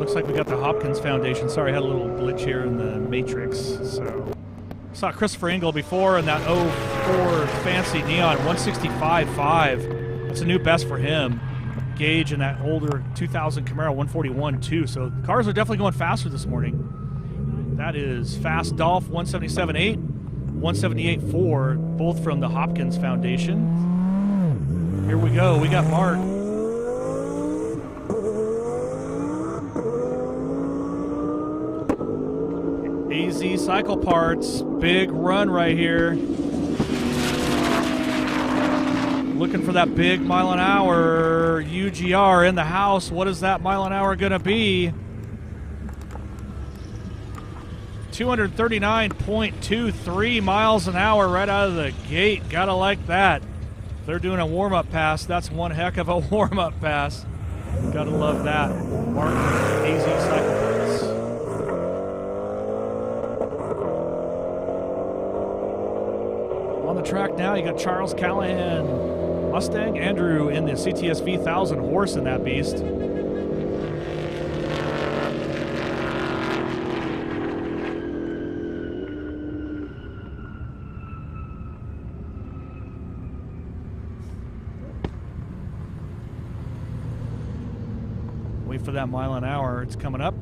looks like we got the Hopkins Foundation. Sorry, I had a little glitch here in the matrix. So saw Christopher Engel before in that 04 fancy neon 165.5. That's a new best for him. Gage in that older 2000 Camaro 141.2. So cars are definitely going faster this morning. That is Fast Dolph 177.8, 178.4, both from the Hopkins Foundation. Here we go. We got Mark. AZ Cycle Parts, big run right here. Looking for that big mile an hour. UGR in the house. What is that mile an hour going to be? 239.23 miles an hour right out of the gate. Gotta like that. They're doing a warm-up pass. That's one heck of a warm-up pass. Gotta love that. Mark, AZ Cycle Parts. On the track now, you got Charles Callahan Mustang, Andrew in the CTSV 1000 horse in that beast. Wait for that mile an hour. It's coming up.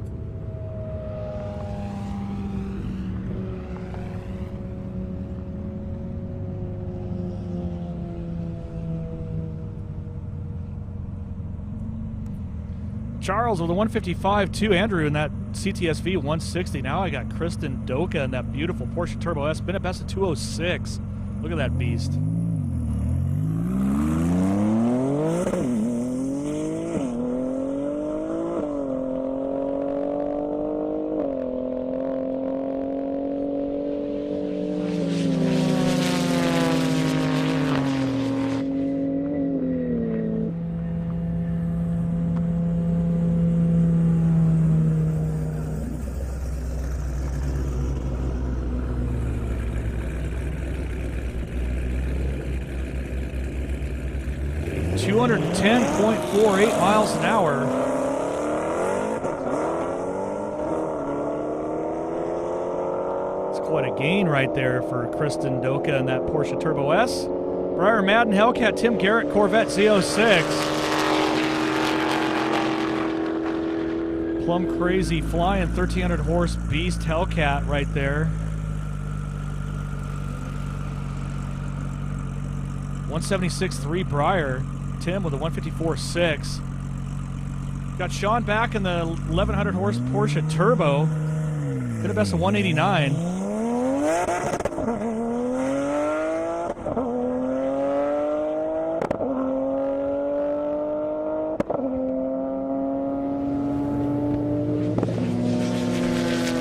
Charles with a 155.2, Andrew in that CTSV 160. Now I got Kristen Doka in that beautiful Porsche Turbo S. Been at best of 206. Look at that beast. .48 miles an hour. It's quite a gain right there for Kristen Doka and that Porsche Turbo S. Briar Madden Hellcat, Tim Garrett Corvette Z06. Plum Crazy Flying 1300 horse beast Hellcat right there. 176.3 Briar. Tim with a 154.6. Got Sean back in the 1100 horse Porsche Turbo. Been a best of 189.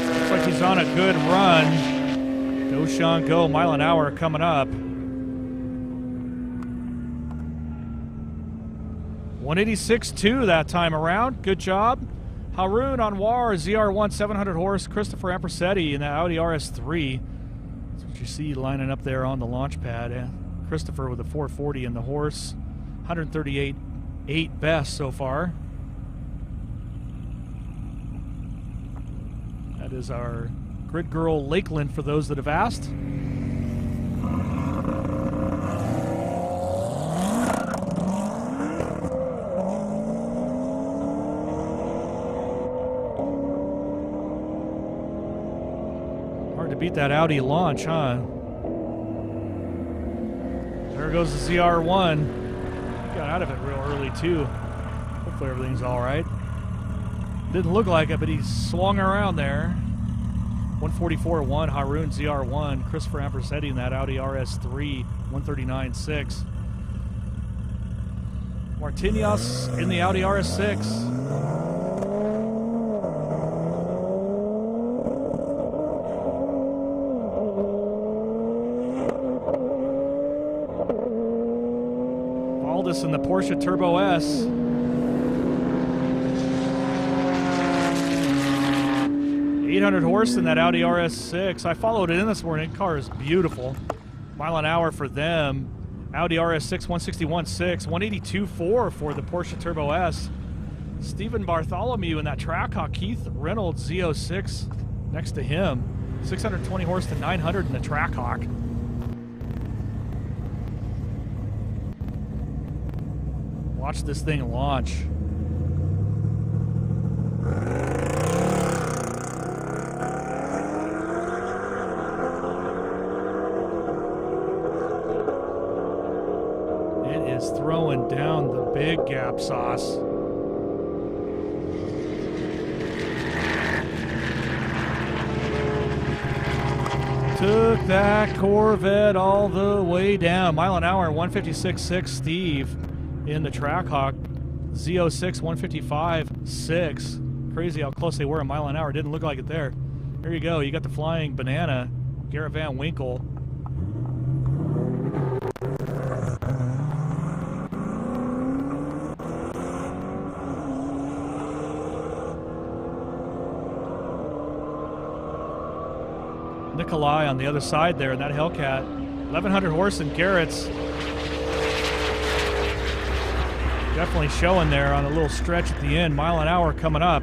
Looks like he's on a good run. Go Sean, go. Mile an hour coming up. 186.2 that time around. Good job. Haroon Anwar, ZR1 700 horse. Christopher Ampersetti in the Audi RS3. That's what you see lining up there on the launch pad. Christopher with a 440 in the horse. 138.8 best so far. That is our Grid Girl Lakeland for those that have asked. Beat that Audi launch, huh? There goes the ZR1. Got out of it real early, too. Hopefully everything's all right. Didn't look like it, but he swung around there. 144.1, Haroon ZR1. Christopher Ampersetti in that Audi RS3, 139.6. Martinez in the Audi RS6. In the Porsche Turbo S. 800 horse in that Audi RS6. I followed it in this morning. The car is beautiful. Mile an hour for them. Audi RS6 161.6, 182.4 for the Porsche Turbo S. Stephen Bartholomew in that Trackhawk. Keith Reynolds, Z06, next to him. 620 horse to 900 in the Trackhawk. Watch this thing launch. It is throwing down the big gap sauce. Took that Corvette all the way down. Mile an hour, 156.6. Steve in the Trackhawk. Z06, 155.6. Crazy how close they were a mile an hour. Didn't look like it there. There you go. You got the Flying Banana, Garrett Van Winkle. Nikolai on the other side there in that Hellcat. 1,100 horse and Garrett's definitely showing there on a little stretch at the end. Mile an hour coming up.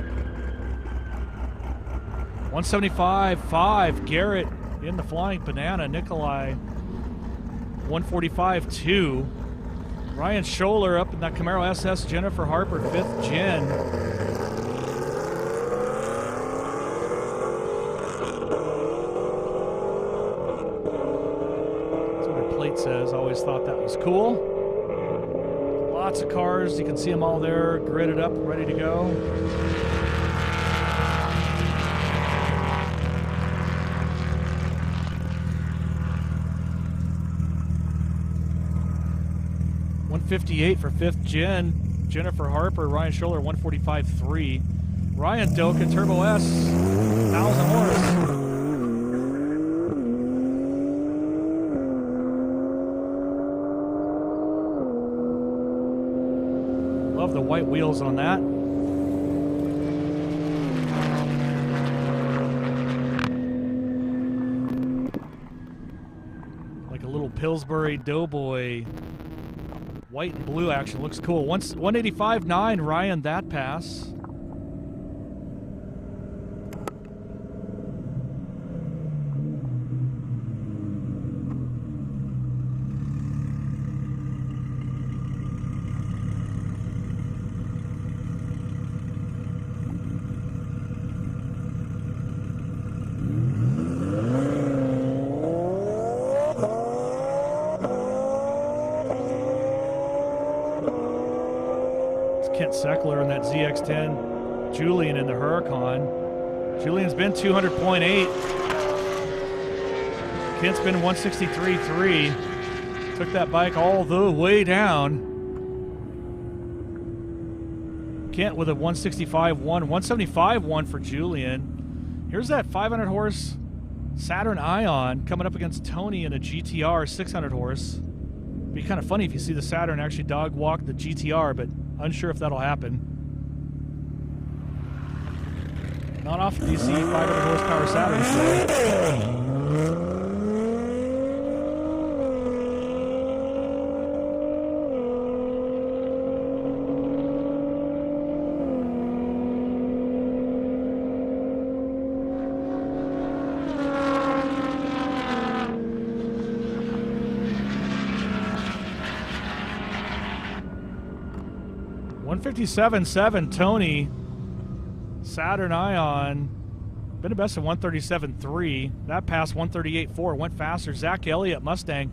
175.5. Garrett in the Flying Banana. Nikolai 145.2. Ryan Scholler up in that Camaro SS. Jennifer Harper, 5th gen. Says, always thought that was cool. Lots of cars, you can see them all there, gridded up, ready to go. $158 for 5th gen. Jennifer Harper, Ryan Scholler, 145.3. Ryan Doka, Turbo S, 1,000 horse. Love the white wheels on that. Like a little Pillsbury Doughboy. White and blue action. Looks cool. 185.9. Ryan, that pass. Kent Seckler in that ZX-10. Julian in the Huracan. Julian's been 200.8. Kent's been 163.3. Took that bike all the way down. Kent with a 165.1, 175.1 for Julian. Here's that 500 horse Saturn Ion coming up against Tony in a GTR 600 horse. Be kind of funny if you see the Saturn actually dog walk the GTR, but unsure if that'll happen. Not often do you see 500 horsepower Saturns today. $157.7 Tony Saturn Ion. Been a best of 137.3. That passed 138.4. Went faster. Zach Elliott Mustang.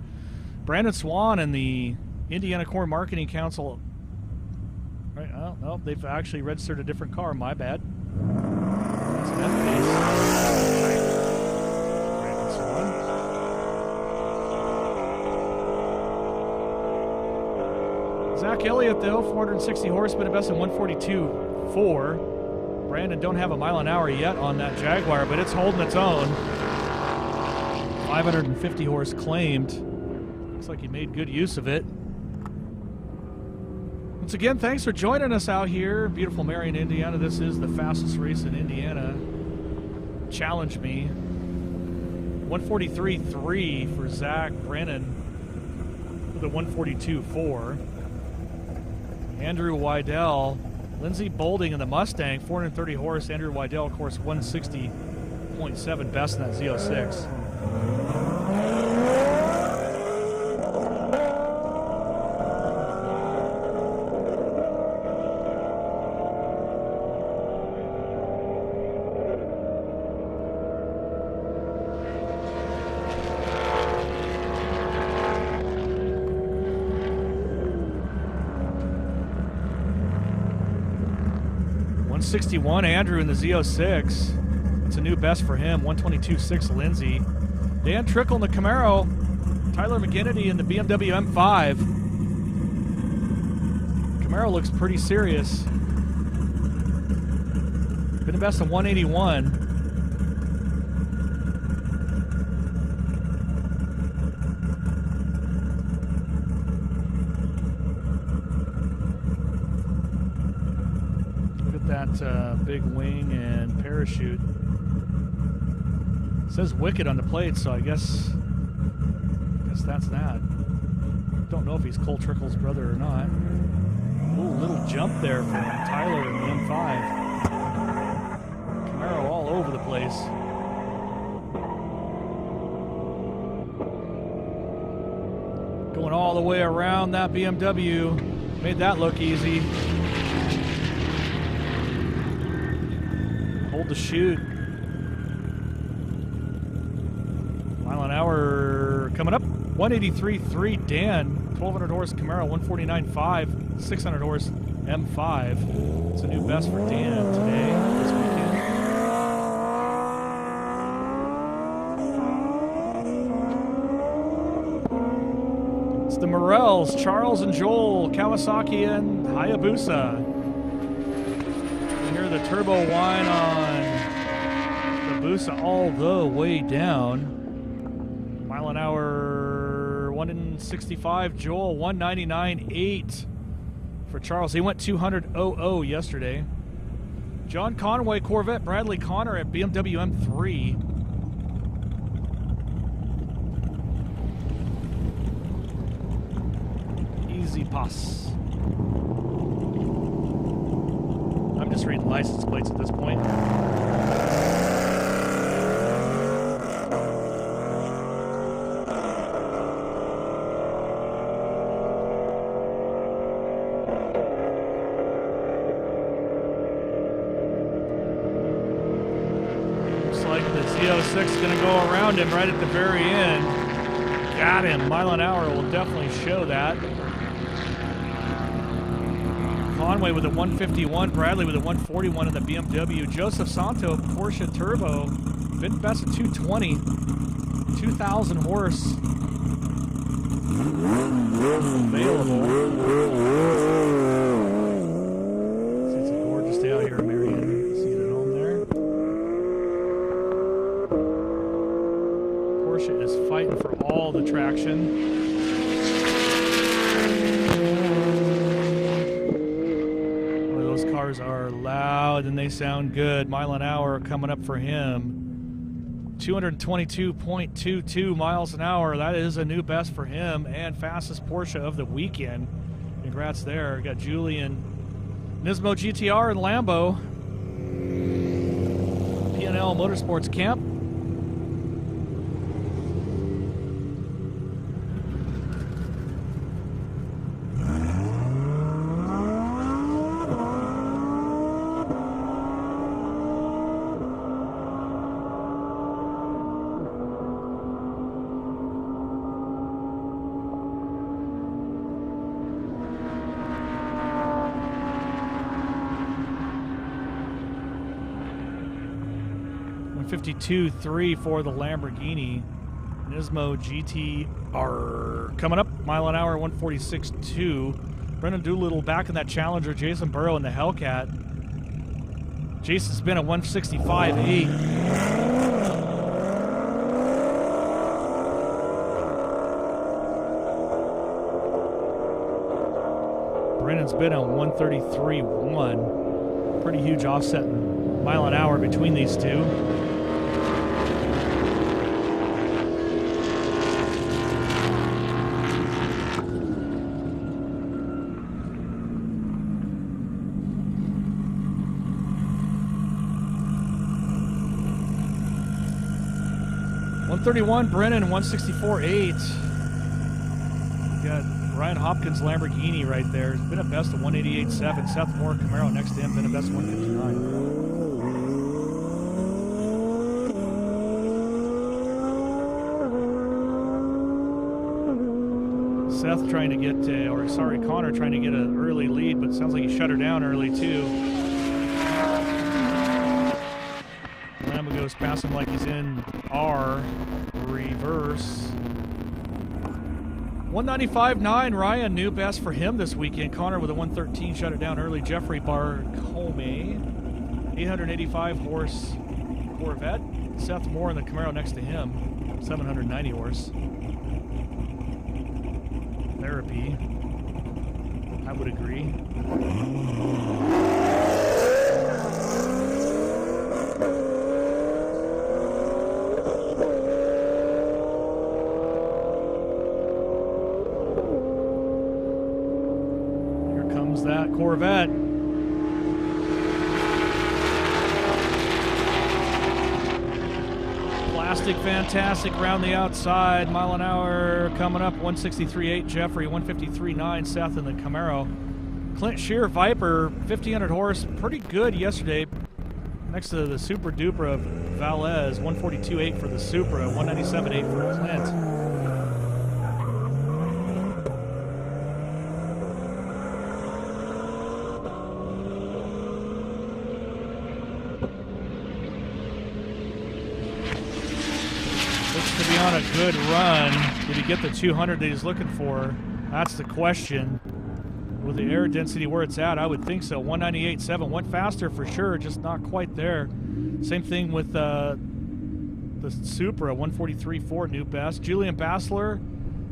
Brandon Swan and the Indiana Corps Marketing Council. Right? Oh no, they've actually registered a different car. My bad. That's an F-Pace. Brandon Swan. Zach Elliott, though, 460 horse, but a best of 142.4. Brandon don't have a mile an hour yet on that Jaguar, but it's holding its own. 550 horse claimed. Looks like he made good use of it. Once again, thanks for joining us out here. Beautiful Marion, Indiana. This is the fastest race in Indiana. Challenge me. 143.3 for Zach Brennan with a 142.4. Andrew Wydell Lindsey Bolding in the Mustang, 430 horse. Andrew Wydell, of course, 160.7 best in that Z06. .61 Andrew in the Z06. It's a new best for him. 122.6 Lindsey. Dan Trickle in the Camaro. Tyler McGinnity in the BMW M5. Camaro looks pretty serious. Been the best of 181. That big wing and parachute. It says Wicked on the plate, so I guess that's that. Don't know if he's Cole Trickle's brother or not. Ooh, little jump there from Tyler in the M5. Camaro all over the place. Going all the way around that BMW. Made that look easy. Hold the chute. Mile an hour coming up. 183.3 Dan. 1200 horse Camaro. 149.5. 600 horse M5. It's a new best for Dan today, this weekend. It's the Morels, Charles and Joel, Kawasaki and Hayabusa. The turbo whine on the Busa all the way down. Mile an hour, 165. Joel, 199.8 for Charles. He went 200.00 yesterday. John Conway, Corvette. Bradley Connor at BMW M3. Easy pass. I'm just reading license plates at this point. Looks like the Z06 is going to go around him right at the very end. Got him. Mile an hour will definitely show that. Conway with a 151, Bradley with a 141 in the BMW. Joseph Santo, Porsche Turbo, been best at 220, 2,000 horse available. See, it's a gorgeous day out here, Marion. See it at home there. Porsche is fighting for all the traction. Cars are loud and they sound good. Mile an hour coming up for him. 222.22 miles an hour. That is a new best for him and fastest Porsche of the weekend. Congrats there. Got Julian Nismo GTR and Lambo. P&L Motorsports Camp. .52.3 for the Lamborghini Nismo GTR. Coming up, mile an hour, 146.2. Brendan Doolittle back in that Challenger. Jason Burrow in the Hellcat. Jason's been at 165.8. Brennan's been at 133.1. Pretty huge offset in mile an hour between these two. 131, Brennan, 164.8. Got Ryan Hopkins' Lamborghini right there. It's been a best of 188.7. Seth Moore, Camaro next to him, been a best of 159. Seth trying to get, Connor trying to get an early lead, but it sounds like he shut her down early too. Lamba goes past him like he's in R. Reverse. 195.9, Ryan, new best for him this weekend. Connor with a 113, shut it down early. Jeffrey Barcome, 885 horse Corvette. Seth Moore in the Camaro next to him, 790 horse. Therapy, I would agree. Here comes that Corvette. Plastic fantastic around the outside, mile an hour coming up, 163.8 Jeffrey, 153.9 Seth in the Camaro. Clint Shear Viper, 1,500 horse, pretty good yesterday. Next to the Super Duper of Valez, 142.8 for the Supra, 197.8 for Clint. To be on a good run. Did he get the 200 that he's looking for? That's the question. With the air density where it's at, I would think so. 198.7 went faster for sure, just not quite there. Same thing with the Supra, 143.4 new best. Julian Bassler,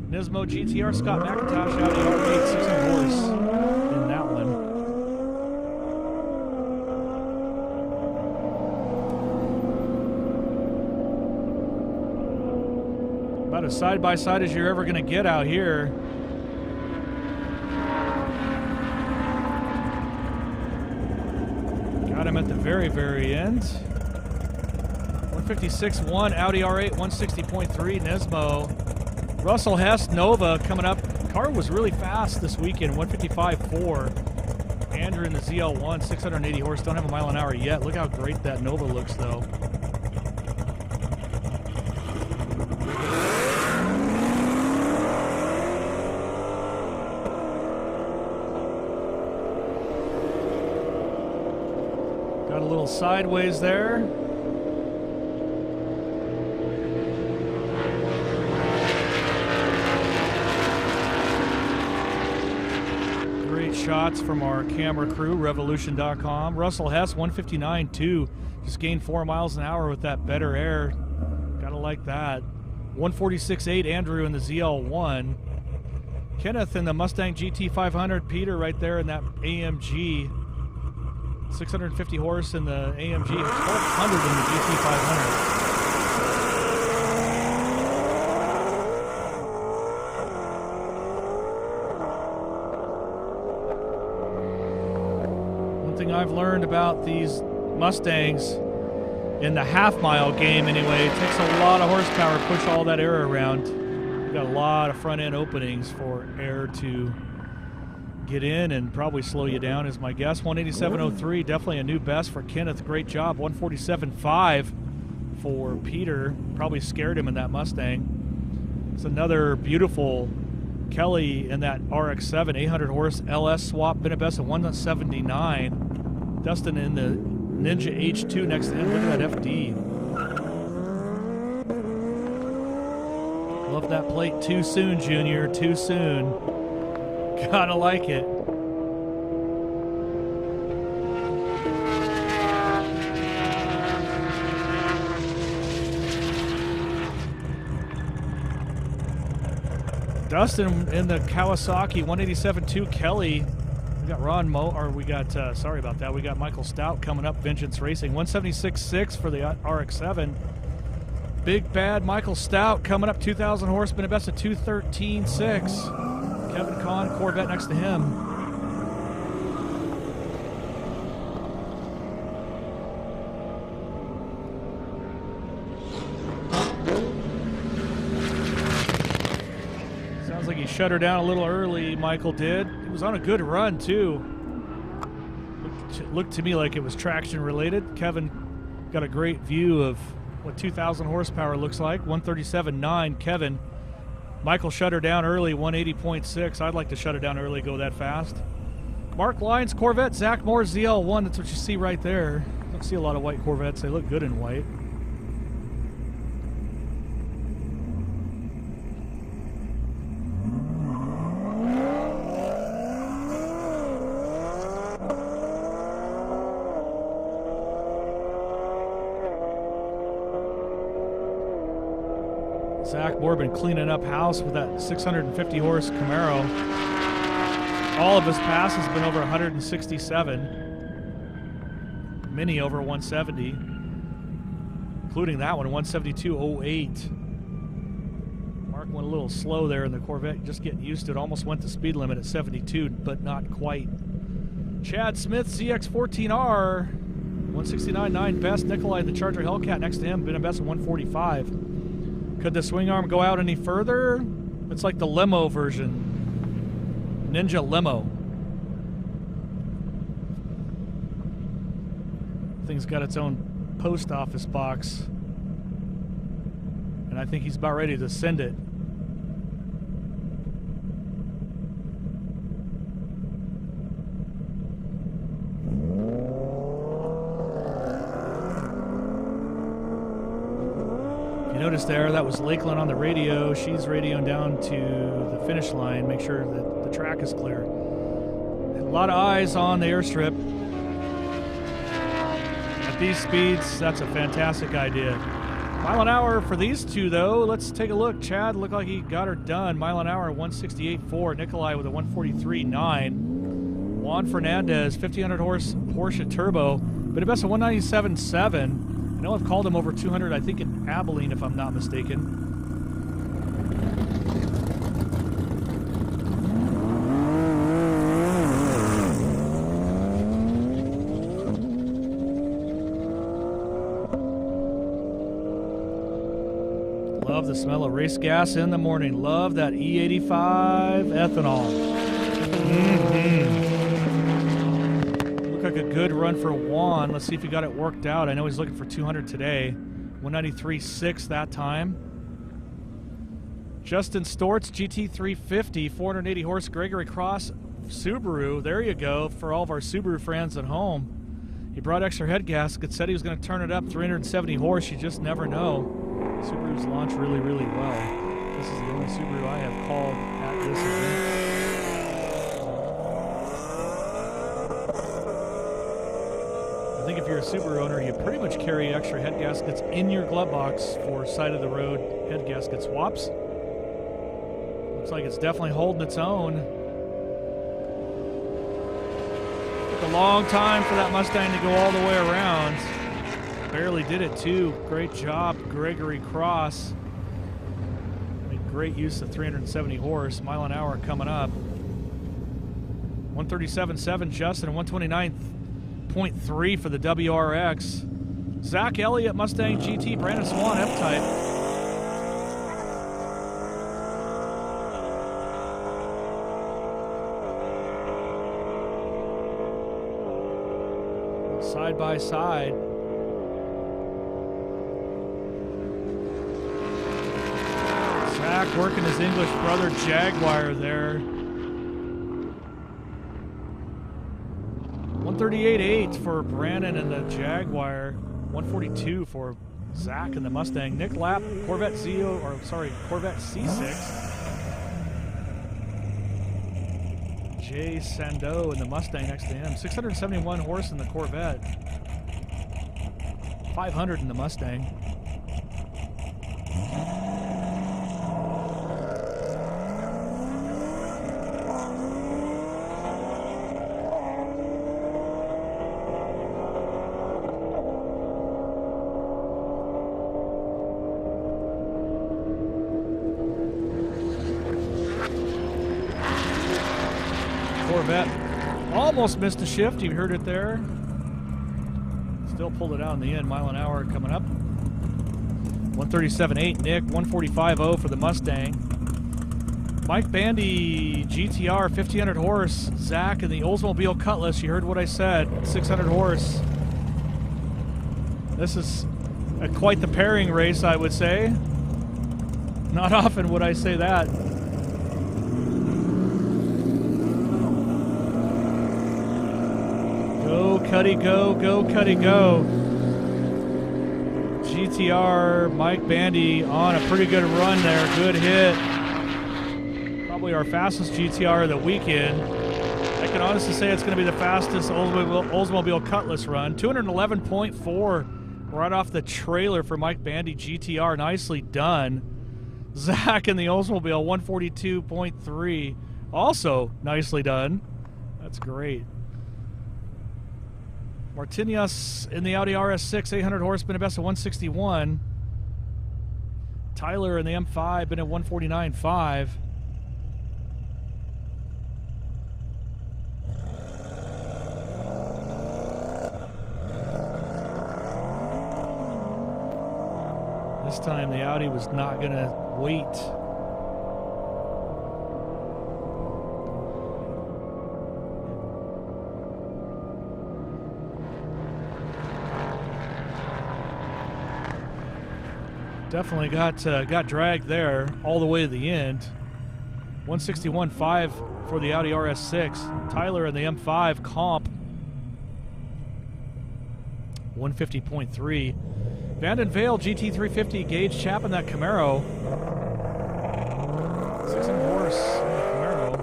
Nismo GTR, Scott McIntosh out of R8, 600 horse in that one. About as side-by-side as you're ever going to get out here. Got him at the very, very end. 156.1 Audi R8, 160.3 Nismo. Russell Hess Nova coming up. Car was really fast this weekend, 155.4. Andrew in the ZL1, 680 horse. Don't have a mile an hour yet. Look how great that Nova looks, though. Got a little sideways there. Great shots from our camera crew, revolution.com. Russell Hess, 159.2. Just gained 4 miles an hour with that better air. Gotta like that. 146.8 Andrew in the ZL1. Kenneth in the Mustang GT500. Peter right there in that AMG. 650 horse in the AMG, 1,200 in the GT500. One thing I've learned about these Mustangs in the half-mile game anyway, it takes a lot of horsepower to push all that air around. You've got a lot of front-end openings for air to get in and probably slow you down is my guess. 187.03, definitely a new best for Kenneth. Great job. 147.5 for Peter. Probably scared him in that Mustang. It's another beautiful Kelly in that RX-7, 800 horse LS swap. Been a best of 179. Dustin in the Ninja H2 next to him. Look at that FD. Love that plate. Too soon, Junior. Too soon. Gotta like it. Dustin in the Kawasaki 187.2 Kelly. We got Ron Mo, or we got, sorry about that, we got Michael Stout coming up, Vengeance Racing. 176.6 for the RX-7. Big bad Michael Stout coming up, 2,000 horse, been a best of 213.6. Kevin Kahn, Corvette next to him. shut her down a little early, Michael did. He was on a good run, too. Looked to me like it was traction related. Kevin got a great view of what 2,000 horsepower looks like. 137.9, Kevin. Michael shut her down early, 180.6. I'd like to shut her down early, go that fast. Mark Lyons Corvette, Zach Moore ZL1. That's what you see right there. Don't see a lot of white Corvettes. They look good in white. Zach Moore been cleaning up house with that 650 horse Camaro. All of his passes have been over 167. Mini over 170. Including that one, 172.08. Mark went a little slow there in the Corvette, just getting used to it. Almost went the speed limit at 72, but not quite. Chad Smith, ZX14R, 169.9 best. Nikolai, the Charger Hellcat, next to him, been a best of 145. Could the swing arm go out any further? It's like the limo version. Ninja Limo. Thing's got its own post office box. And I think he's about ready to send it. Notice there, that was Lakeland on the radio. She's radioing down to the finish line, make sure that the track is clear. A lot of eyes on the airstrip. At these speeds, that's a fantastic idea. Mile an hour for these two, though. Let's take a look. Chad looked like he got her done. Mile an hour, 168.4. Nikolai with a 143.9. Juan Fernandez, 1,500 horse Porsche Turbo, but a best of 197.7. I know I've called him over 200, I think in Abilene, if I'm not mistaken. Love the smell of race gas in the morning. Love that E85 ethanol. Like a good run for Juan. Let's see if he got it worked out. I know he's looking for 200 today. 193.6 that time. Justin Stortz, GT350, 480 horse Gregory Cross Subaru. There you go for all of our Subaru fans at home. He brought extra head gaskets, said he was going to turn it up, 370 horse. You just never know. Subarus launch really, really well. This is the only Subaru I have called at this event. I think if you're a Subaru owner, you pretty much carry extra head gaskets in your glove box for side-of-the-road head gasket swaps. Looks like it's definitely holding its own. Took a long time for that Mustang to go all the way around. Barely did it, too. Great job, Gregory Cross. Made great use of 370 horse. Mile an hour coming up. 137.7 Justin and 129.3 for the WRX. Zach Elliott, Mustang GT, Brandon Swan, F-Type. Side by side. Zach working his English brother Jaguar there. 138.8 for Brandon and the Jaguar. 142 for Zach and the Mustang. Nick Lapp, Corvette Corvette C6. Jay Sandeau in the Mustang next to him. 671 horse in the Corvette. 500 in the Mustang. Corvette almost missed a shift. You heard it there. Still pulled it out in the end. Mile an hour coming up. 137.8 Nick, 145.0 for the Mustang. Mike Bandy, GTR, 1500 horse. Zach in the Oldsmobile Cutlass. You heard what I said, 600 horse. This is quite the pairing race, I would say. Not often would I say that. Go, Cuddy, go, go, Cuddy, go. GTR, Mike Bandy on a pretty good run there. Good hit. Probably our fastest GTR of the weekend. I can honestly say it's going to be the fastest Oldsmobile Cutlass run. 211.4 right off the trailer for Mike Bandy GTR. Nicely done. Zach in the Oldsmobile, 142.3. Also nicely done. That's great. Martinius in the Audi RS6, 800 horse, been a best of 161. Tyler in the M5, been at 149.5. This time the Audi was not going to wait. Definitely got dragged there all the way to the end. 161.5 for the Audi RS6. Tyler in the M5 comp, 150.3. Vanden Vale GT350, Gage Chapin, that Camaro. 600 horse in the Camaro.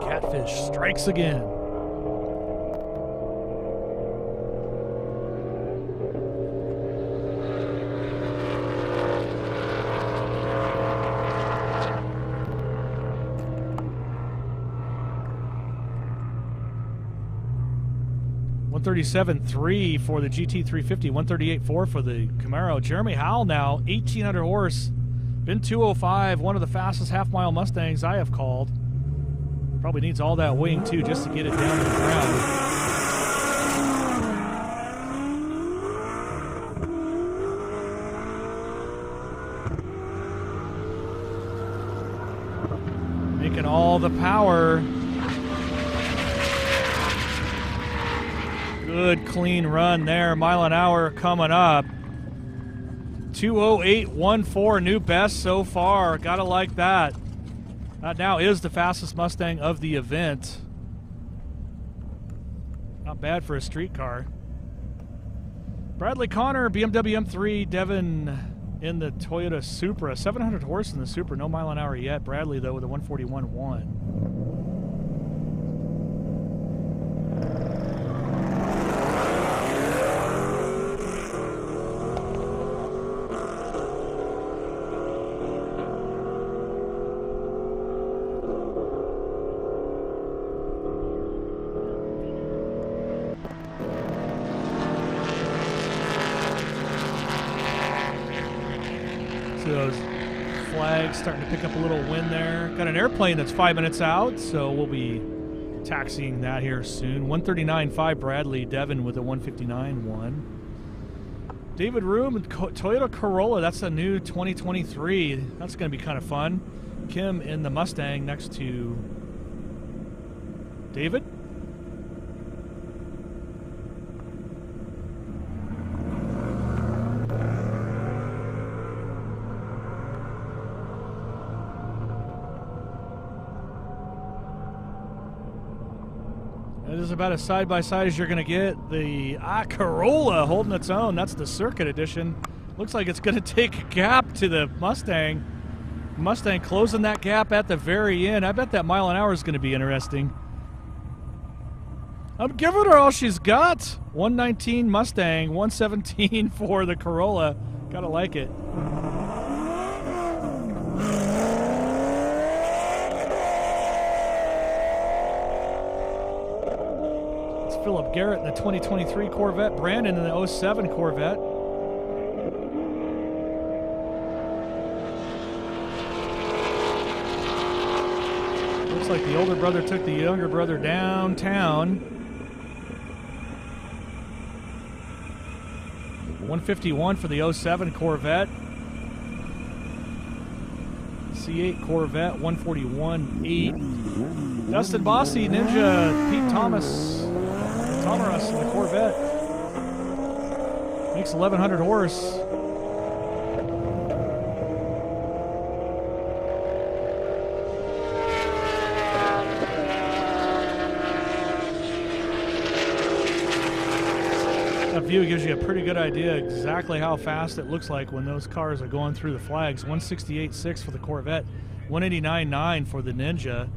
Catfish strikes again. $137.3 for the GT350, $138.4 for the Camaro. Jeremy Howell now, 1,800 horse, been 205, one of the fastest half-mile Mustangs I have called. Probably needs all that wing, too, just to get it down to the ground. Making all the power. Good clean run there. Mile an hour coming up. 2:08.14, new best so far. Gotta like that. That now is the fastest Mustang of the event. Not bad for a street car. Bradley Connor, BMW M3. Devin in the Toyota Supra. 700 horse in the Supra. No mile an hour yet. Bradley, though, with a 141.1. Those flags starting to pick up a little wind there. Got an airplane that's 5 minutes out, so we'll be taxiing that here soon. 139.5 Bradley, Devin with a 159.1. David Room, Toyota Corolla, that's a new 2023. That's going to be kind of fun. Kim in the Mustang next to David. It is about as side-by-side as you're going to get. The Corolla holding its own. That's the Circuit Edition. Looks like it's going to take a gap to the Mustang. Mustang closing that gap at the very end. I bet that mile an hour is going to be interesting. I'm giving her all she's got. 119 Mustang, 117 for the Corolla. Gotta like it. Philip Garrett in the 2023 Corvette, Brandon in the 07 Corvette. Looks like the older brother took the younger brother downtown. 151 for the 07 Corvette. C8 Corvette, 141.8. Dustin Bossy, Ninja, Pete Thomas, Tomaras in the Corvette. Makes 1,100 horse. That view gives you a pretty good idea exactly how fast it looks like when those cars are going through the flags. 168.6 for the Corvette, 189.9 for the Ninja.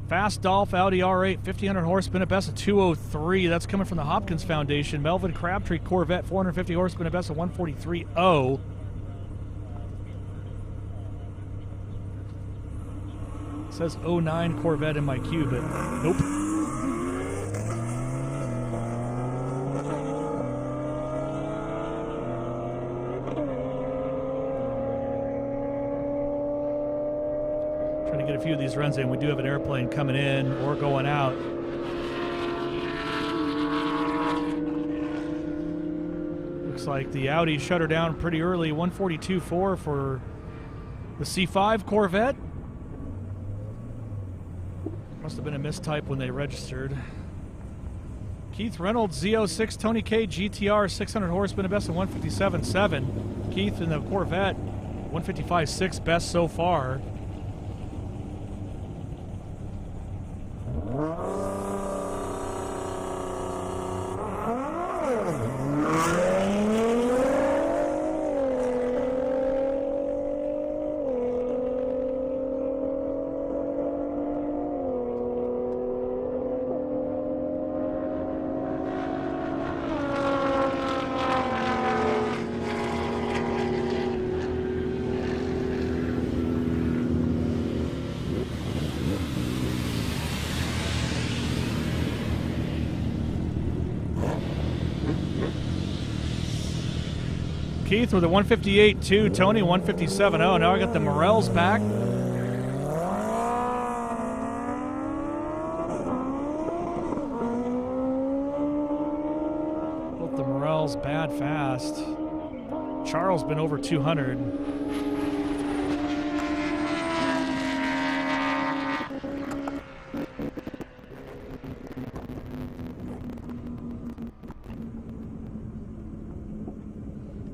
Fast Dolph Audi R8, 1,500 horse, been a best of 203. That's coming from the Hopkins Foundation. Melvin Crabtree Corvette, 450 horse, been a best of 143.0. It says 09 Corvette in my queue, but nope. Get a few of these runs in. We do have an airplane coming in or going out. Looks like the Audi shut her down pretty early. 142.4 for the C5 Corvette. Must have been a mistype when they registered. Keith Reynolds, Z06 Tony K GTR, 600 horse, been a best of 157.7. Keith in the Corvette, 155.6 best so far. Keith with a 158.2, Tony 157.0. Now I got the Morels back. Both the Morels bad fast. Charles been over 200.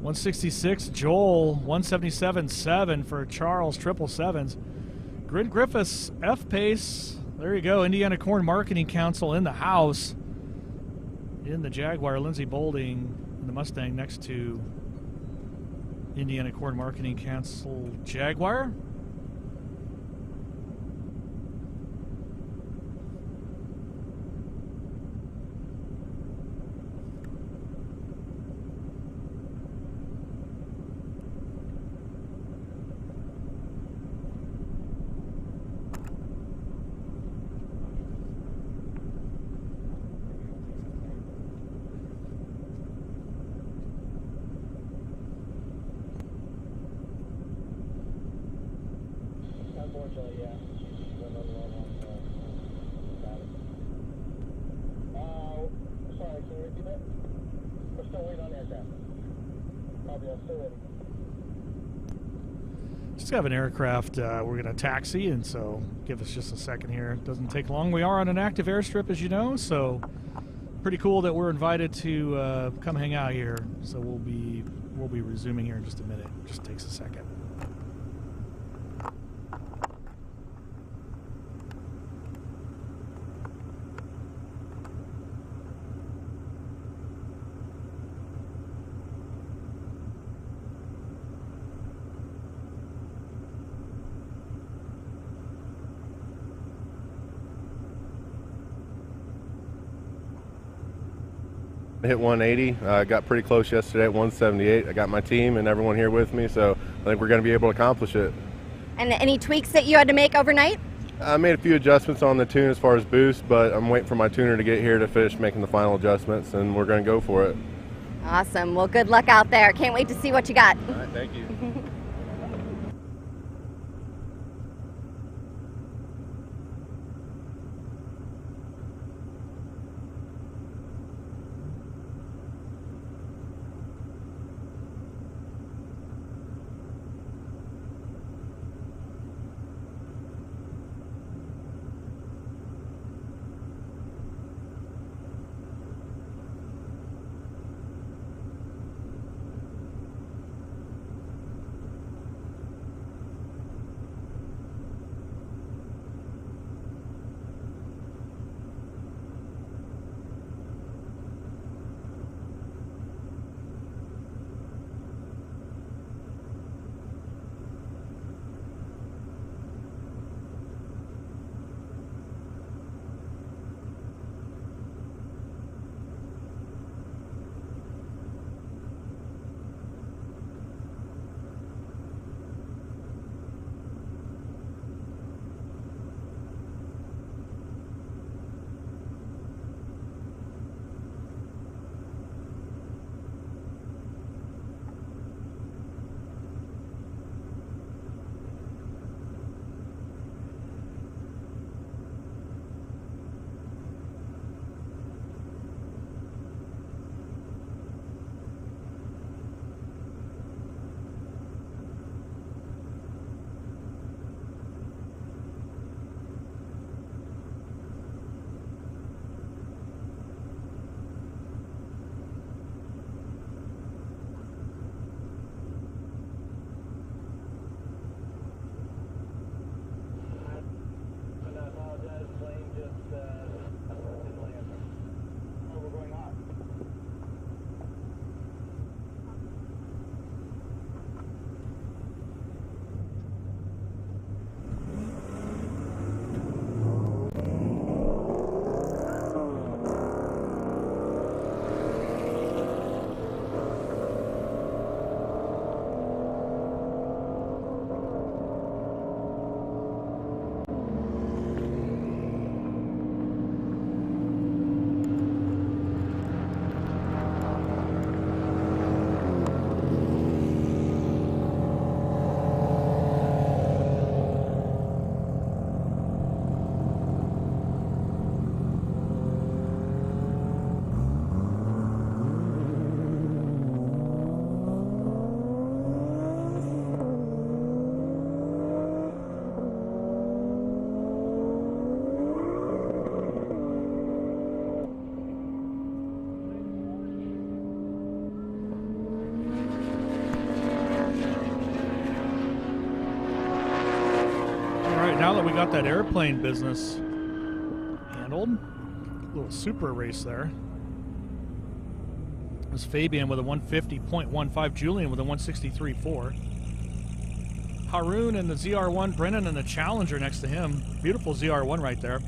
.166, Joel, 177.7 for Charles, 777s. Grid Griffiths, F-Pace. There you go, Indiana Corn Marketing Council in the house. In the Jaguar, Lindsey Bolding in the Mustang next to Indiana Corn Marketing Council Jaguar. Just have an aircraft we're going to taxi, and so give us just a second here. It doesn't take long. We are on an active airstrip, as you know, so pretty cool that we're invited to come hang out here. So we'll be resuming here in just a minute. It just takes a second. I hit 180. I got pretty close yesterday at 178. I got my team and everyone here with me, so I think we're going to be able to accomplish it. And any tweaks that you had to make overnight? I made a few adjustments on the tune as far as boost, but I'm waiting for my tuner to get here to finish making the final adjustments, and we're going to go for it. Awesome. Well, good luck out there. Can't wait to see what you got. All right, thank you. right, now that we got that airplane business handled, little super race there. There's Fabian with a 150.15, Julian with a 163.4. Haroon in the ZR1, Brennan in the Challenger next to him. Beautiful ZR1 right there.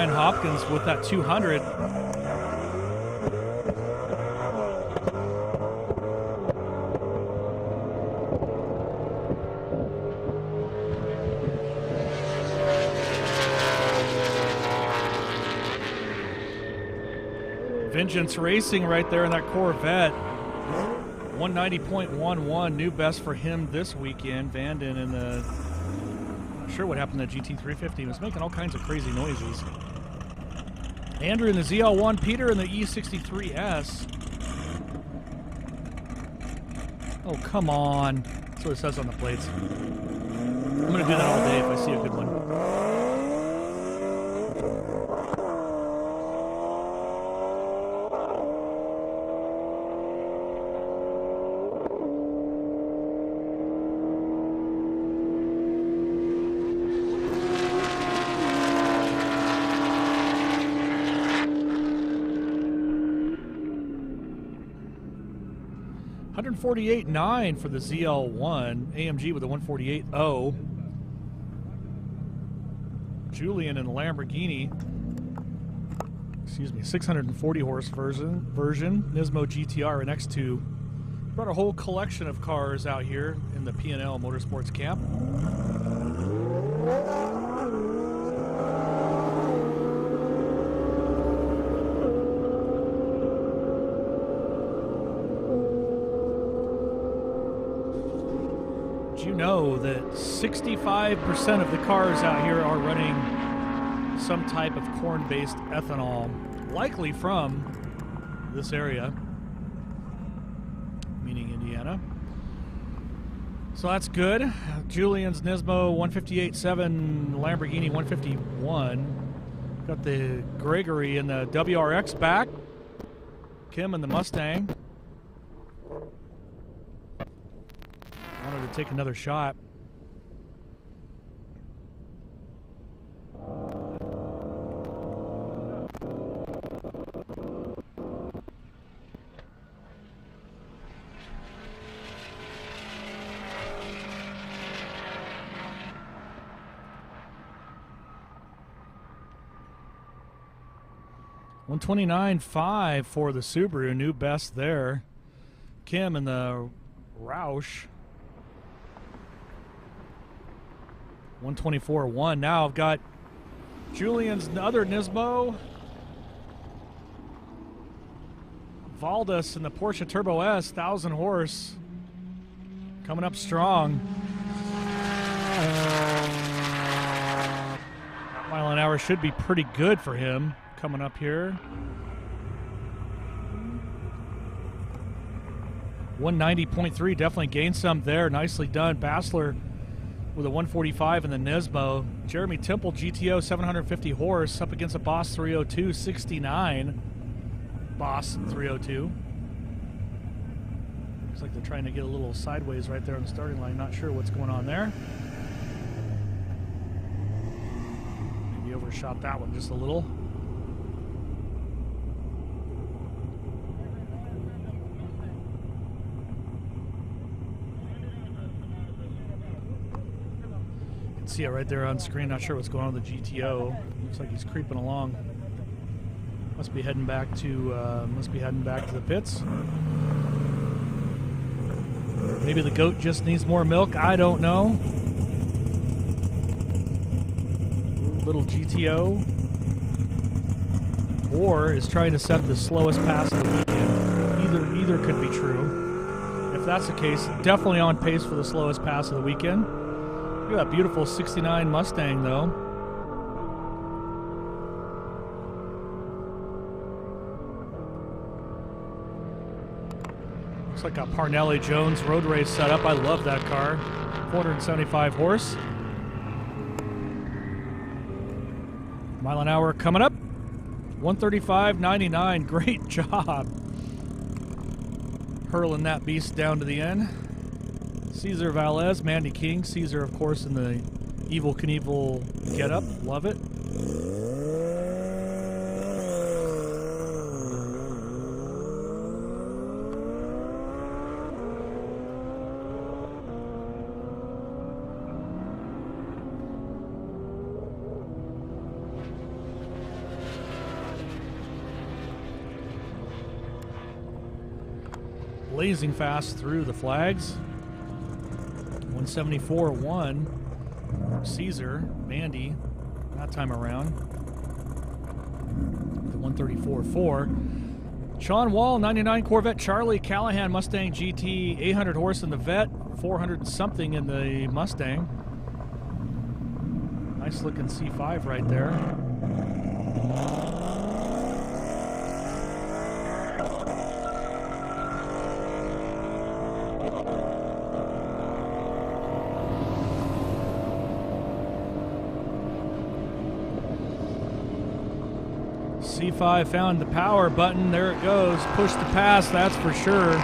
Hopkins with that 200. Vengeance Racing right there in that Corvette. 190.11, new best for him this weekend. Vanden in the, not sure what happened to GT350. He was making all kinds of crazy noises. Andrew in the ZL1, Peter in the E63S. Oh, come on. That's what it says on the plates. I'm going to do that all day if I see a good one. $148.9 for the ZL1. AMG with a 148.0. Julian in the Lamborghini. Excuse me, 640 horse version. Nismo GTR and X2. Brought a whole collection of cars out here in the P&L Motorsports camp. You know that 65% of the cars out here are running some type of corn-based ethanol, likely from this area, meaning Indiana. So that's good. Julian's Nismo 158.7, Lamborghini 151. Got the Gregory in the WRX back. Kim in the Mustang. Wanted to take another shot. $129.5 for the Subaru, new best there. Kim in the Roush. 124.1. Now I've got Julian's other Nismo. Valdes in the Porsche Turbo S, 1,000 horse. Coming up strong. Mile an hour should be pretty good for him coming up here. 190.3, definitely gained some there. Nicely done. Bassler with a 145 in the Nismo. Jeremy Temple, GTO, 750 horse, up against a Boss 302, 69. Boss 302. Looks like they're trying to get a little sideways right there on the starting line. Not sure what's going on there. Maybe overshot that one just a little. See it right there on screen. Not sure what's going on with the GTO. Looks like he's creeping along. Must be heading back to the pits. Maybe the goat just needs more milk. I don't know. Little GTO, or is trying to set the slowest pass of the weekend. Either could be true. If that's the case, definitely on pace for the slowest pass of the weekend. Look at that beautiful 69 Mustang, though. Looks like a Parnelli Jones road race setup. I love that car. 475 horse. Mile an hour coming up. 135.99. Great job. Hurling that beast down to the end. Cesar Valles, Mandy King. Cesar, of course, in the Evel Knievel getup. Love it. Blazing fast through the flags. 174.1. Caesar, Mandy, that time around. 134.4. Sean Wall, 99 Corvette Charlie. Callahan, Mustang GT, 800 horse in the Vet, 400 something in the Mustang. Nice looking C5 right there. C5 found the power button. There it goes. Push to pass, that's for sure.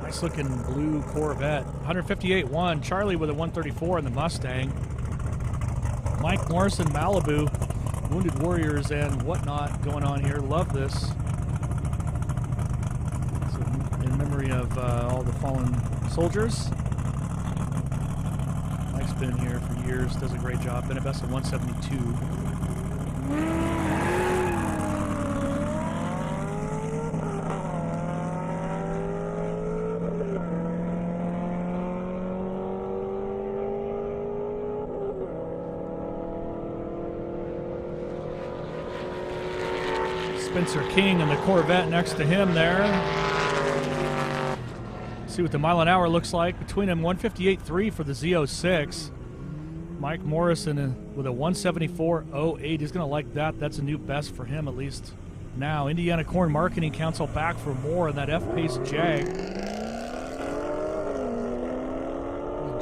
Nice looking blue Corvette. 158.1. Charlie with a 134 in the Mustang. Mike Morrison, Malibu. Wounded Warriors and whatnot going on here. Love this. So in memory of all the fallen soldiers. Mike's been here for years, does a great job. Been a best of 172. Spencer King and the Corvette next to him there. See what the mile an hour looks like between them. 158.3 for the Z06. Mike Morrison with a 174.08. He's going to like that. That's a new best for him, at least now. Indiana Corn Marketing Council back for more in that F-Pace Jag.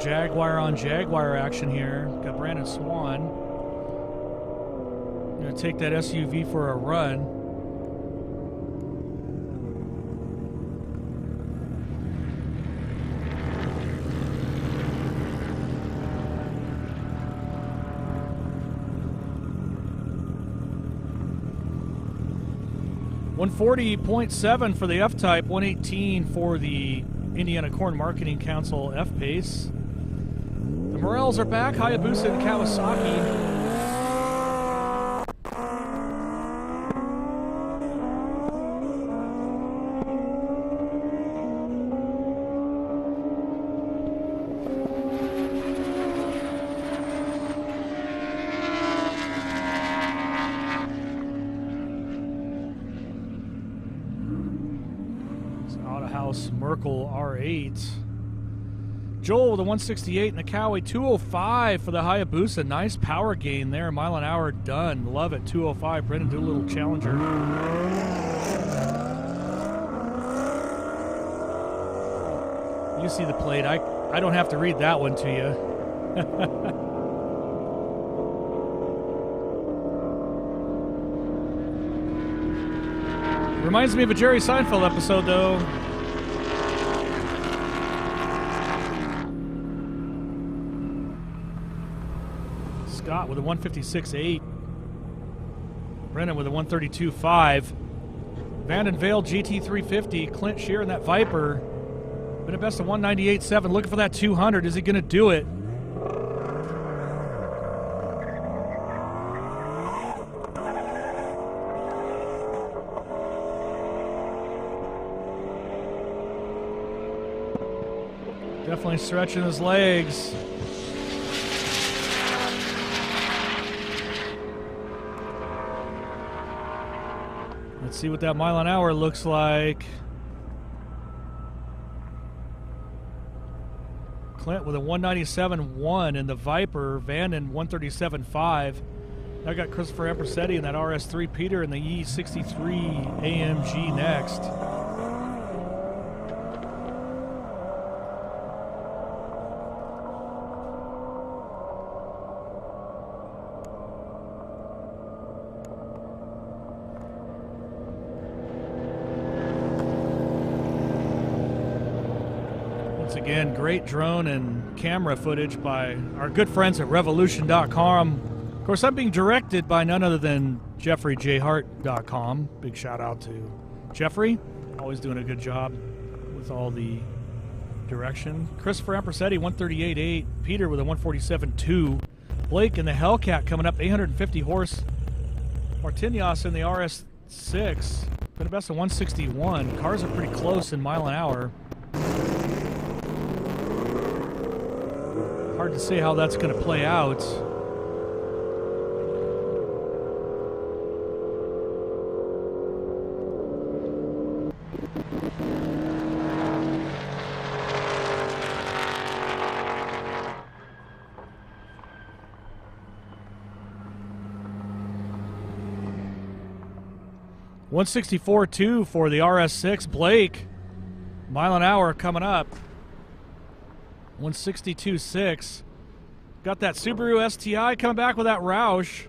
Jaguar on Jaguar action here. Got Brandon Swan. Going to take that SUV for a run. .7 for the F-Type, 118 for the Indiana Corn Marketing Council F-Pace. The Morels are back, Hayabusa and Kawasaki. Merkel R8. Joel with a 168 in the Cowie, 205 for the Hayabusa. Nice power gain there, mile an hour done. Love it, 205. Brendan, do a little challenger. You see the plate. I don't have to read that one to you. Reminds me of a Jerry Seinfeld episode, though. Scott with a 156.8. Brennan with a 132.5. Vanden Vale GT350. Clint Shear in that Viper. Been a best of 198.7. Looking for that 200. Is he going to do it? Definitely stretching his legs. Let's see what that mile an hour looks like. Clint with a 197.1 in the Viper. Vanden 137.5. I got Christopher Ampersetti in that RS3. Peter in the E63 AMG next. Again, great drone and camera footage by our good friends at revolution.com. Of course, I'm being directed by none other than JeffreyJHart.com. Big shout out to Jeffrey. Always doing a good job with all the direction. Christopher Ampersetti, 138.8. Peter with a 147.2. Blake in the Hellcat coming up, 850 horse. Martinez in the RS6. Been a best of 161. Cars are pretty close in mile an hour. Hard to say how that's going to play out. $164.2 for the RS6. Blake, mile an hour coming up. 162.6. Got that Subaru STI coming back with that Roush.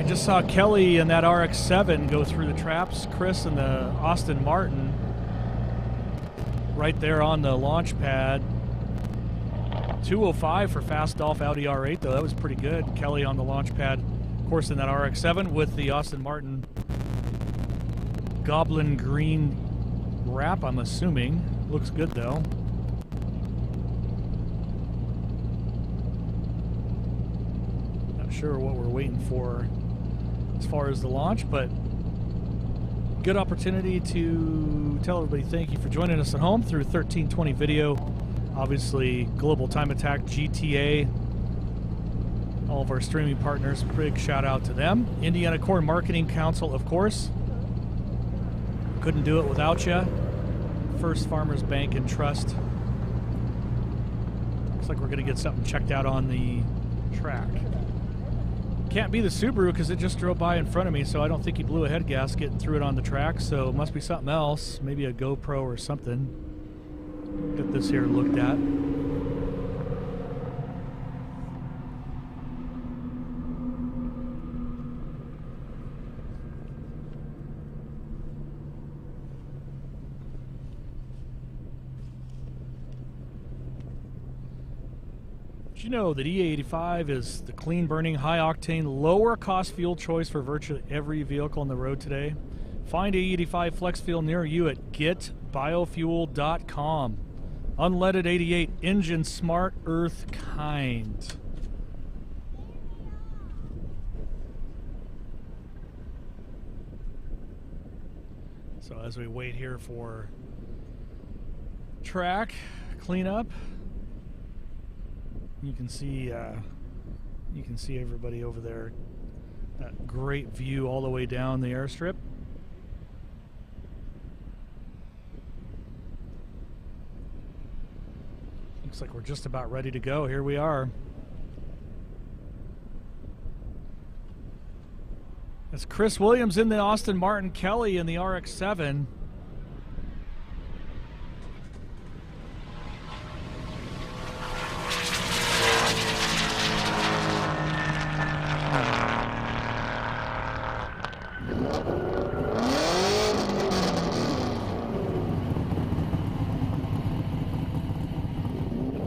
Just saw Kelly in that RX-7 go through the traps. Chris in the Aston Martin right there on the launch pad. 205 for Fastolf Audi R8, though. That was pretty good. Kelly on the launch pad, of course, in that RX-7 with the Aston Martin Goblin Green wrap, I'm assuming. Looks good, though. Not sure what we're waiting for as far as the launch, but good opportunity to tell everybody thank you for joining us at home through 1320 video. Obviously, Global Time Attack, GTA, all of our streaming partners, big shout out to them. Indiana Core Marketing Council, of course. Couldn't do it without you. First Farmers Bank and Trust. Looks like we're going to get something checked out on the track. Can't be the Subaru because it just drove by in front of me, so I don't think he blew a head gasket through it on the track, so it must be something else, maybe a GoPro or something. Get this here looked at. Did you know that E85 is the clean-burning, high-octane, lower-cost fuel choice for virtually every vehicle on the road today? Find E85 Flex Fuel near you at getbiofuel.com. Unleaded 88, engine smart, earth kind. So as we wait here for track cleanup, you can see everybody over there. That great view all the way down the airstrip. Looks like we're just about ready to go. Here we are. It's Chris Williams in the Austin Martin Kelly in the RX-7.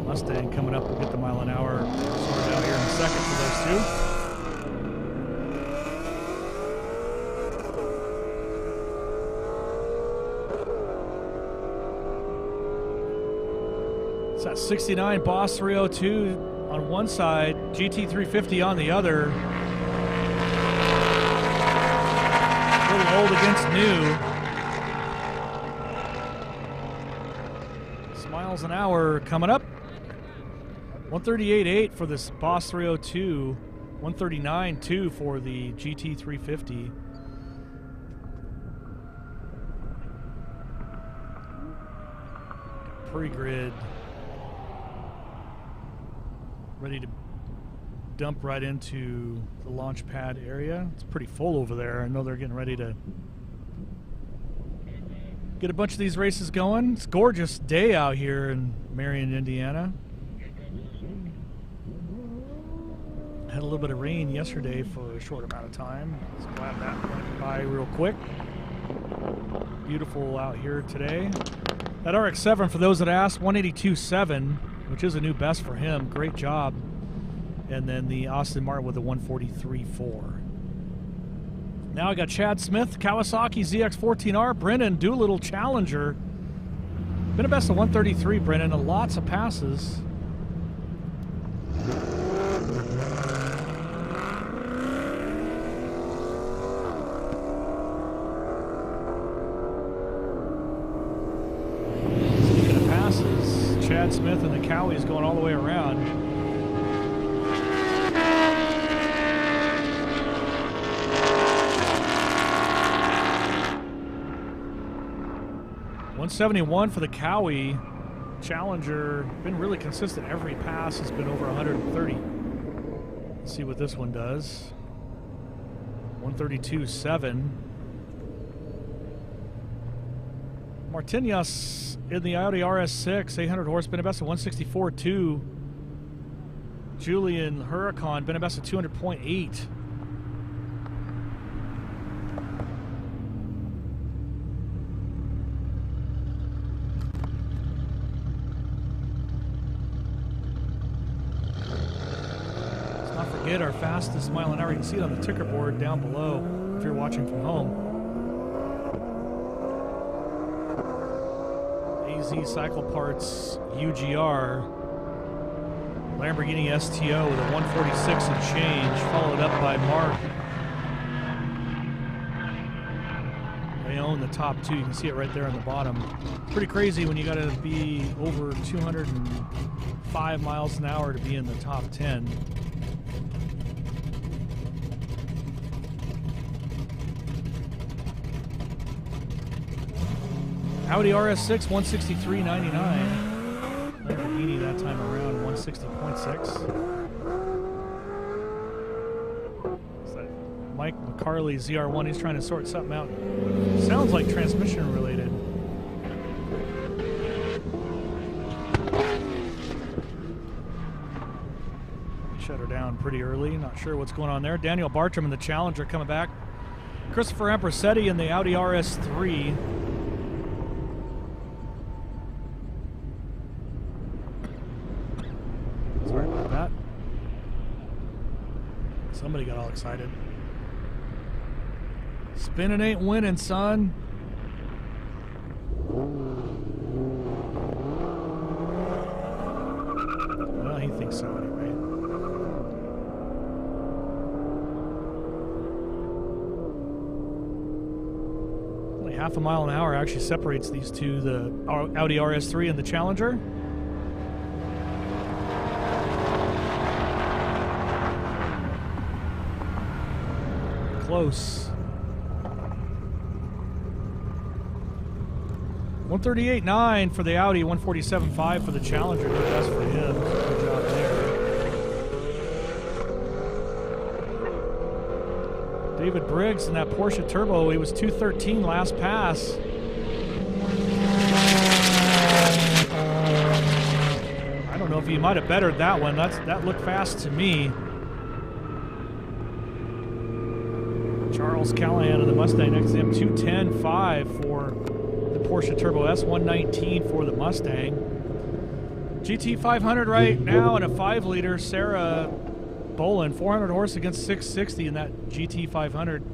Mustang coming up. We'll get the mile an hour sorted out here in a second for those two. It's that 69 Boss 302 on one side, GT350 on the other. A little old against new. Miles an hour coming up. 138.8 for this Boss 302, 139.2 for the GT350. Pre-grid ready to dump right into the launch pad area. It's pretty full over there. I know they're getting ready to get a bunch of these races going. It's a gorgeous day out here in Marion, Indiana. Had a little bit of rain yesterday for a short amount of time. So glad that went by real quick. Beautiful out here today. That RX-7, for those that asked, 182.7, which is a new best for him. Great job. And then the Austin Martin with a 143.4. Now I got Chad Smith, Kawasaki ZX-14R, Brennan Doolittle Challenger. Been a best of 133, Brennan, and lots of passes. Chad Smith and the Cowies going all the way around. .171 for the Cowie. Challenger been really consistent. Every pass has been over 130. Let's see what this one does. 132.7. Martinez in the Audi RS6, 800 horse, been a best of 164.2. Julian Huracan, been a best of 200.8. Let's not forget our fastest mile an hour. You can see it on the ticker board down below if you're watching from home. AZ Cycle Parts UGR Lamborghini STO with a 146 and change, followed up by Mark. They own the top two. You can see it right there on the bottom. Pretty crazy when you got to be over 205 miles an hour to be in the top 10. Audi RS6, 163.99. Lamborghini that time around, 160.6. Is that Mike McCarley ZR1? He's trying to sort something out. Sounds like transmission related. Shut her down pretty early. Not sure what's going on there. Daniel Bartram in the Challenger coming back. Christopher Ampersetti in the Audi RS3. Sorry about that. Somebody got all excited. Spinning ain't winning, son. Well, he thinks so anyway. Only half a mile an hour actually separates these two, the Audi RS3 and the Challenger. Close. 138.9 for the Audi, 147.5 for the Challenger. Good best for him. Good job there. David Briggs in that Porsche Turbo, he was 213 last pass. I don't know if he might have bettered that one. That looked fast to me. Charles Callahan of the Mustang next to him, 210.5 for the Porsche Turbo S, 119 for the Mustang. GT 500 right now in a 5-liter. Sarah Bolin, 400 horse against 660 in that GT 500.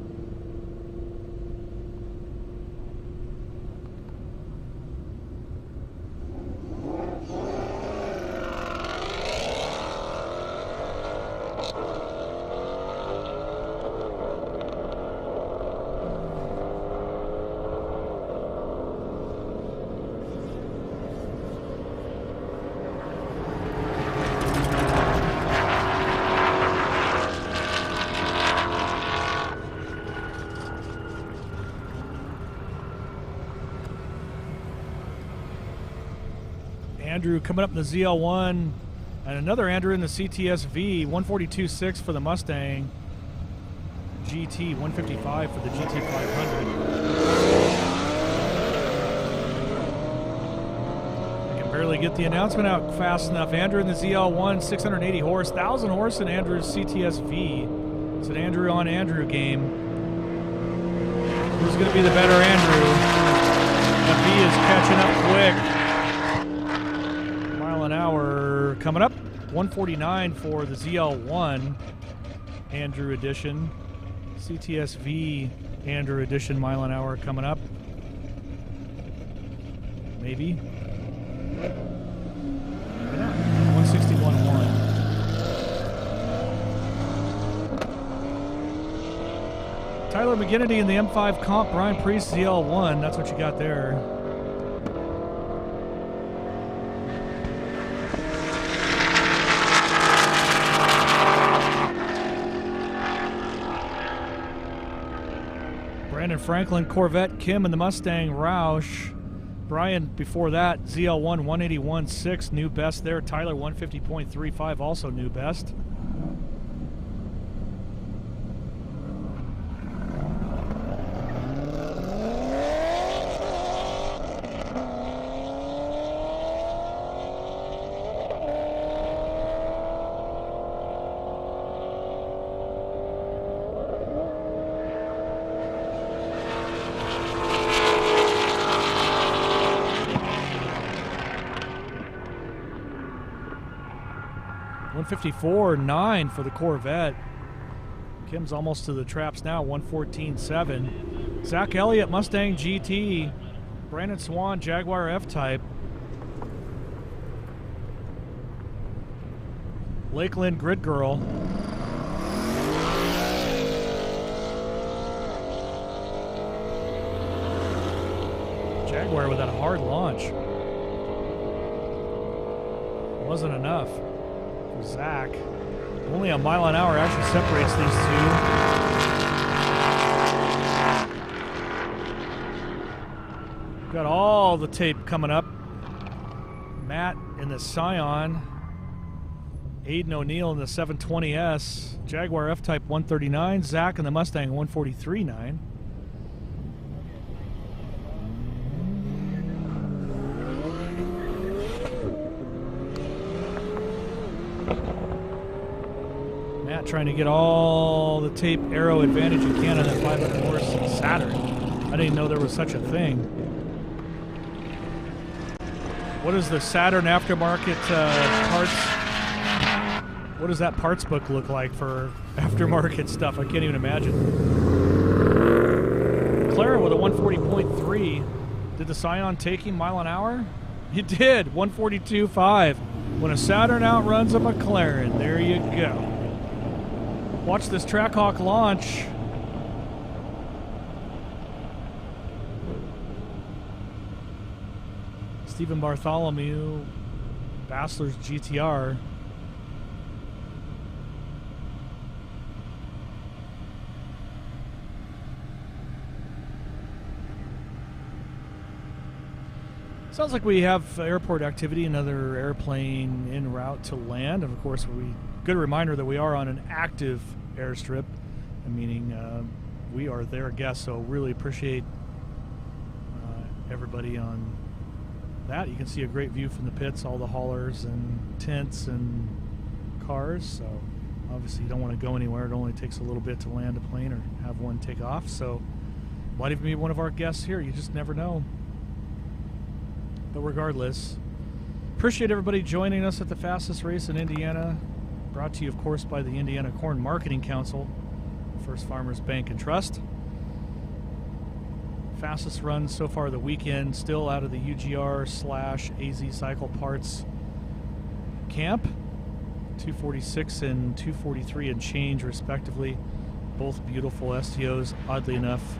Andrew coming up in the ZL1, and another Andrew in the CTS-V, 142.6 for the Mustang GT, 155 for the GT 500. I can barely get the announcement out fast enough. Andrew in the ZL1, 680 horse, 1,000 horse in Andrew's CTS-V. It's an Andrew on Andrew game. Who's going to be the better Andrew? The V is catching up quick. An hour coming up, 149 for the ZL1 Andrew edition, CTS-V Andrew edition mile an hour coming up. Maybe. Maybe not. 161.1. Tyler McGinnity in the M5 Comp, Brian Priest ZL1. That's what you got there. Brandon Franklin, Corvette, Kim in the Mustang, Roush. Brian before that, ZL1, 181.6, new best there. Tyler, 150.35, also new best. $154.9 for the Corvette. Kim's almost to the traps now, 114.7. Zach Elliott, Mustang GT. Brandon Swan, Jaguar F-Type. Lakeland Grid Girl. Jaguar with that hard launch. Wasn't enough. Zach. Only a mile an hour actually separates these two. Got all the tape coming up. Matt in the Scion. Aiden O'Neill in the 720S, Jaguar F-Type 139, Zach in the Mustang 143.9. Matt trying to get all the tape aero advantage you can on that 500 horse Saturn. I didn't know there was such a thing. What is the Saturn aftermarket parts? What does that parts book look like for aftermarket stuff? I can't even imagine. McLaren with a 140.3. Did the Scion take him mile an hour? He did. 142.5. When a Saturn outruns a McLaren, there you go. Watch this Trackhawk launch. Stephen Bartholomew, Bassler's GTR. Sounds like we have airport activity, another airplane en route to land. And of course, good reminder that we are on an active airstrip, meaning we are their guests. So really appreciate everybody on that. You can see a great view from the pits, all the haulers and tents and cars. So obviously you don't want to go anywhere. It only takes a little bit to land a plane or have one take off. So might even be one of our guests here. You just never know. But regardless, appreciate everybody joining us at the fastest race in Indiana. Brought to you, of course, by the Indiana Corn Marketing Council, First Farmers Bank and Trust. Fastest run so far of the weekend, still out of the UGR/AZ Cycle Parts camp. 246 and 243 and change, respectively. Both beautiful STOs. Oddly enough,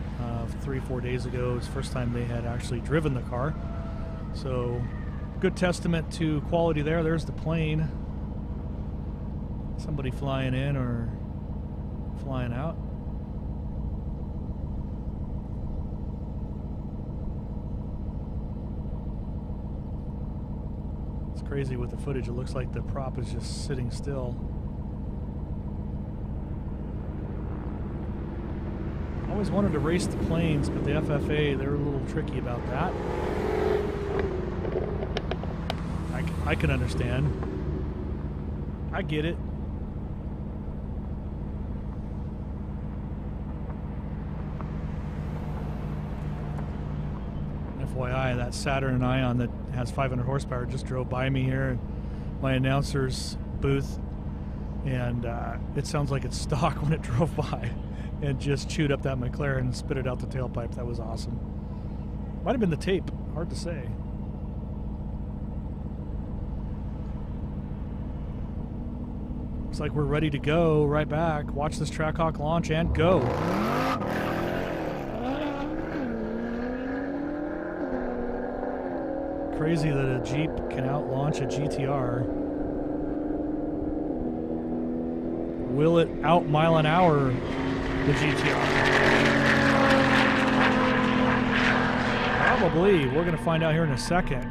3 or 4 days ago, it was the first time they had actually driven the car. So, good testament to quality there. There's the plane. Somebody flying in or flying out. It's crazy with the footage. It looks like the prop is just sitting still. I always wanted to race the planes, but the FFA, they're a little tricky about that. I can understand. I get it. FYI, that Saturn Ion that has 500 horsepower just drove by me here at my announcer's booth, and it sounds like it's stock when it drove by and just chewed up that McLaren and spit it out the tailpipe. That was awesome. Might have been the tape. Hard to say. Looks like we're ready to go right back. Watch this Trackhawk launch and go. Crazy that a Jeep can out-launch a GTR. Will it out mile an hour the GTR? Probably. We're going to find out here in a second.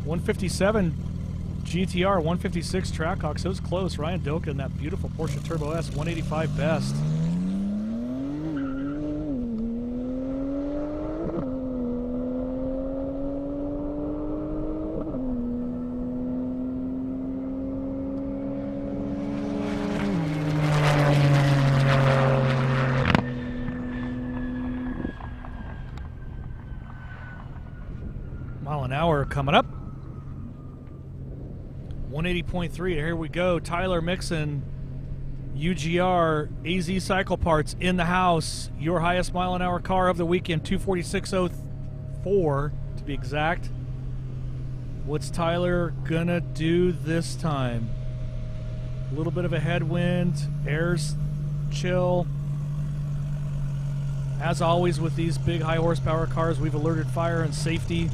.157 GTR, 156 Trackhawk, so it was close. Ryan Doka in that beautiful Porsche Turbo S, 185 best. Mile an hour coming up. 180.3, here we go. Tyler Mixon, UGR, AZ Cycle Parts in the house. Your highest mile an hour car of the weekend, 246.04 to be exact. What's Tyler gonna do this time? A little bit of a headwind, air's chill. As always with these big high horsepower cars, we've alerted fire and safety.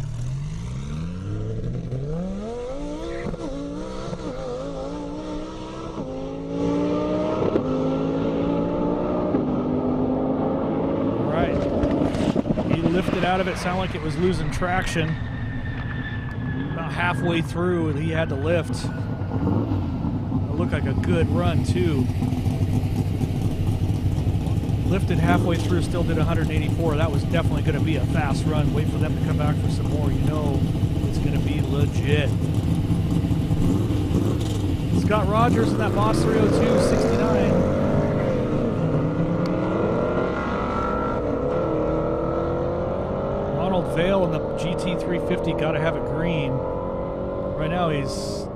out of it. Sounded like it was losing traction. About halfway through, he had to lift. It looked like a good run, too. Lifted halfway through, still did 184. That was definitely going to be a fast run. Wait for them to come back for some more. You know it's going to be legit. Scott Rogers in that Boss 302, 69. Ronald Vail in the GT 350, got to have it green. Right now he's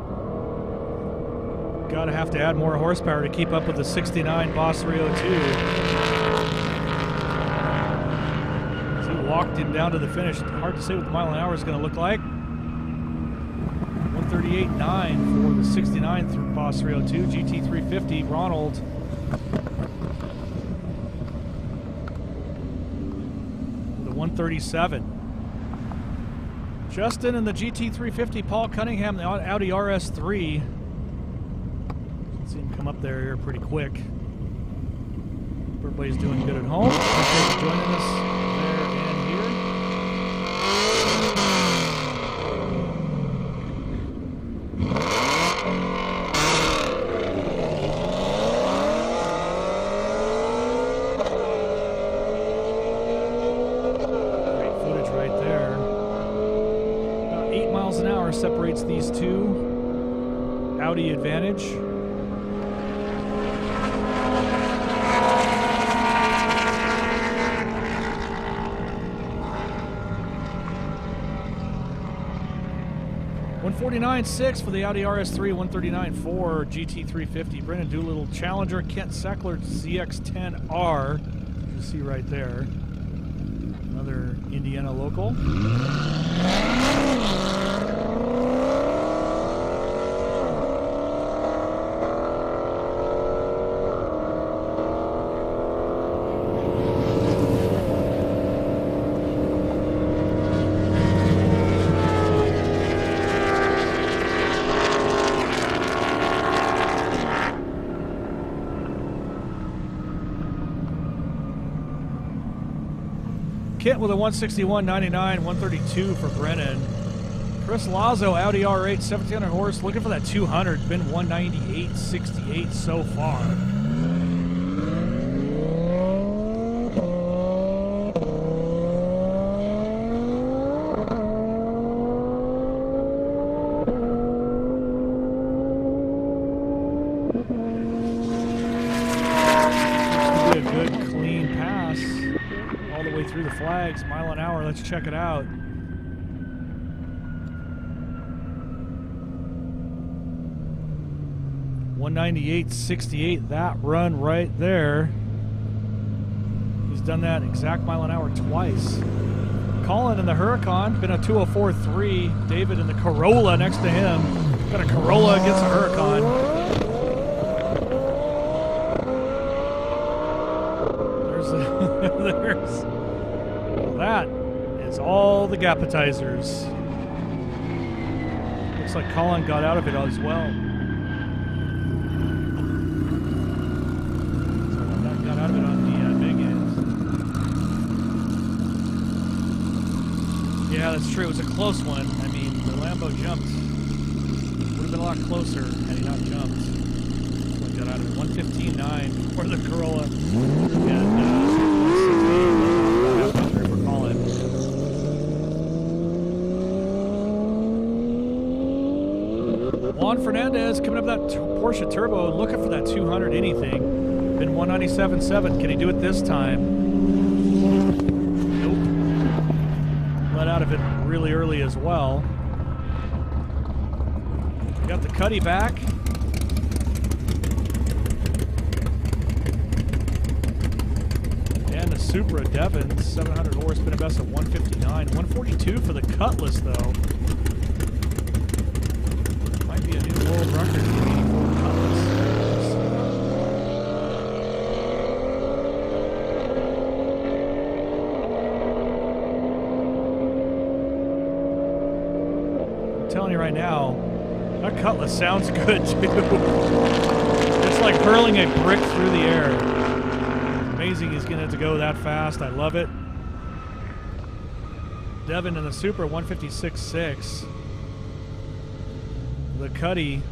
got to have to add more horsepower to keep up with the 69 Boss 302. Walked him down to the finish. Hard to say what the mile an hour is going to look like. 138.9 for the 69 through Boss 302. GT 350, Ronald. With a 137. Justin in the GT 350, Paul Cunningham, the Audi RS3. See him come up there here pretty quick. Everybody's doing good at home. Appreciate you joining us there and here. Great footage right there. About 8 miles an hour separates these two. Audi advantage. 149.6 for the Audi RS3, 139.4 GT350. Brennan Doolittle Challenger, Kent Seckler ZX10R. You see right there. Another Indiana local. Kent with a 161.99, 132 for Brennan. Chris Lazo, Audi R8, 1,700 horse, looking for that 200. Been 198.68 so far. This could be a good, clean pass. All the way through the flags, mile an hour. Let's check it out. $198.68, that run right there. He's done that exact mile an hour twice. Colin in the Huracan, been a 204.3. David in the Corolla next to him. Got a Corolla against a Huracan. There's that is all the Gapetizers. Looks like Colin got out of it as well. So that got out of it on the big end. Yeah, that's true. It was a close one. I mean, the Lambo jumped. Would have been a lot closer had he not jumped. So got out of it. 115.9 for the Corolla. And Juan Fernandez coming up that Porsche Turbo, looking for that 200 anything. Been 197.7. Can he do it this time? Nope. Let out of it really early as well. We got the Cuddy back. And the Supra Devons, 700 horse, been a best of 159. 142 for the Cutlass, though. Might be a new world record for the 84 Cutlass. I'm telling you right now, that Cutlass sounds good, too. It's like hurling a brick through the air. Amazing he's going to go that fast. I love it. Devin in the Super, 156.6. The Cuddy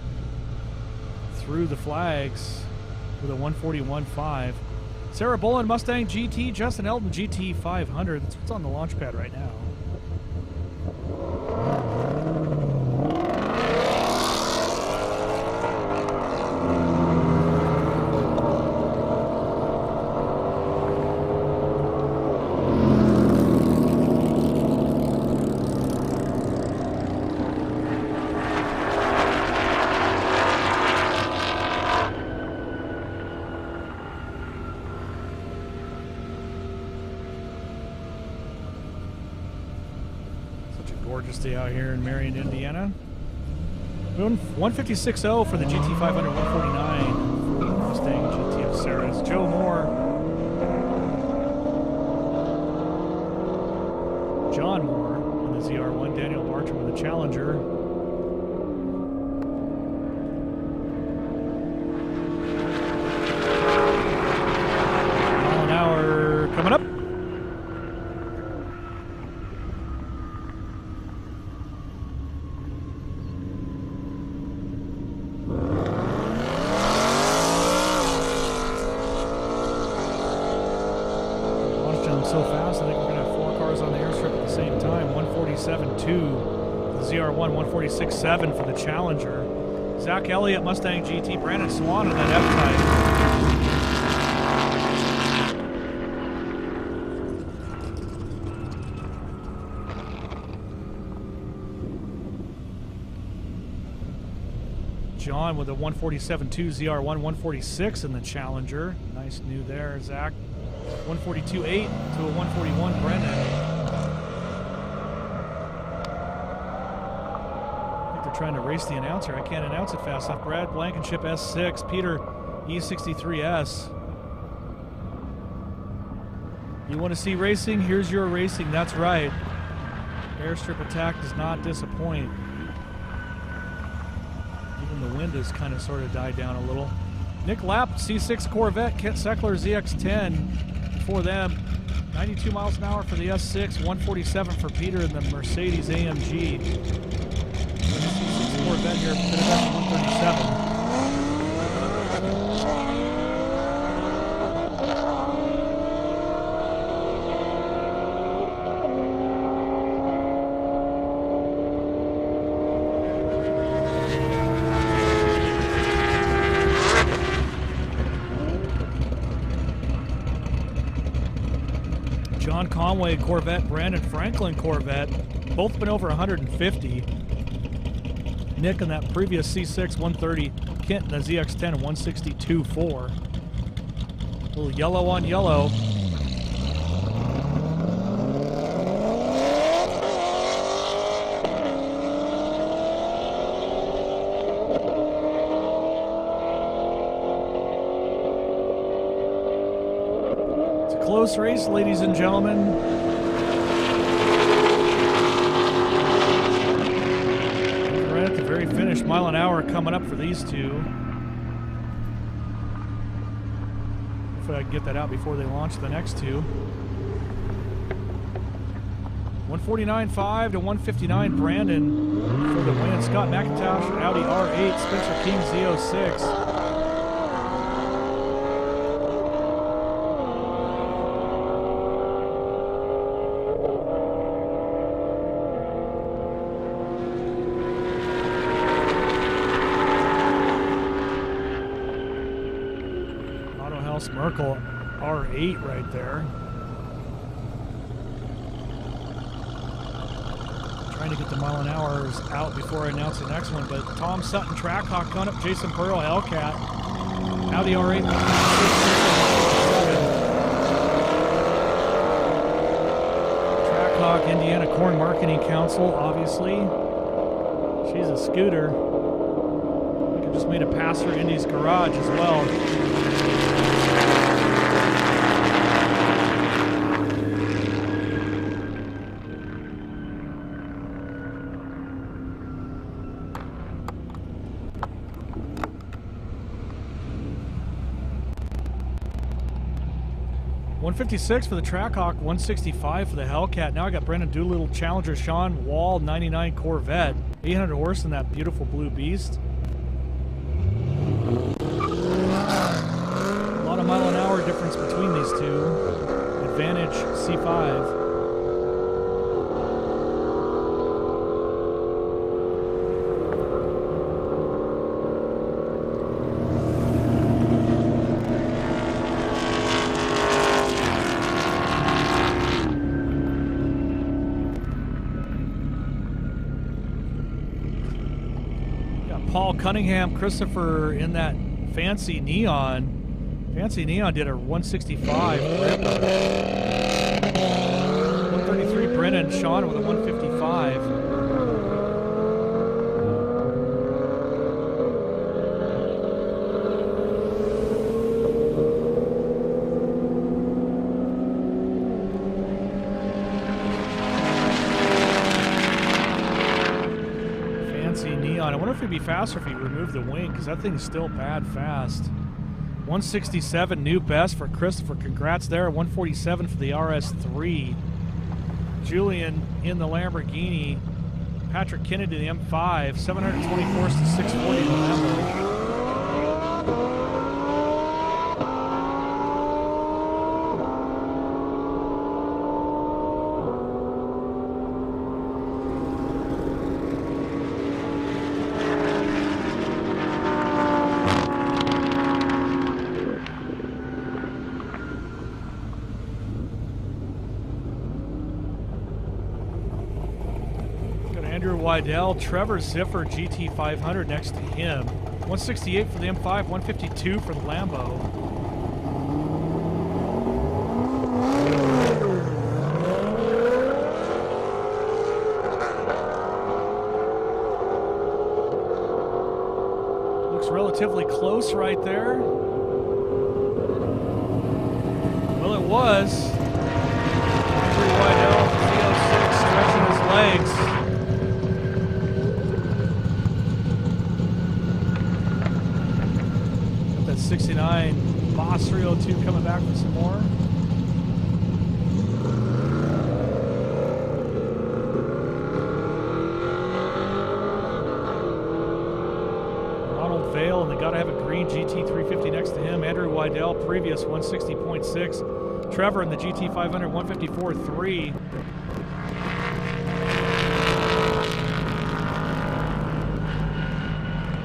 through the flags with a 141.5. Sarah Bolin, Mustang GT. Justin Eldon, GT 500. That's what's on the launch pad right now. Gorgeous day out here in Marion, Indiana. 156.0 for the GT 500, 149 for the Mustang GT of Sarah's. Joe Moore. John Moore in the ZR1. Daniel Bartram with the Challenger. Mile an hour coming up. So fast, I think we're going to have 4 cars on the airstrip at the same time. 147.2 for the ZR1, 146.7 for the Challenger. Zach Elliott, Mustang GT, Brandon Swan in that F-Type. John with a 147.2 ZR1, 146 in the Challenger. Nice new there, Zach. 142.8 to a 141, Brendan. I think they're trying to race the announcer. I can't announce it fast enough. Brad Blankenship, S6. Peter, E63S. You want to see racing? Here's your racing. That's right. Airstrip attack does not disappoint. Even the wind has kind of sort of died down a little. Nick Lapp, C6 Corvette. Kent Seckler, ZX10. For them, 92 miles an hour for the S6, 147 for Peter in the Mercedes AMG. C6 Corvette here, could have been 137. John Conway Corvette, Brandon Franklin Corvette, both been over 150. Nick in that previous C6 130, Kent in the ZX10 162.4. A little yellow on yellow. Close race, ladies and gentlemen. Right at the very finish, mile an hour coming up for these two. Hopefully I can get that out before they launch the next two. 149.5 to 159, Brandon for the win. Scott McIntosh, Audi R8, Spencer King Z06. Merkel R8 right there. Trying to get the mile an hours out before I announce the next one, but Tom Sutton, Trackhawk coming up, Jason Pearl, Hellcat, Audi R8. Trackhawk, Indiana Corn Marketing Council, obviously. She's a scooter. I think I just made a pass through Indy's garage as well. 156 for the Trackhawk, 165 for the Hellcat. Now I got Brendan Doolittle Challenger, Sean Wall 99 Corvette. 800 horse in that beautiful blue beast. A lot of mile-an-hour difference between these two. Advantage C5. Paul Cunningham, Christopher in that Fancy Neon. Fancy Neon did a 165. 133 Brennan, Sean with a 155. I wonder if it'd be faster if he removed the wing, because that thing's still bad fast. 167 new best for Christopher. Congrats there. 147 for the RS3. Julian in the Lamborghini. Patrick Kennedy, the M5. 724 to 640 in the Lambo. Andrew Wydell, Trevor Ziffer, GT500 next to him. 168 for the M5, 152 for the Lambo. Looks relatively close right there. Well, it was. Andrew Wydell, Z06, stretching his legs. That 69 Boss 302 coming back for some more. Ronald Vale, and they got to have a green GT350 next to him. Andrew Wydell, previous 160.6. Trevor in the GT500, 154.3.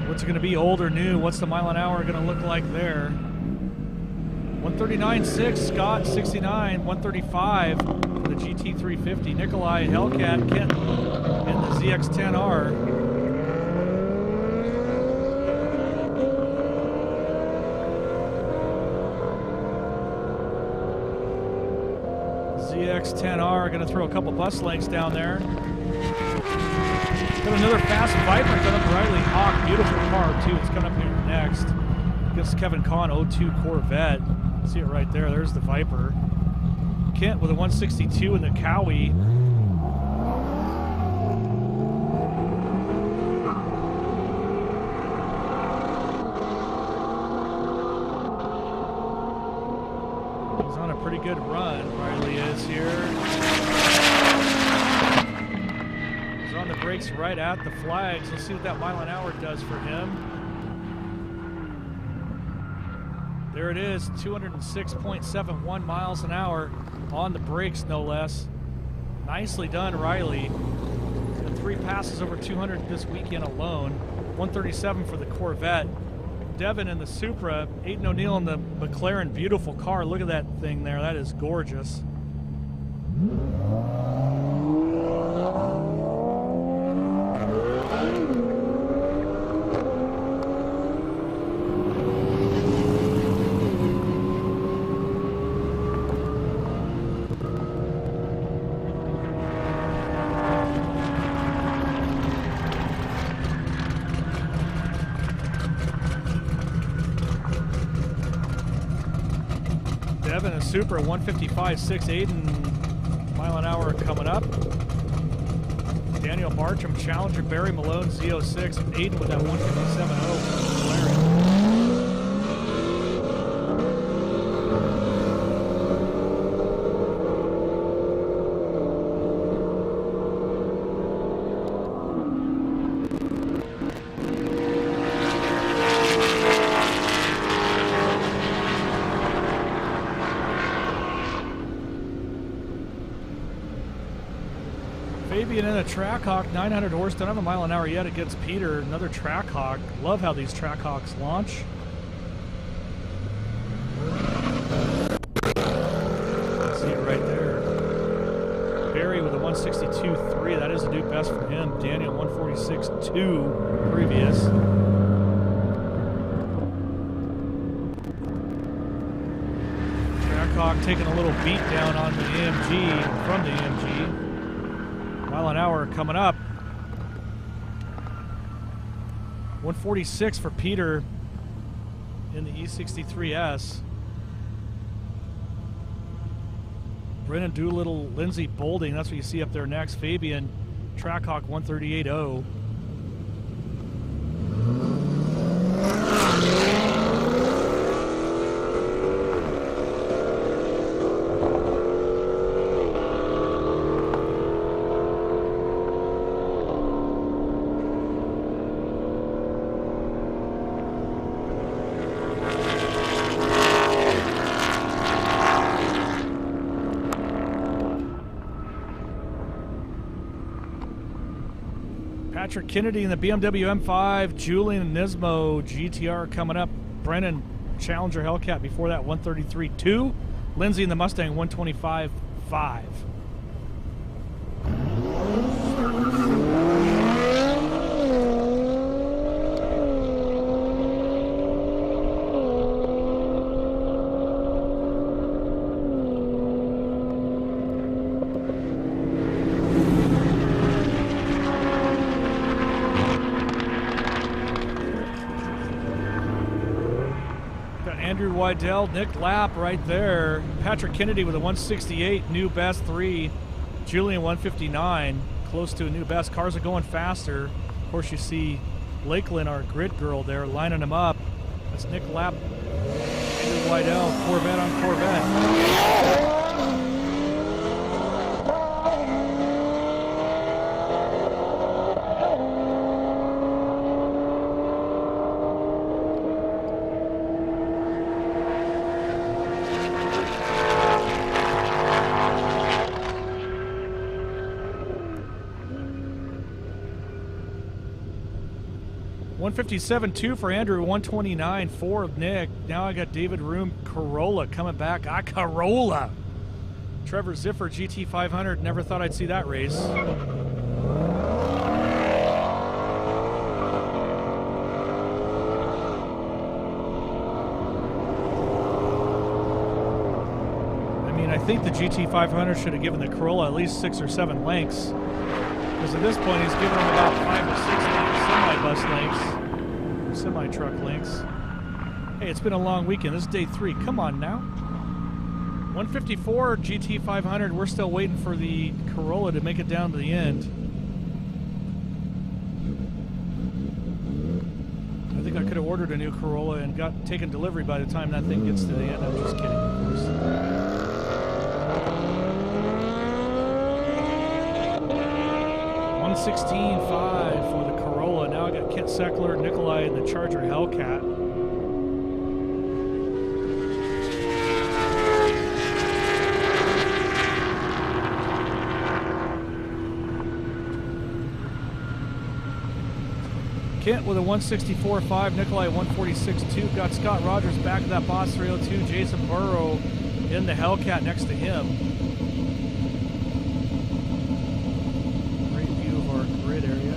What's it going to be, old or new? What's the mile an hour going to look like there? 139.6, Scott 69, 135 for the GT350. Nikolai Hellcat, Kent in the ZX10R. ZX10R going to throw a couple bus lengths down there. Got another fast Viper coming up Riley Hawk. Beautiful car, too. It's coming up here next. Against Kevin Kahn, 02 Corvette. See it right there. There's the Viper. Kent with a 162 in the Cowie. He's on a pretty good run. Riley is here. On the brakes right at the flags. Let's see what that mile an hour does for him. There it is, 206.71 miles an hour on the brakes, no less. Nicely done, Riley. And 3 passes over 200 this weekend alone. 137 for the Corvette. Devin in the Supra. Aiden O'Neill in the McLaren. Beautiful car. Look at that thing there. That is gorgeous. Devin a Supra 155.6. Aiden mile an hour coming up. Daniel Bartram Challenger, Barry Malone Z06. Aiden with that 157.0 McLaren. Fabian in a Trackhawk, 900 horse, don't have a mile an hour yet against Peter. Another Trackhawk. Love how these Trackhawks launch. See it right there. Barry with a 162.3. That is a new best for him. Daniel 146.2 previous. Trackhawk taking a little beat down on the AMG, from the AMG. Mile an hour coming up. 146 for Peter in the E63S. Brennan Doolittle, Lindsey Bolding, that's what you see up there next. Fabian, Trackhawk 138.0. Patrick Kennedy in the BMW M5, Julian Nismo GTR coming up. Brennan Challenger Hellcat before that 133.2. Lindsay in the Mustang 125.5. Andrew Wydell, Nick Lapp right there. Patrick Kennedy with a 168, new best 3. Julian 159, close to a new best. Cars are going faster. Of course, you see Lakeland, our grid girl there, lining them up. That's Nick Lapp, Andrew Wydell, Corvette on Corvette. 157.2 for Andrew, 129.4 of Nick. Now I got David Room Corolla coming back. Corolla! Trevor Ziffer, GT500. Never thought I'd see that race. I mean, I think the GT500 should have given the Corolla at least 6 or 7 lengths. Because at this point, he's given him about 5 or 6 lengths, semi-bus lengths, semi-truck lengths. Hey, it's been a long weekend. This is day 3. Come on now. 154 GT500. We're still waiting for the Corolla to make it down to the end. I think I could have ordered a new Corolla and got taken delivery by the time that thing gets to the end. I'm just kidding, of course. 116.5 for the Corolla. Now I got Kent Seckler, Nikolai, and the Charger Hellcat. Kent with a 164.5, Nikolai 146.2. Got Scott Rogers back to that Boss 302. Jason Burrow in the Hellcat next to him. Grid area.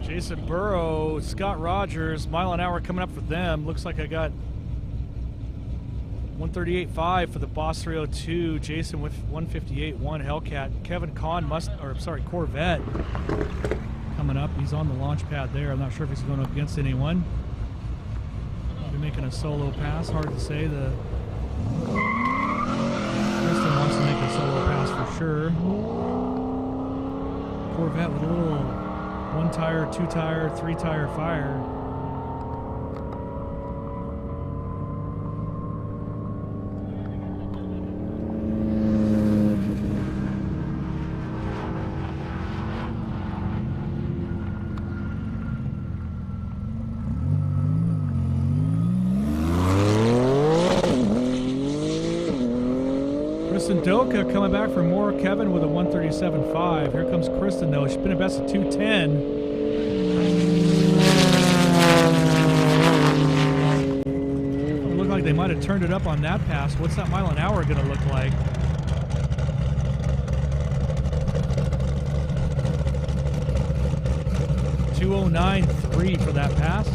Jason Burrow, Scott Rogers, mile an hour coming up for them. Looks like I got 138.5 for the Boss 302. Jason with 158.1 Hellcat. Kevin Kahn Corvette coming up. He's on the launch pad there. I'm not sure if he's going up against anyone. Maybe making a solo pass. Hard to say. The Kristen wants to make a solo pass for sure. Corvette with a little 1 tire, 2 tire, 3 tire fire. Doka coming back for more. Kevin with a 137.5. Here comes Kristen, though. She's been a best of 210. It looked like they might have turned it up on that pass. What's that mile an hour going to look like? .209.3 for that pass.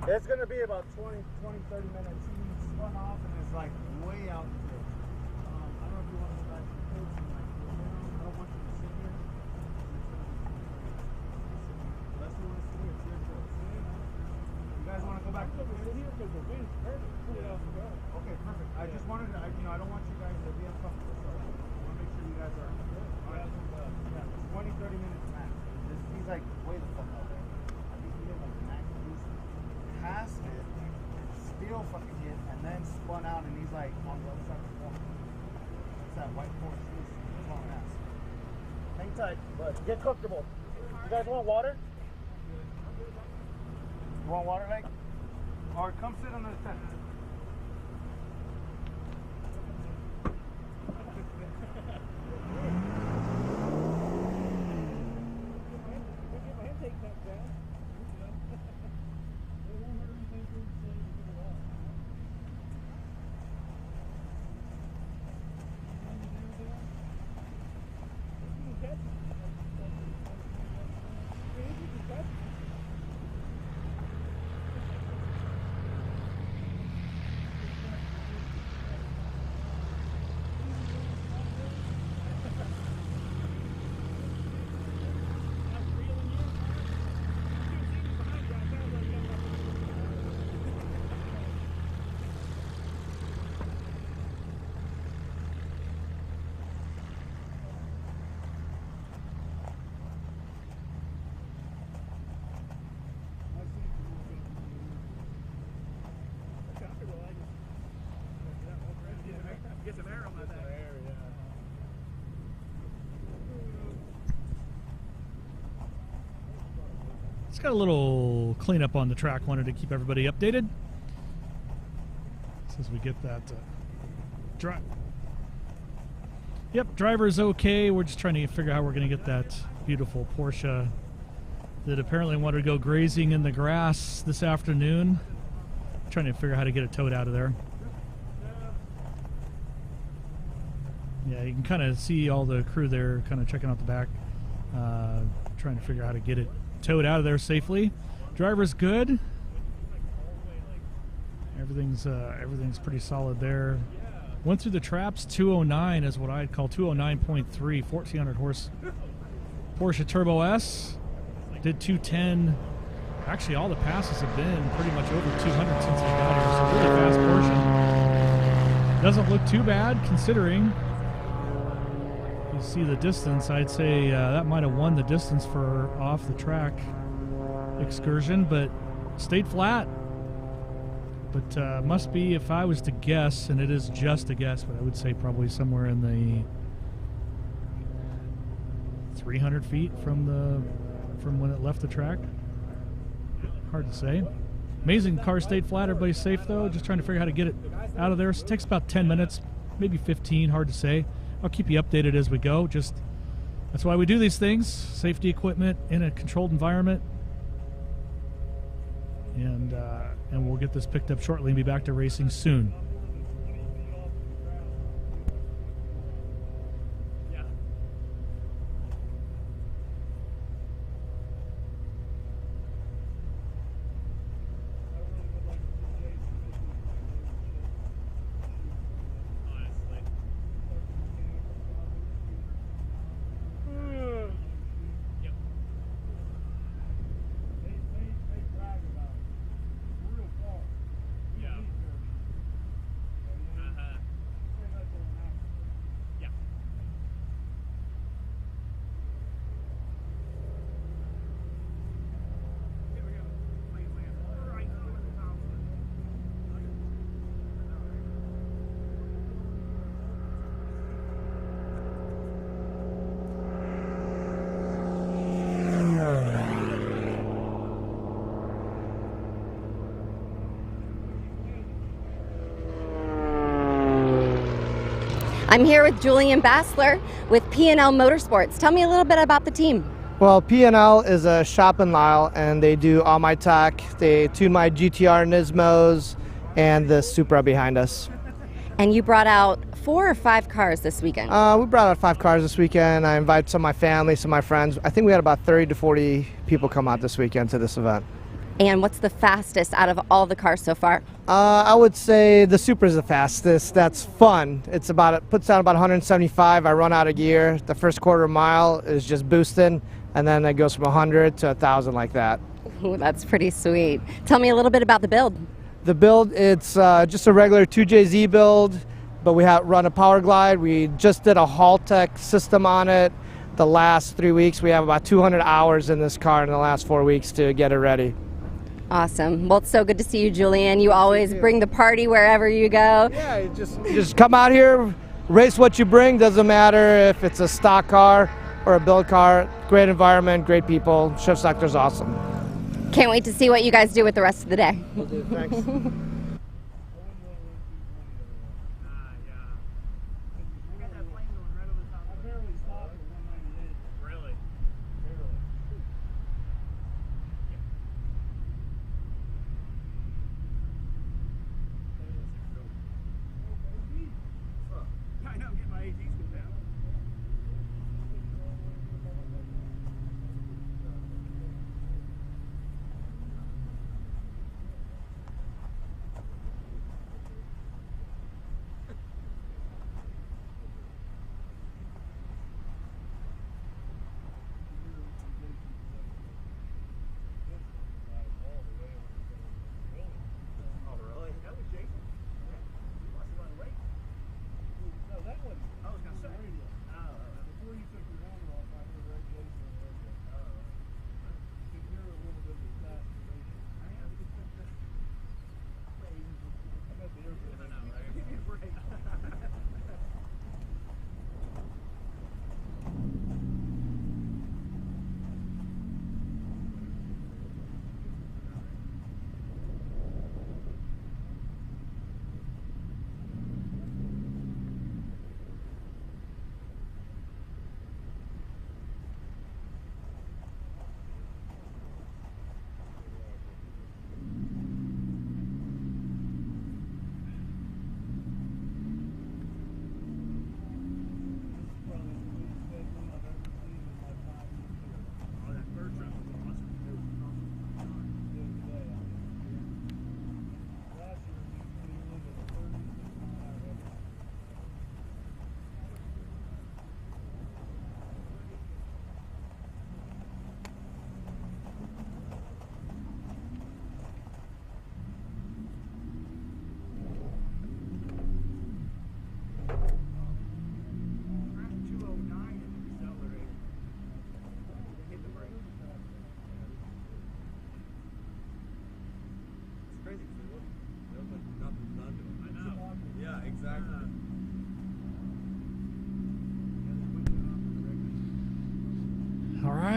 It's going to be about 20, 30 minutes. He spun off and is like way out in the field. I don't know if you want to go back to the coach and like go down. I don't want you to sit here. Unless you want to sit here, it's your choice. You guys want to go back to the field? Here because the wind's perfect. Okay, perfect. I just wanted to, I don't want you guys to be uncomfortable. So I want to make sure you guys are good. Yeah, 20, 30 minutes max. He's like way the fuck out there. I think he hit like max boost. Passed it, still fucking hit, and then spun out, and he's like on the other side of the wall. It's that white horse. He's long ass. Hang tight, but get comfortable. You guys want water? You want water, Hank? Or come sit on the tent. get some air on that thing. It's got a little cleanup on the track. Wanted to keep everybody updated. As we get that drive. Yep, driver's okay. We're just trying to figure out how we're going to get that beautiful Porsche that apparently wanted to go grazing in the grass this afternoon. Trying to figure out how to get it towed out of there. Yeah, you can kind of see all the crew there kind of checking out the back, trying to figure out how to get it towed out of there safely. Driver's good. Everything's pretty solid there. Went through the traps. 209 is what I'd call 209.3, 1400 horse Porsche Turbo S. Did 210. Actually, all the passes have been pretty much over 200 since I got here. So really fast Porsche. Doesn't look too bad considering. You see the distance. I'd say that might have won the distance for off the track excursion, but stayed flat. But must be, if I was to guess, and it is just a guess, but I would say probably somewhere in the 300 feet from when it left the track. Hard to say. Amazing car stayed flat. Everybody's safe though. Just trying to figure out how to get it out of there. So it takes about 10 minutes, maybe 15. Hard to say. I'll keep you updated as we go. Just that's why we do these things. Safety equipment in a controlled environment. And we'll get this picked up shortly and be back to racing soon. I'm here with Julian Bassler with P&L Motorsports. Tell me a little bit about the team. Well, P&L is a shop in Lyle, and they do all my tech. They tune my GTR Nismos and the Supra behind us. And you brought out 4 or 5 cars this weekend. We brought out 5 cars this weekend. I invited some of my family, some of my friends. I think we had about 30 to 40 people come out this weekend to this event. And what's the fastest out of all the cars so far? I would say the Supra is the fastest. That's fun. It puts out about 175. I run out of gear. The first quarter mile is just boosting, and then it goes from 100 to 1,000 like that. Ooh, that's pretty sweet. Tell me a little bit about the build. The build, it's just a regular 2JZ build, but we run a power glide. We just did a Haltech system on it. The last 3 weeks, we have about 200 hours in this car in the last 4 weeks to get it ready. Awesome. Well, it's so good to see you, Julian. You always bring the party wherever you go. Yeah, you just come out here, race what you bring. Doesn't matter if it's a stock car or a build car. Great environment, great people. Shift sector's awesome. Can't wait to see what you guys do with the rest of the day. Will do. Thanks.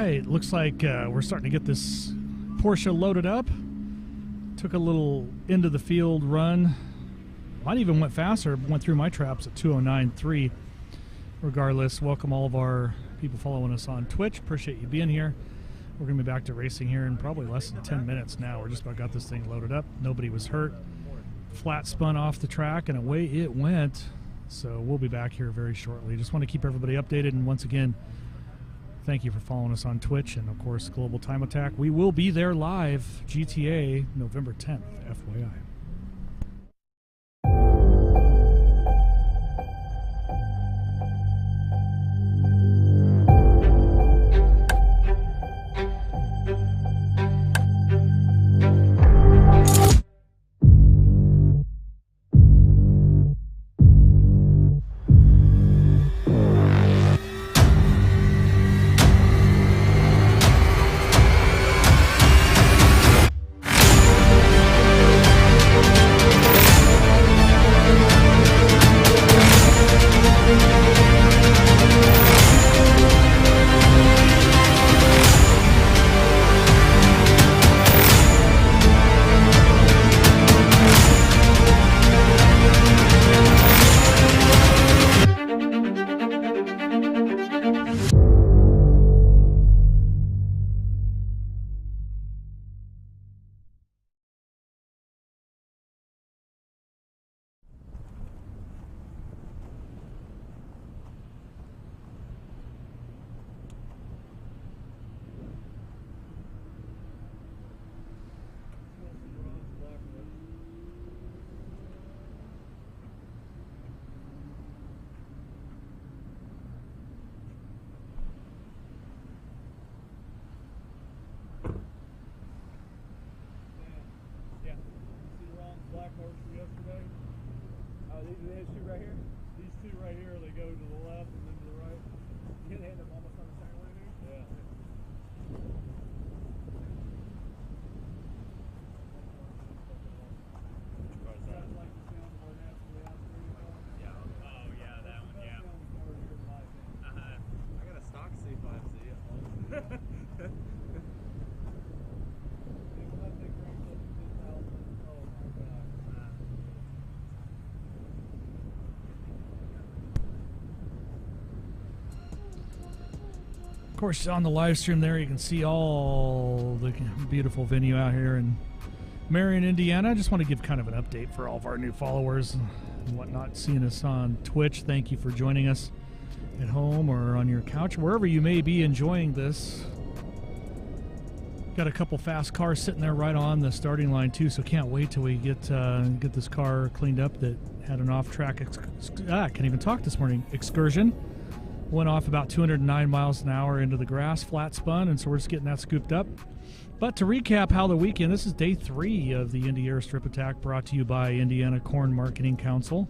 right, looks like we're starting to get this Porsche loaded up. Took a little into the field run. Might even went faster, went through my traps at 209.3. Regardless, welcome all of our people following us on Twitch. Appreciate you being here. We're going to be back to racing here in probably less than 10 minutes now. We're just about got this thing loaded up. Nobody was hurt. Flat spun off the track, and away it went. So we'll be back here very shortly. Just want to keep everybody updated, and once again, thank you for following us on Twitch and, of course, Global Time Attack. We will be there live, GTA, November 10th, FYI. Of course, on the live stream there, you can see all the beautiful venue out here in Marion, Indiana. I just want to give kind of an update for all of our new followers and whatnot, seeing us on Twitch. Thank you for joining us at home or on your couch, wherever you may be enjoying this. Got a couple fast cars sitting there right on the starting line, too, so can't wait till we get this car cleaned up that had an off-track, I can't even talk this morning, excursion. Went off about 209 miles an hour into the grass, flat spun, and so we're just getting that scooped up. But to recap how the weekend, this is day 3 of the Indy Airstrip attack brought to you by Indiana Corn Marketing Council.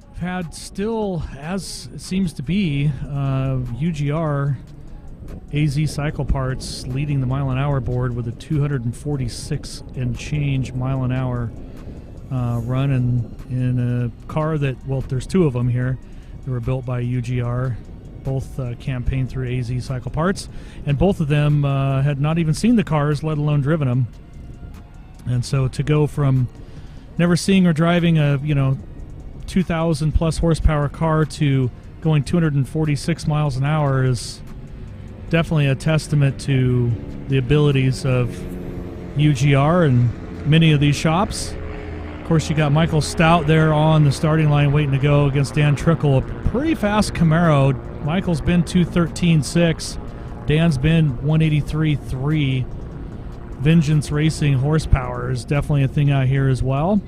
We've had still, as it seems to be, UGR AZ Cycle Parts leading the mile an hour board with a 246 and change mile an hour run in a car that, well, there's 2 of them here. They were built by UGR, both campaigned through AZ Cycle Parts, and both of them had not even seen the cars, let alone driven them. And so to go from never seeing or driving a 2,000 plus horsepower car to going 246 miles an hour is definitely a testament to the abilities of UGR and many of these shops. Of course, you got Michael Stout there on the starting line waiting to go against Dan Trickle. A pretty fast Camaro. Michael's been 213.6. Dan's been 183.3. Vengeance Racing horsepower is definitely a thing out here as well.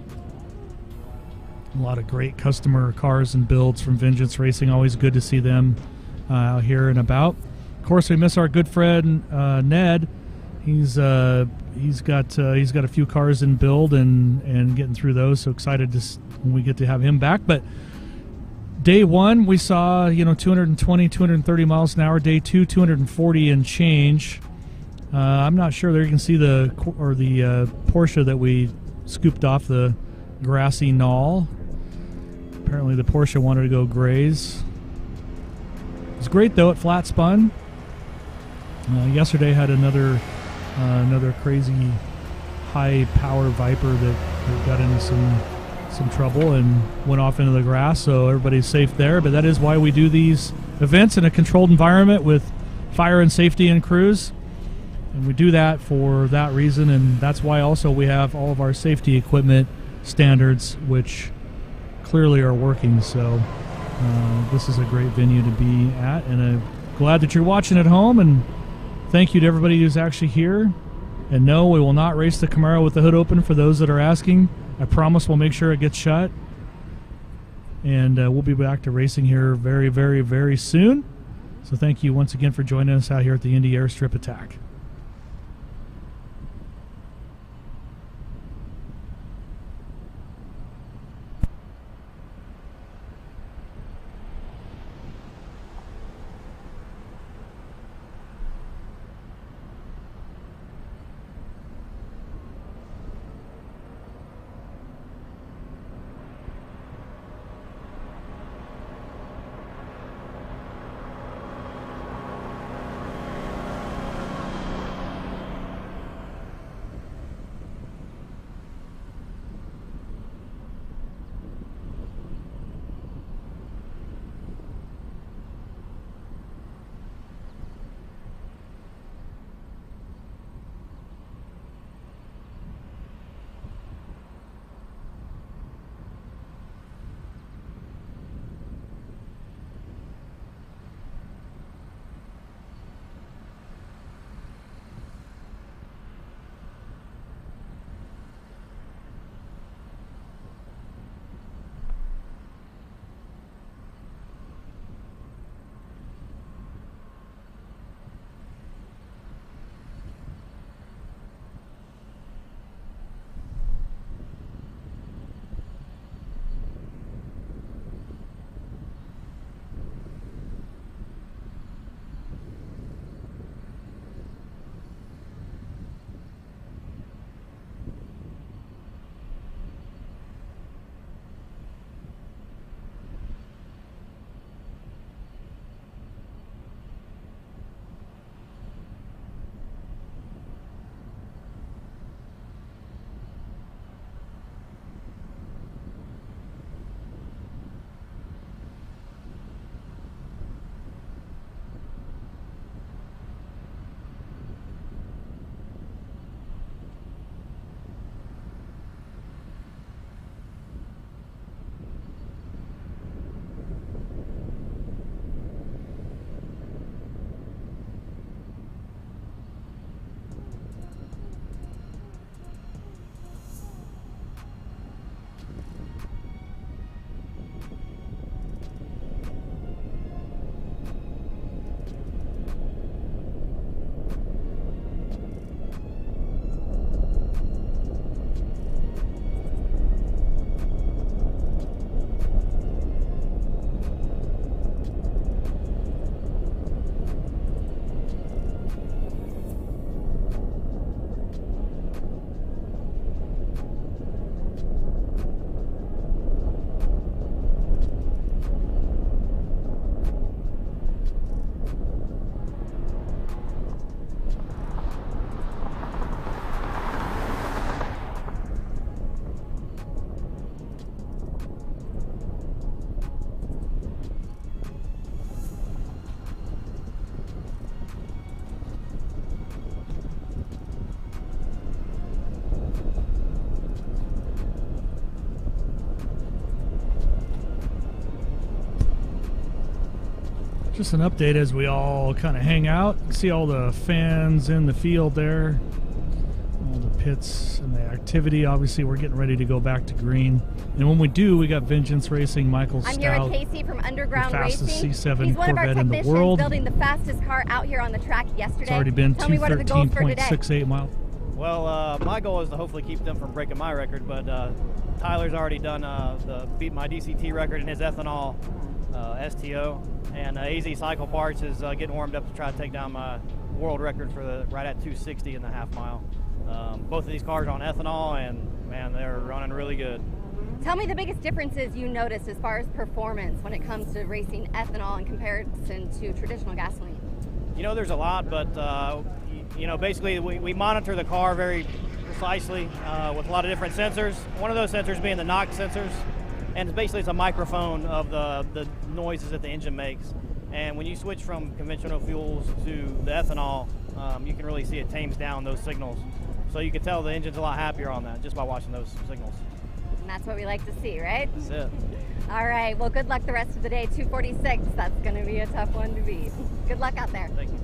A lot of great customer cars and builds from Vengeance Racing. Always good to see them out here and about. Of course, we miss our good friend Ned. He's got a few cars in build and getting through those. So excited when we get to have him back. But day 1 we saw 220, 230 miles an hour. Day 2 240 and change. I'm not sure there you can see the Porsche that we scooped off the grassy knoll. Apparently the Porsche wanted to go graze. It's great though. It flat spun. Yesterday had another crazy high power Viper that got into some trouble and went off into the grass, so everybody's safe there. But that is why we do these events in a controlled environment with fire and safety and crews, and we do that for that reason. And that's why also we have all of our safety equipment standards, which clearly are working. So this is a great venue to be at, and I'm glad that you're watching at home, and thank you to everybody who's actually here. And no, we will not race the Camaro with the hood open for those that are asking. I promise we'll make sure it gets shut. And we'll be back to racing here very, very, very soon. So thank you once again for joining us out here at the Indy Airstrip Attack. Just an update as we all kind of hang out. You see all the fans in the field there, all the pits and the activity. Obviously, we're getting ready to go back to green. And when we do, we got Vengeance Racing, Michael Stout. I'm here with Casey from Underground the fastest Racing. C7 He's one of our Corvette in the technicians world. building the fastest car out here on the track yesterday. It's already been Tell me what are the goals for today? 213.68 miles. Well, my goal is to hopefully keep them from breaking my record, but Tyler's already done beat my DCT record in his ethanol STO, and AZ Cycle Parts is getting warmed up to try to take down my world record for right at 260 in the half mile. Both of these cars are on ethanol, and man, they're running really good. Tell me the biggest differences you noticed as far as performance when it comes to racing ethanol in comparison to traditional gasoline. You know, there's a lot, but you know, basically we monitor the car very precisely with a lot of different sensors. One of those sensors being the NOx sensors, and it's a microphone of the noises that the engine makes. And when you switch from conventional fuels to the ethanol, you can really see it tames down those signals. So you can tell the engine's a lot happier on that just by watching those signals. And that's what we like to see, right? That's it. All right. Well, good luck the rest of the day. 246. That's going to be a tough one to beat. Good luck out there. Thank you.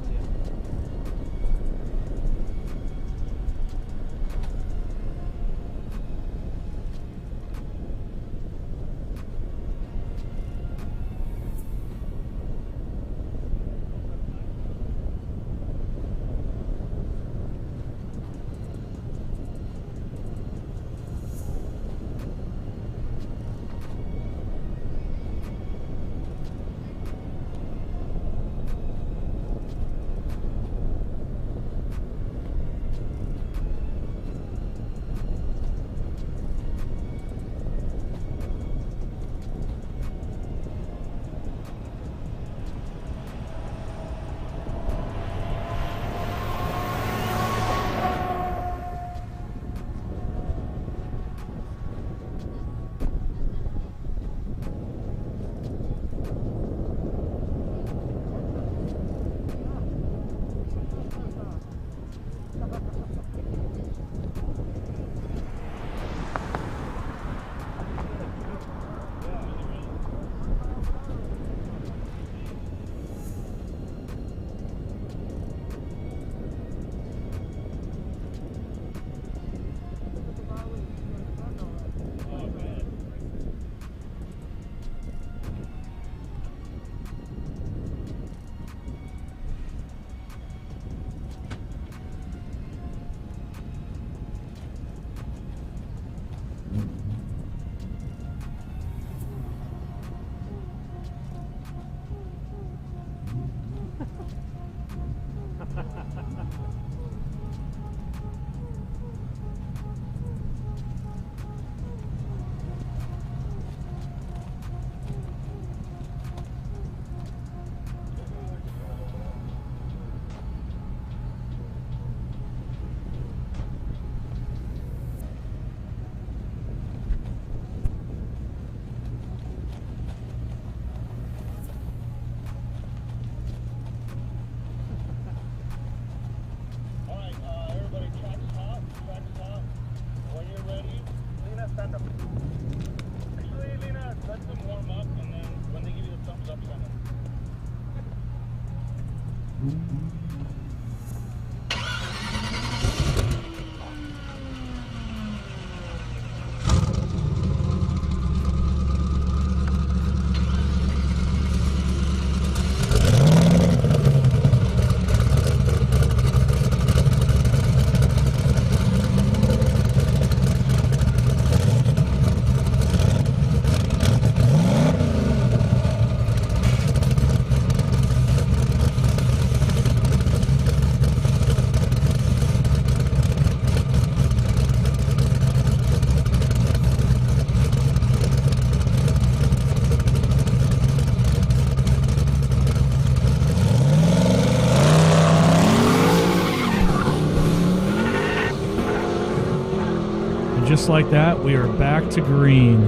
Just like that, we are back to green.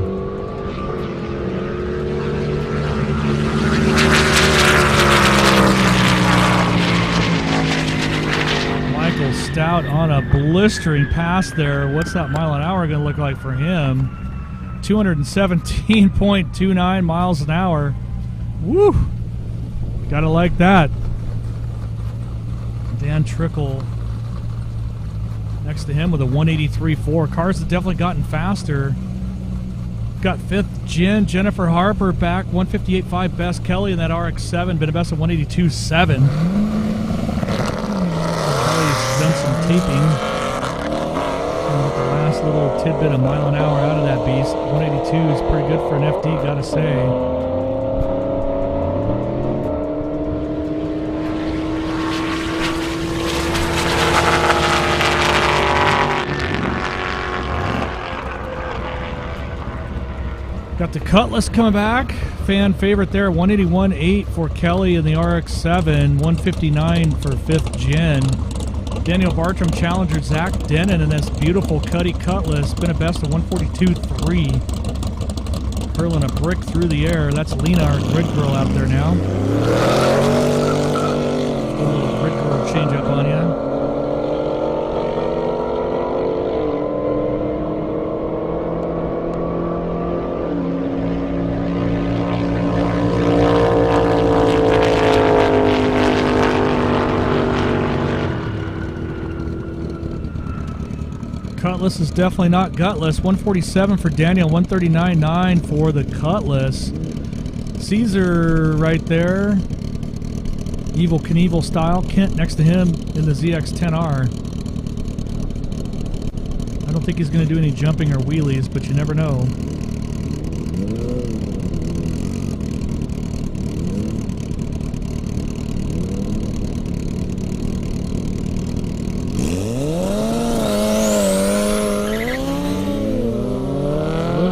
Michael Stout on a blistering pass there. What's that mile an hour going to look like for him? 217.29 miles an hour. Woo! Gotta like that. Dan Trickle next to him with a 183.4. Cars have definitely gotten faster. Got fifth Jennifer Harper back, 158.5 best. Kelly in that RX-7, been a best of 182.7. Kelly's done some taping. And with the last little tidbit of mile an hour out of that beast, 182 is pretty good for an FD, gotta say. Got the Cutlass coming back fan favorite there, 181.8 for Kelly in the RX-7, 159 for 5th Gen. Daniel Bartram challenger Zach Denon in this beautiful Cuddy Cutlass. Been a best of 142.3. Hurling a brick through the air. That's Lena, our grid girl, out there now. A little grid girl change up on you. Cutlass is definitely not gutless. 147 for Daniel, 139.9 for the Cutlass. Caesar right there. Evil Knievel style. Kent next to him in the ZX-10R. I don't think he's going to do any jumping or wheelies, but you never know.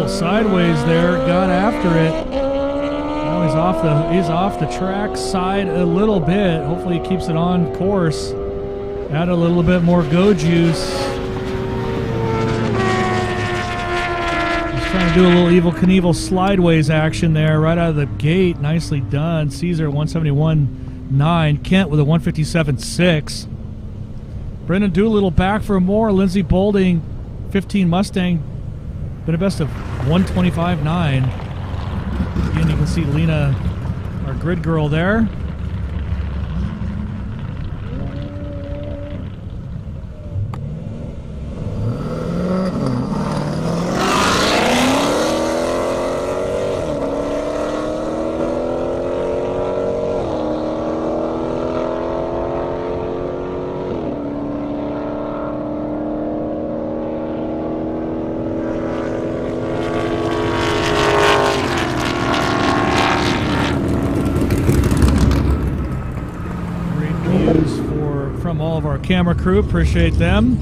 Sideways there, got after it. Now he's off the track side a little bit. Hopefully he keeps it on course. Add a little bit more go juice. Just trying to do a little Evil Knievel slideways action there right out of the gate. Nicely done. Caesar 171.9. Kent with a 157.6. Brendan Doolittle back for more. Lindsey Bolding 15 Mustang. Been a best of 125.9. Again, you can see Lena, our grid girl there. Camera crew, appreciate them.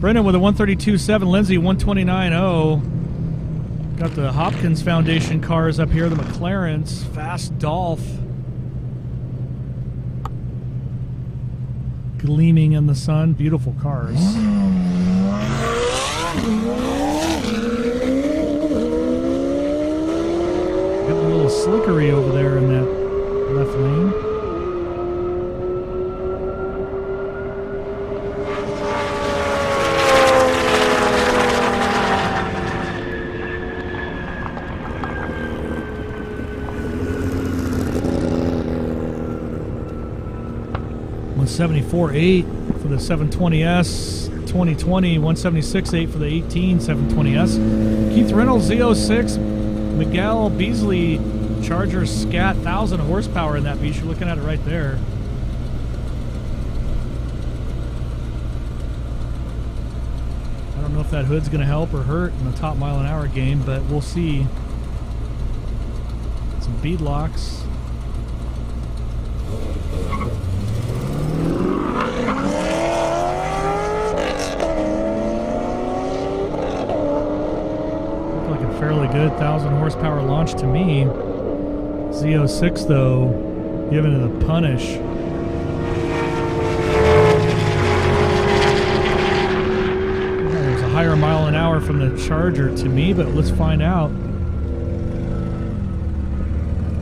Brendan with a 132.7, Lindsay 129.0. Got the Hopkins Foundation cars up here, the McLarens, Fast Dolph. Gleaming in the sun, beautiful cars. Got a little slickery over there in that left lane. $174.8 for the 720S 2020, $176.8 for the 18 720S. Keith Reynolds Z06, Miguel Beasley Charger Scat, 1,000 horsepower in that beast. You're looking at it right there. I don't know if that hood's going to help or hurt in the top mile an hour game, but we'll see. Some bead locks. Fairly good 1,000 horsepower launch to me. Z06 though, giving it a punish. There's a higher mile an hour from the Charger to me, but let's find out.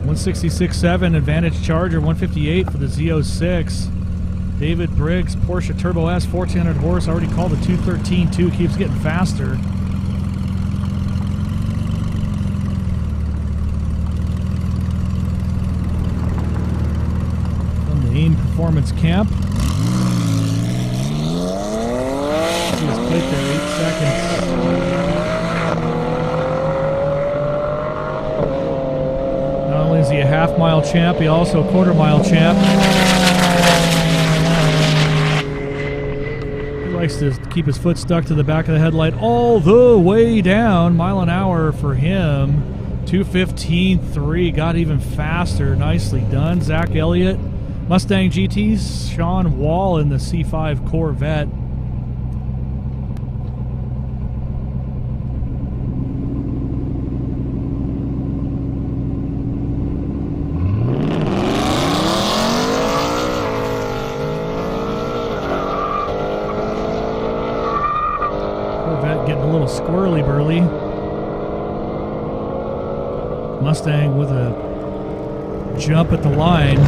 166.7 Advantage Charger, 158 for the Z06. David Briggs Porsche Turbo S, 1,400 horse. I already called the 213 too. Keeps getting faster. Performance camp. See his plate there, 8 seconds. Not only is he a half-mile champ, he also a quarter-mile champ. He likes to keep his foot stuck to the back of the headlight all the way down. Mile an hour for him. 2:15.3, got even faster. Nicely done. Zach Elliott. Mustang GTs, Sean Wall in the C5 Corvette. Corvette getting a little squirrely burly. Mustang with a jump at the line.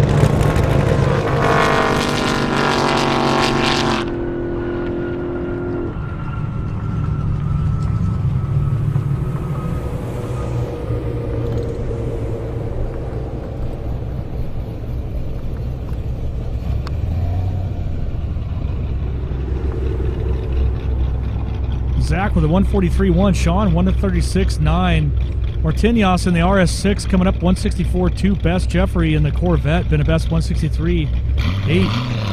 Zach with a 143.1. Sean 136.9. Martinez in the RS6 coming up 164.2. Best. Jeffrey in the Corvette been a best 163.8.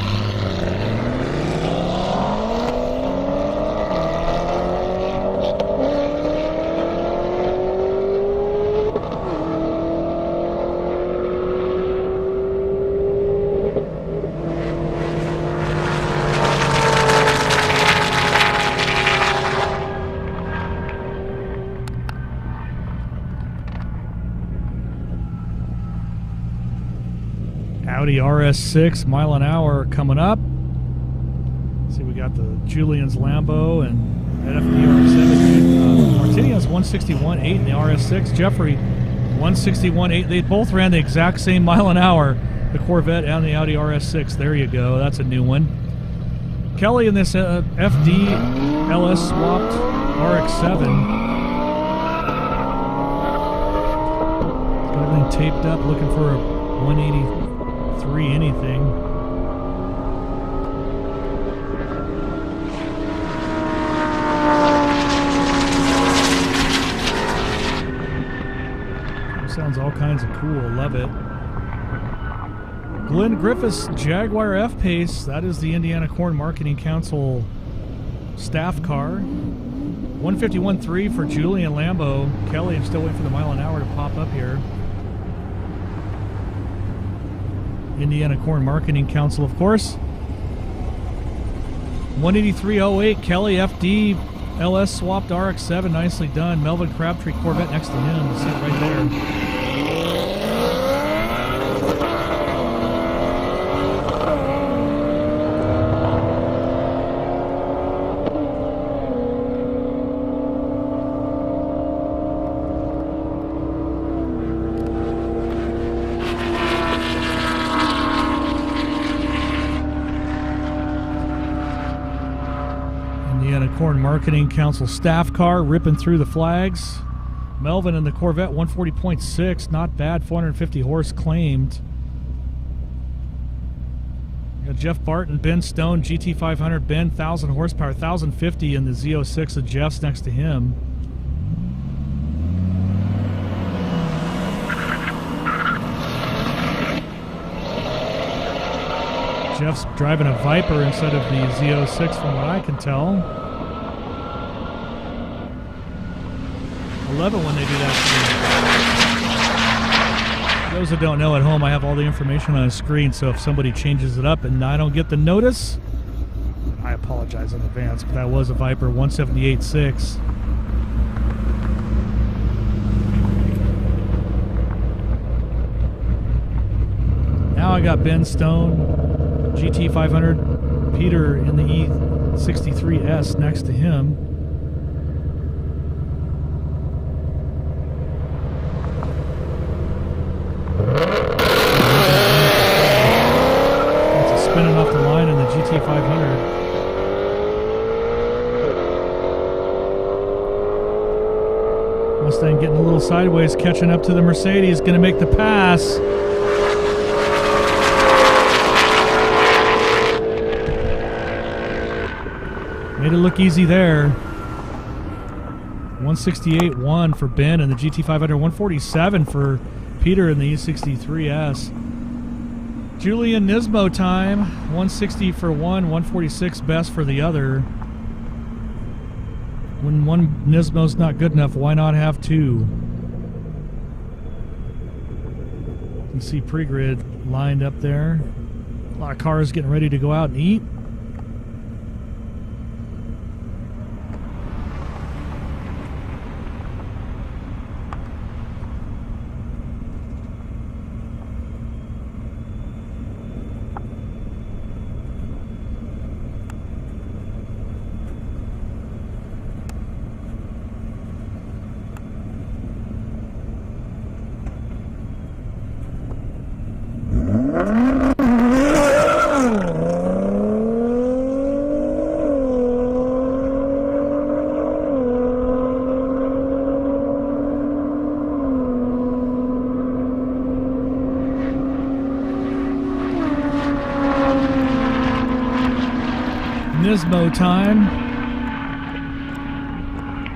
Audi RS6 mile an hour coming up. See, we got the Julian's Lambo and FD RS7. Martinez 161.8 in the RS6. Jeffrey 161.8. They both ran the exact same mile an hour, the Corvette and the Audi RS6. There you go. That's a new one. Kelly in this FD LS swapped RX7. Got everything taped up, looking for a 183 anything. Sounds all kinds of cool. Love it. Glenn Griffiths Jaguar F-Pace. That is the Indiana Corn Marketing Council staff car. 151.3 for Julian Lambo. Kelly, I'm still waiting for the mile an hour to pop up here. Indiana Corn Marketing Council, of course. 183.08, Kelly FD LS swapped RX7, nicely done. Melvin Crabtree Corvette next to him. You see it right there. Corn Marketing Council staff car ripping through the flags. Melvin in the Corvette 140.6, not bad, 450 horse claimed. You got Jeff Barton, Ben Stone, GT500, Ben, 1,000 horsepower, 1,050 in the Z06 of Jeff's next to him. Jeff's driving a Viper instead of the Z06 from what I can tell. I love it when they do that to me. For those that don't know at home, I have all the information on the screen, so if somebody changes it up and I don't get the notice, I apologize in advance, but that was a Viper 178.6. Now I got Ben Stone, GT500, Peter in the E63S next to him. Spinning off the line in the GT500. Mustang getting a little sideways, catching up to the Mercedes, going to make the pass. Made it look easy there. 168.1 for Ben in the GT500, 147 for Peter in the E63S. Julian Nismo time, 160 for one, 146 best for the other. When one Nismo's not good enough, why not have two? You can see pre-grid lined up there. A lot of cars getting ready to go out and eat. Nismo time.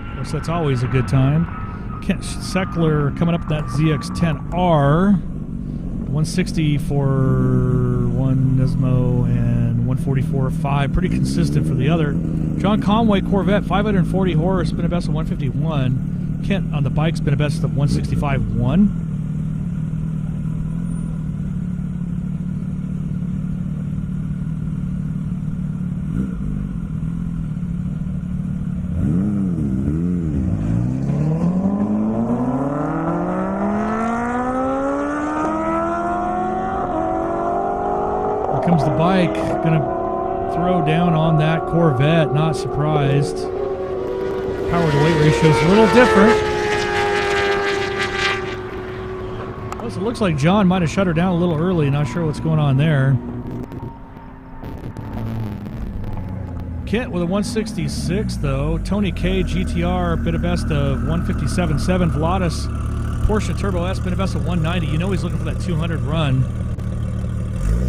Of course, that's always a good time. Kent Seckler coming up with that ZX-10R. 160 for one Nismo and 144.5. Pretty consistent for the other. John Conway Corvette, 540 horse, been a best of 151. Kent on the bike's been a best of 165.1. Comes the bike, gonna throw down on that Corvette, not surprised. Power to weight ratio is a little different. Plus, it looks like John might have shut her down a little early, not sure what's going on there. Kent with a 166 though. Tony K GTR, been a best of 157.7. Vladis Porsche Turbo S, been a best of 190. You know he's looking for that 200 run.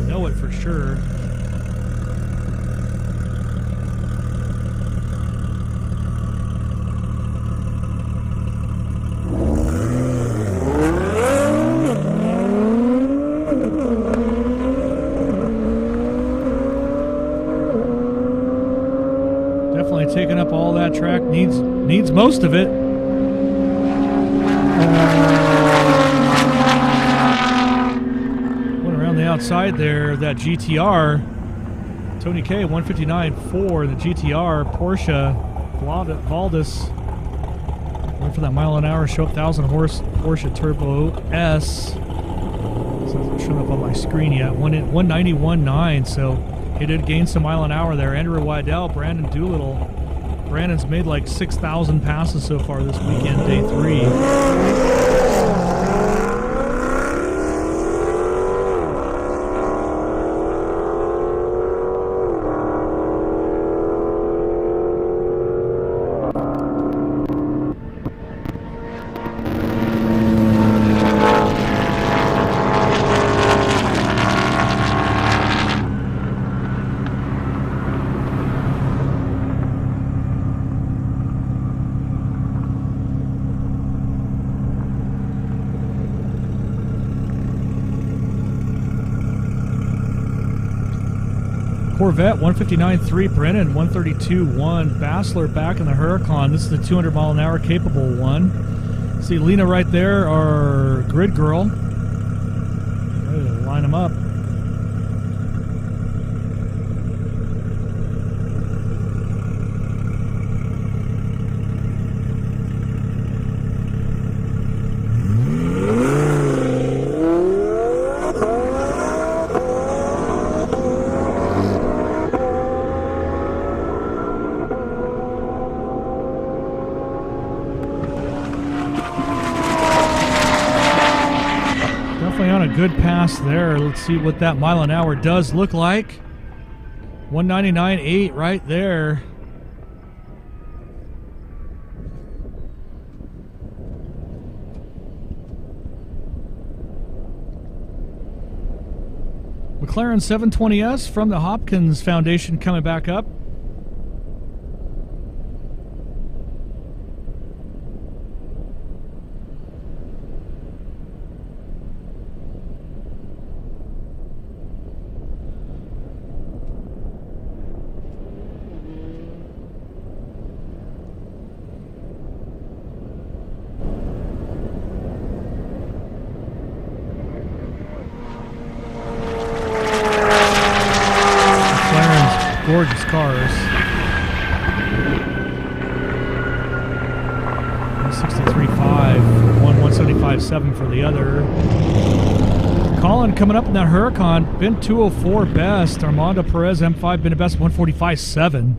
Know it for sure. Definitely taking up all that track, needs most of it. Outside there, that GTR, Tony K 159.4, the GTR Porsche Valdis went for that mile an hour, show up 1,000 horse Porsche Turbo S. So it's not showing up on my screen yet. 191.9, so he did gain some mile an hour there. Andrew Weidel, Brandon Doolittle. Brandon's made like 6,000 passes so far this weekend, day 3. Corvette 159.3, Brennan 132.1. Bassler back in the Huracan. This is the 200 mile an hour capable one. See Lena right there, our grid girl. Ready to line them up. Good pass there. Let's see what that mile an hour does look like. 199.8 right there. McLaren 720S from the Hopkins Foundation coming back up. Gorgeous cars. 163.5 one, 175.7 for the other. Colin coming up in that Huracan, been 204 best. Armando Perez M5 been a best 145.7.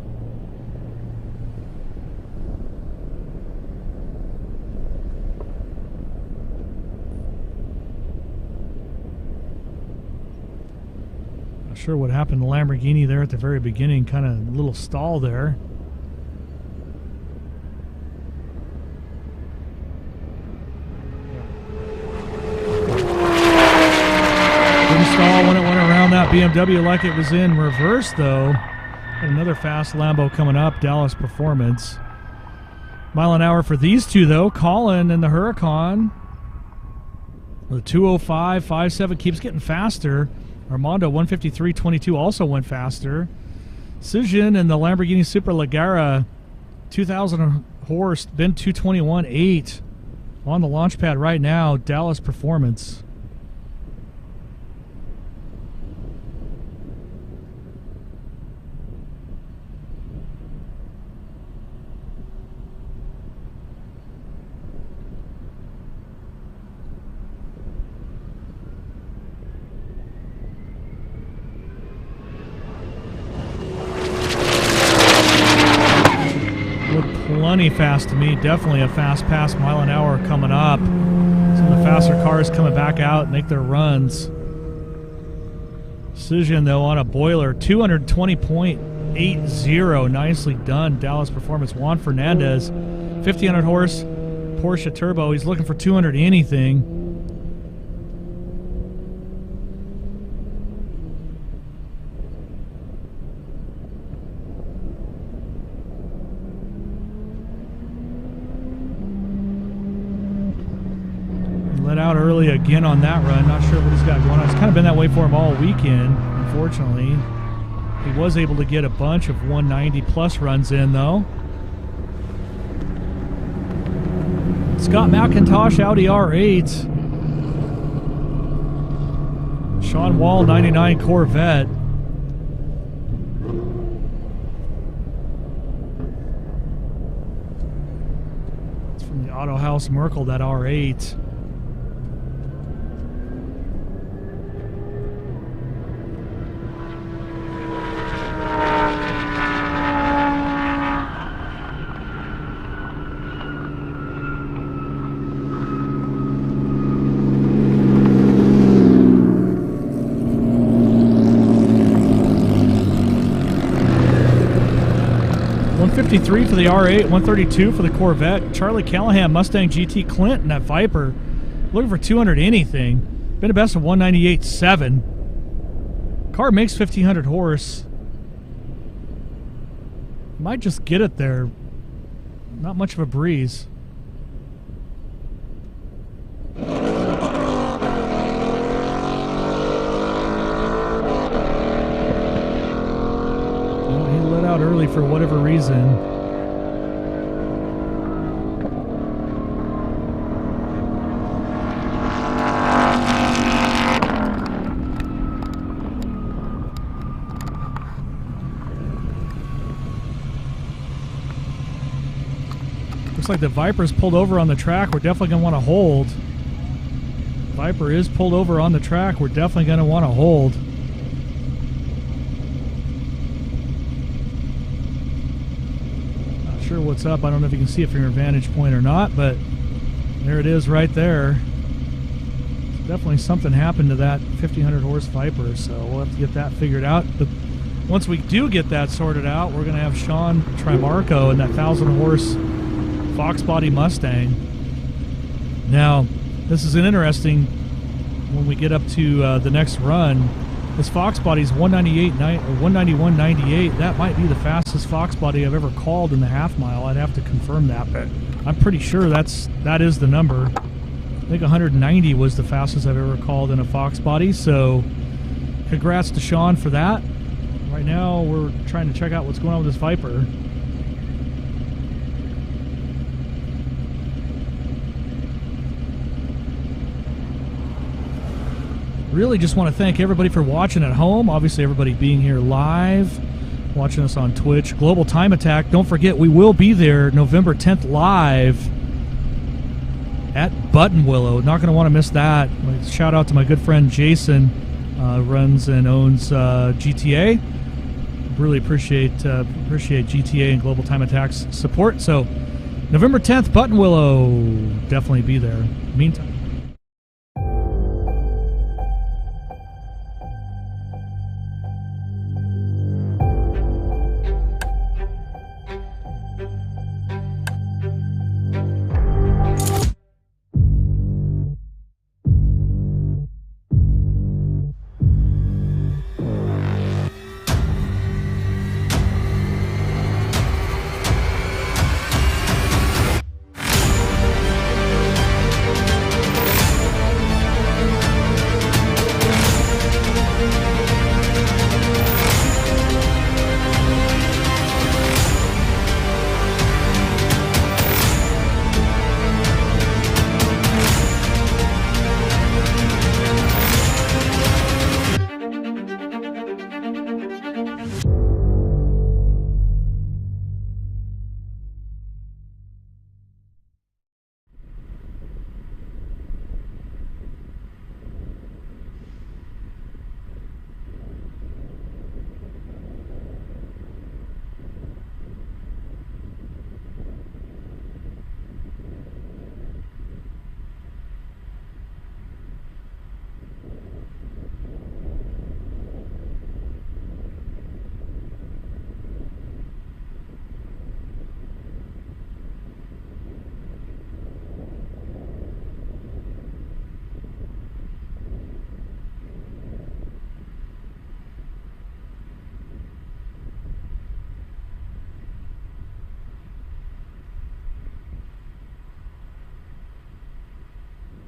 Sure what happened to Lamborghini there at the very beginning, kind of a little stall there. Didn't stall when it went around that BMW like it was in reverse though. Got another fast Lambo coming up, Dallas Performance. Mile an hour for these two, though. Colin and the Huracan. The 205.57 keeps getting faster. Armando 153.22 also went faster. Cision and the Lamborghini Superleggera 2,000 horse, been 221.8 on the launch pad right now. Dallas Performance. Plenty fast to me. Definitely a fast pass, mile an hour coming up. Some of the faster cars coming back out and make their runs. Cision, though, on a boiler, 220.80. Nicely done. Dallas Performance. Juan Fernandez, 1,500 horse Porsche Turbo. He's looking for 200 anything. Let out early again on that run. Not sure what he's got going on. It's kind of been that way for him all weekend, unfortunately. He was able to get a bunch of 190 plus runs in, though. Scott McIntosh, Audi R8. Sean Wall, 99 Corvette. It's from the Auto House Merkel, that R8. $153 for the R8, $132 for the Corvette. Charlie Callahan, Mustang GT. Clinton, that Viper, looking for 200 anything. Been a best of 198.7. Car makes 1,500 horse. Might just get it there. Not much of a breeze. Out early for whatever reason. Looks like the Viper's pulled over on the track. We're definitely going to want to hold. Viper is pulled over on the track. We're definitely going to want to hold. Sure what's up. I don't know if you can see it from your vantage point or not, but there it is right there. Definitely something happened to that 1,500 horse Viper, so we'll have to get that figured out. But once we do get that sorted out, we're going to have Sean Trimarco in that 1,000 horse Fox body Mustang. Now, this is an interesting when we get up to the next run. This Fox body's 191.98. That might be the fastest Fox body I've ever called in the half mile. I'd have to confirm that, but I'm pretty sure that is the number. I think 190 was the fastest I've ever called in a Fox body. So, congrats to Sean for that. Right now, we're trying to check out what's going on with this Viper. Really just want to thank everybody for watching at home. Obviously, everybody being here live, watching us on Twitch. Global Time Attack. Don't forget, we will be there November 10th live at Button Willow. Not going to want to miss that. Shout out to my good friend Jason, runs and owns GTA. Really appreciate GTA and Global Time Attack's support. So, November 10th, Button Willow. Definitely be there. Meantime.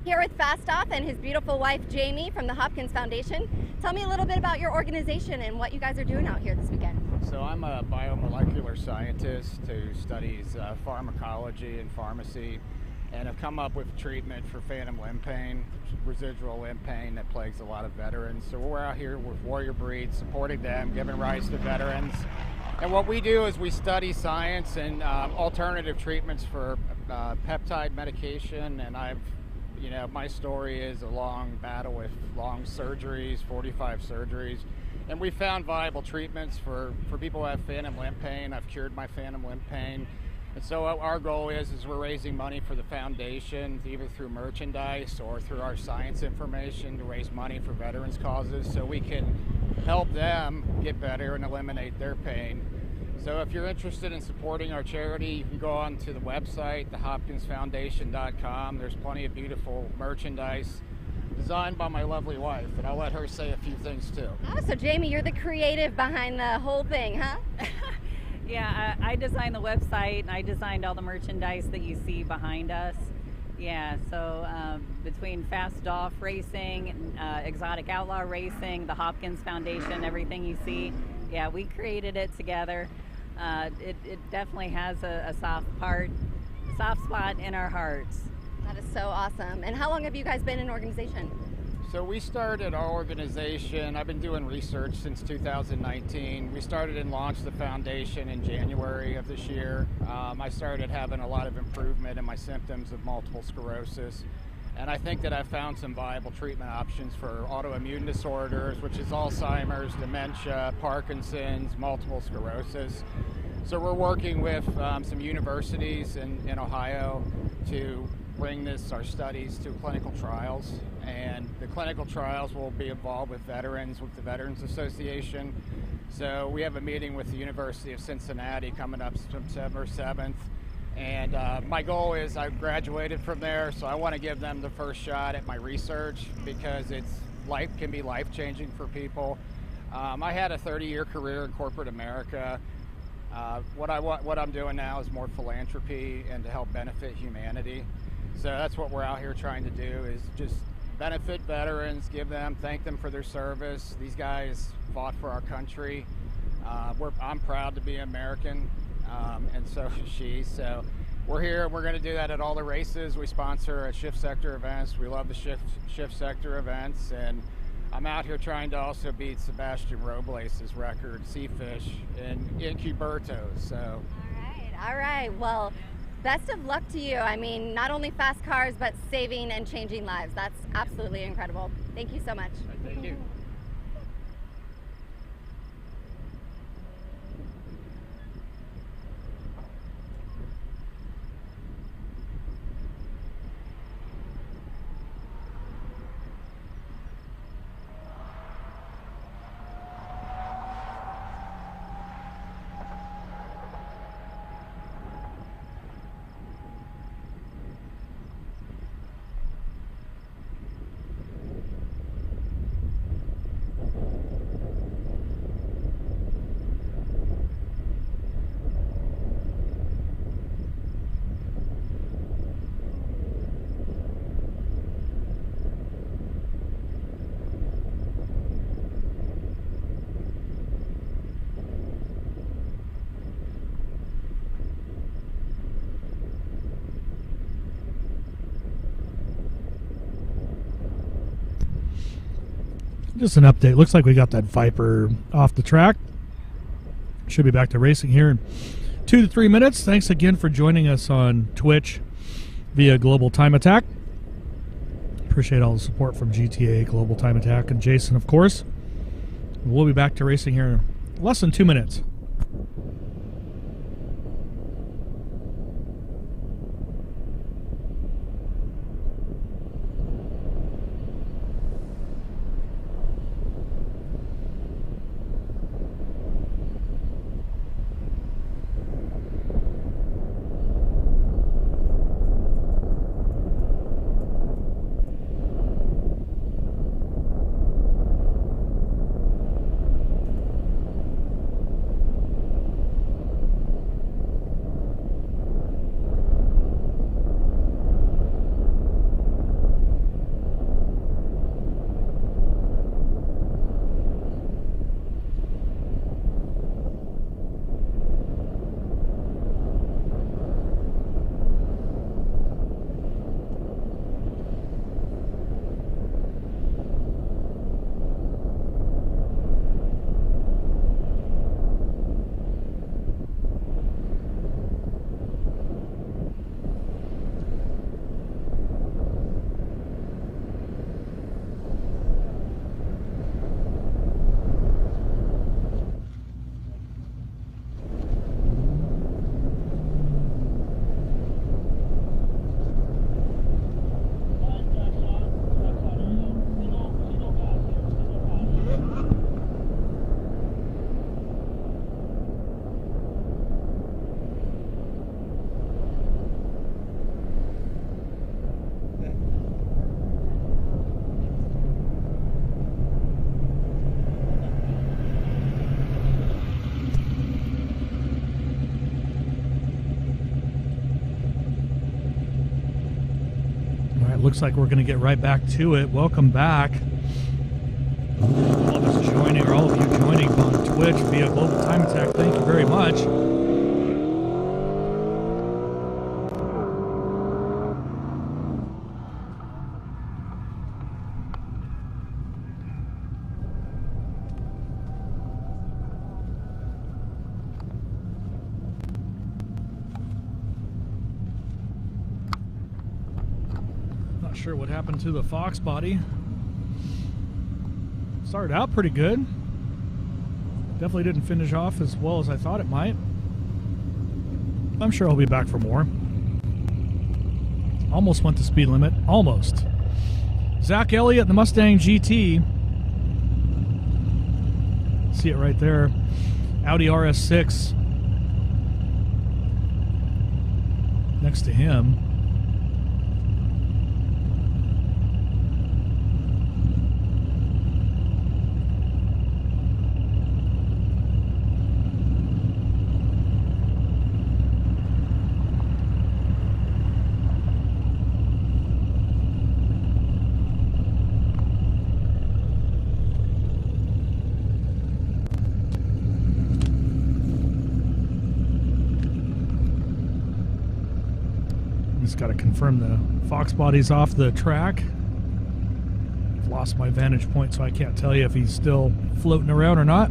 Here with Fastoff and his beautiful wife, Jamie, from the Hopkins Foundation. Tell me a little bit about your organization and what you guys are doing out here this weekend. So I'm a biomolecular scientist who studies pharmacology and pharmacy, and have come up with treatment for phantom limb pain, residual limb pain that plagues a lot of veterans. So we're out here with Warrior Breed, supporting them, giving rise to veterans. And what we do is we study science and alternative treatments for peptide medication. And my story is a long battle with long surgeries, 45 surgeries. And we found viable treatments for people who have phantom limb pain. I've cured my phantom limb pain. And so our goal is we're raising money for the foundation, either through merchandise or through our science information, to raise money for veterans causes so we can help them get better and eliminate their pain. So if you're interested in supporting our charity, you can go on to the website, thehopkinsfoundation.com. There's plenty of beautiful merchandise designed by my lovely wife, and I'll let her say a few things too. Oh, so Jamie, you're the creative behind the whole thing, huh? Yeah, I designed the website, and I designed all the merchandise that you see behind us. Yeah, so between Fastoff Racing, Exotic Outlaw Racing, the Hopkins Foundation, everything you see, yeah, we created it together. It definitely has a soft spot in our hearts. That is so awesome. And how long have you guys been in organization? So we started our organization, I've been doing research since 2019. We started and launched the foundation in January of this year. I started having a lot of improvement in my symptoms of multiple sclerosis. And I think that I've found some viable treatment options for autoimmune disorders, which is Alzheimer's, dementia, Parkinson's, multiple sclerosis. So we're working with some universities in Ohio to bring our studies to clinical trials, and the clinical trials will be involved with veterans, with the Veterans Association. So we have a meeting with the University of Cincinnati coming up September 7th, and my goal is I graduated from there, so I want to give them the first shot at my research because can be life-changing for people. I had a 30-year career in corporate America. What I'm doing now is more philanthropy and to help benefit humanity. So that's what we're out here trying to do, is just benefit veterans, thank them for their service. These guys fought for our country. I'm proud to be American, and so is she. So we're here, we're going to do that at all the races. We sponsor at shift sector events. We love the shift sector events, and I'm out here trying to also beat Sebastian Robles' record, Seafish, in Incubertos. So. All right. Well, best of luck to you. I mean, not only fast cars, but saving and changing lives. That's absolutely incredible. Thank you so much. Thank you. Just an update. Looks like we got that Viper off the track. Should be back to racing here in 2 to 3 minutes. Thanks again for joining us on Twitch via Global Time Attack. Appreciate all the support from GTA, Global Time Attack, and Jason, of course. We'll be back to racing here in less than 2 minutes. looks like we're going to get right back to it. Welcome back. All of us joining, or all of you joining on Twitch via Global Time Attack. Thank you very much. Not sure what happened to the Fox body. Started out pretty good. Definitely didn't finish off as well as I thought it might. I'm sure I'll be back for more. Almost went the speed limit. Almost. Zach Elliott, the Mustang GT. See it right there. Audi RS6 next to him. Just got to confirm the Fox body's off the track. I've lost my vantage point, so I can't tell you if he's still floating around or not.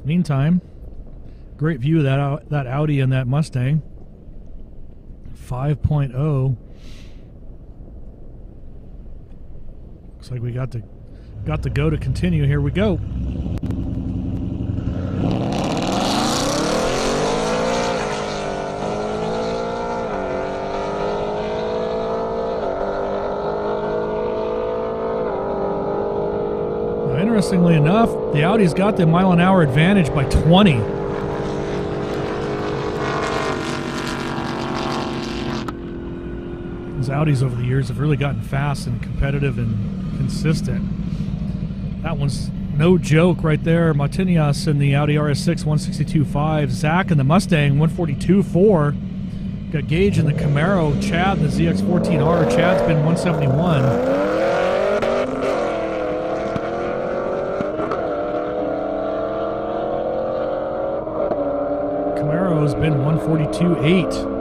Meantime, great view of that Audi and that Mustang. 5.0. Looks like we got the go to continue. Here we go. Now, interestingly enough, the Audi's got the mile-an-hour advantage by 20. These Audis over the years have really gotten fast and competitive and consistent. That one's no joke right there. Martinias in the Audi RS6 162.5. Zach in the Mustang 142.4. Got Gage in the Camaro. Chad in the ZX14R. Chad's been 171. Camaro's been 142.8.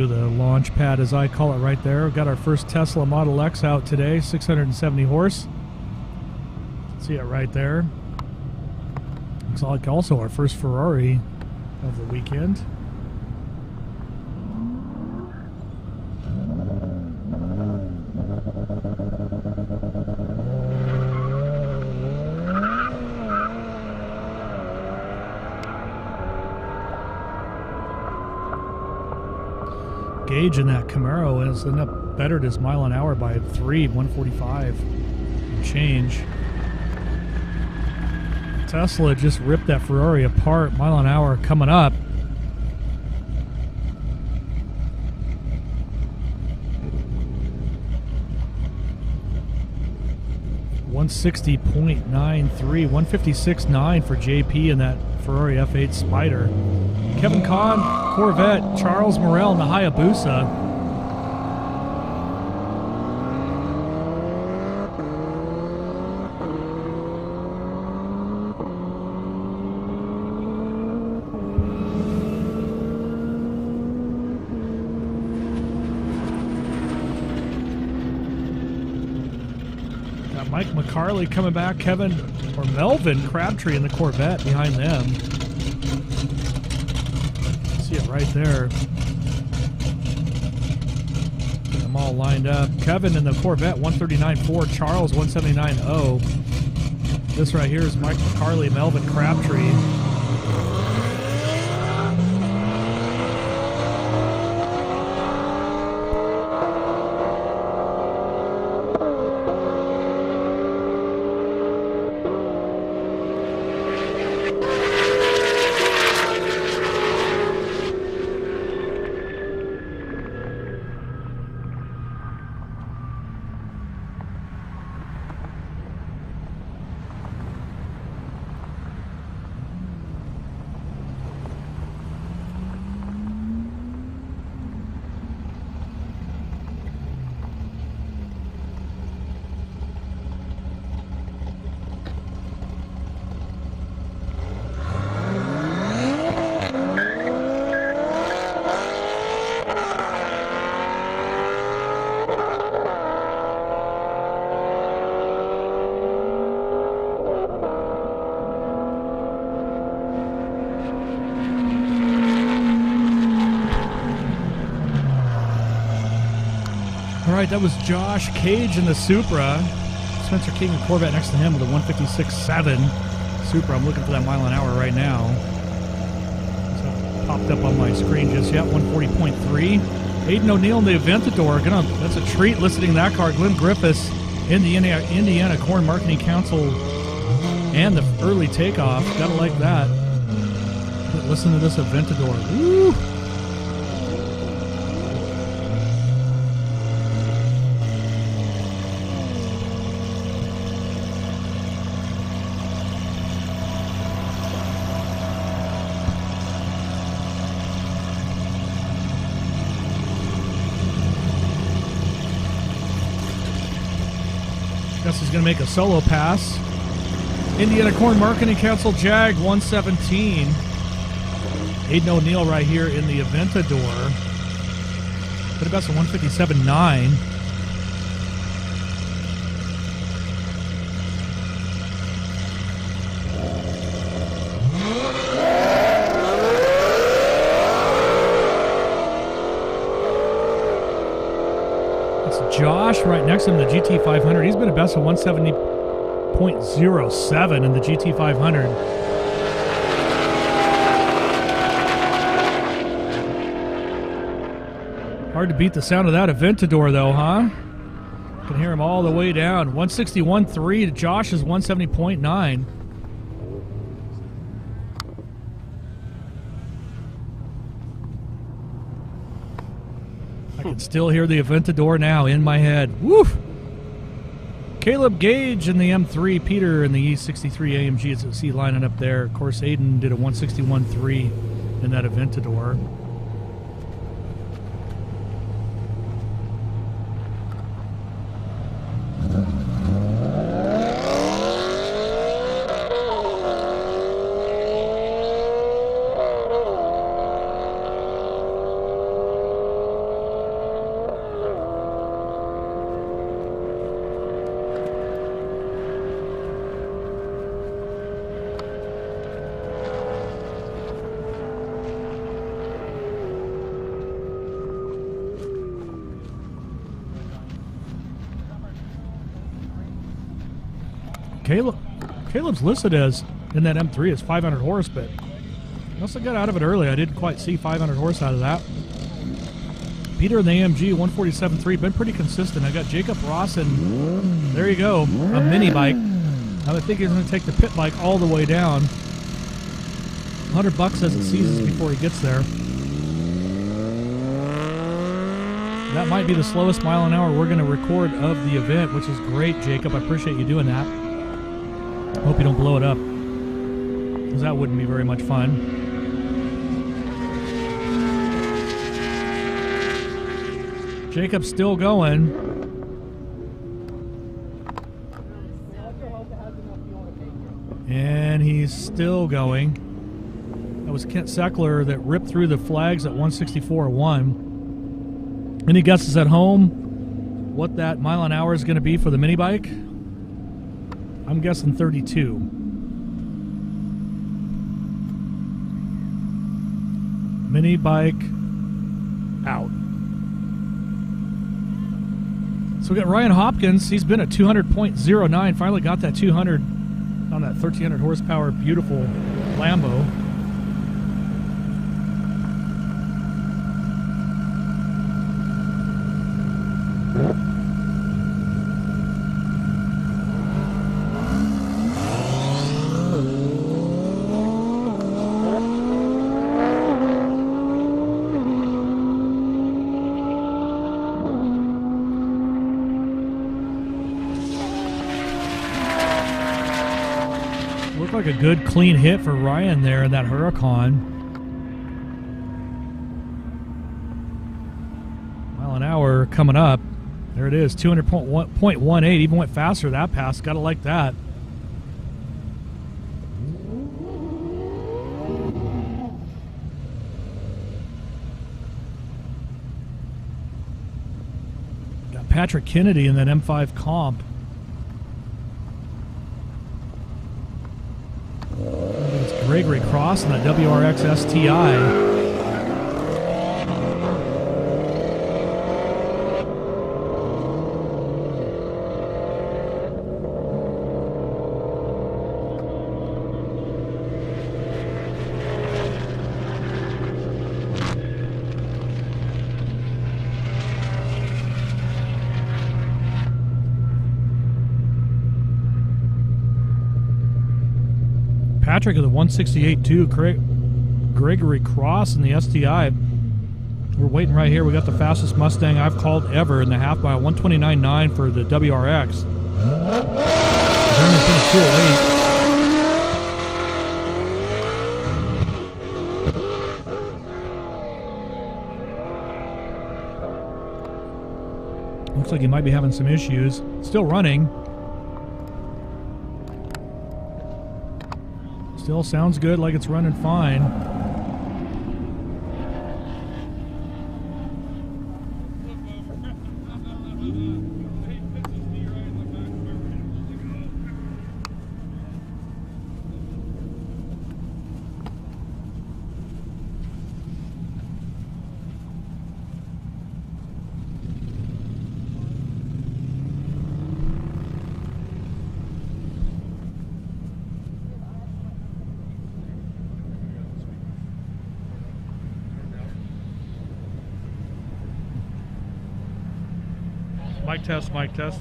The launch pad, as I call it, right there. We've got our first Tesla Model X out today, 670 horse. See it right there. Looks like also our first Ferrari of the weekend. Gage in that Camaro has ended up bettered his mile an hour by 145 and change. Tesla just ripped that Ferrari apart. Mile an hour coming up. $160.93, 156.9 for JP in that Ferrari F8 Spider. Kevin Kahn, Corvette. Charles Morel in the Hayabusa. Got Mike McCarley coming back. Kevin or Melvin Crabtree in the Corvette behind them. See it right there. Get them all lined up. Kevin in the Corvette 139.4, Charles 179.0. This right here is Mike McCarley, Melvin Crabtree. right, that was Josh Cage in the Supra. Spencer King, the Corvette next to him with a 156.7 Supra. I'm looking for that mile an hour right now. It's popped up on my screen just yet, 140.3. Aiden O'Neill in the Aventador. That's a treat listening to that car. Glenn Griffiths, Indiana Corn Marketing Council, and the early takeoff. Gotta like that. But listen to this Aventador. Woo! Guess he's going to make a solo pass. Indiana Corn Marketing Council Jag 117. Aiden O'Neill right here in the Aventador. But about a 157.9. Josh right next to him, the GT500. He's been a best of 170.07 in the GT500. Hard to beat the sound of that Aventador, though, huh? You can hear him all the way down. 161.3 to Josh's 170.9. I can still hear the Aventador now in my head. Woof! Caleb Gage in the M3, Peter in the E63 AMG as you see lining up there. Of course, Aiden did a 161.3 in that Aventador. Caleb's listed as in that M3 as 500 horse, but must have got out of it early. I didn't quite see 500 horse out of that. Peter in the AMG 147.3, been pretty consistent. I got Jacob Ross, and there you go, a mini bike. I would think he's going to take the pit bike all the way down. $100 as it seizes before he gets there. That might be the slowest mile an hour we're going to record of the event, which is great, Jacob. I appreciate you doing that. Hope you don't blow it up, because that wouldn't be very much fun. Jacob's still going. And he's still going. That was Kent Seckler that ripped through the flags at 164.1. Any guesses at home what that mile an hour is going to be for the mini bike? I'm guessing 32. Mini bike out. So we got Ryan Hopkins. He's been at 200.09. Finally got that 200 on that 1,300 horsepower beautiful Lambo. Like a good clean hit for Ryan there in that Huracan. Mile an hour coming up. There it is, 200.18. Even went faster that pass. Gotta like that. Got Patrick Kennedy in that M5 comp. Gregory Cross in that WRX STI. Patrick of the 168.2, Gregory Cross in the STI. We're waiting right here. We got the fastest Mustang I've called ever in the half mile, 129.9 for the WRX. Looks like he might be having some issues. Still running. Still sounds good, like it's running fine. Mic test, mic test.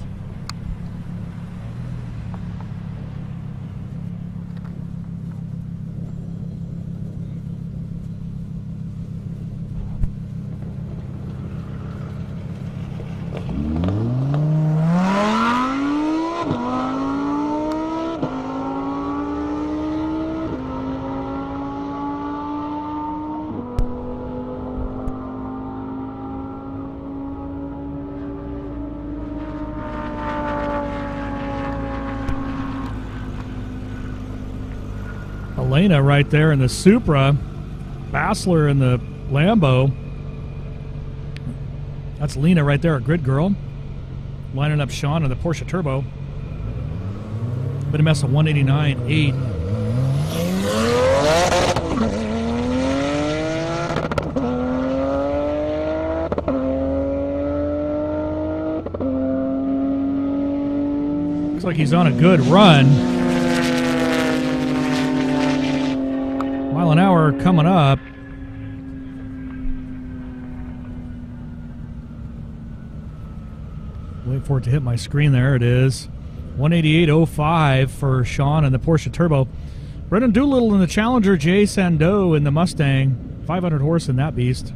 Elena right there in the Supra, Bassler in the Lambo. That's Lena right there, a grid girl. Lining up Sean in the Porsche Turbo. Been a mess of 189.8. Looks like he's on a good run. Mile an hour coming up. Wait for it to hit my screen. There it is. 188.05 for Sean and the Porsche Turbo. Brendan Doolittle in the Challenger. Jay Sandeau in the Mustang. 500 horse in that beast.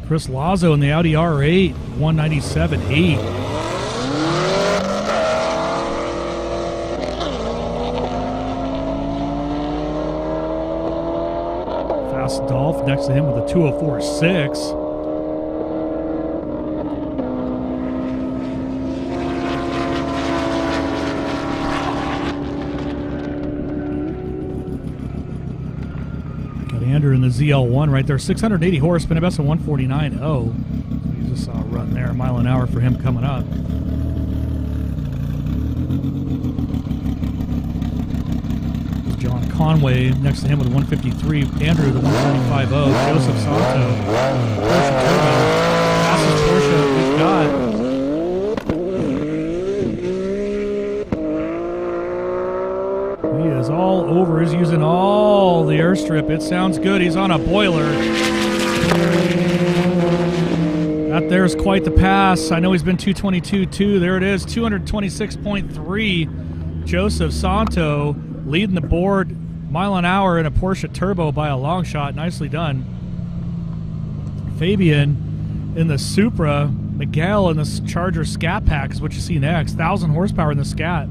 Chris Lazo in the Audi R8, 197.8. Fast Dolph next to him with a 204.6. Andrew in the ZL1 right there, 680 horse, been a best of 149.0. So you just saw a run there, a mile an hour for him coming up. John Conway next to him with a 153. Andrew the 145.0. Joseph Santo, Porsche Turbo, fastest Porsche we've got. He is all over. He's using all the airstrip. It sounds good. He's on a boiler. That there's quite the pass. I know he's been 222.2. There it is, 226.3. Joseph Santo leading the board, mile an hour in a Porsche Turbo by a long shot. Nicely done. Fabian in the Supra. Miguel in the Charger Scat Pack is what you see next. 1,000 horsepower in the Scat.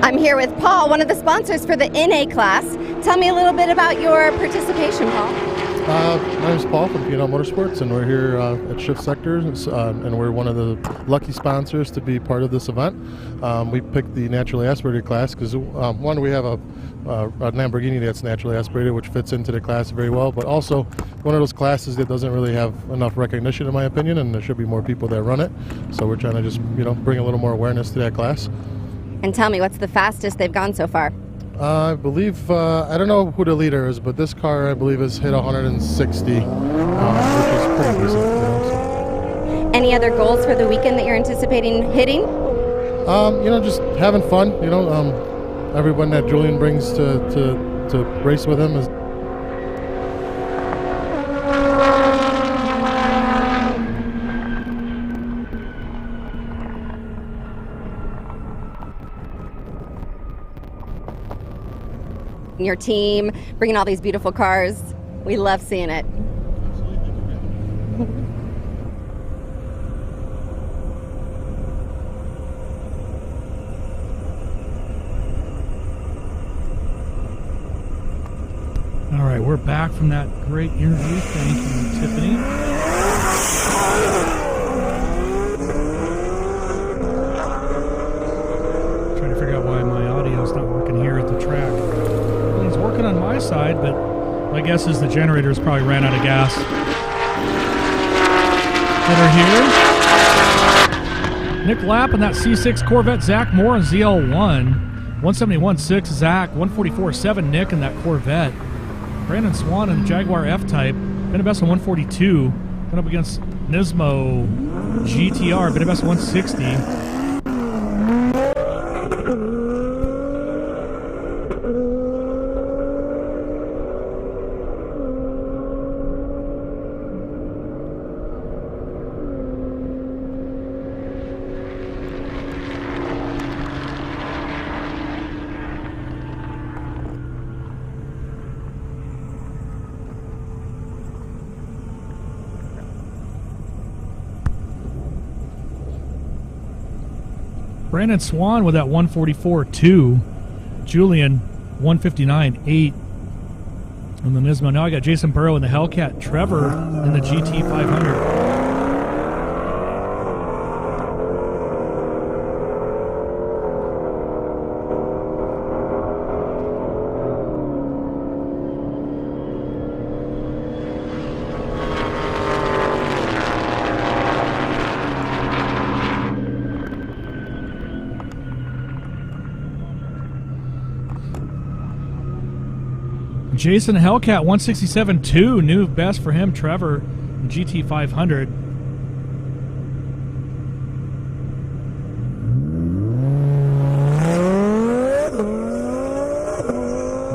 I'm here with Paul, one of the sponsors for the NA class. Tell me a little bit about your participation, Paul. My name is Paul from P&L Motorsports, and we're here at Shift Sectors, and we're one of the lucky sponsors to be part of this event. We picked the naturally aspirated class because, one, we have a Lamborghini that's naturally aspirated, which fits into the class very well, but also one of those classes that doesn't really have enough recognition, in my opinion, and there should be more people that run it. So we're trying to just, bring a little more awareness to that class. And tell me, what's the fastest they've gone so far? I believe, I don't know who the leader is, but this car, I believe, has hit 160, which is pretty decent. So. Any other goals for the weekend that you're anticipating hitting? Just having fun. Everyone that Julian brings to race with him is. Your team, bringing all these beautiful cars. We love seeing it. All right, we're back from that great interview. Thank you, Tiffany. Trying to figure out why my audio's not working here at the track. It's working on my side, but my guess is the generators probably ran out of gas. Header here. Nick Lapp in that C6 Corvette. Zach Moore in ZL1. 171.6 Zach. 144.7 Nick in that Corvette. Brandon Swan in the Jaguar F-Type. Been a best in 142. Went up against Nismo GTR. Been a best in 160. Brandon Swan with that 144.2. Julian 159.8 in the Nismo. Now I got Jason Burrow in the Hellcat. Trevor in the GT 500. Jason Hellcat 167.2, new best for him. Trevor GT 500.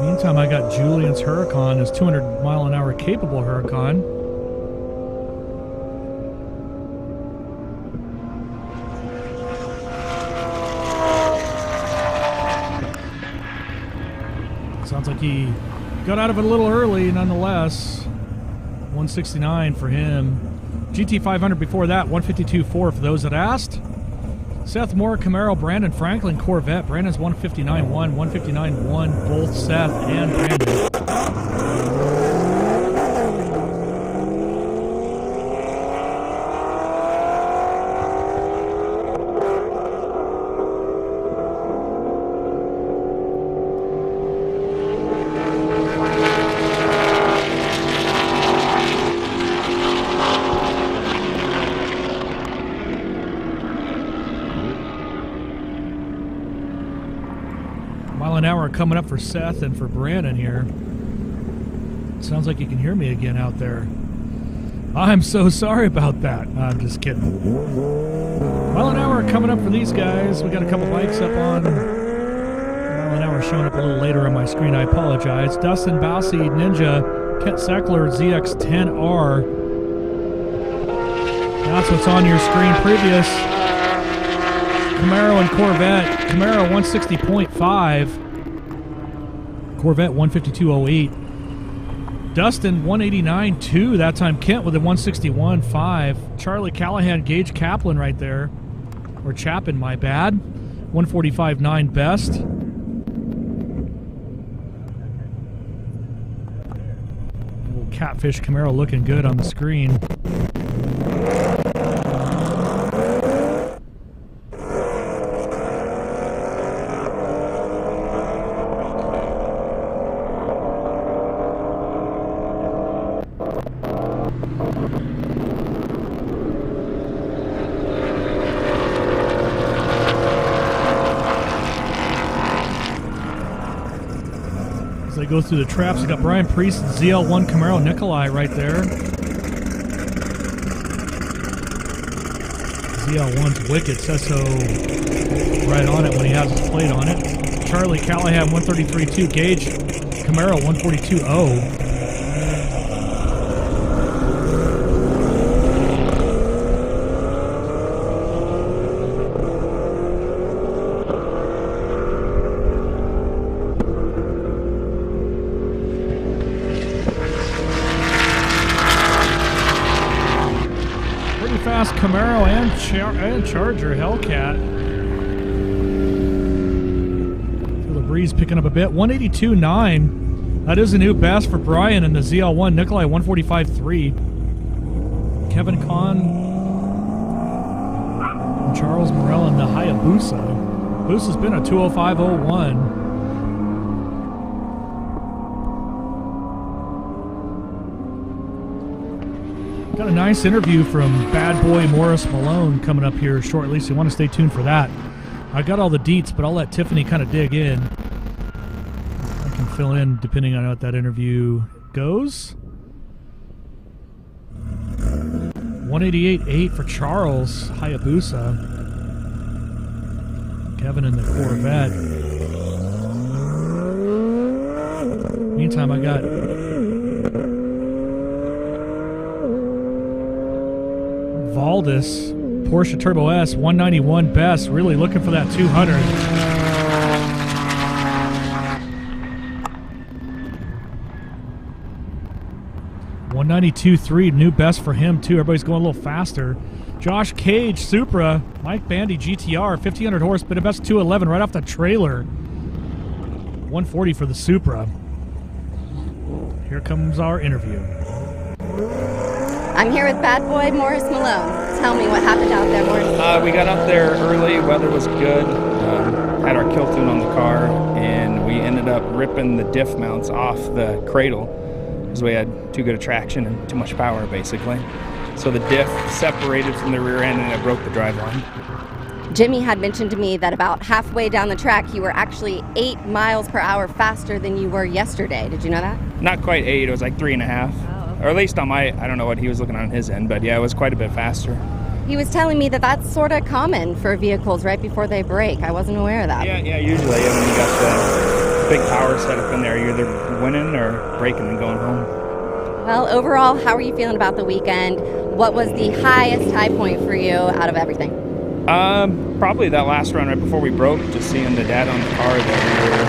Meantime, I got Julian's Huracan, his 200-mile-an-hour capable Huracan. Sounds like he got out of it a little early, nonetheless. 169 for him. GT 500 before that, 152.4 for those that asked. Seth Moore, Camaro, Brandon Franklin, Corvette. Brandon's 159.1, 159.1, both Seth and Brandon. An hour coming up for Seth and for Brandon here. Sounds like you can hear me again out there. I'm so sorry about that. I'm just kidding. Mile an hour coming up for these guys. We got a couple bikes up on. Mile an hour showing up a little later on my screen. I apologize. Dustin Bousy, Ninja, Kent Seckler, ZX10R. That's what's on your screen previous. Camaro and Corvette. Camaro 160.5. Corvette 152.08. Dustin 189.2. That time Kent with a 161.5. Charlie Callahan, Gage Kaplan right there. Or Chapin, my bad. 145.9 best. Little Catfish Camaro looking good on the screen. They go through the traps. We got Brian Priest, ZL1 Camaro Nikolai right there. ZL1's wicked, says so right on it when he has his plate on it. Charlie Callahan 133.2, Gage Camaro 142.0. Camaro and Charger Hellcat. Feel the breeze picking up a bit. 182.9. That is a new best for Brian in the ZL1 Nikolai 145.3. Kevin Kahn and Charles Morell in the Hayabusa. Hayabusa's been a 205.01. Got a nice interview from bad boy Morris Malone coming up here shortly, so you want to stay tuned for that. I got all the deets, but I'll let Tiffany kind of dig in. I can fill in depending on how that interview goes. 188.8 for Charles Hayabusa. Kevin in the Corvette. Meantime, I got Valdis, Porsche Turbo S, 191 best, really looking for that 200. $192.3, new best for him too. Everybody's going a little faster. Josh Cage, Supra, Mike Bandy GTR, 1500 horse, but a best 211 right off the trailer. 140 for the Supra. Here comes our interview. I'm here with bad boy Morris Malone. Tell me what happened out there, Morris. We got up there early, weather was good, had our kill tune on the car, and we ended up ripping the diff mounts off the cradle because we had too good a traction and too much power, basically. So the diff separated from the rear end and it broke the driveline. Jimmy had mentioned to me that about halfway down the track, you were actually 8 miles per hour faster than you were yesterday. Did you know that? Not quite 8, it was like 3.5. Oh, okay. Or at least on my, I don't know what he was looking on his end, but yeah, it was quite a bit faster. He was telling me that that's sort of common for vehicles right before they brake. I wasn't aware of that. Yeah, usually when you got the big power setup in there, you're either winning or braking and going home. Well, overall, how are you feeling about the weekend? What was the highest high point for you out of everything? Probably that last run right before we broke, just seeing the data on the car that we were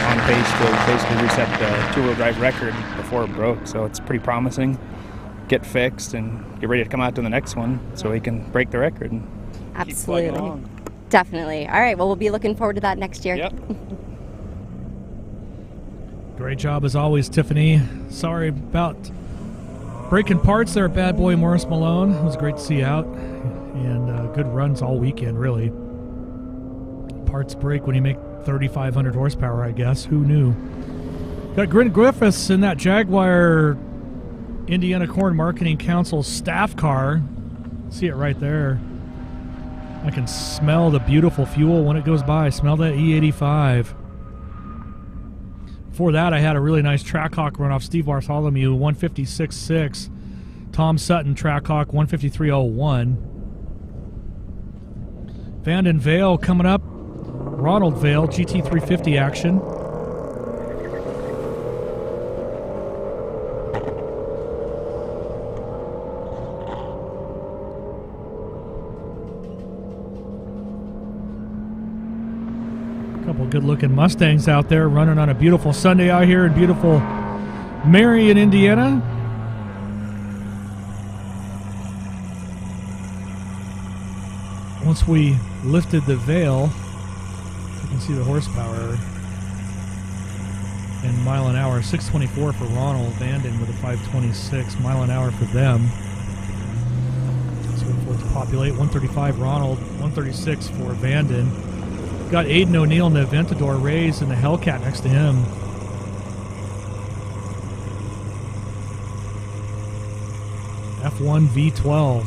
on pace to basically reset the two-wheel drive record before it broke. So it's pretty promising. Get fixed and get ready to come out to the next one so we can break the record and Absolutely. keep plugging along. Definitely. All right, well, we'll be looking forward to that next year. Yep. Great job as always, Tiffany. Sorry about breaking parts there at Bad Boy Morris Malone. It was great to see you out. And good runs all weekend, really. Parts break when you make 3,500 horsepower, I guess. Who knew? Got Grin Griffiths in that Jaguar Indiana Corn Marketing Council staff car. See it right there. I can smell the beautiful fuel when it goes by. Smell that E85. Before that, I had a really nice Trackhawk run off Steve Bartholomew, 156.6. Tom Sutton Trackhawk, 153.01. Vanden Vale coming up. Ronald Vale, GT350 action. Couple good-looking Mustangs out there running on a beautiful Sunday out here in beautiful Marion, Indiana. Once we lifted the veil, you can see the horsepower in mile an hour. 624 for Ronald Vanden with a 526 mile an hour for them. So wait for it to populate. 135 Ronald, 136 for Vanden. Got Aiden O'Neill in the Aventador, Rays in the Hellcat next to him. F1 V12.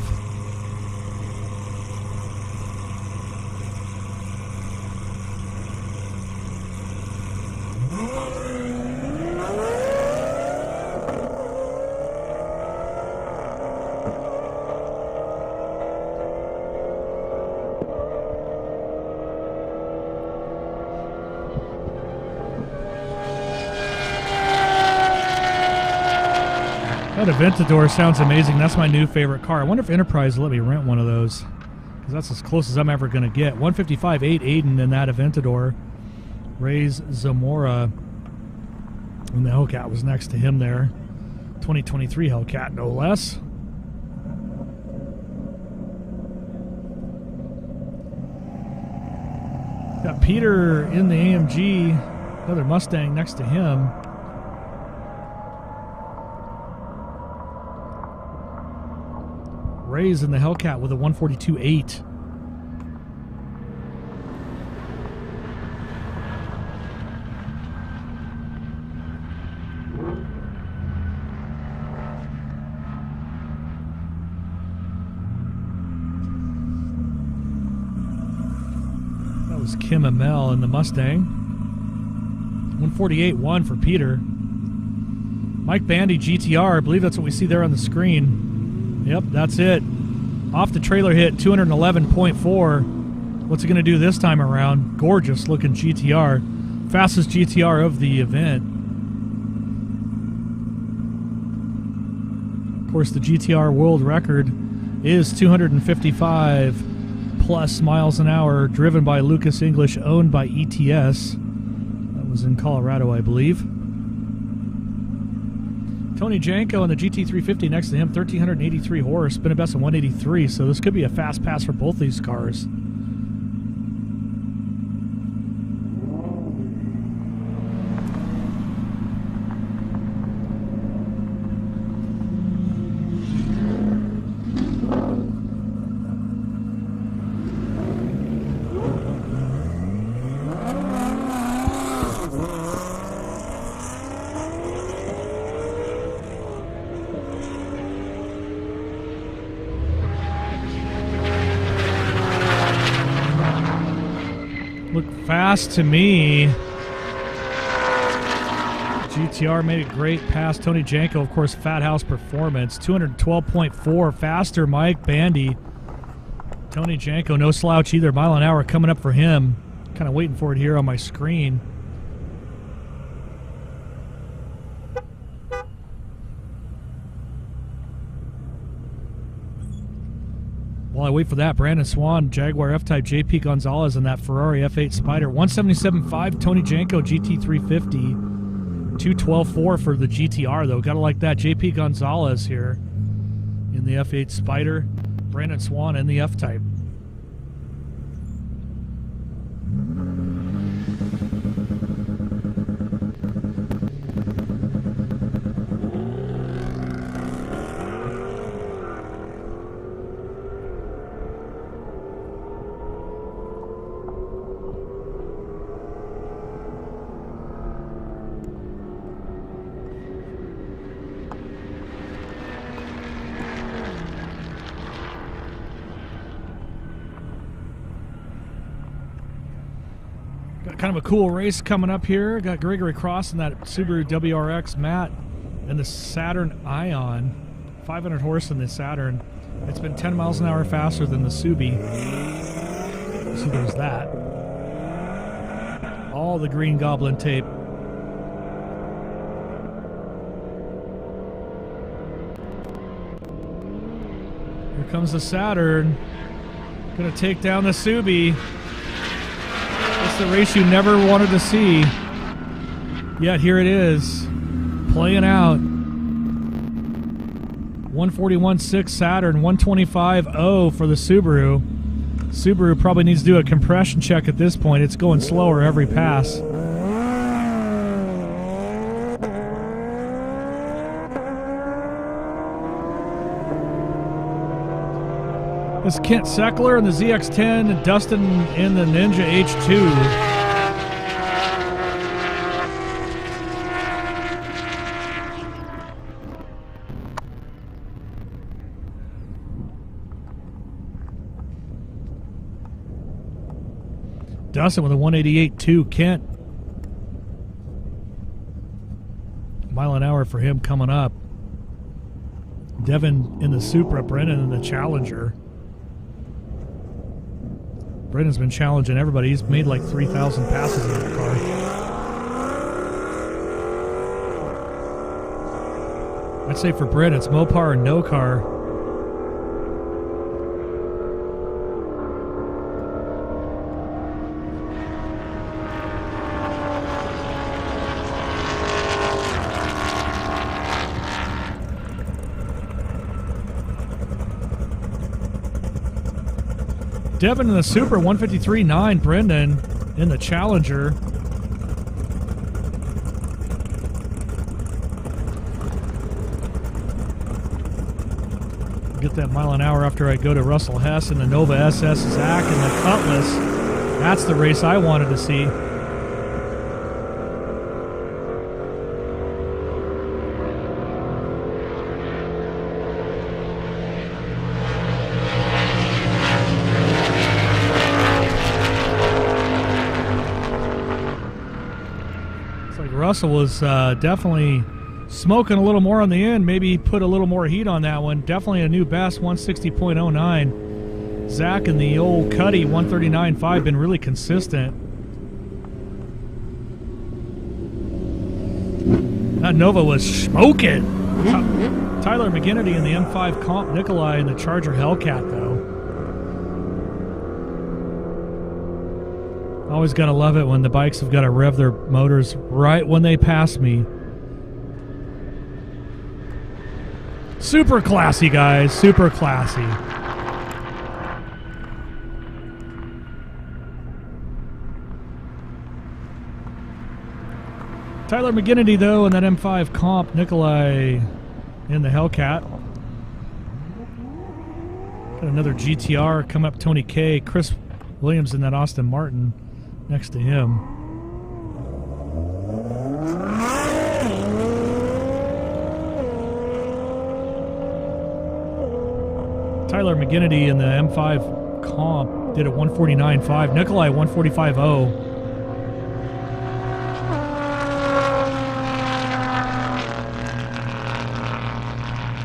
That Aventador sounds amazing. That's my new favorite car. I wonder if Enterprise will let me rent one of those, because that's as close as I'm ever going to get. 155.8 Aiden in that Aventador. Ray's Zamora. And the Hellcat was next to him there. 2023 Hellcat, no less. Got Peter in the AMG. Another Mustang next to him. Ray's in the Hellcat with a 142.8. That was Kim Amell in the Mustang. 148.1 for Peter. Mike Bandy GTR, I believe that's what we see there on the screen. Yep, that's it. Off the trailer hit, 211.4. What's it going to do this time around? Gorgeous looking GTR. Fastest GTR of the event. Of course, the GTR world record is 255 plus miles an hour, driven by Lucas English, owned by ETS. That was in Colorado, I believe. Tony Janko on the GT350 next to him, 1,383 horse, been a best of 183, so this could be a fast pass for both these cars. Look fast to me. GTR made it great past Tony Janko, of course, Fat House Performance. 212.4 faster, Mike Bandy. Tony Janko, no slouch either. Mile an hour coming up for him. Kind of waiting for it here on my screen. While I wait for that, Brandon Swan, Jaguar F-Type, JP Gonzalez, and that Ferrari F8 Spider. 177.5 Tony Janko GT350. 212.4 for the GTR, though. Gotta like that. JP Gonzalez here in the F8 Spider. Brandon Swan in the F-Type. Kind of a cool race coming up here. Got Gregory Cross in that Subaru WRX, Matt, and the Saturn Ion. 500 horse in the Saturn. It's been 10 miles an hour faster than the Subi. So there's that. All the Green Goblin tape. Here comes the Saturn. Gonna take down the Subi. It's the race you never wanted to see. Yet here it is, playing out. 141.6 Saturn, 125.0 for the Subaru. Subaru probably needs to do a compression check at this point. It's going slower every pass. It's Kent Seckler in the ZX-10 and Dustin in the Ninja H2. Dustin with a 188.2. Kent. Mile an hour for him coming up. Devin in the Supra, Brennan in the Challenger. Brendan's been challenging everybody. He's made like 3,000 passes in that car. I'd say for Brendan, it's Mopar and no car. Devin in the Super, 153.9. Brendan in the Challenger. Get that mile an hour after I go to Russell Hess in the Nova SS. Zach in the Cutlass. That's the race I wanted to see. Russell was definitely smoking a little more on the end. Maybe put a little more heat on that one. Definitely a new best, 160.09. Zach and the old Cuddy, 139.5, been really consistent. That Nova was smoking. Tyler McGinnity in the M5 Comp, Nikolai in the Charger Hellcat, though. Always got to love it when the bikes have got to rev their motors right when they pass me. Super classy, guys. Super classy. Tyler McGinnity, though, in that M5 Comp. Nikolai in the Hellcat. Got another GTR come up. Tony K. Chris Williams in that Austin Martin next to him. Tyler McGinnity in the M5 Comp. Did a 149.5. Nikolai 145.0.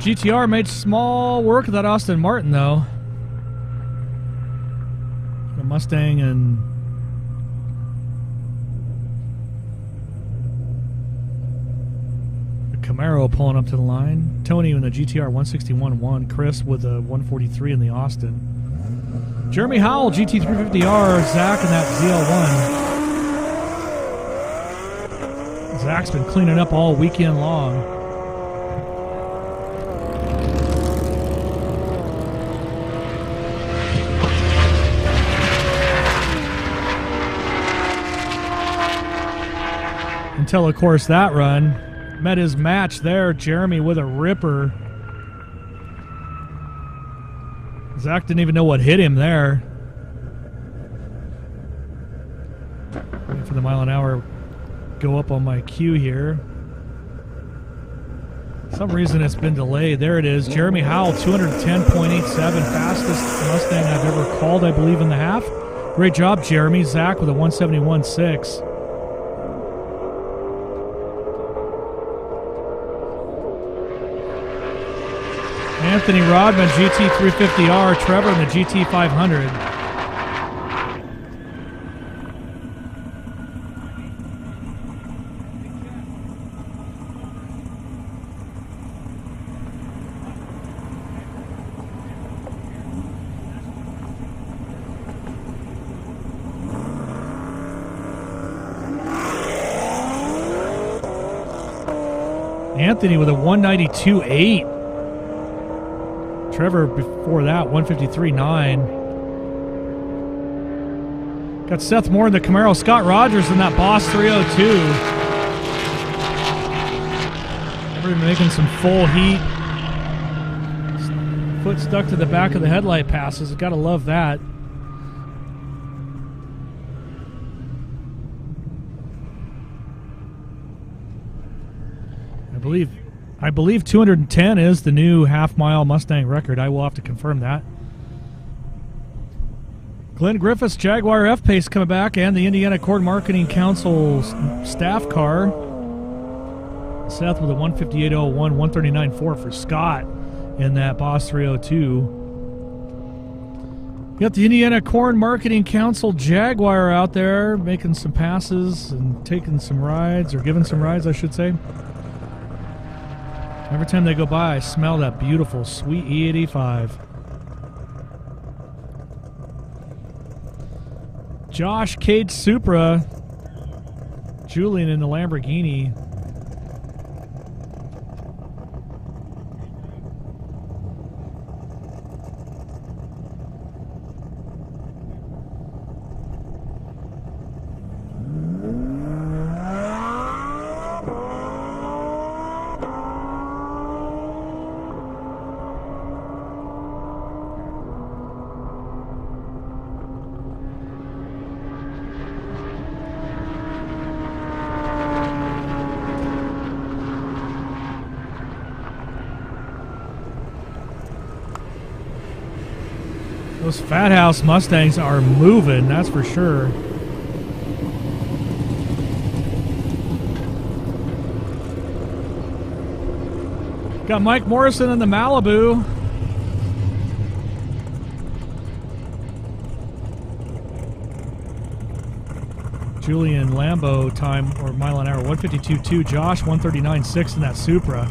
GTR made small work of that Aston Martin, though. The Mustang and the Camaro pulling up to the line. Tony in the GTR 161.1. Chris with a 143 in the Austin. Jeremy Howell, GT350R. Zach in that ZL1. Zach's been cleaning up all weekend long. Until, of course, that run met his match there. Jeremy with a ripper. Zach didn't even know what hit him there. Waiting for the mile an hour go up on my queue here. For some reason it's been delayed. There it is. Jeremy Howell, 210.87, fastest Mustang I've ever called, I believe, in the half. Great job, Jeremy. Zach with a 171.6. Anthony Rodman, GT350R. Trevor in the GT500. Anthony with a 192.8. Trevor before that, 153.9. Got Seth Moore in the Camaro. Scott Rogers in that Boss 302. Everybody making some full heat. Foot stuck to the back of the headlight passes. Gotta love that. I believe 210 is the new half-mile Mustang record. I will have to confirm that. Glenn Griffiths, Jaguar F-Pace coming back, and the Indiana Accord Marketing Council's staff car. Seth with a 158.01, 139.4 for Scott in that Boss 302. Got the Indiana Corn Marketing Council Jaguar out there making some passes and taking some rides, or giving some rides, I should say. Every time they go by, I smell that beautiful, sweet E85. Josh Cade Supra. Julian in the Lamborghini. Those Fat House Mustangs are moving, that's for sure. Got Mike Morrison in the Malibu. Julian Lambo time, or mile an hour, 152.2. Josh, 139.6 in that Supra.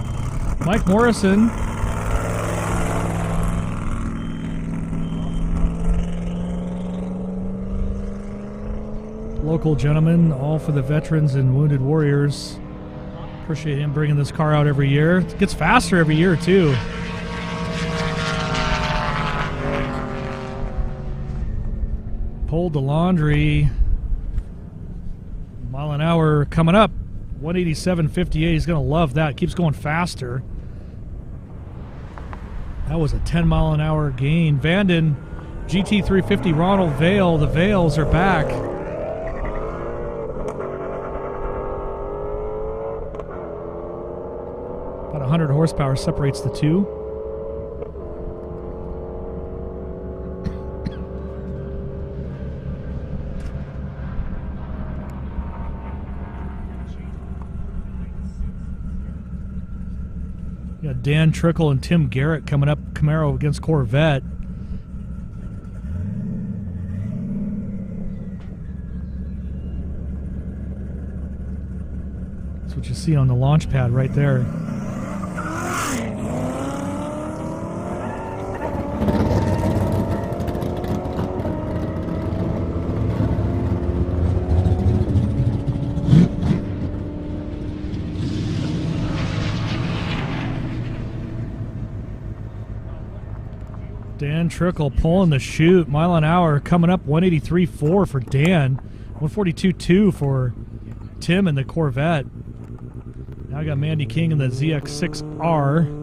Mike Morrison. Local gentleman, all for the veterans and wounded warriors. Appreciate him bringing this car out every year. It gets faster every year, too. Pulled the laundry. Mile an hour coming up. 187.58. He's going to love that. Keeps going faster. That was a 10 mile an hour gain. Vanden, GT350, Ronald Vale. The Vales are back. About 100 horsepower separates the two. Got Dan Trickle and Tim Garrett coming up. Camaro against Corvette. That's what you see on the launch pad right there. Dan Trickle pulling the chute. Mile an hour coming up 183.4 for Dan. 142.2 for Tim in the Corvette. Now I got Mandy King in the ZX6R.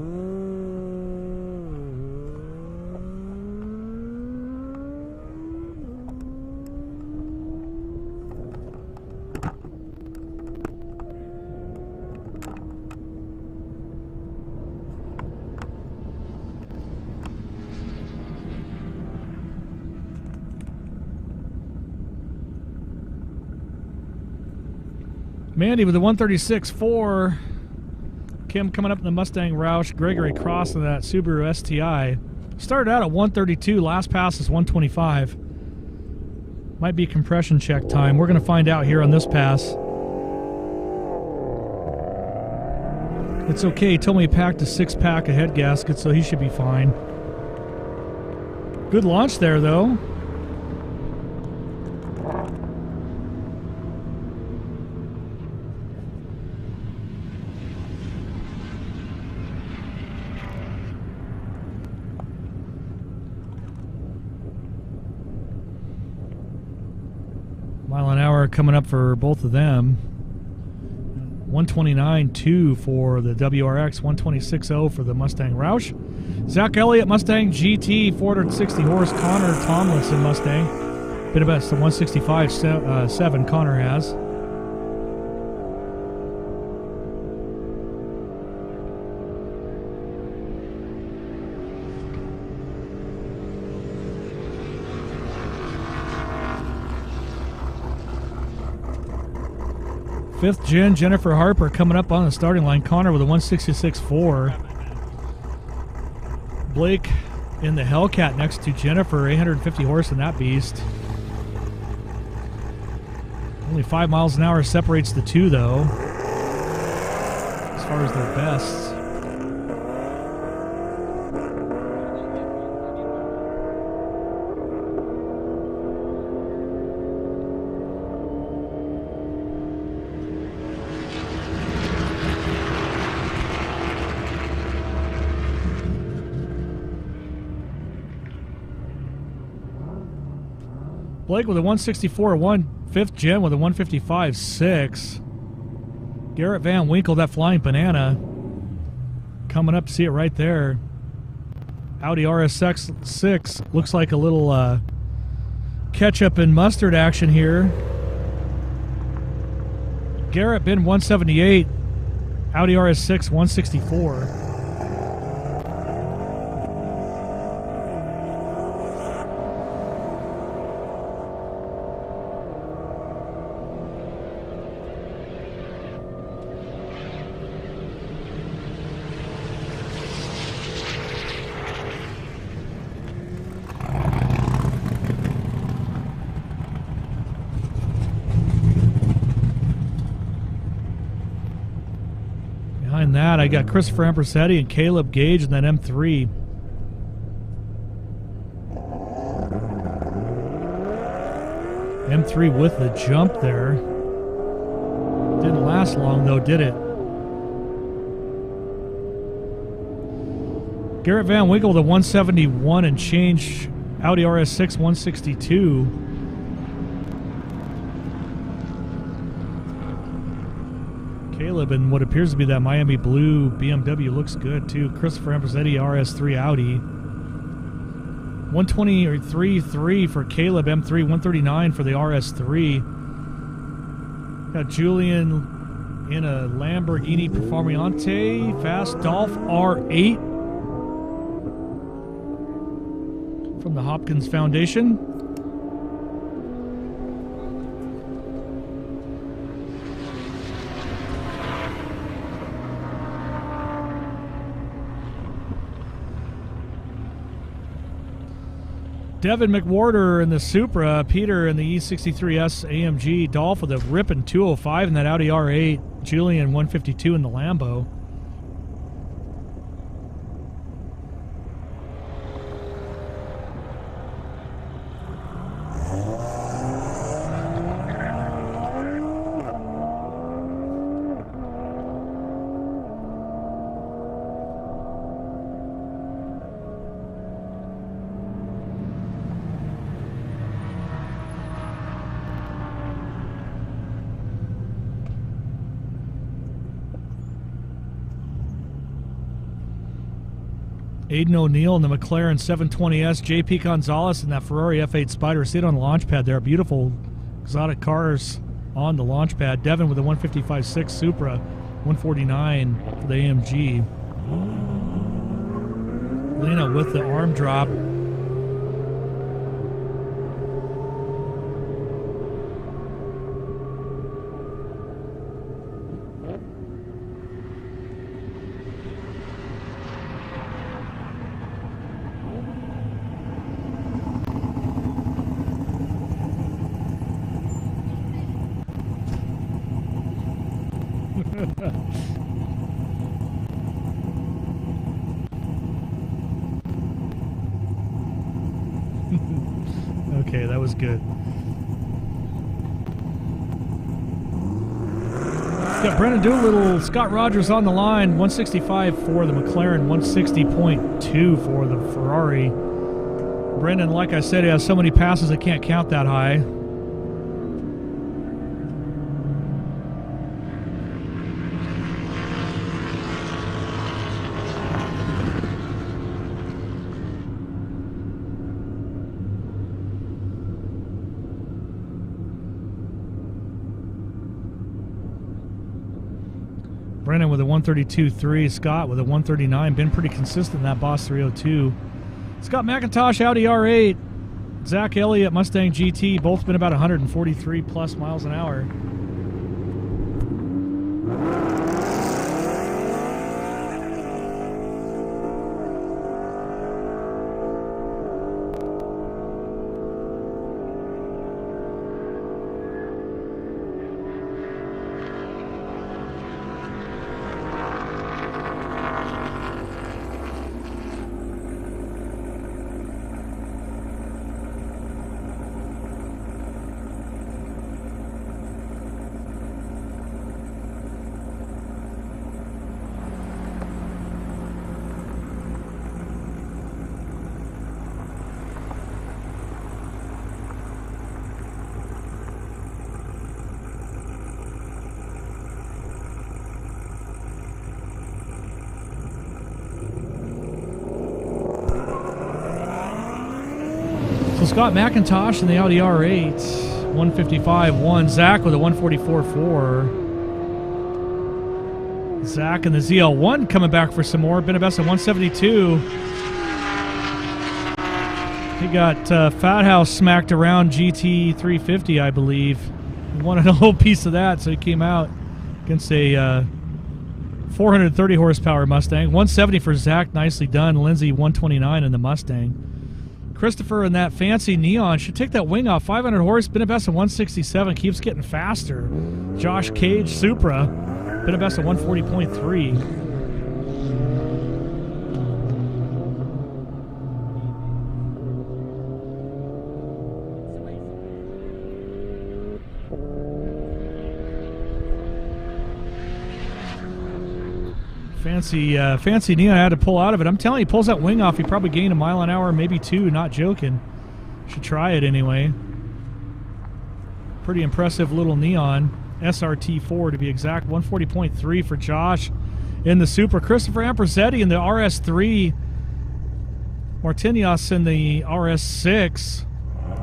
Mandy with the 136.4. Kim coming up in the Mustang Roush. Gregory Cross in that Subaru STI. Started out at 132. Last pass is 125. Might be compression check time. We're going to find out here on this pass. It's okay. He told me he packed a 6-pack of head gaskets, so he should be fine. Good launch there, though. Mile an hour coming up for both of them. 129.2 for the WRX, 126.0 for the Mustang Roush. Zach Elliott, Mustang GT, 460 horse. Connor Tomlinson, Mustang. Bit of best, the 165.7 Connor has. Fifth gen, Jennifer Harper coming up on the starting line. Connor with a 166.4. Blake in the Hellcat next to Jennifer, 850 horse in that beast. Only 5 miles an hour separates the two, though, as far as their bests. Blake with a 164.1, fifth gen with a 155.6. Garrett Van Winkle, that flying banana, coming up. See it right there. Audi RS6 looks like a little ketchup and mustard action here. Garrett bin 178. Audi RS6 164. Behind that, I got Christopher Ampersetti and Caleb Gage in that M3. M3 with the jump there. Didn't last long, though, did it? Garrett Van Winkle, the 171 and change. Audi RS6 162. Caleb in what appears to be that Miami blue BMW looks good too. Christopher Ampersetti RS3 Audi. 123.3 for Caleb M3, 139 for the RS3. Got Julian in a Lamborghini Performante Fast Dolph R8 from the Hopkins Foundation. Devin McWhorter in the Supra, Peter in the E63S AMG, Dolph with a ripping 205 in that Audi R8, Julian 152 in the Lambo. Aiden O'Neill in the McLaren 720S, JP Gonzalez in that Ferrari F8 Spider. See it on the launch pad there. Beautiful exotic cars on the launch pad. Devin with a 155.6 Supra, 149 for the AMG. Lena with the arm drop. Okay, that was good. Got Brennan Doolittle, Scott Rogers on the line, 165 for the McLaren, 160.2 for the Ferrari. Brennan, like I said, he has so many passes I can't count that high. Brennan with a 132.3, Scott with a 139. Been pretty consistent in that Boss 302. Scott McIntosh, Audi R8. Zach Elliott, Mustang GT. Both been about 143 plus miles an hour. Scott McIntosh in the Audi R8, 155.1. Zach with a 144.4. Zach in the ZL1 coming back for some more. Been a best of 172. He got Fat House smacked around GT 350, I believe. He wanted a whole piece of that, so he came out against a 430 horsepower Mustang. 170 for Zach, nicely done. Lindsay 129 in the Mustang. Christopher in that fancy neon should take that wing off. 500 horse, been a best of 167, keeps getting faster. Josh Cage Supra, been a best of 140.3. Fancy neon had to pull out of it. I'm telling you, he pulls that wing off, he probably gained a mile an hour, maybe two, not joking. Should try it anyway. Pretty impressive little neon. SRT4 to be exact. 140.3 for Josh in the Supra. Christopher Amperzetti in the RS3. Martinias in the RS6.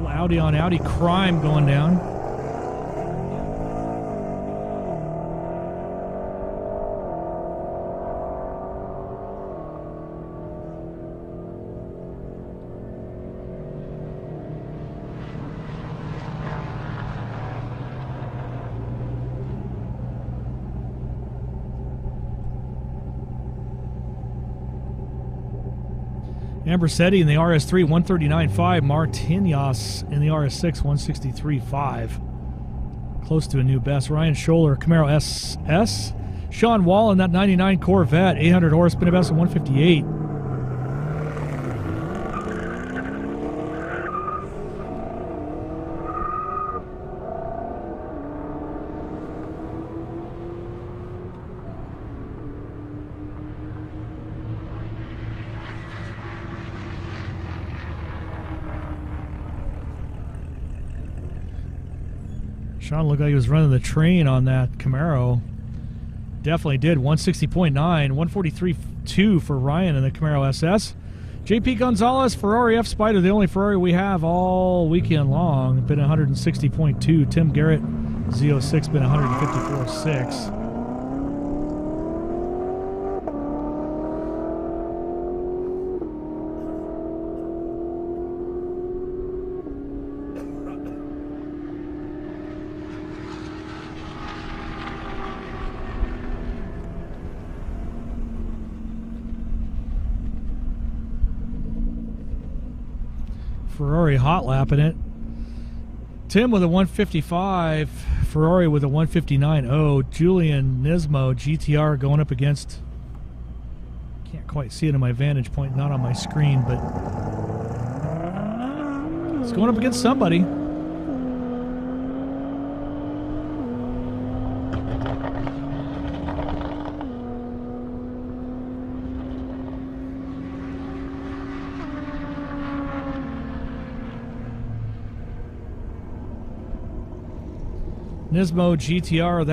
Audi on Audi crime going down. Ambersetti in the RS3, 139.5. Martinez in the RS6, 163.5. Close to a new best. Ryan Scholler, Camaro SS. Sean Wall in that 99 Corvette, 800 horse, been a best of 158. Sean looked like he was running the train on that Camaro. Definitely did. 160.9, 143.2 for Ryan in the Camaro SS. JP Gonzalez, Ferrari F Spider, the only Ferrari we have all weekend long. Been 160.2. Tim Garrett, Z06, been 154.6. Ferrari hot lapping it. Tim with a 155, Ferrari with a 159.0. Julian Nismo GTR going up against, can't quite see it in my vantage point, not on my screen, but it's going up against somebody. Nismo GTR,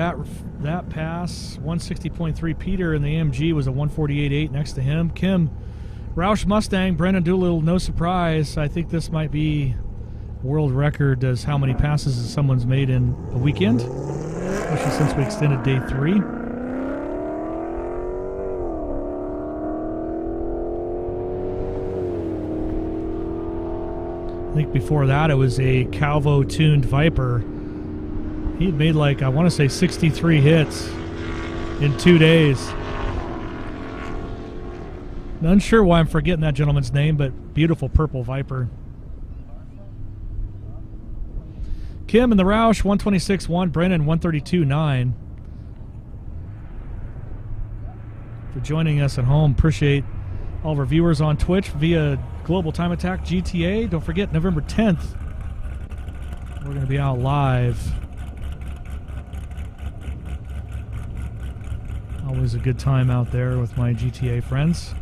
that pass, 160.3. Peter in the AMG was a 148.8 next to him. Kim, Roush Mustang, Brendan Doolittle, no surprise. I think this might be world record as how many passes someone's made in a weekend, especially since we extended day 3. I think before that it was a Calvo-tuned Viper. He'd made like, I want to say 63 hits in 2 days. Unsure why I'm forgetting that gentleman's name, but beautiful purple Viper. Kim in the Roush, 126.1. Brennan, 132.9. For joining us at home. Appreciate all of our viewers on Twitch via Global Time Attack GTA. Don't forget, November 10th, we're going to be out live. Always a good time out there with my GTA friends.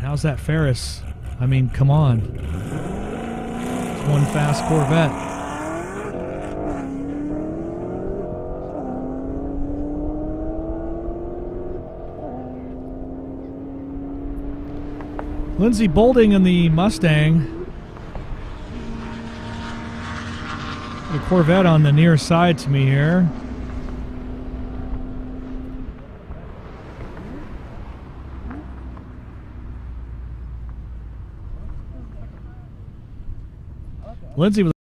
How's that Ferris? I mean, come on. It's one fast Corvette. Lindsey Bolding in the Mustang. The Corvette on the near side to me here. Lindsay with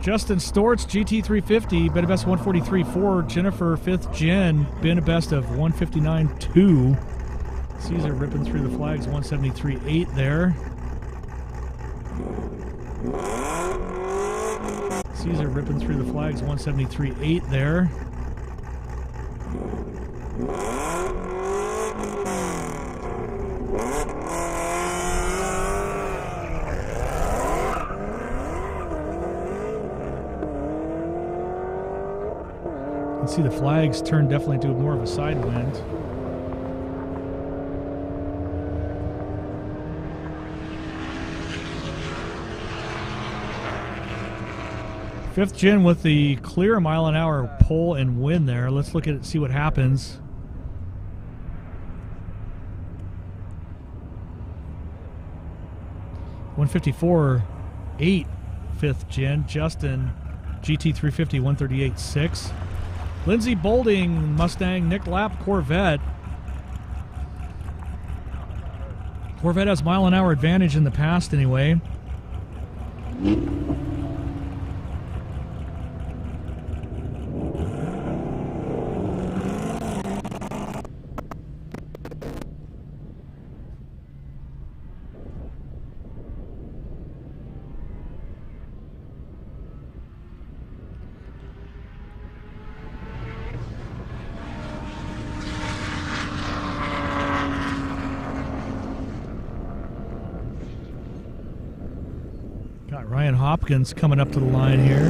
Justin Storts, GT350, been a best of 143.4. Jennifer, 5th gen, been a best of 159.2. Caesar ripping through the flags, 173.8 there. Caesar ripping through the flags, 173.8 there. Let's see, the flags turn definitely to more of a side wind. Fifth gen with the clear mile-an-hour pole and wind there. Let's look at it, see what happens. $154.8, fifth gen. Justin, GT350, 138.6. Lindsey Bolding, Mustang. Nick Lapp, Corvette. Corvette has mile-an-hour advantage in the past anyway. Got Ryan Hopkins coming up to the line here.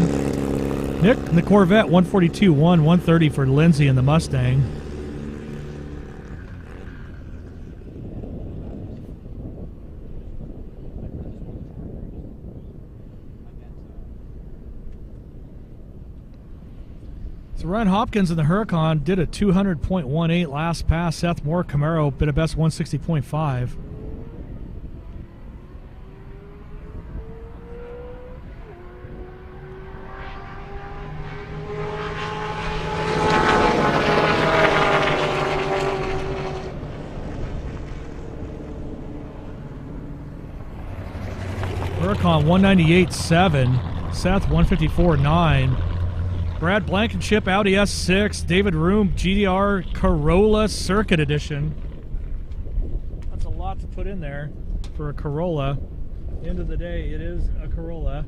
Nick in the Corvette, 142.1, 130 for Lindsay in the Mustang. So Ryan Hopkins in the Huracan did a 200.18 last pass. Seth Moore Camaro bit a best 160.5. Huracan 198.7, Seth 154.9. Brad Blankenship, Audi S6, David Room, GDR Corolla Circuit Edition. That's a lot to put in there for a Corolla. End of the day, it is a Corolla.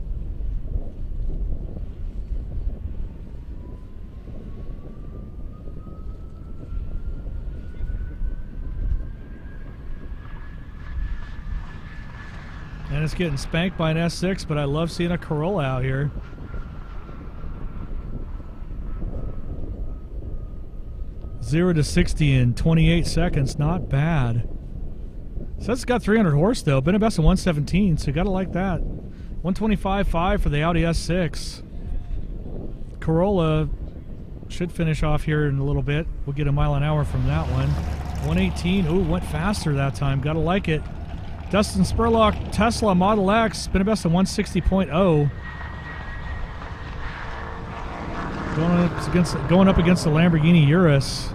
And it's getting spanked by an S6, but I love seeing a Corolla out here. Zero to 60 in 28 seconds, not bad. So it's got 300 horse though, been a best of 117, so you gotta like that. 125.5 for the Audi S6. Corolla should finish off here in a little bit. We'll get a mile an hour from that one. 118, ooh, went faster that time, gotta like it. Dustin Spurlock, Tesla Model X, been a best of 160.0. Going up against the Lamborghini Urus.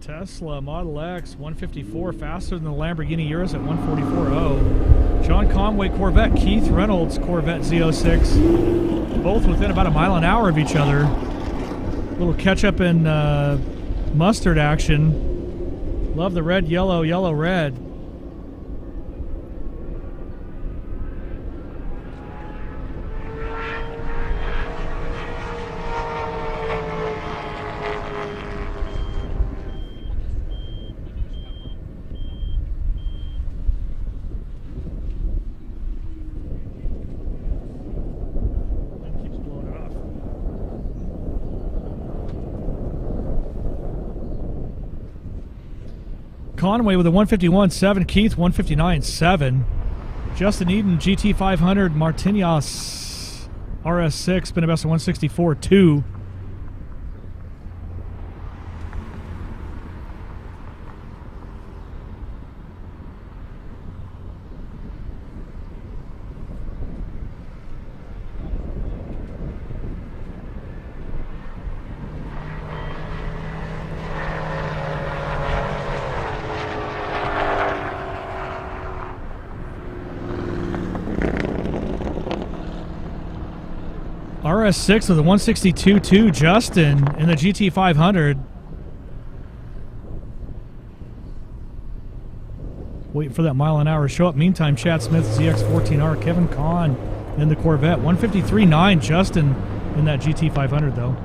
Tesla Model X, 154, faster than the Lamborghini Urus at 144.0. John Conway Corvette, Keith Reynolds Corvette Z06, both within about a mile an hour of each other. Little ketchup and mustard action. Love the red, yellow, yellow, red. Conway with a 151.7, Keith 159.7. Justin Eden, GT500, Martinez RS6, been a best of 164.2. RS6 with a 162.2, Justin in the GT500. Waiting for that mile an hour to show up. Meantime, Chad Smith, ZX14R, Kevin Kahn in the Corvette. 153.9, Justin in that GT500 though.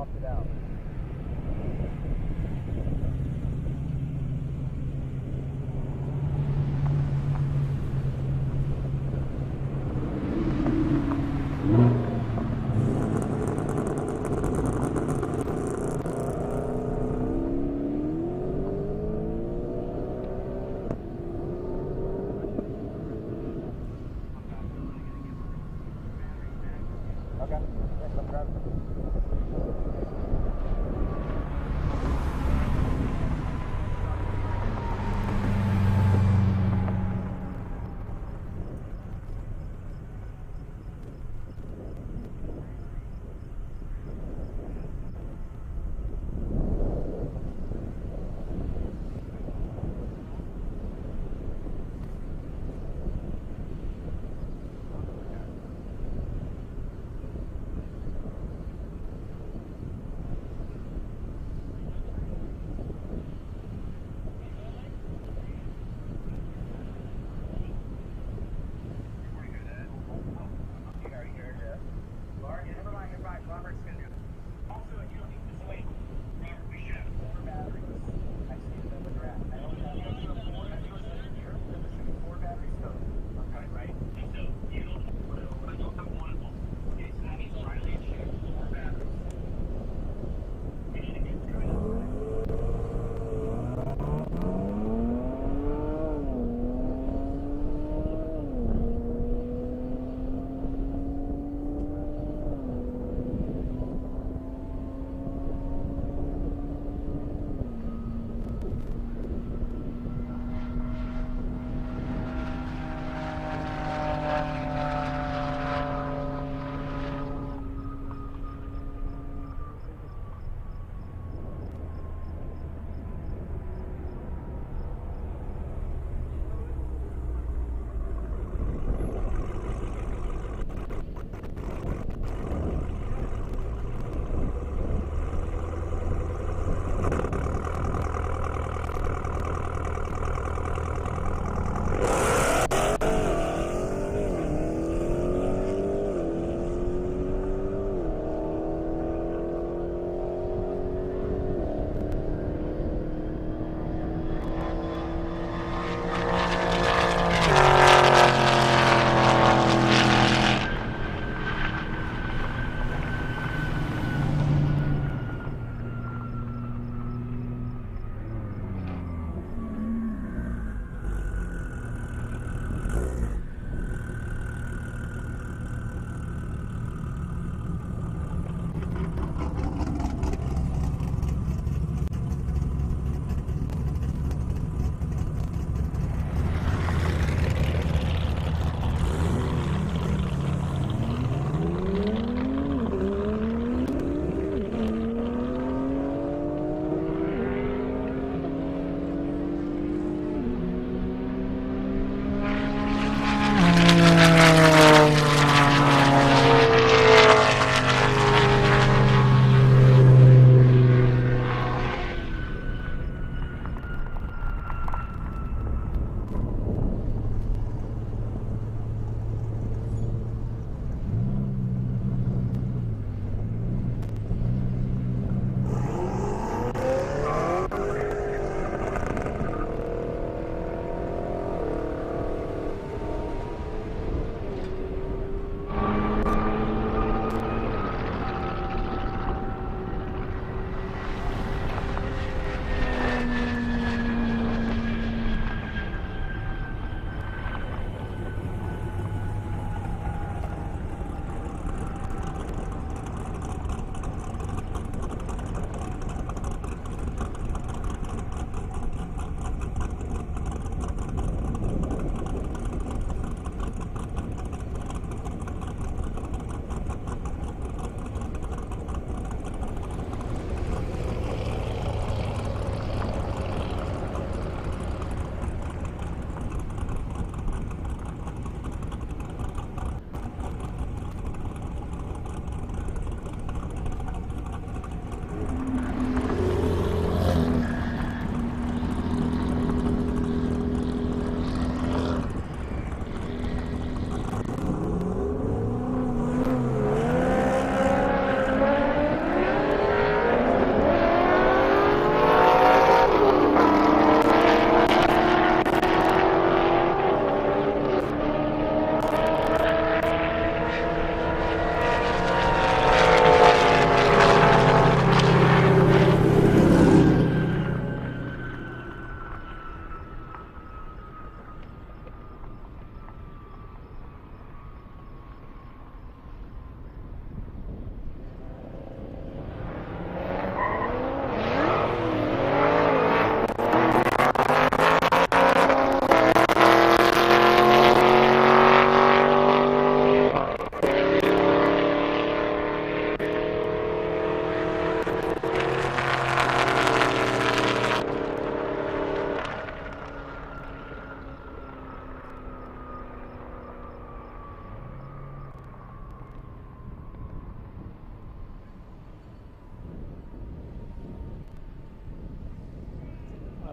swapped it out. Okay. Thanks, I'm driving.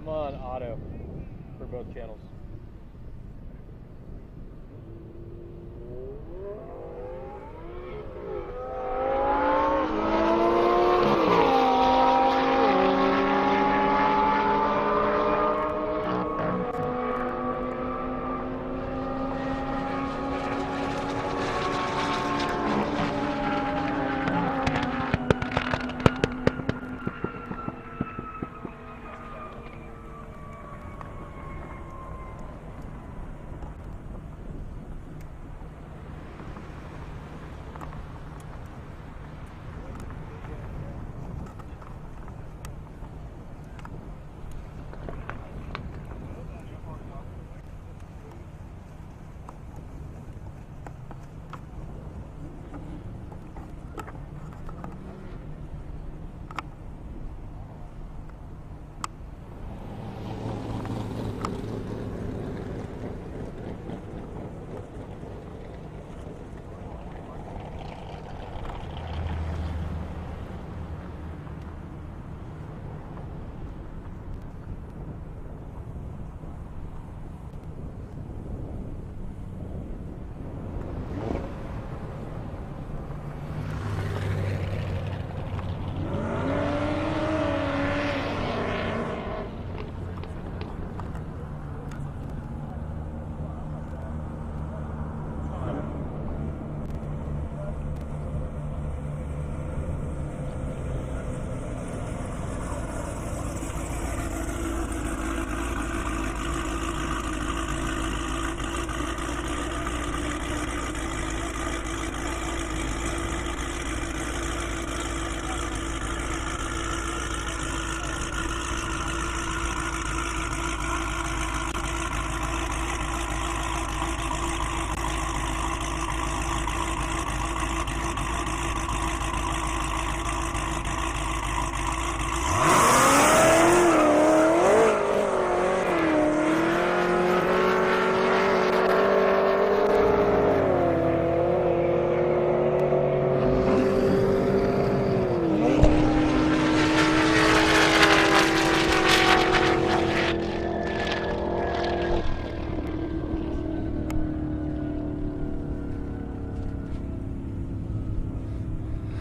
I'm on auto for both channels.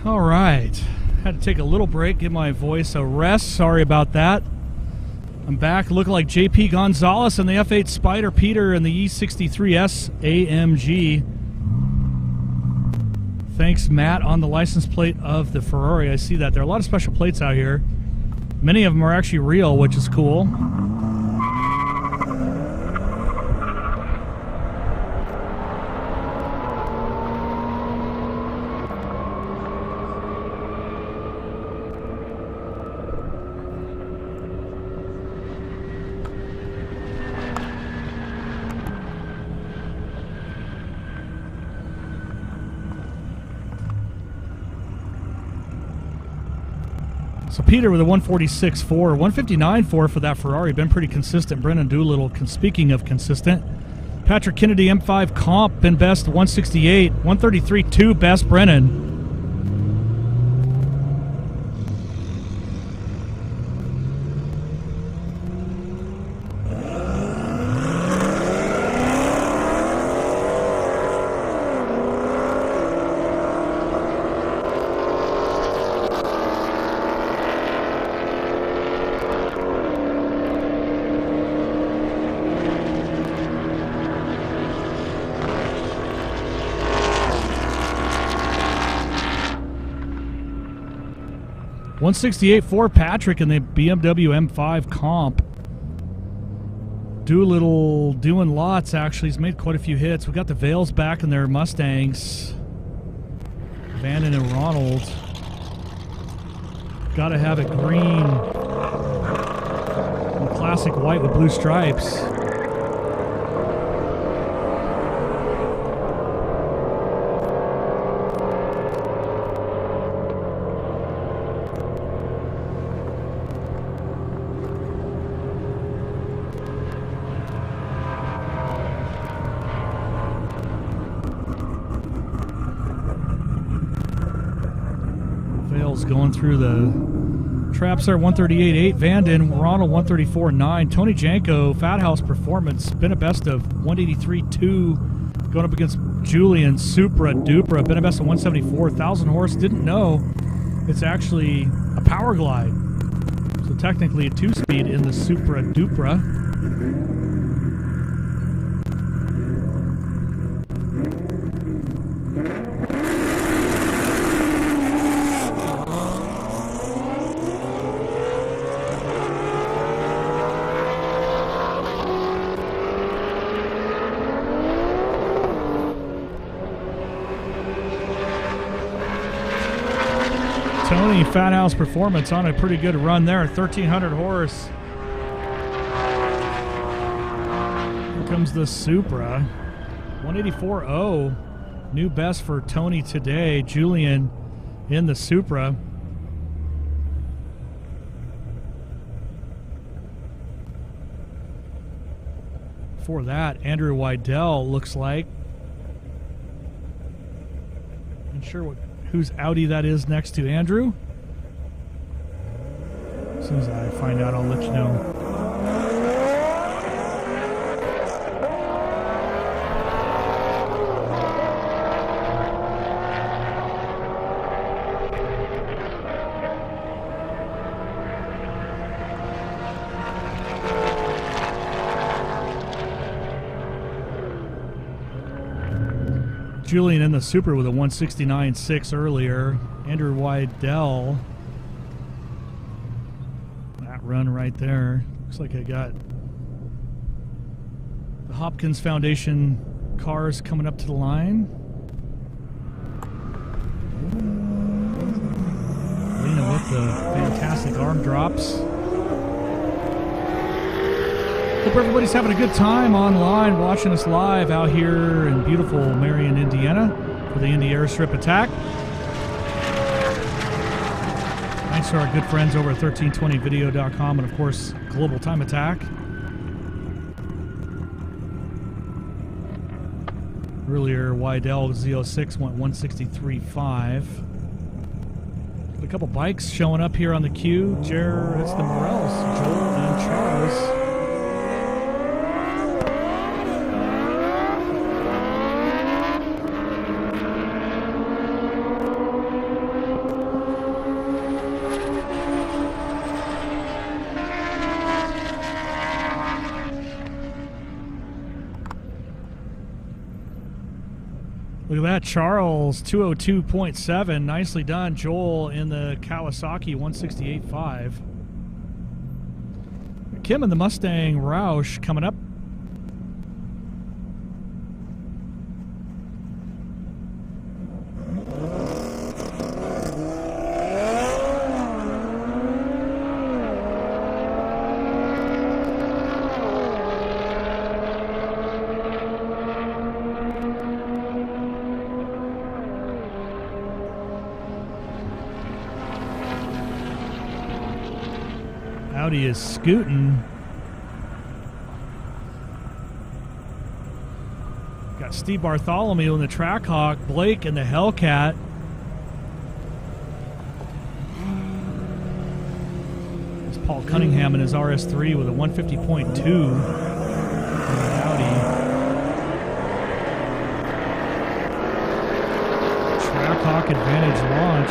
All right. Had to take a little break, give my voice a rest. Sorry about that. I'm back looking like JP Gonzalez in the F8 Spider, Peter in the E63S AMG. Thanks, Matt, on the license plate of the Ferrari. I see that. There are a lot of special plates out here. Many of them are actually real, which is cool. So Peter with a 146.4, 159.4 for that Ferrari. Been pretty consistent. Brennan Doolittle, speaking of consistent. Patrick Kennedy, M5 comp, been best 168, 133.2 best Brennan. .168 for Patrick in the BMW M5 comp. Doolittle doing lots, actually. He's made quite a few hits. We got the Vales back in their Mustangs. Vannon and Ronald. Gotta have it green. And classic white with blue stripes. Going through the Trapser 138.8, Vanden, Ronald 134.9, Tony Janko, Fat House Performance, been a best of 183.2, going up against Julian, Supra Dupra, been a best of 174, 1,000 horse, didn't know it's actually a power glide. So technically a 2-speed in the Supra Dupra. Tony, Fat House Performance on a pretty good run there, 1,300 horse. Here comes the Supra, 184.0, new best for Tony today. Julian in the Supra. Before that, Andrew Wydell looks like. Not sure whose Audi that is next to Andrew. As soon as I find out, I'll let you know. Julian in the Super with a 169.6 earlier. Andrew Wydell. That run right there. Looks like I got the Hopkins Foundation cars coming up to the line. Lena with the fantastic arm drops. Hope everybody's having a good time online, watching us live out here in beautiful Marion, Indiana for the Indy Airstrip attack. Thanks to our good friends over at 1320video.com and, of course, Global Time Attack. Earlier, Wydell Z06 went 163.5. A couple bikes showing up here on the queue. It's the Morels, Joel and Charles. Look at that, Charles, 202.7. Nicely done. Joel in the Kawasaki, 168.5. Kim in the Mustang Roush coming up. Audi is scooting. Got Steve Bartholomew in the Trackhawk, Blake in the Hellcat. It's Paul Cunningham in his RS3 with a 150.2 Audi. Trackhawk Advantage launch.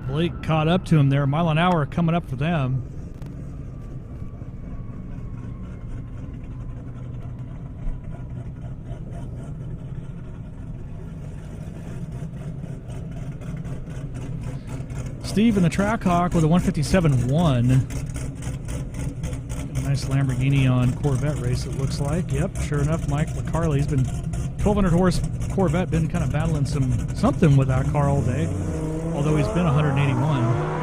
Blake caught up to him there. Mile an hour coming up for them. Steve in the Trackhawk with a 157.1. A nice Lamborghini on Corvette race, it looks like. Yep, sure enough, Mike McCarley's been 1,200 horse Corvette, been kind of battling something with that car all day. Although he's been 181.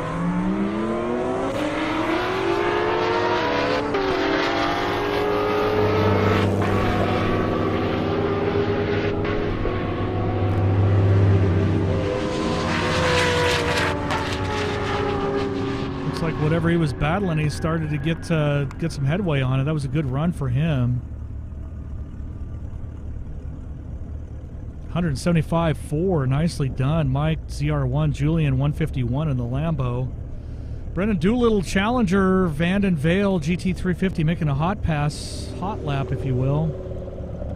Looks Looks like whatever he was battling, he started to get some headway on it. That was a good run for him. 175.4, nicely done. Mike ZR1, Julian 151 in the Lambo. Brendan Doolittle, Challenger, Vanden Vale, GT350 making a hot lap, if you will.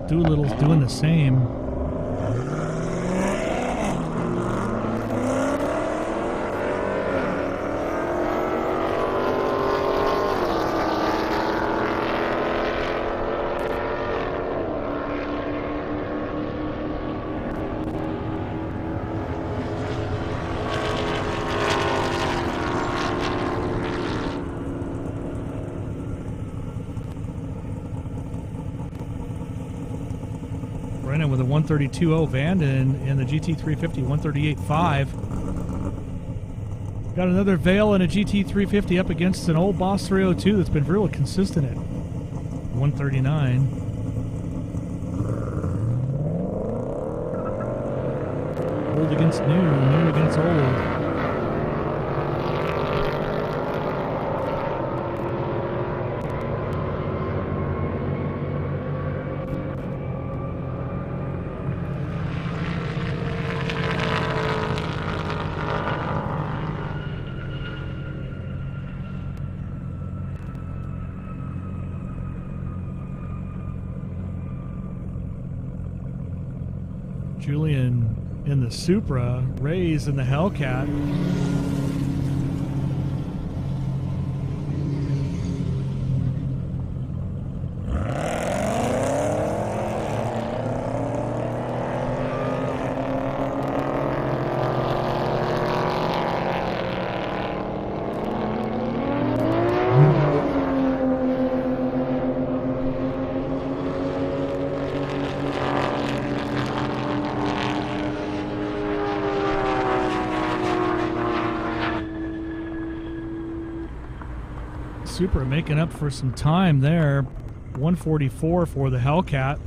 Doolittle's doing the same. Brennan with a 132.0 Vanden in the GT350, 138.5. Got another Vale and a GT350 up against an old Boss 302 that's been really consistent at 139. Old against new, new against old. Julian in the Supra, Ray's in the Hellcat. Supra making up for some time there. 144 for the Hellcat.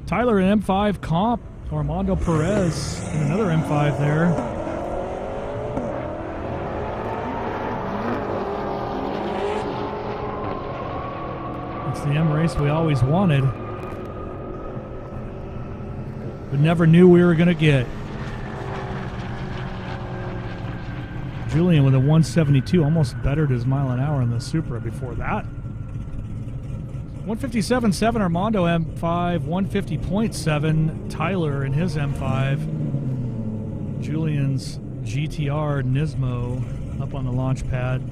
Tyler in M5 comp. Armando Perez in another M5 there. It's the M race we always wanted, but never knew we were going to get. Julian with a 172, almost bettered his mile an hour in the Supra before that. 157.7 Armando M5, 150.7 Tyler in his M5. Julian's GTR Nismo up on the launch pad.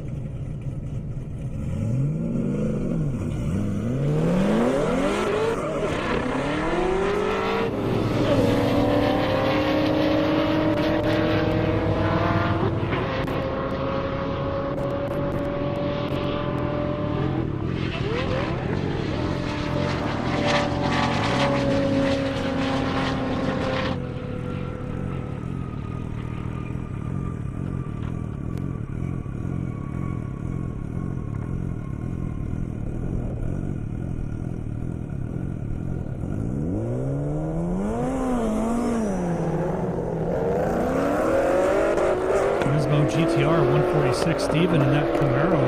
GTR 146, Steven in that Camaro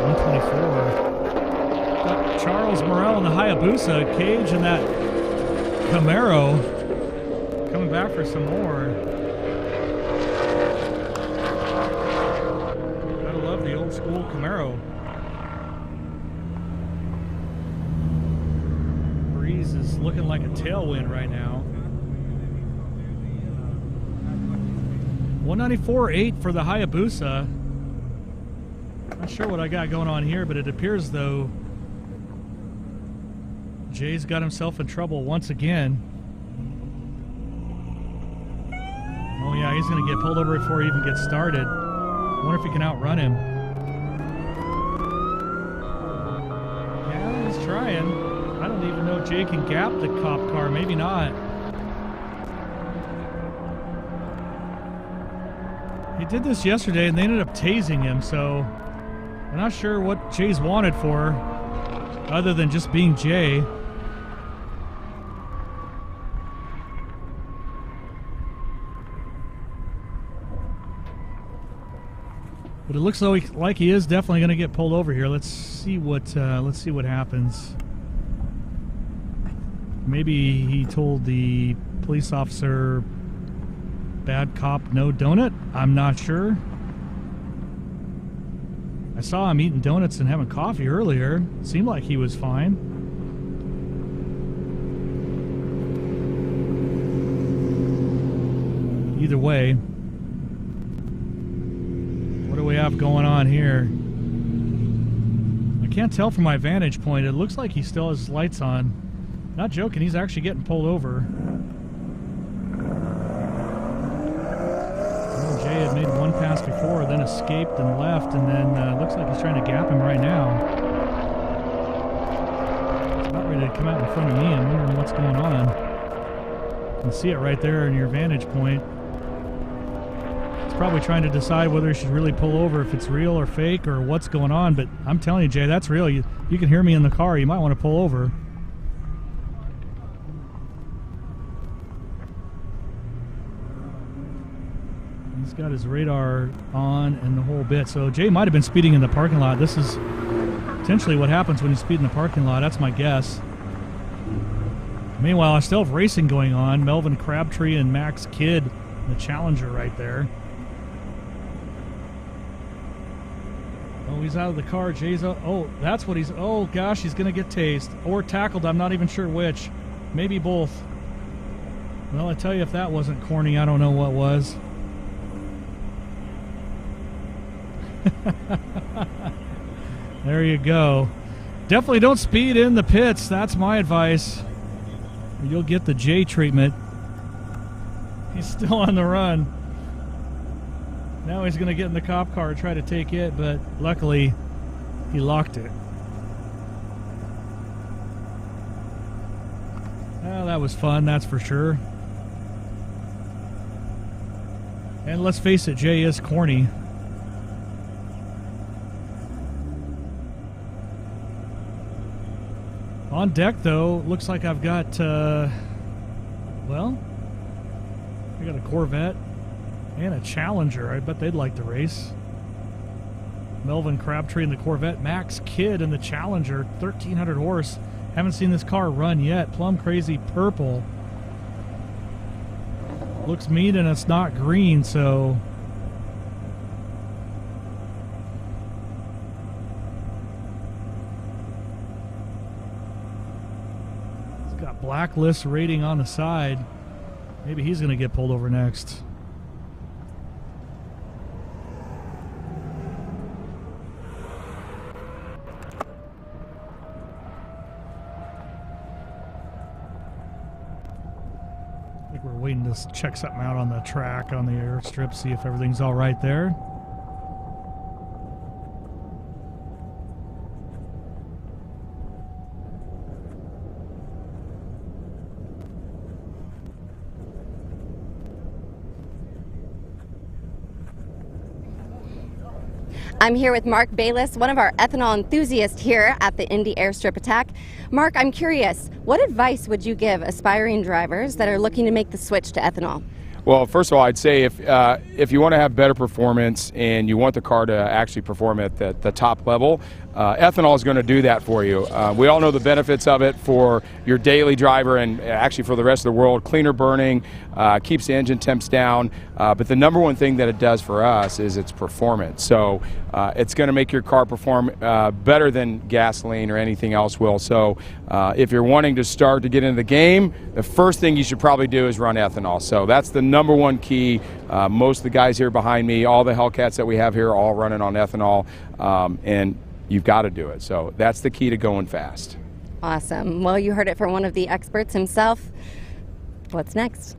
124. Got Charles Morel in the Hayabusa, Cage in that Camaro coming back for some more. Gotta love the old school Camaro. Breeze is looking like a tailwind right now. 194.8 for the Hayabusa. Not sure what I got going on here, but it appears though Jay's got himself in trouble once again. Oh yeah, he's going to get pulled over before he even gets started. I wonder if he can outrun him. Yeah, he's trying. I don't even know if Jay can gap the cop car. Maybe not. He did this yesterday and they ended up tasing him, so I'm not sure what Jay's wanted for other than just being Jay. But it looks like he is definitely going to get pulled over here. Let's see what happens. Maybe he told the police officer, "Bad cop, no donut." I'm not sure. I saw him eating donuts and having coffee earlier. Seemed like he was fine. Either way, what do we have going on here? I can't tell from my vantage point. It looks like he still has his lights on. Not joking, he's actually getting pulled over. Jay had made one pass before, then escaped and left, and then looks like he's trying to gap him right now. He's about ready to come out in front of me. I'm wondering what's going on. You can see it right there in your vantage point. He's probably trying to decide whether he should really pull over, if it's real or fake or what's going on, but I'm telling you, Jay, that's real. You can hear me in the car. You might want to pull over. He's got his radar on and the whole bit. So Jay might have been speeding in the parking lot. This is potentially what happens when you speed in the parking lot. That's my guess. Meanwhile, I still have racing going on. Melvin Crabtree and Max Kidd, the challenger right there. Oh, he's out of the car. Jay's out. Oh, that's what he's... Oh, gosh, he's going to get tased. Or tackled. I'm not even sure which. Maybe both. Well, I tell you, if that wasn't corny, I don't know what was. There you go. Definitely don't speed in the pits. That's my advice. Or you'll get the J treatment. He's still on the run. Now he's going to get in the cop car and try to take it, but luckily he locked it. Well, that was fun, that's for sure. And let's face it, Jay is corny. On deck, though, looks like I've got, well, I got a Corvette and a Challenger. I bet they'd like to race. Melvin Crabtree in the Corvette, Max Kidd in the Challenger, 1,300 horse. Haven't seen this car run yet. Plum Crazy purple. Looks mean and it's not green, so... Blacklist rating on the side. Maybe he's going to get pulled over next. I think we're waiting to check something out on the track on the airstrip, see if everything's all right there. I'm here with Mark Bayless, one of our ethanol enthusiasts here at the Indy Airstrip Attack. Mark, I'm curious, what advice would you give aspiring drivers that are looking to make the switch to ethanol? Well, first of all, I'd say if you want to have better performance and you want the car to actually perform at the top level, ethanol is going to do that for you. We all know the benefits of it for your daily driver and actually for the rest of the world. Cleaner burning, keeps the engine temps down, but the number one thing that it does for us is its performance. So it's going to make your car perform better than gasoline or anything else will. So if you're wanting to start to get into the game, the first thing you should probably do is run ethanol. So that's the number one key. Most of the guys here behind me, all the Hellcats that we have here, are all running on ethanol, and you've got to do it. So that's the key to going fast. Awesome. Well, you heard it from one of the experts himself. What's next?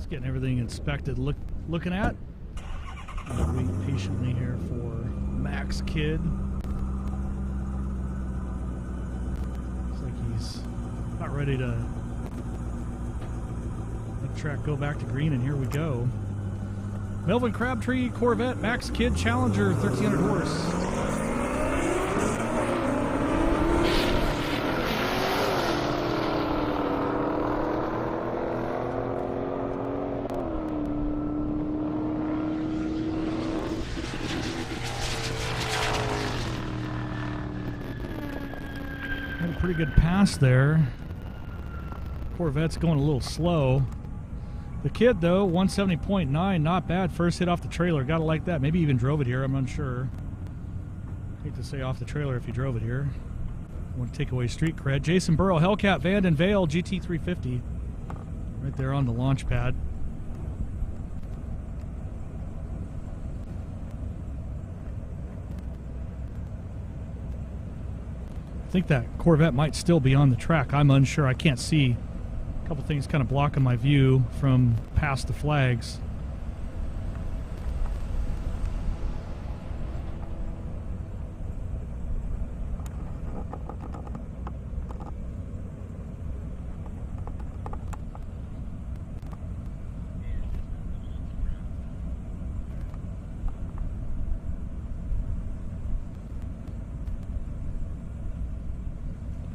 Just getting everything inspected, looking at. I'll wait patiently here for Max Kidd. Looks like he's not ready to let the track go back to green, and here we go. Melvin Crabtree, Corvette, Max Kidd, Challenger, 1,300 horse. Pretty good pass there. Corvette's going a little slow. The Kid, though, 170.9, not bad. First hit off the trailer, gotta like that. Maybe even drove it here, I'm unsure. Hate to say off the trailer if he drove it here. Want to take away street cred. Jason Burrow, Hellcat, Vanden Vale, GT350. Right there on the launch pad. I think that Corvette might still be on the track. I'm unsure. I can't see. A couple things kind of blocking my view from past the flags.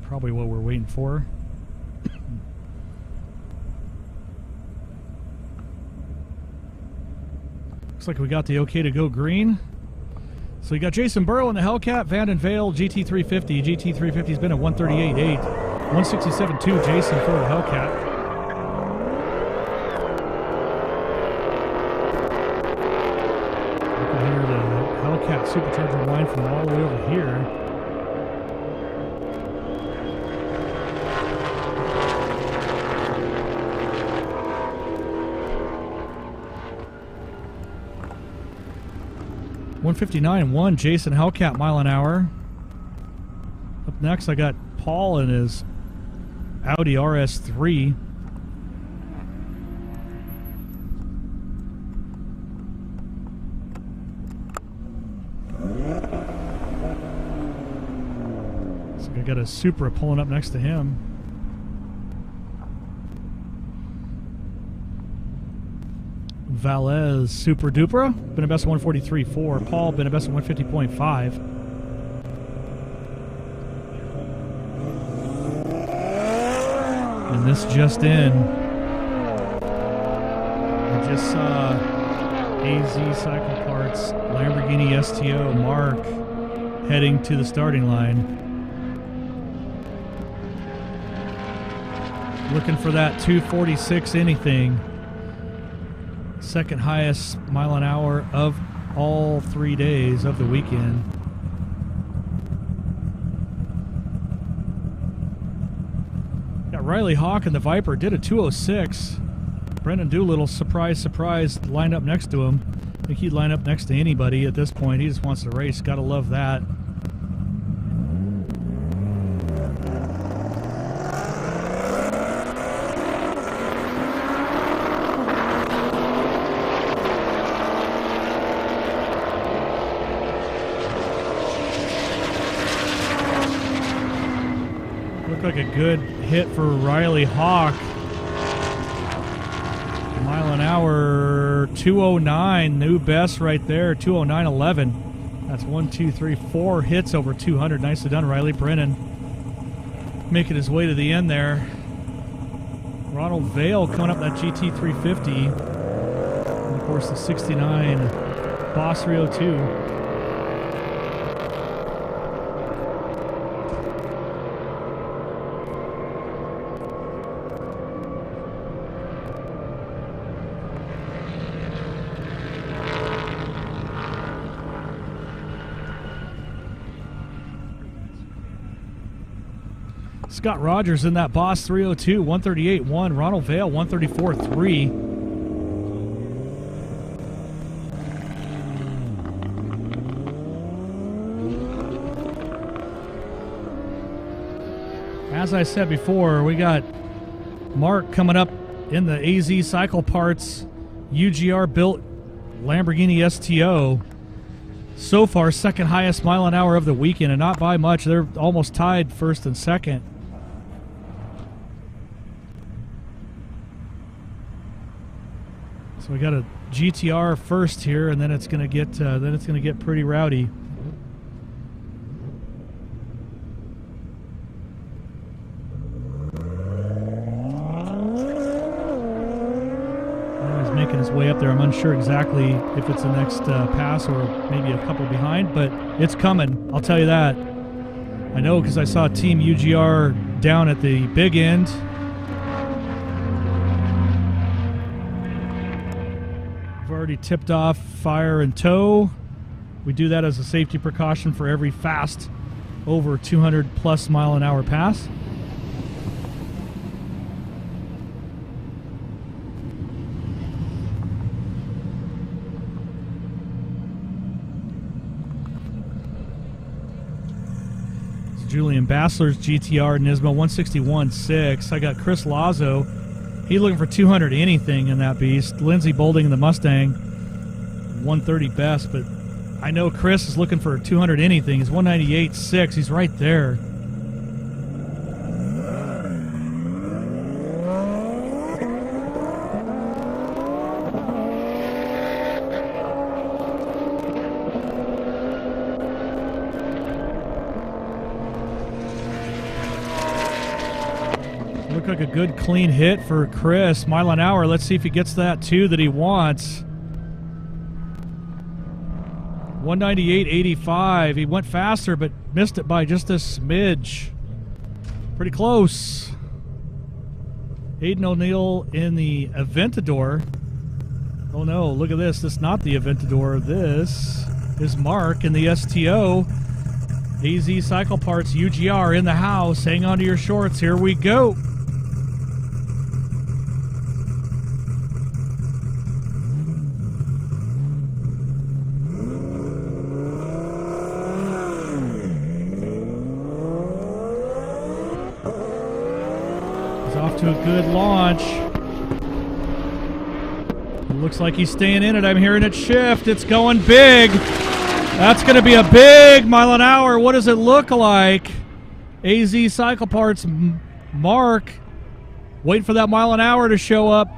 Probably what we're waiting for. Looks like we got the okay to go green. So we got Jason Burrow in the Hellcat, Vanden Vale, GT350. GT350's been at 138.8. 167.2 Jason for the Hellcat. You can hear the Hellcat supercharger whine from all the way over here. .159.1 Jason Hellcat mile an hour. Up next, I got Paul in his Audi RS3. So I got a Supra pulling up next to him. Valez Super Dupra, been a best of 143.4. Paul, been a best of 150.5. And this just in. I just saw AZ Cycle Parts, Lamborghini STO, Mark, heading to the starting line. Looking for that 246 anything. Second highest mile an hour of all 3 days of the weekend. Got Riley Hawk and the Viper, did a 206. Brendan Doolittle, surprise, lined up next to him. I think he'd line up next to anybody at this point. He just wants to race. Gotta love that. Like a good hit for Riley Hawk. Mile an hour, 209, new best right there, 209.11. That's 1, 2, 3, 4 hits over 200. Nicely done, Riley. Brennan making his way to the end there. Ronald Vale coming up that GT350. And of course the 69 Boss 302. Scott Rogers in that Boss 302, 138.1. Ronald Vale, 134.3. As I said before, we got Mark coming up in the AZ Cycle Parts UGR built Lamborghini STO. So far, second highest mile an hour of the weekend, and not by much. They're almost tied first and second. So we got a GTR first here, and then it's going to get pretty rowdy. He's making his way up there. I'm unsure exactly if it's the next pass or maybe a couple behind, but it's coming. I'll tell you that. I know because I saw Team UGR down at the big end. Already tipped off fire and tow. We do that as a safety precaution for every fast over 200 plus mile an hour pass. It's Julian Bassler's GTR Nismo 161.6. I got Chris Lazo. He's looking for 200 anything in that beast. Lindsey Bolding in the Mustang, 130 best, but I know Chris is looking for 200 anything. He's 198.6. He's right there. Looked like a good clean hit for Chris. Mile an hour. Let's see if he gets that too that he wants. 198.85. He went faster but missed it by just a smidge. Pretty close. Aiden O'Neill in the Aventador. Oh no, look at this. This is not the Aventador. This is Mark in the STO. AZ Cycle Parts UGR in the house. Hang on to your shorts. Here we go. To a good launch. It looks like he's staying in it. I'm hearing it shift. It's going big. That's going to be a big mile an hour. What does it look like? AZ Cycle Parts Mark waiting for that mile an hour to show up.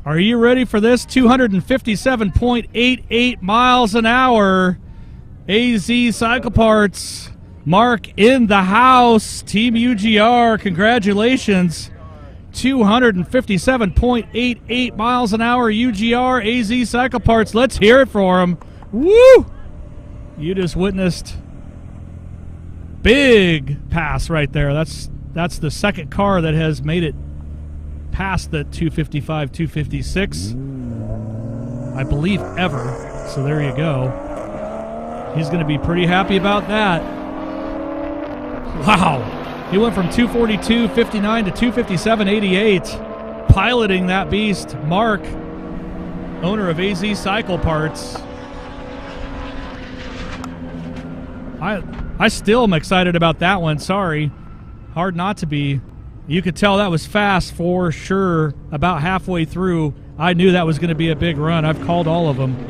Are you ready for this? 257.88 miles an hour. AZ Cycle Parts, Mark in the house. Team UGR, congratulations. 257.88 miles an hour, UGR, AZ Cycle Parts. Let's hear it for him. Woo! You just witnessed big pass right there. That's the second car that has made it past the 255, 256, I believe, ever. So there you go. He's going to be pretty happy about that. Wow. He went from 242.59 to 257.88. Piloting that beast. Mark, owner of AZ Cycle Parts. I still am excited about that one. Sorry. Hard not to be. You could tell that was fast for sure. About halfway through, I knew that was going to be a big run. I've called all of them.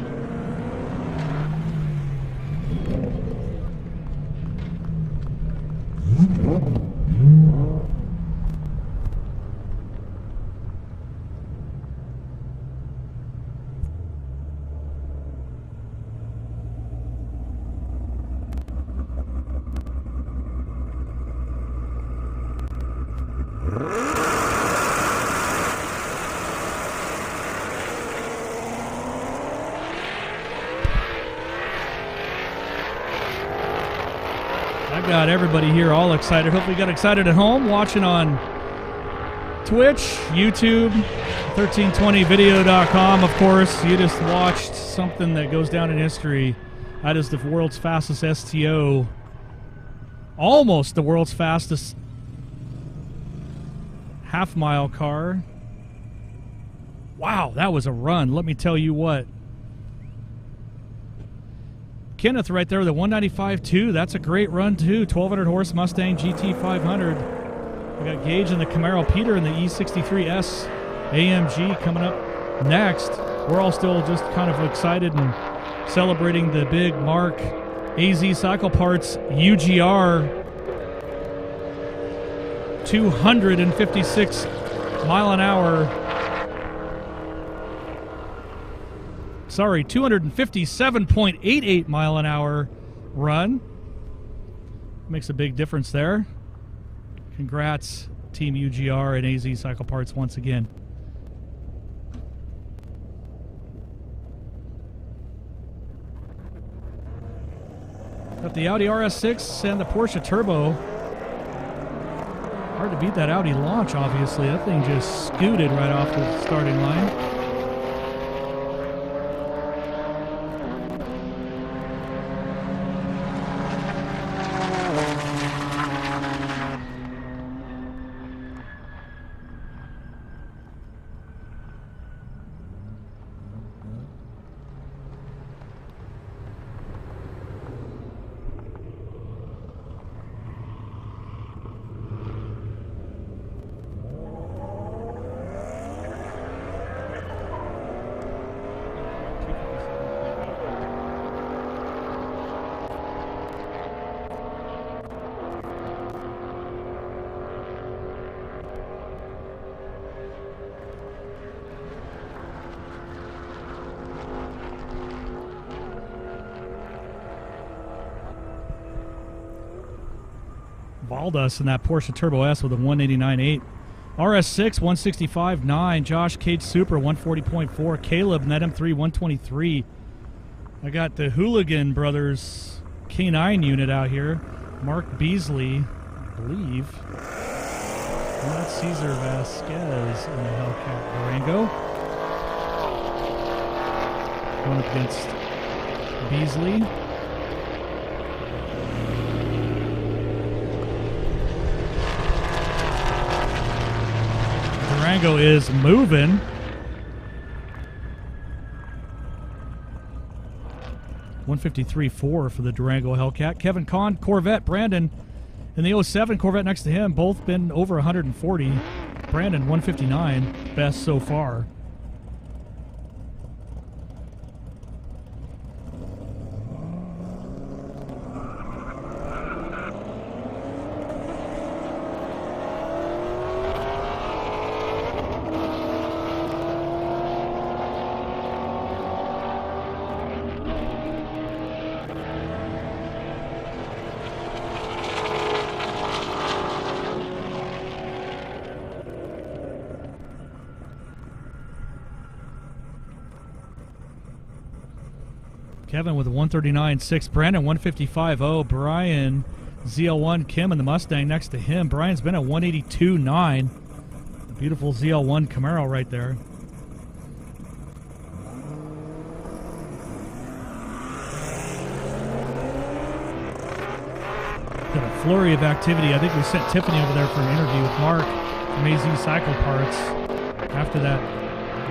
I've got everybody here all excited. Hopefully you got excited at home watching on Twitch, YouTube, 1320video.com. Of course, you just watched something that goes down in history. That is the world's fastest STO. Almost the world's fastest half-mile car. Wow, that was a run. Let me tell you what. Kenneth right there with a 195.2. That's a great run, too. 1,200 horse Mustang GT 500. We got Gage in the Camaro, Peter in the E63S AMG coming up next. We're all still just kind of excited and celebrating the big Mark AZ Cycle Parts UGR 256 mile an hour. Sorry, 257.88 mile an hour run. Makes a big difference there. Congrats, Team UGR and AZ Cycle Parts once again. Got the Audi RS6 and the Porsche Turbo. Hard to beat that Audi launch, obviously. That thing just scooted right off the starting line. Valdas in that Porsche Turbo S with a 189.8. RS6, 165.9. Josh Cage Super, 140.4. Caleb in that M3, 123. I got the Hooligan Brothers K9 unit out here. Mark Beasley, I believe. And that's Cesar Vasquez in the Hellcat Durango. Going up against Beasley. Durango is moving. .153.4 for the Durango Hellcat. Kevin Kahn, Corvette. Brandon in the 07 Corvette next to him. Both been over 140. Brandon, 159. Best so far. Kevin with a 139.6. Brandon, 155.0. Brian, ZL1. Kim in the Mustang next to him. Brian's been at 182.9. Beautiful ZL1 Camaro right there. Got a flurry of activity. I think we sent Tiffany over there for an interview with Mark from AZ Cycle Parts after that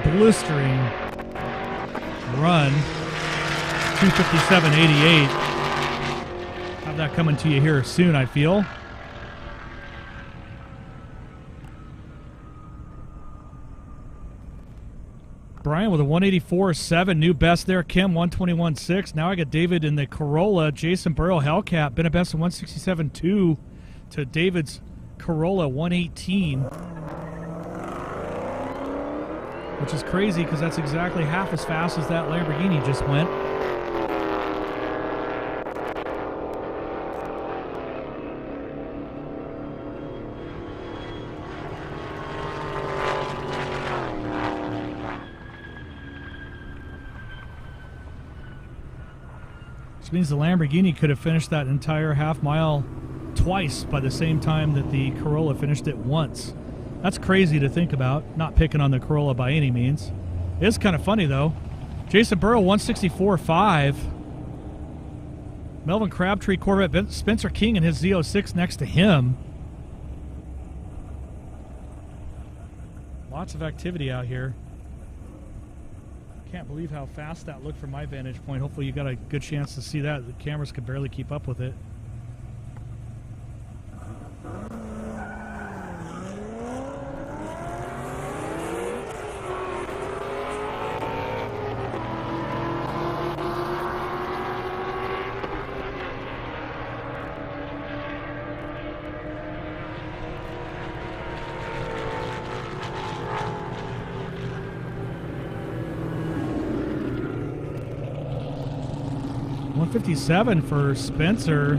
blistering run. 257.88. Have that coming to you here soon, I feel. Brian with a 184.7, new best there. Kim, 121.6. Now I got David in the Corolla. Jason Burrow Hellcat, been a best of 167.2 to David's Corolla 118. Which is crazy because that's exactly half as fast as that Lamborghini just went. Which means the Lamborghini could have finished that entire half mile twice by the same time that the Corolla finished it once. That's crazy to think about. Not picking on the Corolla by any means. It is kind of funny though. Jason Burrow 164.5. Melvin Crabtree Corvette. Spencer King and his Z06 next to him. Lots of activity out here. Can't believe how fast that looked from my vantage point. Hopefully you got a good chance to see that. The cameras could barely keep up with it. .157 for Spencer.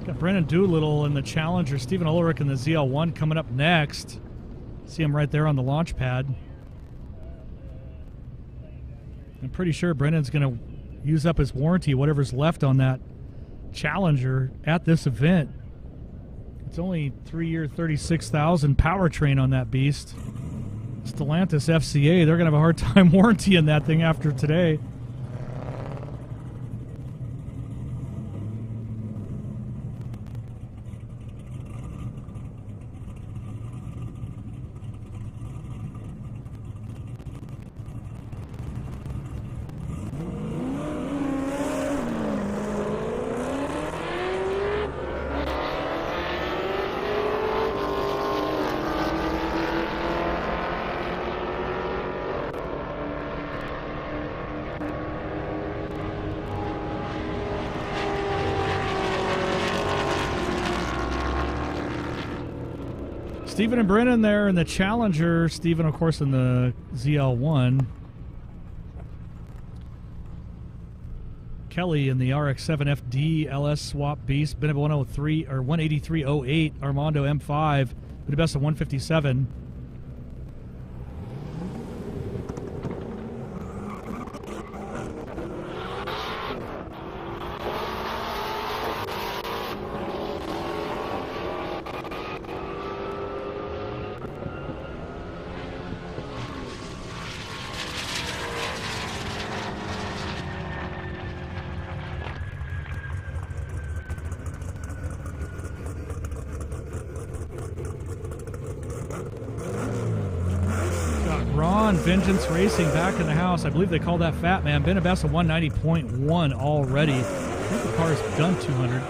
Got Brennan Doolittle in the Challenger, Stephen Ulrich in the ZL1 coming up next. See him right there on the launch pad. I'm pretty sure Brennan's going to use up his warranty, whatever's left on that Challenger at this event. It's only 3-year, 36,000 powertrain on that beast. Stellantis FCA, they're going to have a hard time warrantying that thing after today. Stephen and Brennan there in the Challenger. Stephen, of course, in the ZL1. Kelly in the RX-7 FD LS Swap Beast. Been at 103 or 183.08. Armando M5. Been the best of 157. Vengeance Racing back in the house. I believe they call that Fat Man. Been a best of 190.1 already. I think the car's done 200.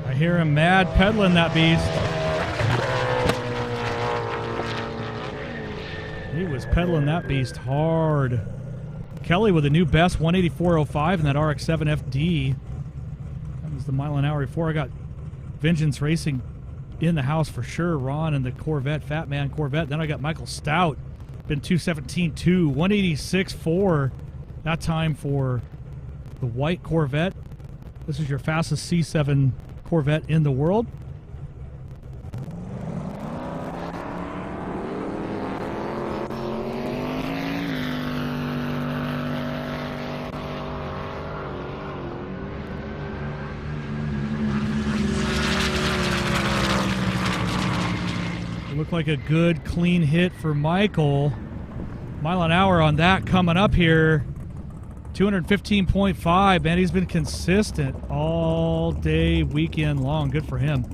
I hear him mad pedaling that beast. He was pedaling that beast hard. Kelly with a new best, 184.05 in that RX-7 FD. That was the mile an hour before. I got Vengeance Racing in the house for sure. Ron and the Corvette, Fat Man Corvette. Then I got Michael Stout. Been 217.2, 186.4. That time for the white Corvette. This is your fastest C7 Corvette in the world. Looked like a good clean hit for Michael. Mile an hour on that coming up here. 215.5. Man, he's been consistent all day, weekend long. Good for him.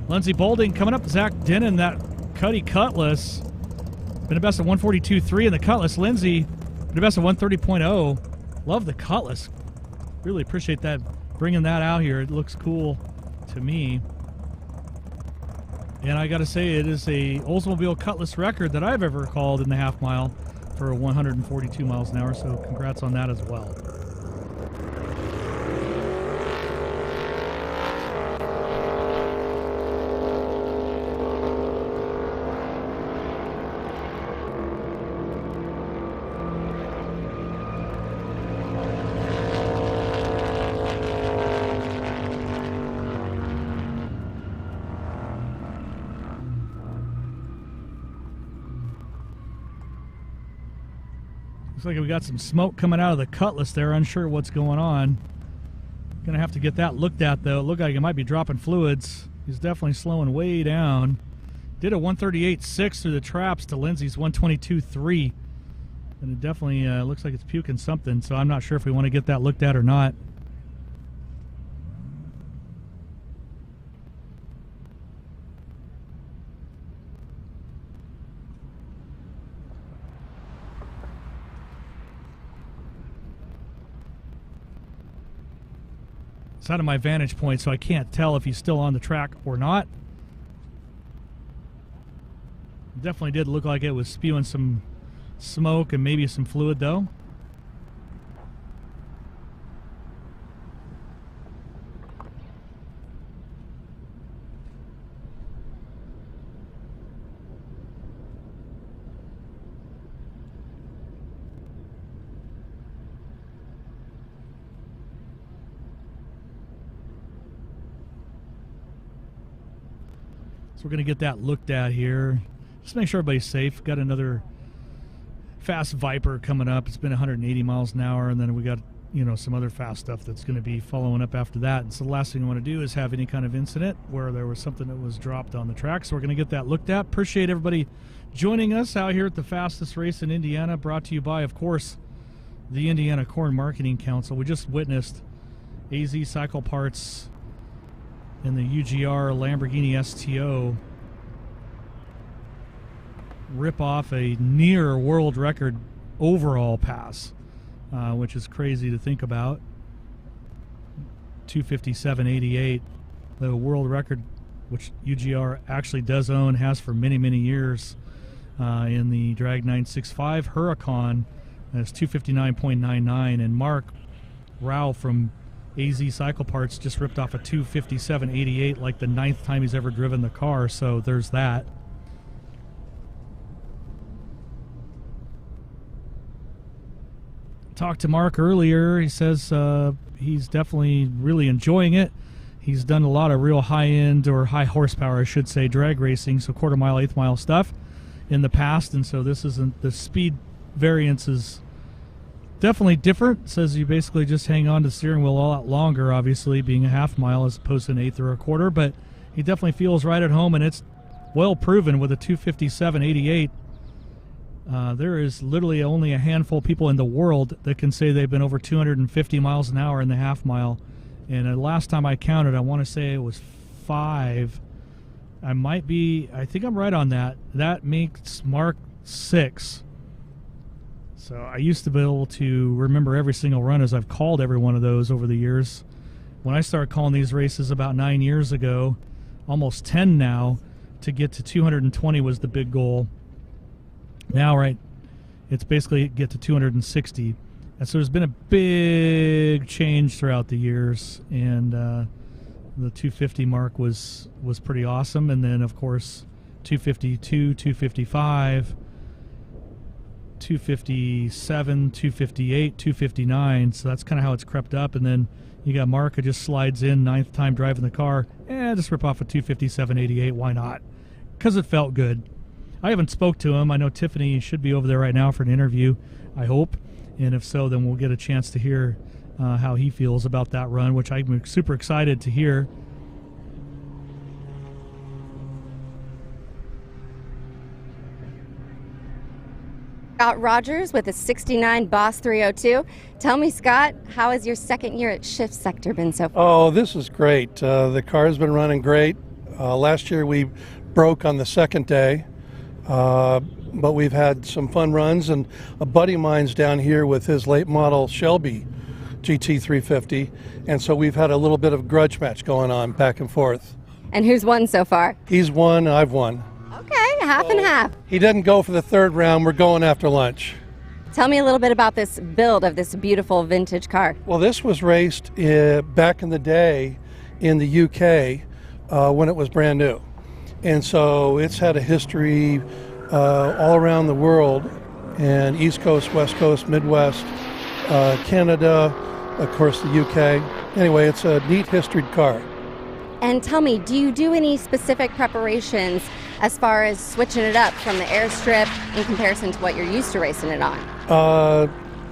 Lindsey Bolding coming up. Zach Denon, that Cuddy Cutlass. Been the best of 142.3 in the Cutlass. Lindsey, been the best of 130.0. Love the Cutlass. Really appreciate that, bringing that out here. It looks cool to me. And I got to say, it is a Oldsmobile Cutlass record that I've ever called in the half mile for 142 miles an hour, so congrats on that as well. Looks like we got some smoke coming out of the Cutlass there. Unsure what's going on. Gonna have to get that looked at, though. It looked like it might be dropping fluids. He's definitely slowing way down. Did a 138.6 through the traps to Lindsay's 122.3. And it definitely looks like it's puking something, so I'm not sure if we want to get that looked at or not. It's out of my vantage point, so I can't tell if he's still on the track or not. Definitely did look like it was spewing some smoke and maybe some fluid, though. So we're going to get that looked at here. Just make sure everybody's safe. Got another fast Viper coming up. It's been 180 miles an hour, and then we got, you know, some other fast stuff that's going to be following up after that. And so the last thing I want to do is have any kind of incident where there was something that was dropped on the track. So we're going to get that looked at. Appreciate everybody joining us out here at the fastest race in Indiana, brought to you by, of course, the Indiana Corn Marketing Council. We just witnessed AZ Cycle Parts and the UGR Lamborghini STO rip off a near world record overall pass, which is crazy to think about. 257.88, the world record, which UGR actually does own, has for many, many years in the Drag 965 Huracan. That's 259.99, and Mark Rao from AZ Cycle Parts just ripped off a 257.88, like the 9th time he's ever driven the car, so there's that. Talked to Mark earlier. He says he's definitely really enjoying it. He's done a lot of real high-end, or high horsepower, I should say, drag racing, so quarter-mile, eighth-mile stuff in the past, and so this isn't, the speed variance is definitely different. Says you basically just hang on to the steering wheel a lot longer, obviously, being a half mile as opposed to an eighth or a quarter, but he definitely feels right at home, and it's well proven with a 257.88. There is literally only a handful of people in the world that can say they've been over 250 miles an hour in the half mile. And the last time I counted, I want to say it was 5. I think I'm right on that. That makes Mark 6. So I used to be able to remember every single run, as I've called every one of those over the years. When I started calling these races about 9 years ago, almost 10 now, to get to 220 was the big goal. Now, right, it's basically get to 260. And so there's been a big change throughout the years, and the 250 mark was pretty awesome. And then, of course, 252, 255, 257, 258, 259. So that's kind of how it's crept up. And then you got Mark who just slides in, 9th time driving the car. Just rip off a 257.88. Why not? Because it felt good. I haven't spoke to him. I know Tiffany should be over there right now for an interview, I hope. And if so, then we'll get a chance to hear how he feels about that run, which I'm super excited to hear. Scott Rogers with a 69 Boss 302. Tell me, Scott, how has your second year at Shift Sector been so far? Oh, this is great. The car's been running great. Last year we broke on the second day, but we've had some fun runs, and a buddy of mine's down here with his late model Shelby GT350, and so we've had a little bit of grudge match going on back and forth. And who's won so far? He's won, I've won. Okay, half and half. He didn't go for the third round. We're going after lunch. Tell me a little bit about this build of this beautiful vintage car. Well, this was raced back in the day in the UK when it was brand new. And so it's had a history all around the world, and East Coast, West Coast, Midwest, Canada, of course the UK. Anyway, it's a neat historied car. And tell me, do you do any specific preparations as far as switching it up from the Airstrip in comparison to what you're used to racing it on?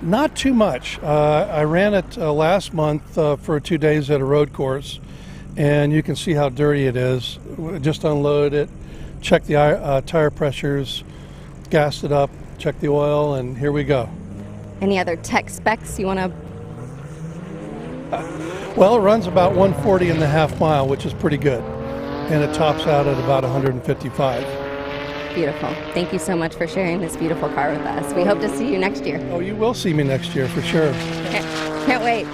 Not too much. I ran it last month for 2 days at a road course, and you can see how dirty it is. Just unloaded it, checked the tire pressures, gassed it up, check the oil, and here we go. Any other tech specs you want to? Well, it runs about 140 in the half mile, which is pretty good. And it tops out at about 155. Beautiful. Thank you so much for sharing this beautiful car with us. We hope to see you next year. Oh, you will see me next year for sure. Can't wait.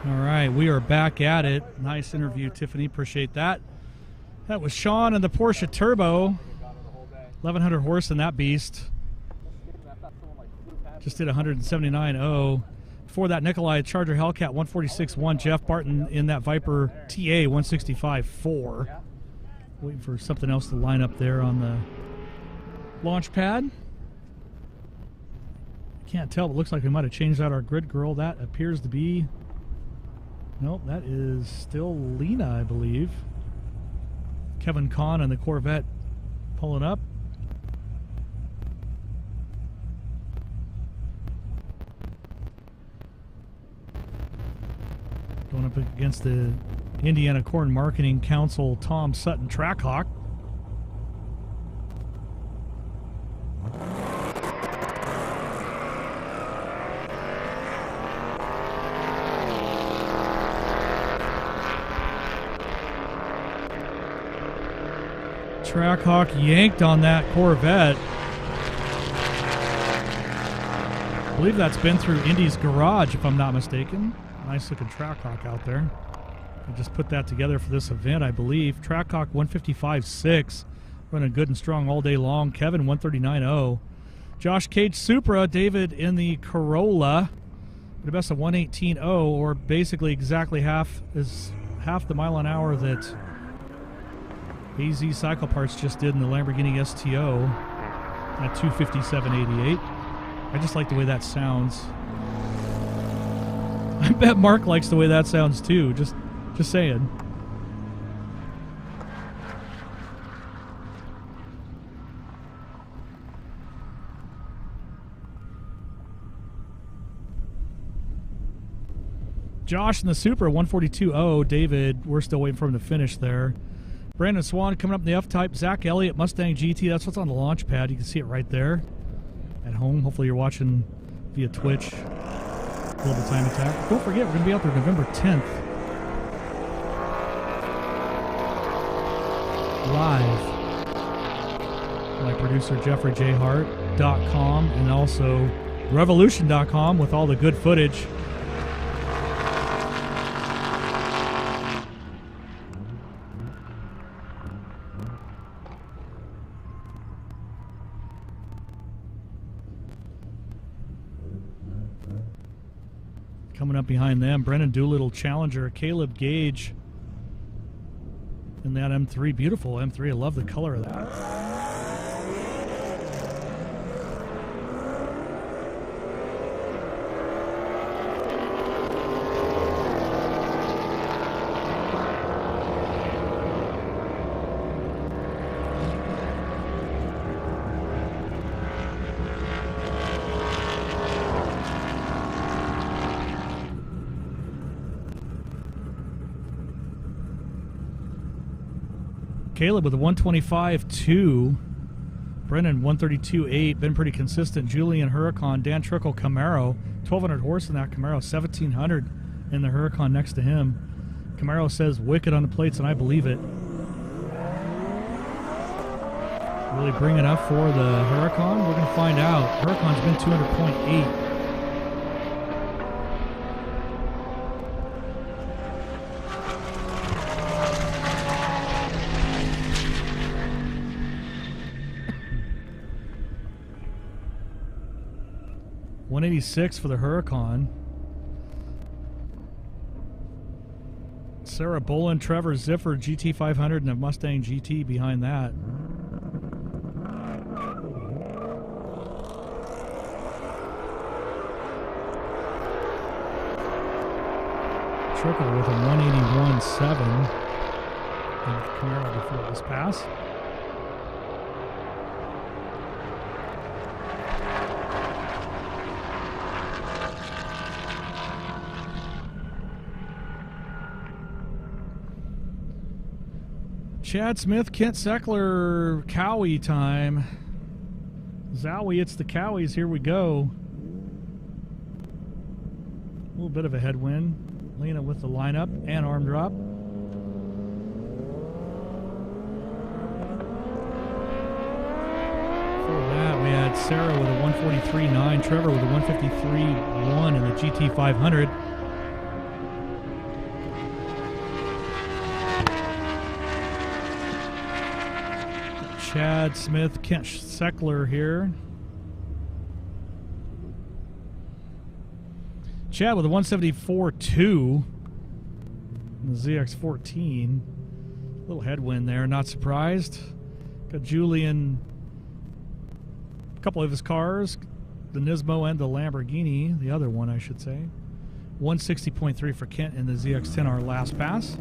All right, we are back at it. Nice interview, Tiffany. Appreciate that. That was Sean and the Porsche Turbo. 1,100 horse in that beast. Just did 179.0. Before that, Nikolai Charger Hellcat 146.1. Jeff Barton in that Viper TA 165.4. Waiting for something else to line up there on the launch pad. Can't tell, but looks like we might have changed out our grid girl. That appears to be... Nope, that is still Lena, I believe. Kevin Kahn and the Corvette pulling up. Going up against the Indiana Corn Marketing Council Tom Sutton Trackhawk. Trackhawk yanked on that Corvette. I believe that's been through Indy's garage, if I'm not mistaken. Nice looking Trackhawk out there. I just put that together for this event, I believe. Trackhawk 155.6, running good and strong all day long. Kevin 139.0. Josh Cage Supra, David in the Corolla, with a best of 118.0, or basically exactly half the mile an hour that AZ Cycle Parts just did in the Lamborghini STO at 257.88. I just like the way that sounds. I bet Mark likes the way that sounds too. Just saying. Josh in the Supra 142.0. David, we're still waiting for him to finish there. Brandon Swan coming up in the F-Type. Zach Elliott, Mustang GT. That's what's on the launch pad. You can see it right there at home. Hopefully you're watching via Twitch. Global Time Attack. Don't forget, we're going to be out there November 10th. Live. My producer, JeffreyJHart.com, and also Revolution.com with all the good footage. Coming up behind them, Brennan Doolittle Challenger, Caleb Gage in that M3. Beautiful M3. I love the color of that. Caleb with a 125.2. Brennan 132.8. Been pretty consistent. Julian Huracan. Dan Trickle Camaro. 1,200 horse in that Camaro. 1,700 in the Huracan next to him. Camaro says wicked on the plates, and I believe it. Really bring it up for the Huracan? We're going to find out. Huracan's been 200.8. $186 for the Huracan. Sarah Bolin, Trevor Ziffer, GT500, and a Mustang GT behind that. Trickle with a 181.7 in Camaro before this pass. Chad Smith, Kent Seckler, Cowie time. Zowie, it's the Cowies. Here we go. A little bit of a headwind. Lena with the lineup and arm drop. Before that, we had Sarah with a 143.9, Trevor with a 153.1 in the GT 500. Chad Smith, Kent Seckler here. Chad with a 174.2 in the ZX14. A little headwind there, not surprised. Got Julian, a couple of his cars, the Nismo and the Lamborghini, the other one I should say. 160.3 for Kent in the ZX10, our last pass.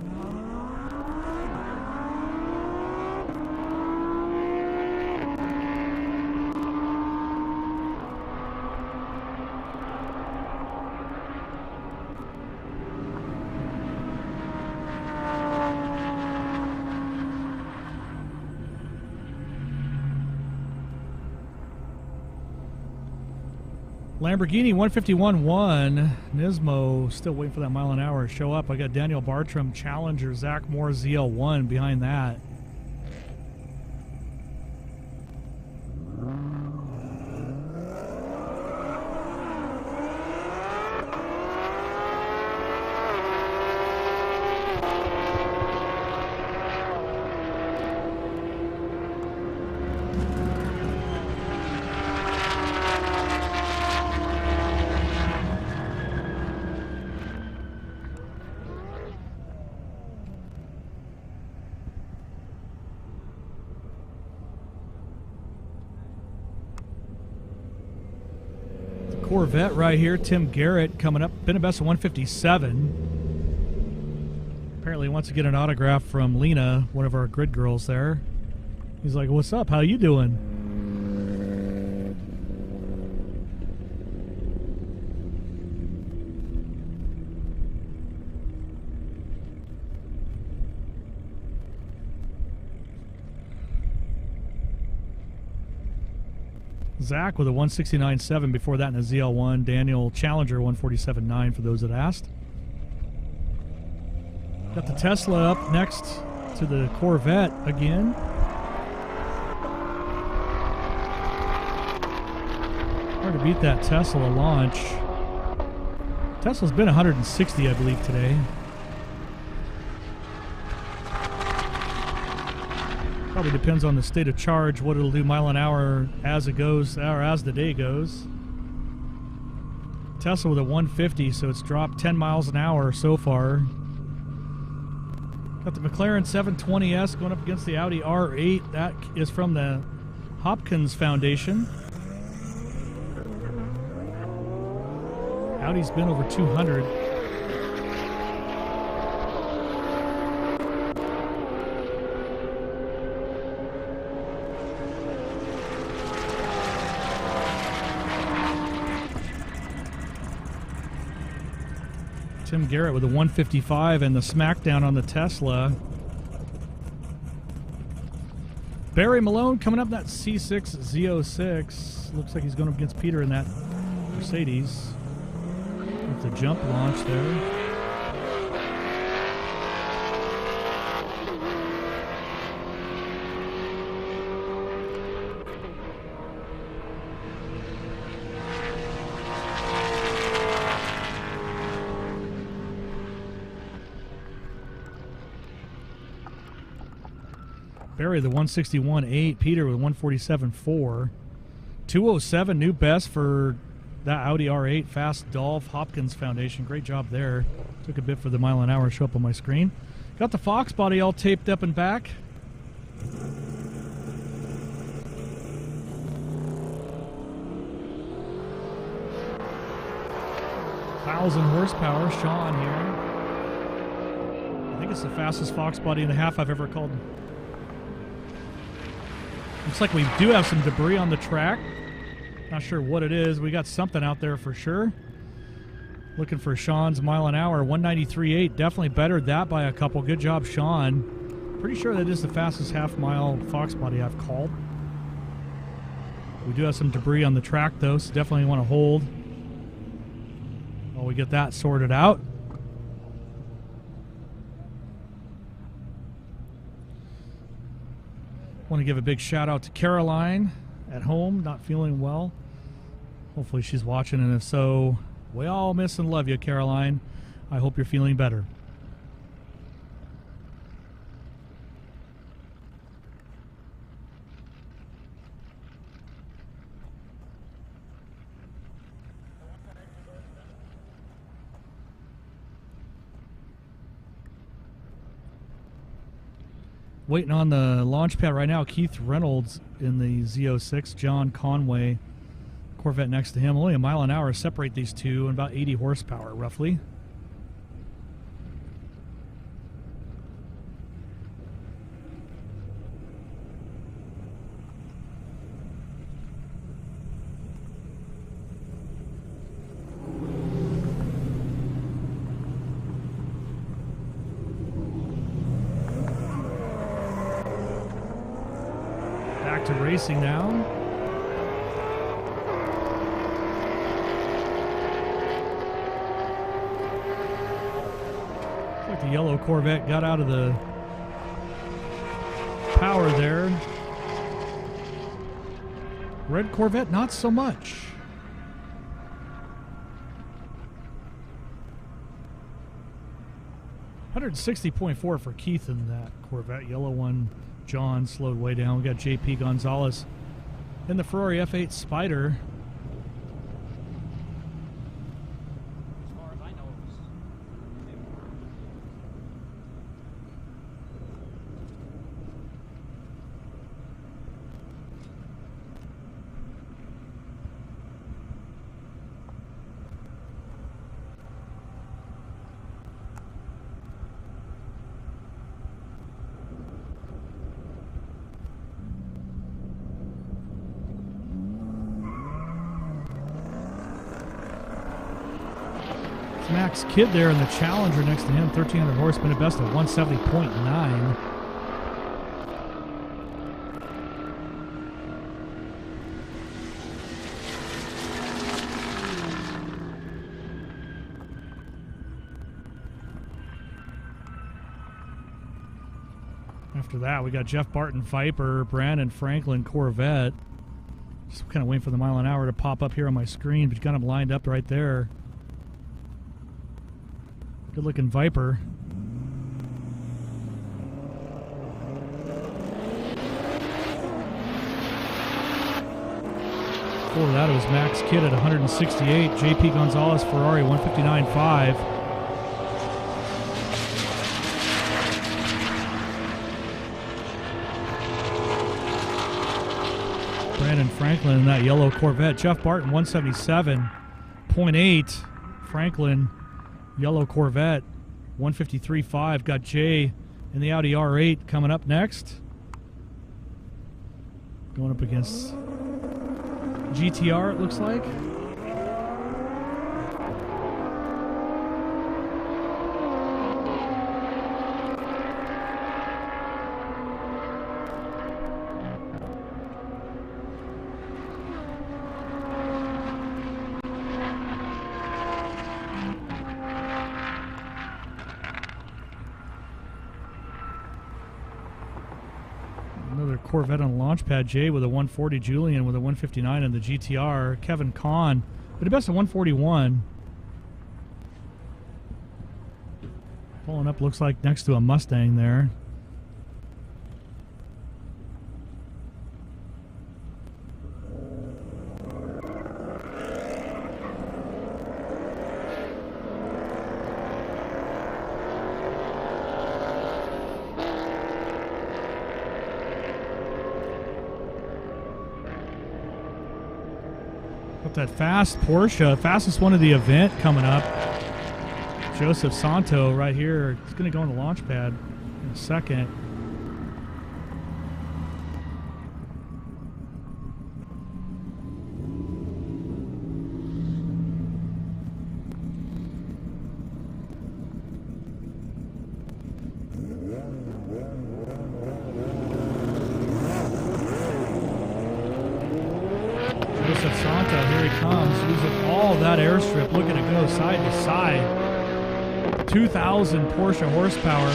Lamborghini 151.1. Nismo still waiting for that mile an hour to show up. I got Daniel Bartram, Challenger, Zach Moore, ZL1 behind that. Corvette right here. Tim Garrett coming up. Been a best of 157. Apparently wants to get an autograph from Lena, one of our grid girls there. He's like, "What's up? How you doing?" Zach with a 169.7 before that in a ZL1. Daniel Challenger 147.9 for those that asked. Got the Tesla up next to the Corvette again. Hard to beat that Tesla launch. Tesla's been 160, I believe, today. Probably depends on the state of charge, what it'll do mile an hour as it goes, or as the day goes. Tesla with a 150, so it's dropped 10 miles an hour so far. Got the McLaren 720S going up against the Audi R8. That is from the Hopkins Foundation. Audi's been over 200. Tim Garrett with a 155 and the smackdown on the Tesla. Barry Malone coming up that C6 Z06. Looks like he's going up against Peter in that Mercedes. With the jump launch there. Barry the 161.8, Peter with 147.4. 207 new best for that Audi R8, Fast Dolph Hopkins Foundation. Great job there. Took a bit for the mile an hour to show up on my screen. Got the Fox body all taped up and back. Thousand horsepower, Sean here. I think it's the fastest Fox body and a half I've ever called. Looks like we do have some debris on the track. Not sure what it is. We got something out there for sure. Looking for Sean's mile an hour, 193.8. Definitely bettered that by a couple. Good job, Sean. Pretty sure that is the fastest half-mile Fox body I've called. We do have some debris on the track, though, so definitely want to hold while we get that sorted out. Want to give a big shout out to Caroline at home, not feeling well. Hopefully she's watching, and if so, we all miss and love you, Caroline. I hope you're feeling better. Waiting on the launch pad right now, Keith Reynolds in the Z06, John Conway, Corvette next to him. Only a mile an hour separate these two, and about 80 horsepower roughly. Back to racing now. Looks like the yellow Corvette got out of the power there. Red Corvette, not so much. .160.4 for Keith in that Corvette. Yellow one, John, slowed way down. We got JP Gonzalez in the Ferrari F8 Spider. As far as I know, it was Max Kidd there in the Challenger next to him, 1,300 horse, been a best of 170.9. After that, we got Jeff Barton Viper, Brandon Franklin Corvette. Just kind of waiting for the mile an hour to pop up here on my screen, but you got them lined up right there. Good looking Viper. Before that, it was Max Kidd at 168. JP Gonzalez Ferrari 159.5. Brandon Franklin in that yellow Corvette. Jeff Barton 177.8. Franklin, yellow Corvette, 153.5. Got Jay in the Audi R8 coming up next. Going up against GTR, it looks like. Corvette on the launch pad. Jay with a 140, Julian with a 159 in the GTR. Kevin Kahn with a best of 141. Pulling up, looks like next to a Mustang there. That fast Porsche, fastest one of the event coming up. Joseph Santo right here. He's going to go on the launch pad in a second. all that airstrip. Look at it go side to side. 2,000 Porsche horsepower.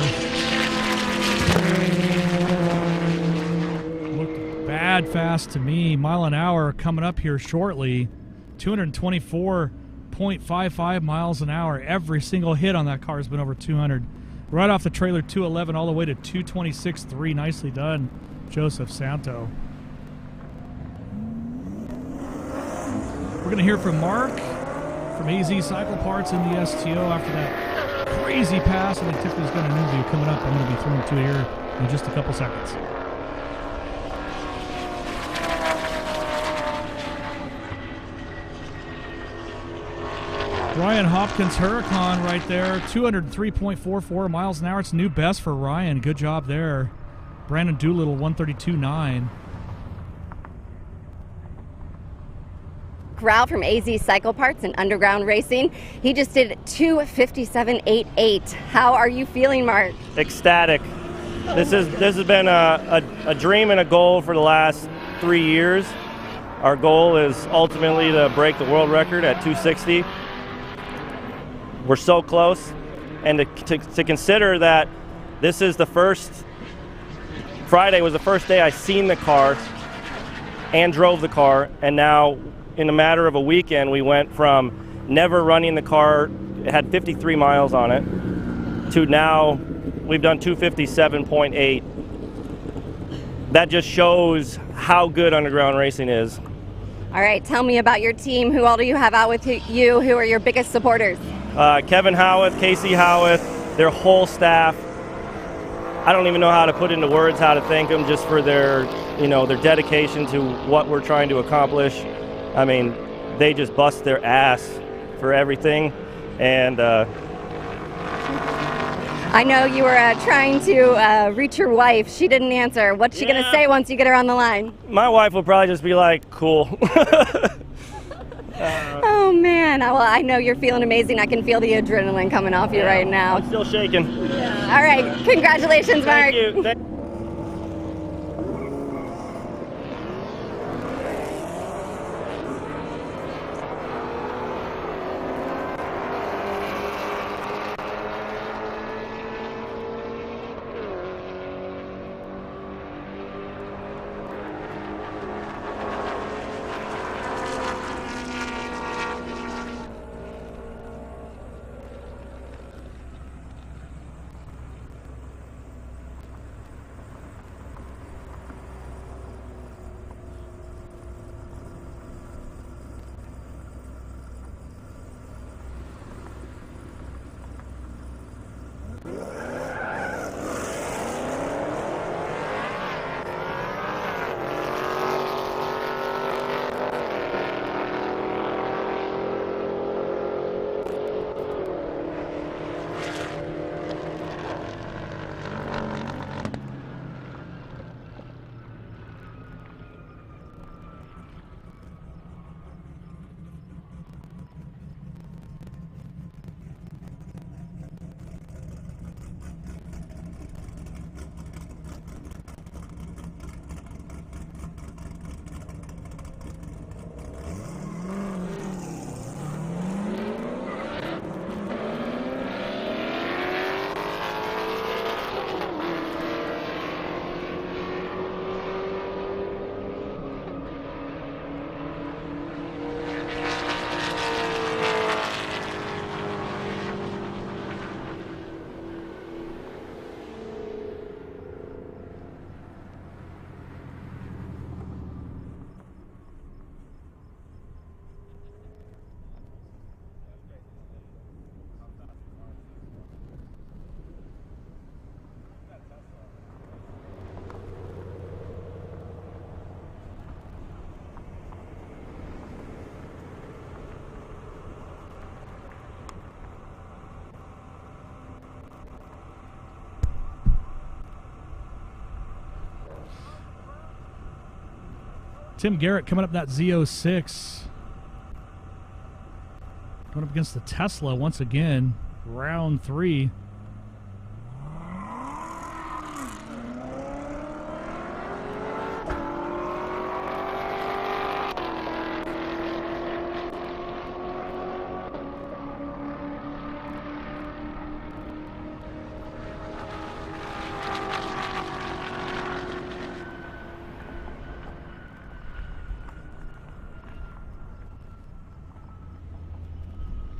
Looked bad fast to me. Mile an hour coming up here shortly. 224.55 miles an hour. Every single hit on that car has been over 200. Right off the trailer, 211 all the way to 226.3. Nicely done, Joseph Santo. We're going to hear from Mark from AZ Cycle Parts in the STO after that crazy pass. I think Tiffany's got an interview coming up. I'm going to be throwing to here in just a couple seconds. Ryan Hopkins Huracan right there, 203.44 miles an hour. It's a new best for Ryan. Good job there. Brandon Doolittle, 132.9. Corral from AZ Cycle Parts and Underground Racing. He just did 2:57.88. How are you feeling, Mark? Ecstatic. This has been a dream and a goal for the last 3 years. Our goal is ultimately to break the world record at 260. We're so close, and to consider that this is the first, Friday was the first day I seen the car and drove the car, and now in a matter of a weekend we went from never running the car, it had 53 miles on it, to now we've done 257.8. That just shows how good underground racing is. All right, tell me about your team. Who all do you have out with you? Who are your biggest supporters? Kevin Howarth, Casey Howarth, their whole staff. I don't even know how to put into words how to thank them just for their, their dedication to what we're trying to accomplish. I mean, they just bust their ass for everything, and I know you were trying to reach your wife. She didn't answer. What's she going to say once you get her on the line? My wife will probably just be like, cool. Oh, man. Well, I know you're feeling amazing. I can feel the adrenaline coming off you right now. I'm still shaking. All right. Congratulations, Mark. Thank you. Tim Garrett coming up that Z06. Going up against the Tesla once again. Round 3.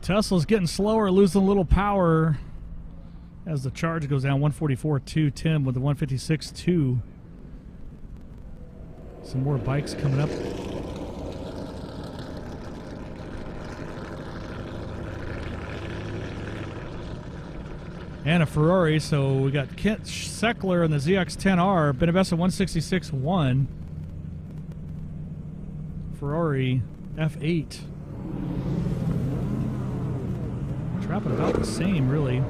Tesla's getting slower, losing a little power as the charge goes down. 144.2. Tim with the 156.2. Some more bikes coming up. And a Ferrari, so we got Kent Seckler in the ZX-10R, been invested 166.1. Ferrari F8. Trapping about the same, really.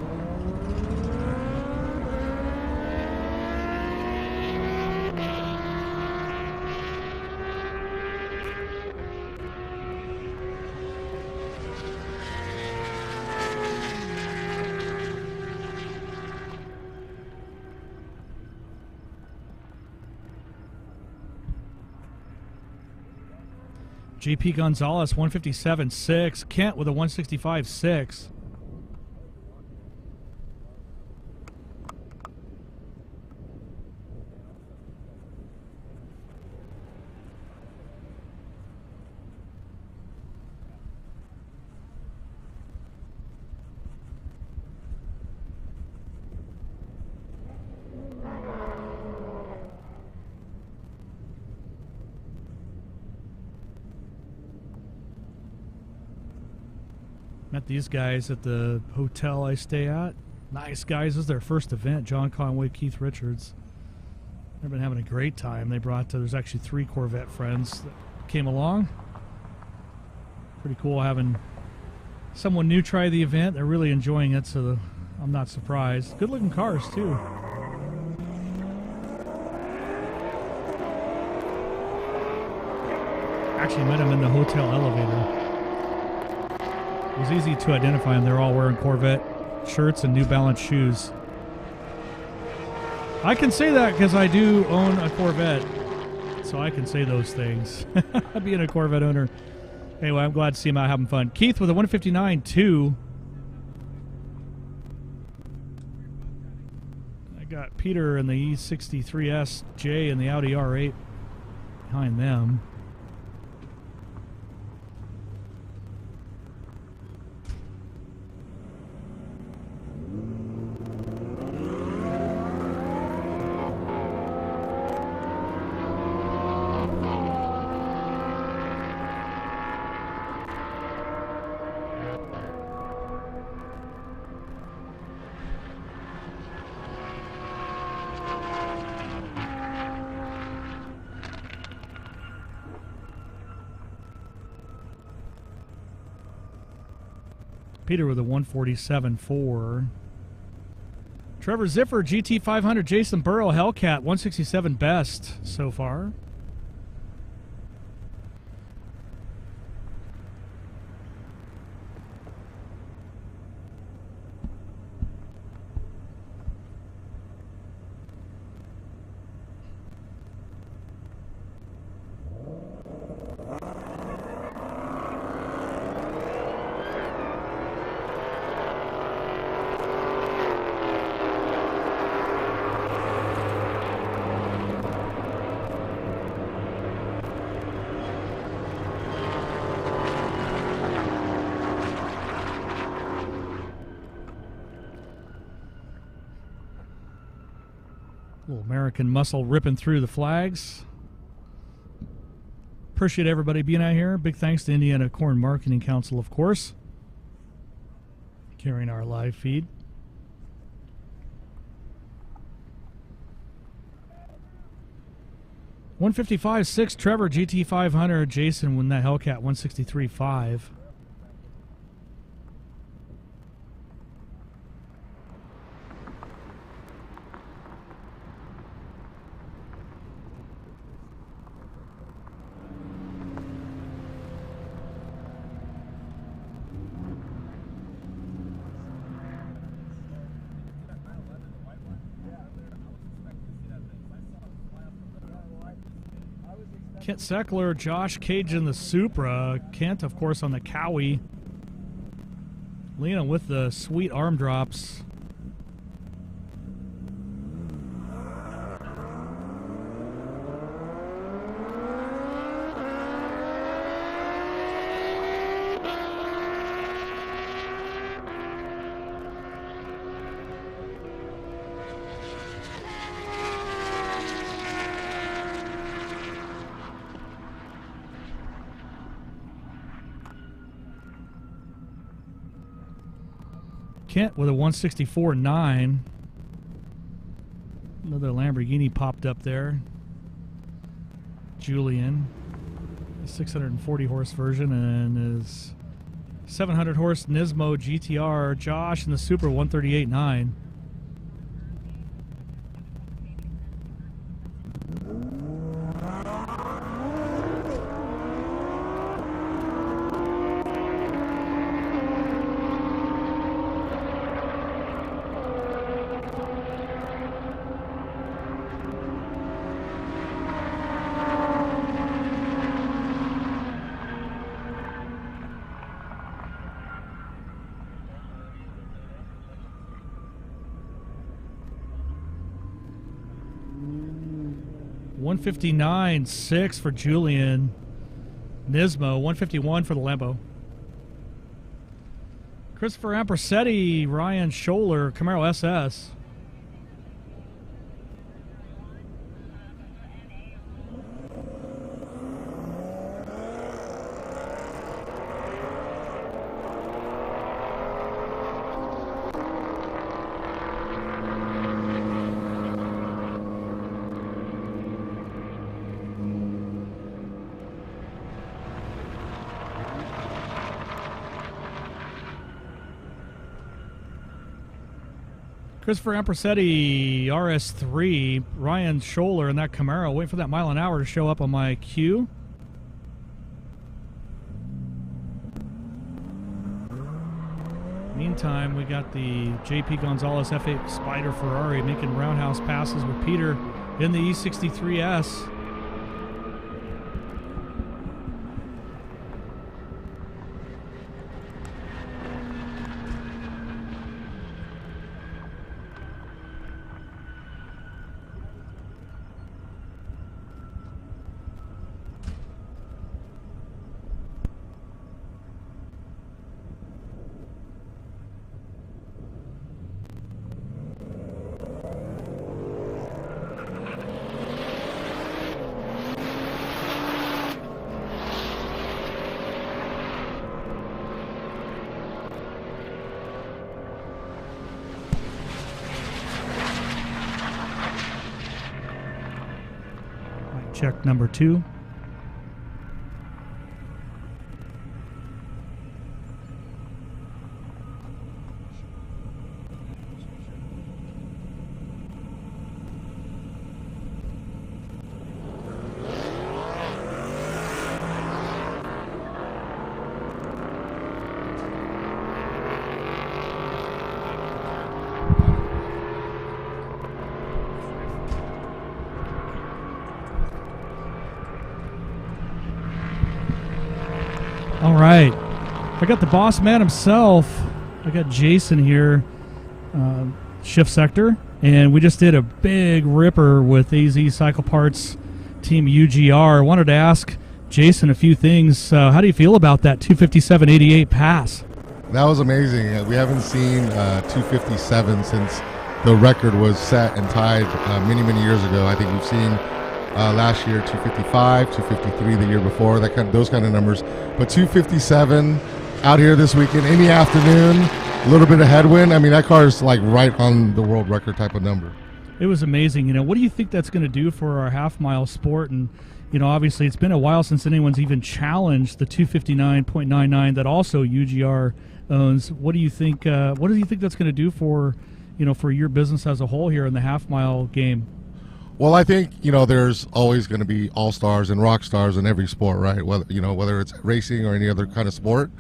JP Gonzalez, 157.6. Kent with a 165.6. Met these guys at the hotel I stay at. Nice guys. This is their first event. John Conway, Keith Richards. They've been having a great time. They brought, there's actually 3 Corvette friends that came along. Pretty cool having someone new try the event. They're really enjoying it, so I'm not surprised. Good looking cars, too. Actually met them in the hotel elevator. It was easy to identify them. They're all wearing Corvette shirts and New Balance shoes. I can say that because I do own a Corvette, so I can say those things. Being a Corvette owner. Anyway, I'm glad to see him out having fun. Keith with a 159.2. I got Peter in the E63S J and the Audi R8 behind them. Peter with a 147.4. Trevor Ziffer, GT500. Jason Burrow, Hellcat, 167 best so far. Little American muscle ripping through the flags. Appreciate everybody being out here. Big thanks to Indiana Corn Marketing Council, of course, carrying our live feed. $155.6 Trevor, GT500. Jason with that Hellcat, 163.5. Kent Seckler, Josh Cage in the Supra. Kent, of course, on the Cowie. Lena with the sweet arm drops. Kent with a 164.9. Another Lamborghini popped up there. Julian, a 640 horse version, and his 700 horse Nismo GTR. Josh in the Super 138.9. $159.6 for Julian. Nismo, 151 for the Lambo. Christopher Ampersetti, Ryan Scholler, Camaro SS. Christopher Ampersetti, RS3, Ryan Scholler in that Camaro. Waiting for that mile an hour to show up on my queue. Meantime, we got the JP Gonzalez F8 Spider Ferrari making roundhouse passes with Peter in the E63S. Check number 2. All right, I got the boss man himself. I got Jason here, shift sector, and we just did a big ripper with AZ Cycle Parts Team UGR. I wanted to ask Jason a few things. How do you feel about that 257.88 pass? That was amazing. We haven't seen 257 since the record was set and tied many, many years ago. I think we've seen last year 255, 253 the year before, those kind of numbers. But 257 out here this weekend in the afternoon, a little bit of headwind. I mean, that car is like right on the world record type of number. It was amazing. You know, what do you think that's going to do for our half-mile sport? And, you know, obviously it's been a while since anyone's even challenged the 259.99 that also UGR owns. What do you think that's going to do for, you know, for your business as a whole here in the half-mile game? Well, I think, you know, there's always going to be all-stars and rock stars in every sport, right? Whether it's racing or any other kind of sport.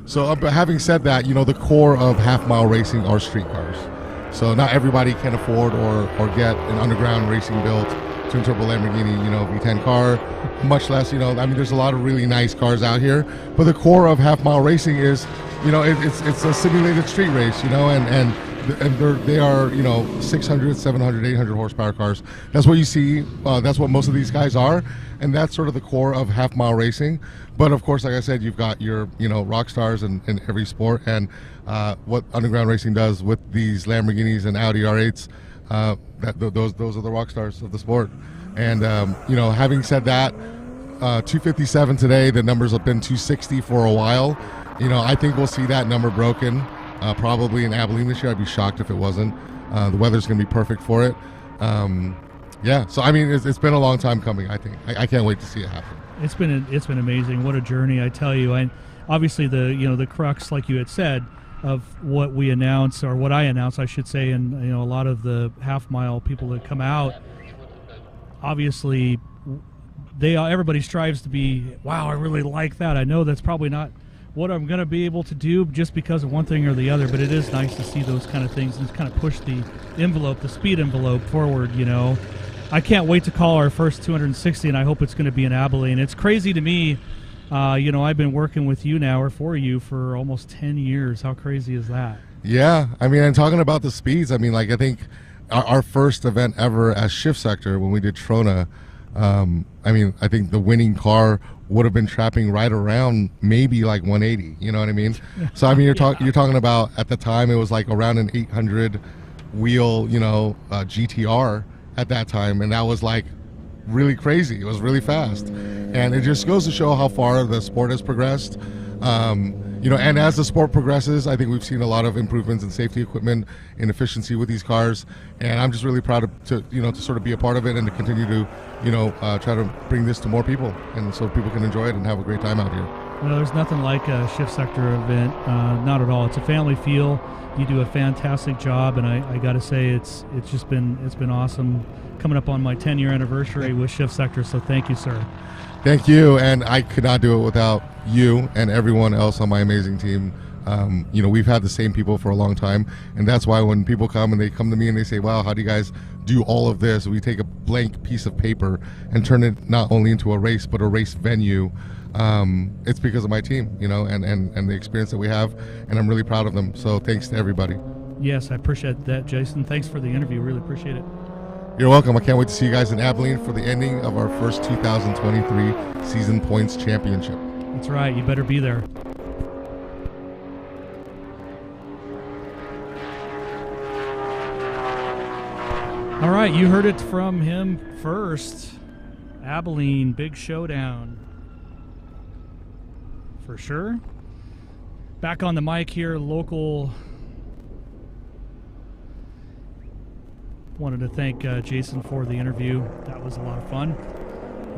So, but having said that, you know, the core of half-mile racing are street cars. So not everybody can afford or get an underground racing built twin-turbo Lamborghini, you know, V10 car, much less, you know, I mean, there's a lot of really nice cars out here. But the core of half-mile racing is, you know, it's a simulated street race, you know, and they are, you know, 600, 700, 800 horsepower cars. That's what you see. That's what most of these guys are, and that's sort of the core of half-mile racing. But of course, like I said, you've got your, you know, rock stars in every sport, and what underground racing does with these Lamborghinis and Audi R8s, those are the rock stars of the sport. And you know, having said that, 257 today. The numbers have been 260 for a while. You know, I think we'll see that number broken probably in Abilene this year. I'd be shocked if it wasn't. The weather's going to be perfect for it. Yeah, so I mean, it's been a long time coming. I think I can't wait to see it happen. It's been amazing. What a journey, I tell you. And obviously the crux, like you had said, of what we announce, or what I announce, I should say, and a lot of the half mile people that come out, obviously everybody strives to be, wow, I really like that. I know that's probably not what I'm going to be able to do just because of one thing or the other, but it is nice to see those kind of things and kind of push the envelope, the speed envelope forward. I can't wait to call our first 260, and I hope it's going to be in Abilene. It's crazy to me. I've been working with you now, or for you, for almost 10 years. How crazy is that? Yeah, I mean, and talking about the speeds, I mean, like, I think our first event ever as Shift Sector, when we did Trona, I think the winning car would have been trapping right around maybe like 180. You know what I mean? So I mean, you're talking about, at the time it was like around an 800 wheel, GTR at that time, and that was like really crazy. It was really fast, and it just goes to show how far the sport has progressed. And as the sport progresses, I think we've seen a lot of improvements in safety equipment and efficiency with these cars, and I'm just really proud to sort of be a part of it and to continue to try to bring this to more people, and so people can enjoy it and have a great time out here. Well, there's nothing like a Shift Sector event, not at all. It's a family feel. You do a fantastic job, and I got to say it's been awesome coming up on my 10-year anniversary with Shift Sector. So thank you, sir. Thank you, and I could not do it without you and everyone else on my amazing team. We've had the same people for a long time, and that's why when people come and they come to me and they say, wow, how do you guys do all of this? We take a blank piece of paper and turn it not only into a race, but a race venue. It's because of my team, and the experience that we have, and I'm really proud of them. So thanks to everybody. Yes, I appreciate that, Jason. Thanks for the interview. Really appreciate it. You're welcome. I can't wait to see you guys in Abilene for the ending of our first 2023 Season Points Championship. That's right. You better be there. All right, you heard it from him first. Abilene, big showdown. For sure. Back on the mic here, local. Wanted to thank Jason for the interview. That was a lot of fun.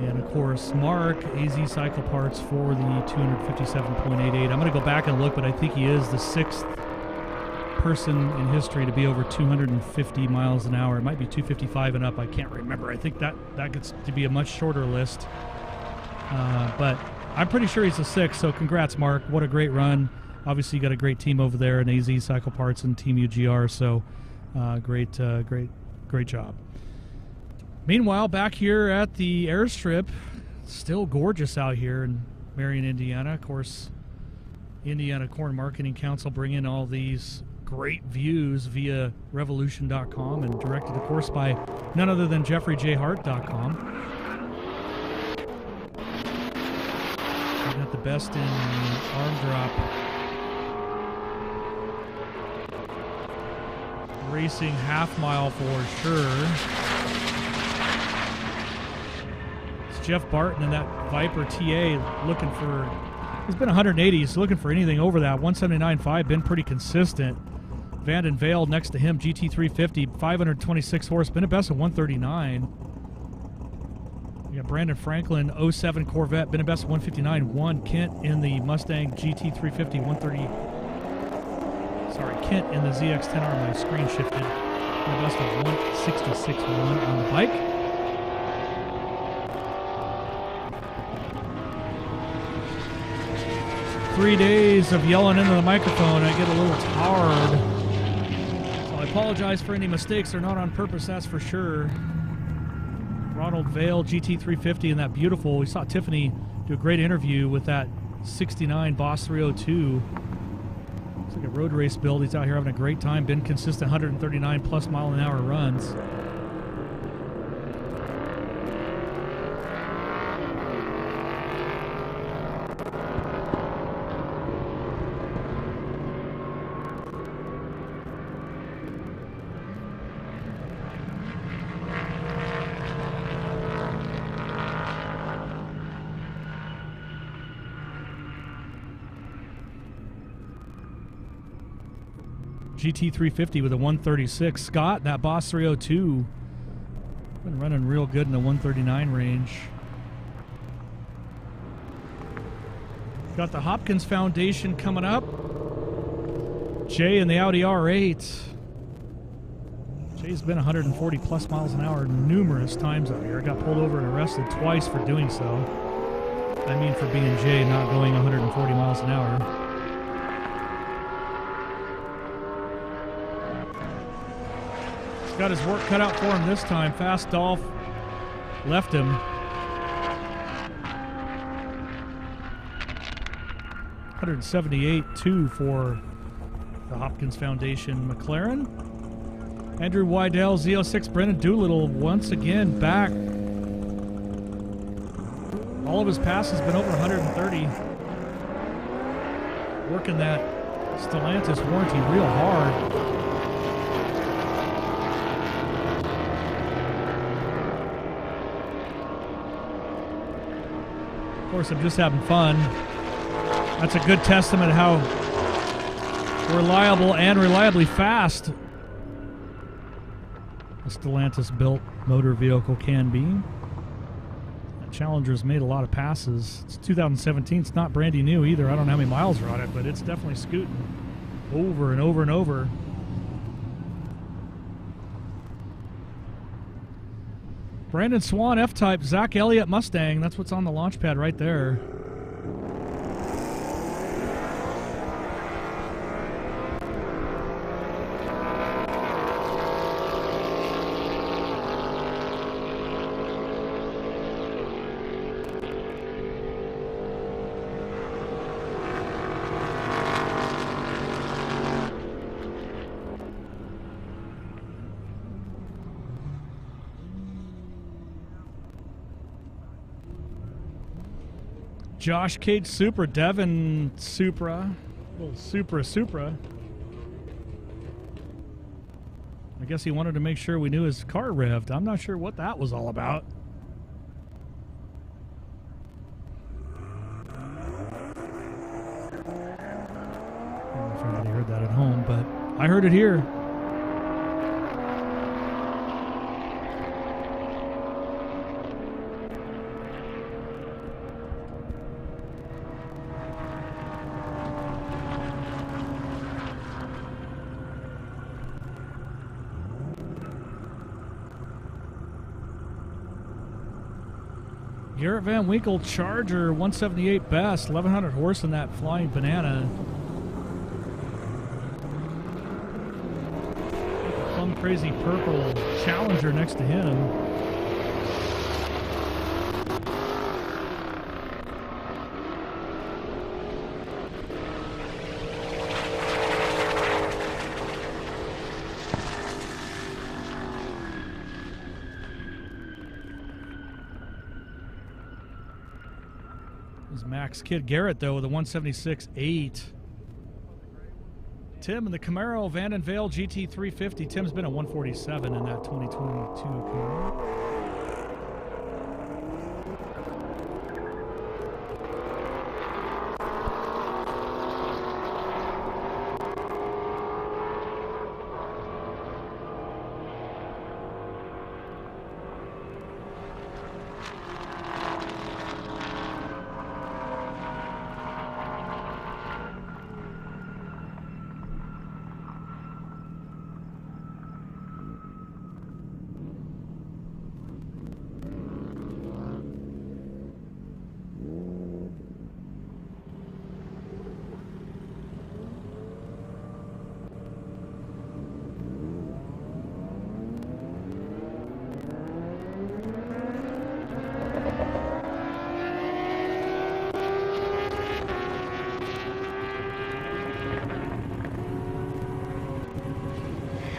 And of course, Mark, AZ Cycle Parts, for the 257.88. I'm going to go back and look, but I think he is the 6th person in history to be over 250 miles an hour. It might be 255 and up. I can't remember. I think that gets to be a much shorter list. But I'm pretty sure he's the 6th, so congrats, Mark. What a great run. Obviously, you got a great team over there in AZ Cycle Parts and Team UGR, so great job. Meanwhile, back here at the airstrip, still gorgeous out here in Marion, Indiana. Of course, Indiana Corn Marketing Council bringing all these great views via revolution.com and directed, of course, by none other than jeffreyjhart.com. We got the best in arm drop racing half mile for sure. It's Jeff Barton and that Viper TA looking for, he's been 180, he's looking for anything over that. 179.5, been pretty consistent. Vanden Vale next to him, GT350, 526 horse, been a best of 139. We got Brandon Franklin, 07 Corvette, been a best of 159. Kent in the Mustang GT350, 130. Sorry, Kent in the ZX-10R, my screen shifted. Been a best of 166.1 on the bike. Three days of yelling into the microphone, I get a little tired. So I apologize for any mistakes. They're not on purpose, that's for sure. Ronald Vale, GT350, and that beautiful, we saw Tiffany do a great interview with that 69 Boss 302. Looks like a road race build. He's out here having a great time, been consistent 139 plus mile an hour runs. GT350 with a 136. Scott, that Boss 302, been running real good in the 139 range. Got the Hopkins Foundation coming up. Jay in the Audi R8. Jay's been 140 plus miles an hour numerous times out here. Got pulled over and arrested twice for doing so. I mean for being Jay, not going 140 miles an hour. He's got his work cut out for him this time. Fast Dolph left him. $178.2 for the Hopkins Foundation McLaren. Andrew Wydell, Z06, Brennan Doolittle once again back. All of his passes been over 130. Working that Stellantis warranty real hard. Of course, I'm just having fun. That's a good testament of how reliable and reliably fast a Stellantis-built motor vehicle can be. That Challenger's made a lot of passes. It's 2017. It's not brandy new either. I don't know how many miles are on it, but it's definitely scooting over and over and over. Brandon Swan, F-Type. Zach Elliott, Mustang. That's what's on the launch pad right there. Josh Cage Supra, Devin Supra, little Supra. I guess he wanted to make sure we knew his car revved. I'm not sure what that was all about. I don't know if anybody heard that at home, but I heard it here. Garrett Van Winkle Charger 178 best, 1100 horse in that flying banana. Some crazy purple Challenger next to him. Max Kid Garrett, though, with a 176.8. Tim in the Camaro Vanden Vale GT350. Tim's been a 147 in that 2022 Camaro.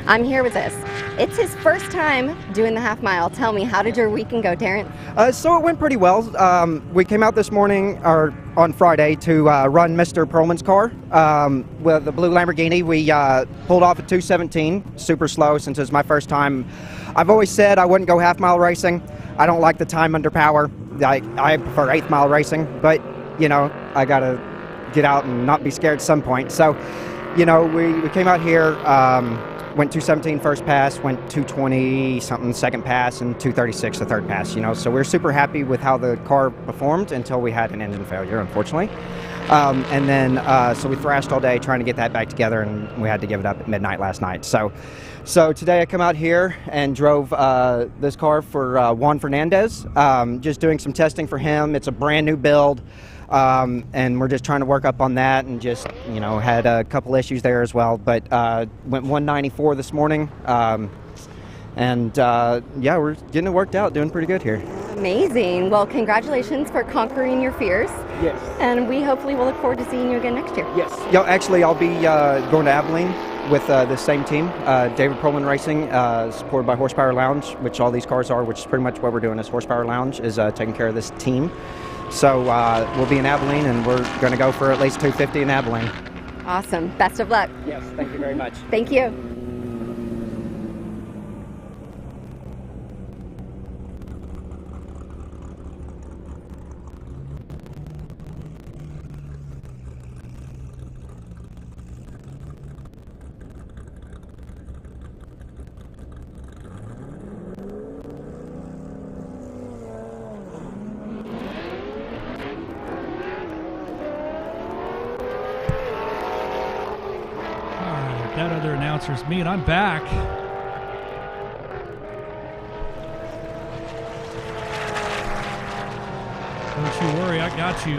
I'm here with this. It's his first time doing the half mile. Tell me, how did your weekend go, Darren? So it went pretty well. We came out this morning, or on Friday, to run Mr. Perlman's car with the blue Lamborghini. We pulled off at 2:17, super slow since it's my first time. I've always said I wouldn't go half mile racing. I don't like the time under power. I prefer 8th mile racing, but you know, I gotta get out and not be scared at some point. So you know, we came out here, went 217 first pass, went 220 something second pass, and 236 the third pass, you know. So we're super happy with how the car performed until we had an engine failure, unfortunately. And then, so we thrashed all day trying to get that back together, and we had to give it up at midnight last night. So today I come out here and drove this car for Juan Fernandez, just doing some testing for him. It's a brand new build, and we're just trying to work up on that, and just, you know, had a couple issues there as well. But went 194 this morning, and yeah, we're getting it worked out, doing pretty good here. Amazing. Well, congratulations for conquering your fears. Yes. And we hopefully will look forward to seeing you again next year. Yes. Yo, actually, I'll be going to Abilene with the same team, David Perlman Racing, supported by Horsepower Lounge, which all these cars are, which is pretty much what we're doing as Horsepower Lounge, is taking care of this team. So we'll be in Abilene, and we're going to go for at least 250 in Abilene. Awesome. Best of luck. Yes, thank you very much. Thank you. That other announcer's me, and I'm back. Don't you worry, I got you.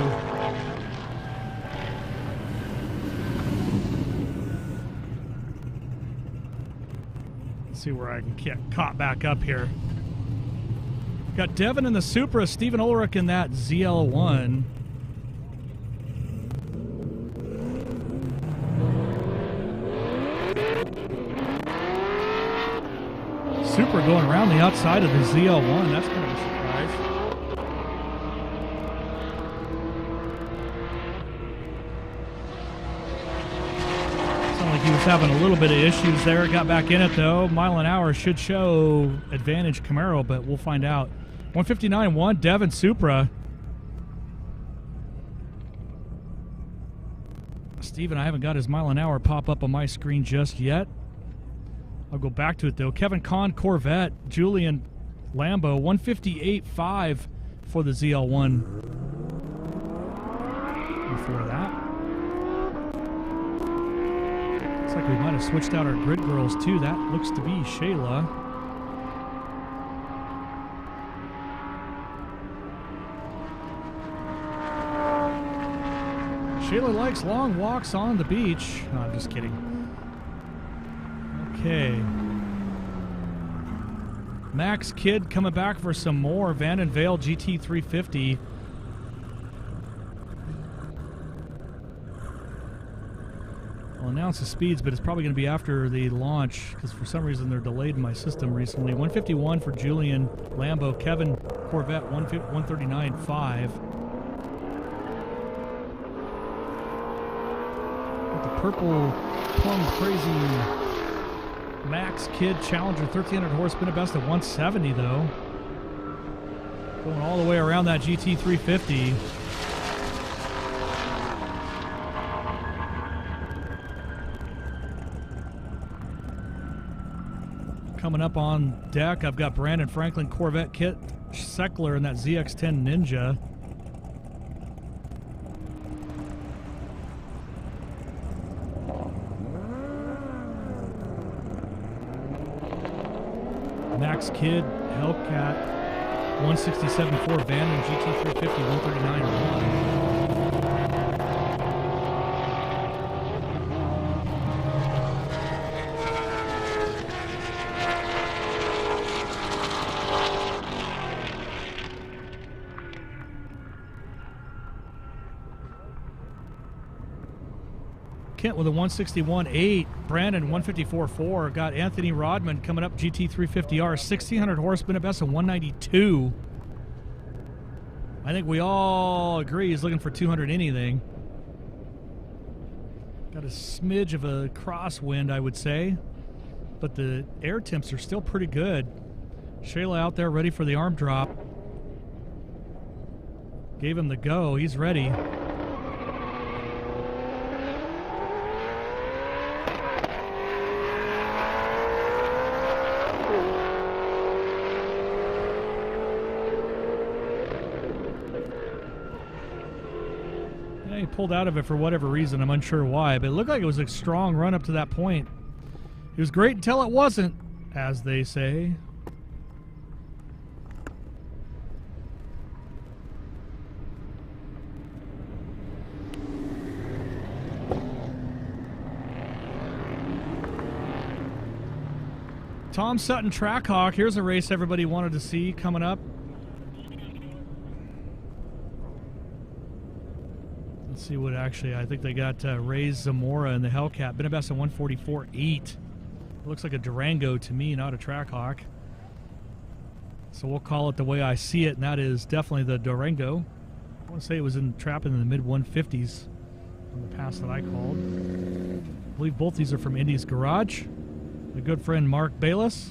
Let's see where I can get caught back up here. Got Devin in the Supra, Steven Ulrich in that ZL1. Supra going around the outside of the ZL1. That's kind of a surprise. Sounded like he was having a little bit of issues there. Got back in it, though. Mile an hour should show advantage Camaro, but we'll find out. 159.1, Devin Supra. Steven, I haven't got his mile an hour pop up on my screen just yet. I'll go back to it, though. Kevin Kahn, Corvette. Julian Lambo, 158.5 for the ZL1. Before that. Looks like we might have switched out our grid girls, too. That looks to be Shayla. Shayla likes long walks on the beach. No, I'm just kidding. Okay. Max Kidd coming back for some more Van and Vale GT350. I'll announce the speeds, but it's probably going to be after the launch because for some reason they're delayed in my system recently. 151 for Julian Lambo. Kevin Corvette 139.5. Got the purple plum crazy Max Kidd Challenger, 1,300 horse, been a best at 170 though. Going all the way around that GT350. Coming up on deck, I've got Brandon Franklin Corvette Kit Seckler in that ZX10 Ninja. Max Kidd, Hellcat, 167.4, Van GT350, 139.1. Kent with a 161.8. Brandon 154.4. Got Anthony Rodman coming up GT350R. 1,600 horse, been a best of 192. I think we all agree he's looking for 200 anything. Got a smidge of a crosswind, I would say. But the air temps are still pretty good. Shayla out there ready for the arm drop. Gave him the go. He's ready. he pulled out of it for whatever reason. I'm unsure why, but it looked like it was a strong run up to that point. It was great until it wasn't, as they say. Tom Sutton Trackhawk. Here's a race everybody wanted to see coming up. Let's see what actually, I think they got Ray Zamora in the Hellcat. Been a best of 144.8. Looks like a Durango to me, not a Trackhawk. So we'll call it the way I see it, and that is definitely the Durango. I want to say it was trapping in the mid 150s on the pass that I called. I believe both these are from Indy's Garage. My good friend Mark Bayless.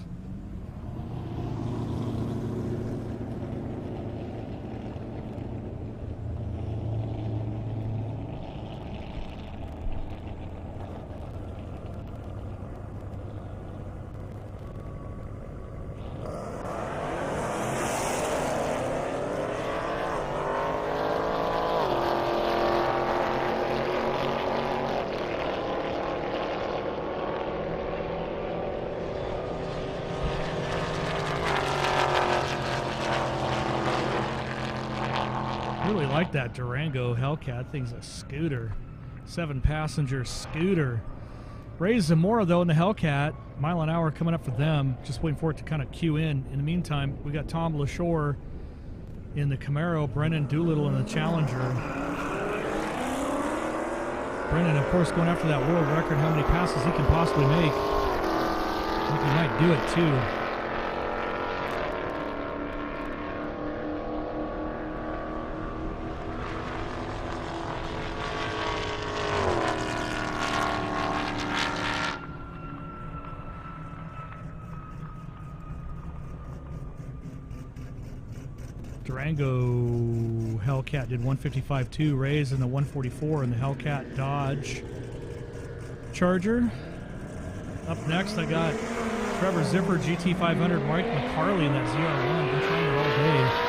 Really like that Durango Hellcat. Thing's a scooter. 7-passenger scooter. Ray Zamora, though, in the Hellcat. Mile an hour coming up for them. Just waiting for it to kind of cue in. In the meantime, we got Tom LaShore in the Camaro. Brennan Doolittle in the Challenger. Brennan, of course, going after that world record, how many passes he can possibly make. I think he might do it, too. Durango Hellcat did 155.2. Ray's in the 144 in the Hellcat Dodge Charger. Up next, I got Trevor Zipper GT500, Mike McCarley in that ZR1. Been trying it all day.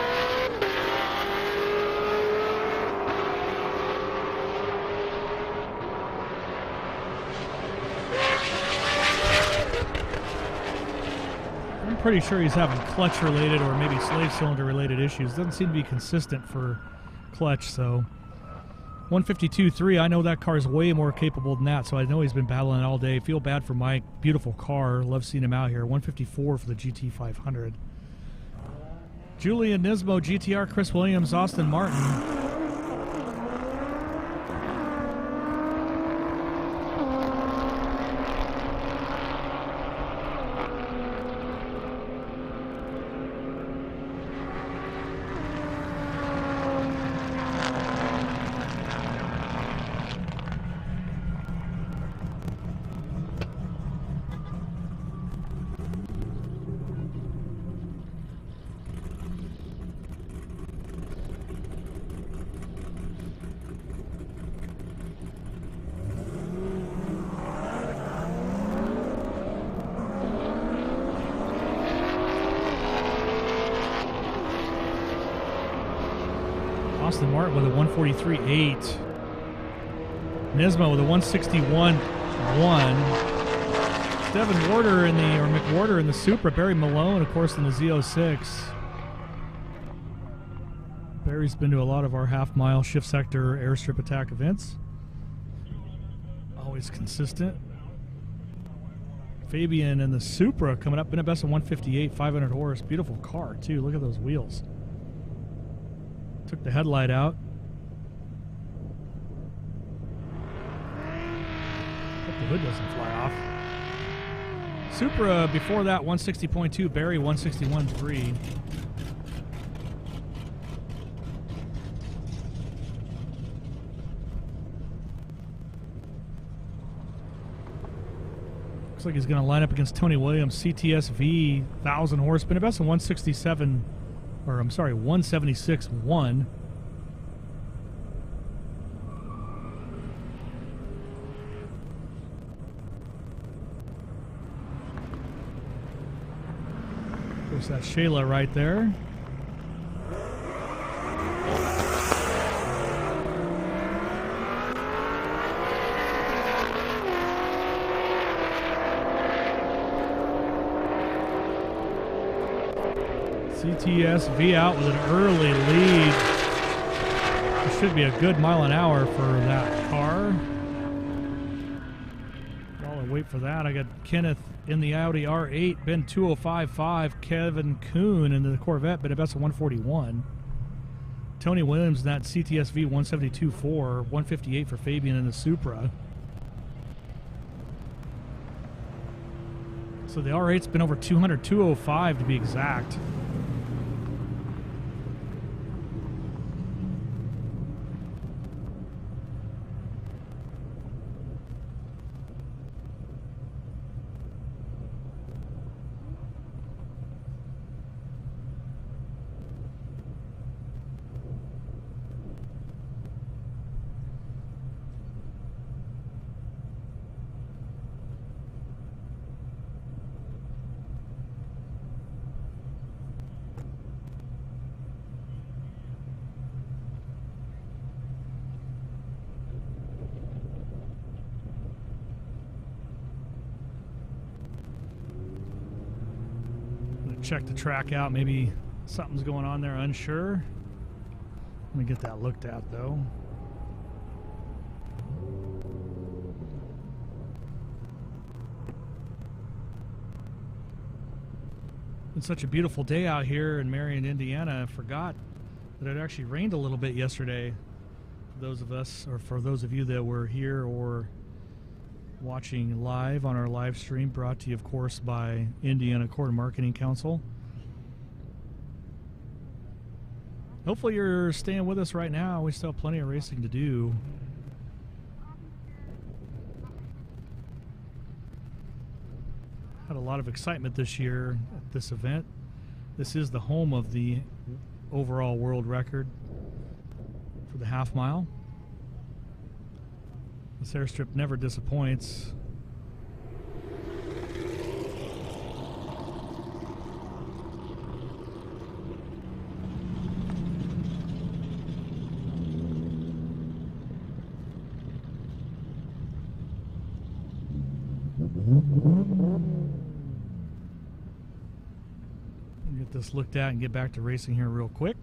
I'm pretty sure he's having clutch related or maybe slave cylinder related issues. Doesn't seem to be consistent for clutch, so 152.3, I know that car is way more capable than that, so I know he's been battling all day. Feel bad for Mike. Beautiful car. Love seeing him out here. 154 for the GT500. Julian Nismo, GTR, Chris Williams, Austin Martin. Austin Martin with a 143.8. Nismo with a 161.1. Devin Warder in the, or McWarder in the Supra. Barry Malone, of course, in the Z06. Barry's been to a lot of our half-mile shift sector airstrip attack events. Always consistent. Fabian in the Supra coming up. Been a best of 158, 500 horse. Beautiful car, too. Look at those wheels. Took the headlight out. Hope the hood doesn't fly off. Supra before that, 160.2. Barry, 161.3. Looks like he's going to line up against Tony Williams, CTSV, 1,000 horse. Been a best of 167. Or I'm sorry, 176.1. Of course, that's Shayla right there. CTSV out with an early lead. It should be a good mile an hour for that car. While I wait for that, I got Kenneth in the Audi R8, been 205.5. Kevin Kuhn in the Corvette, been a best of 141. Tony Williams in that CTSV 172.4, 158 for Fabian in the Supra. So the R8's been over 200, 205 to be exact. Check the track out. Maybe something's going on there, unsure. Let me get that looked at though. It's such a beautiful day out here in Marion, Indiana. I forgot that it actually rained a little bit yesterday. For those of us, or for those of you that were here or watching live on our live stream, brought to you of course by Indiana Core Marketing Council. Hopefully you're staying with us right now. We still have plenty of racing to do. Had a lot of excitement this year at this event. This is the home of the overall world record for the half mile. This airstrip never disappoints. Get this looked at and get back to racing here real quick.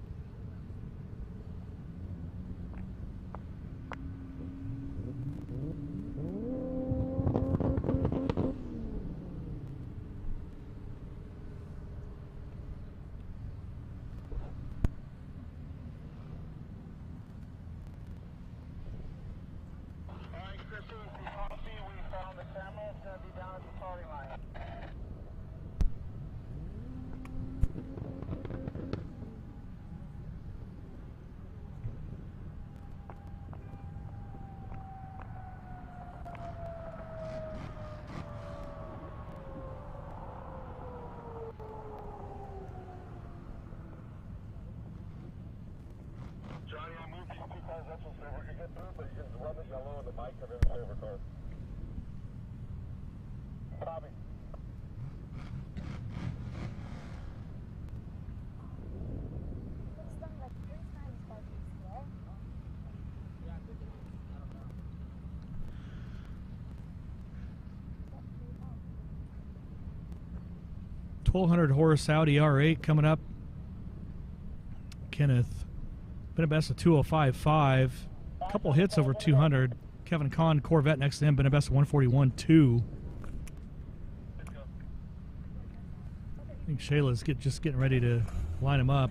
.1200 horse Audi R8 coming up. Kenneth, been a best of 205.5. A couple hits over 200. Kevin Kahn, Corvette next to him, been a best of 141.2. I think Shayla's just getting ready to line him up.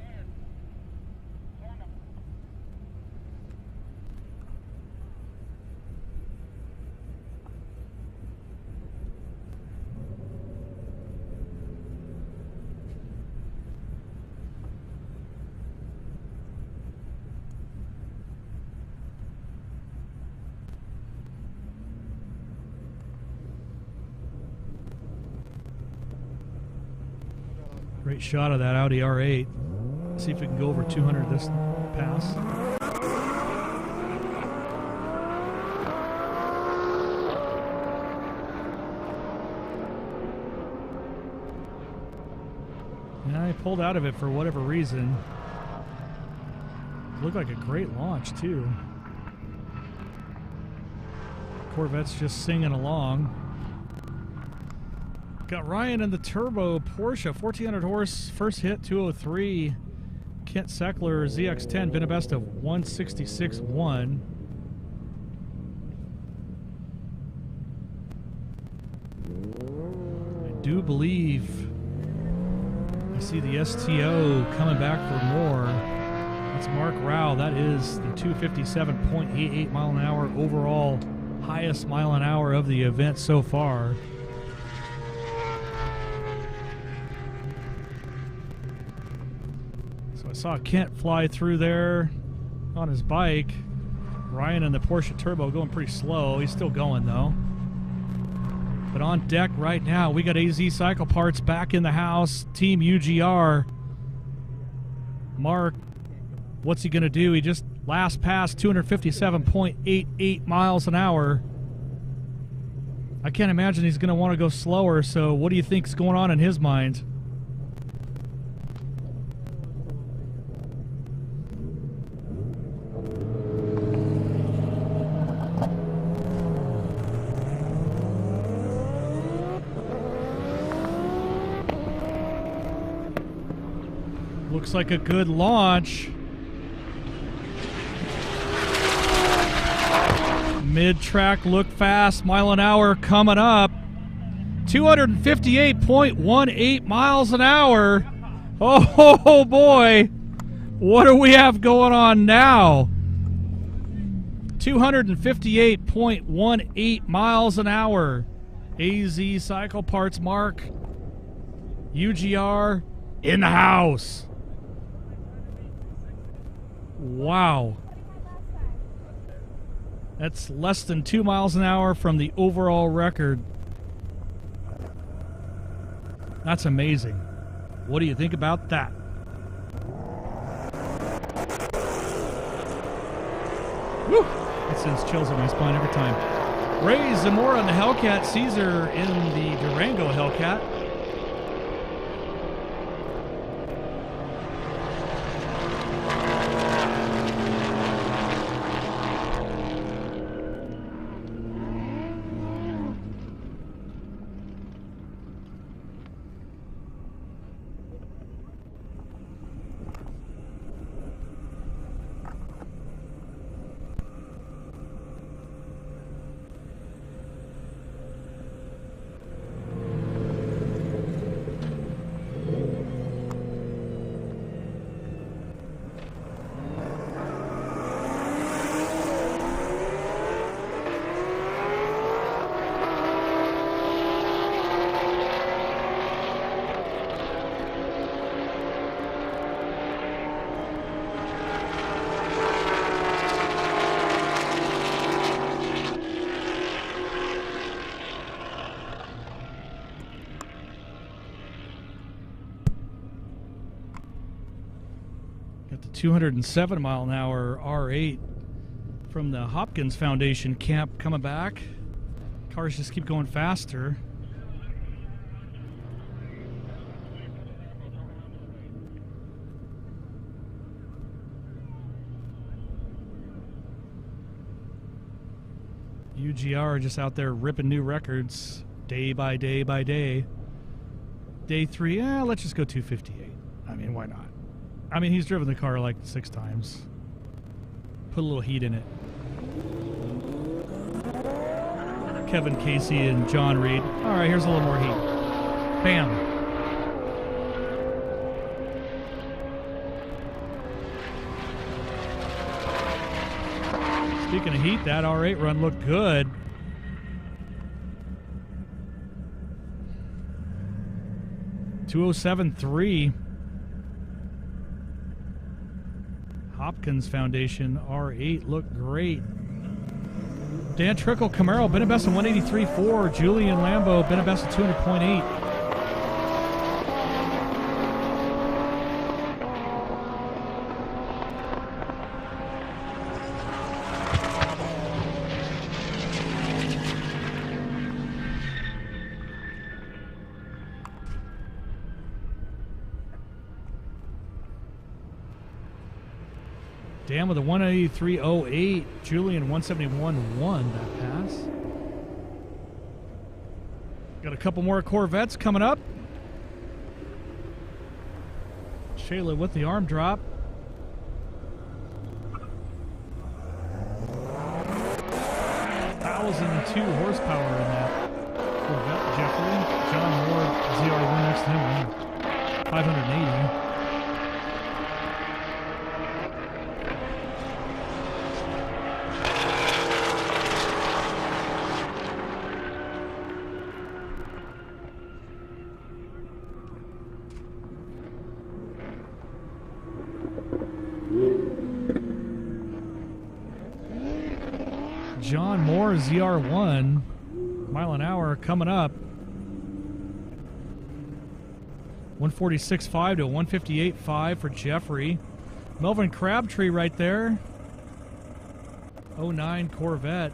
Great shot of that Audi R8. See if we can go over 200 this pass. And I pulled out of it for whatever reason. Looked like a great launch too. Corvette's just singing along. Got Ryan in the turbo Porsche, 1400 horse, first hit 203. Kent Seckler ZX10, been a best of 166.1. I do believe I see the STO coming back for more. It's Mark Rao. That is the 257.88 mile an hour overall highest mile an hour of the event so far. So I saw Kent fly through there on his bike. Ryan in the Porsche Turbo going pretty slow. He's still going though. But on deck right now, we got AZ Cycle Parts back in the house. Team UGR. Mark, what's he going to do? He just last passed 257.88 miles an hour. I can't imagine he's going to want to go slower, so what do you think's going on in his mind? Looks like a good launch. Mid-track look fast, mile an hour coming up. 258.18 miles an hour. Oh boy. What do we have going on now? 258.18 miles an hour. AZ Cycle Parts Mark. UGR in the house. Wow. That's less than 2 miles an hour from the overall record. That's amazing. What do you think about that? Woo! It sends chills up my spine every time. Ray Zamora on the Hellcat, Caesar in the Durango Hellcat. Got the 207 mile an hour R8 from the Hopkins Foundation camp coming back. Cars just keep going faster. UGR just out there ripping new records day by day by day. Day 3, let's just go 258. I mean, why not? I mean, he's driven the car like 6 times. Put a little heat in it. Kevin Casey and John Reed. All right, here's a little more heat. Bam. Speaking of heat, that R8 run looked good. .207.3. Hopkins Foundation R8 looked great. Dan Trickle Camaro, been a best of 183.4. Julian Lambo, been a best of 200.8. Dan with a 183.08. Julian 171.1 that pass. Got a couple more Corvettes coming up. Shayla with the arm drop. Two horsepower in that Corvette. Jeffrey, John Moore, ZR1 next to him, 580. John Moore, ZR1, mile an hour coming up. 146.5 to 158.5 for Jeffrey. Melvin Crabtree right there. 09 Corvette.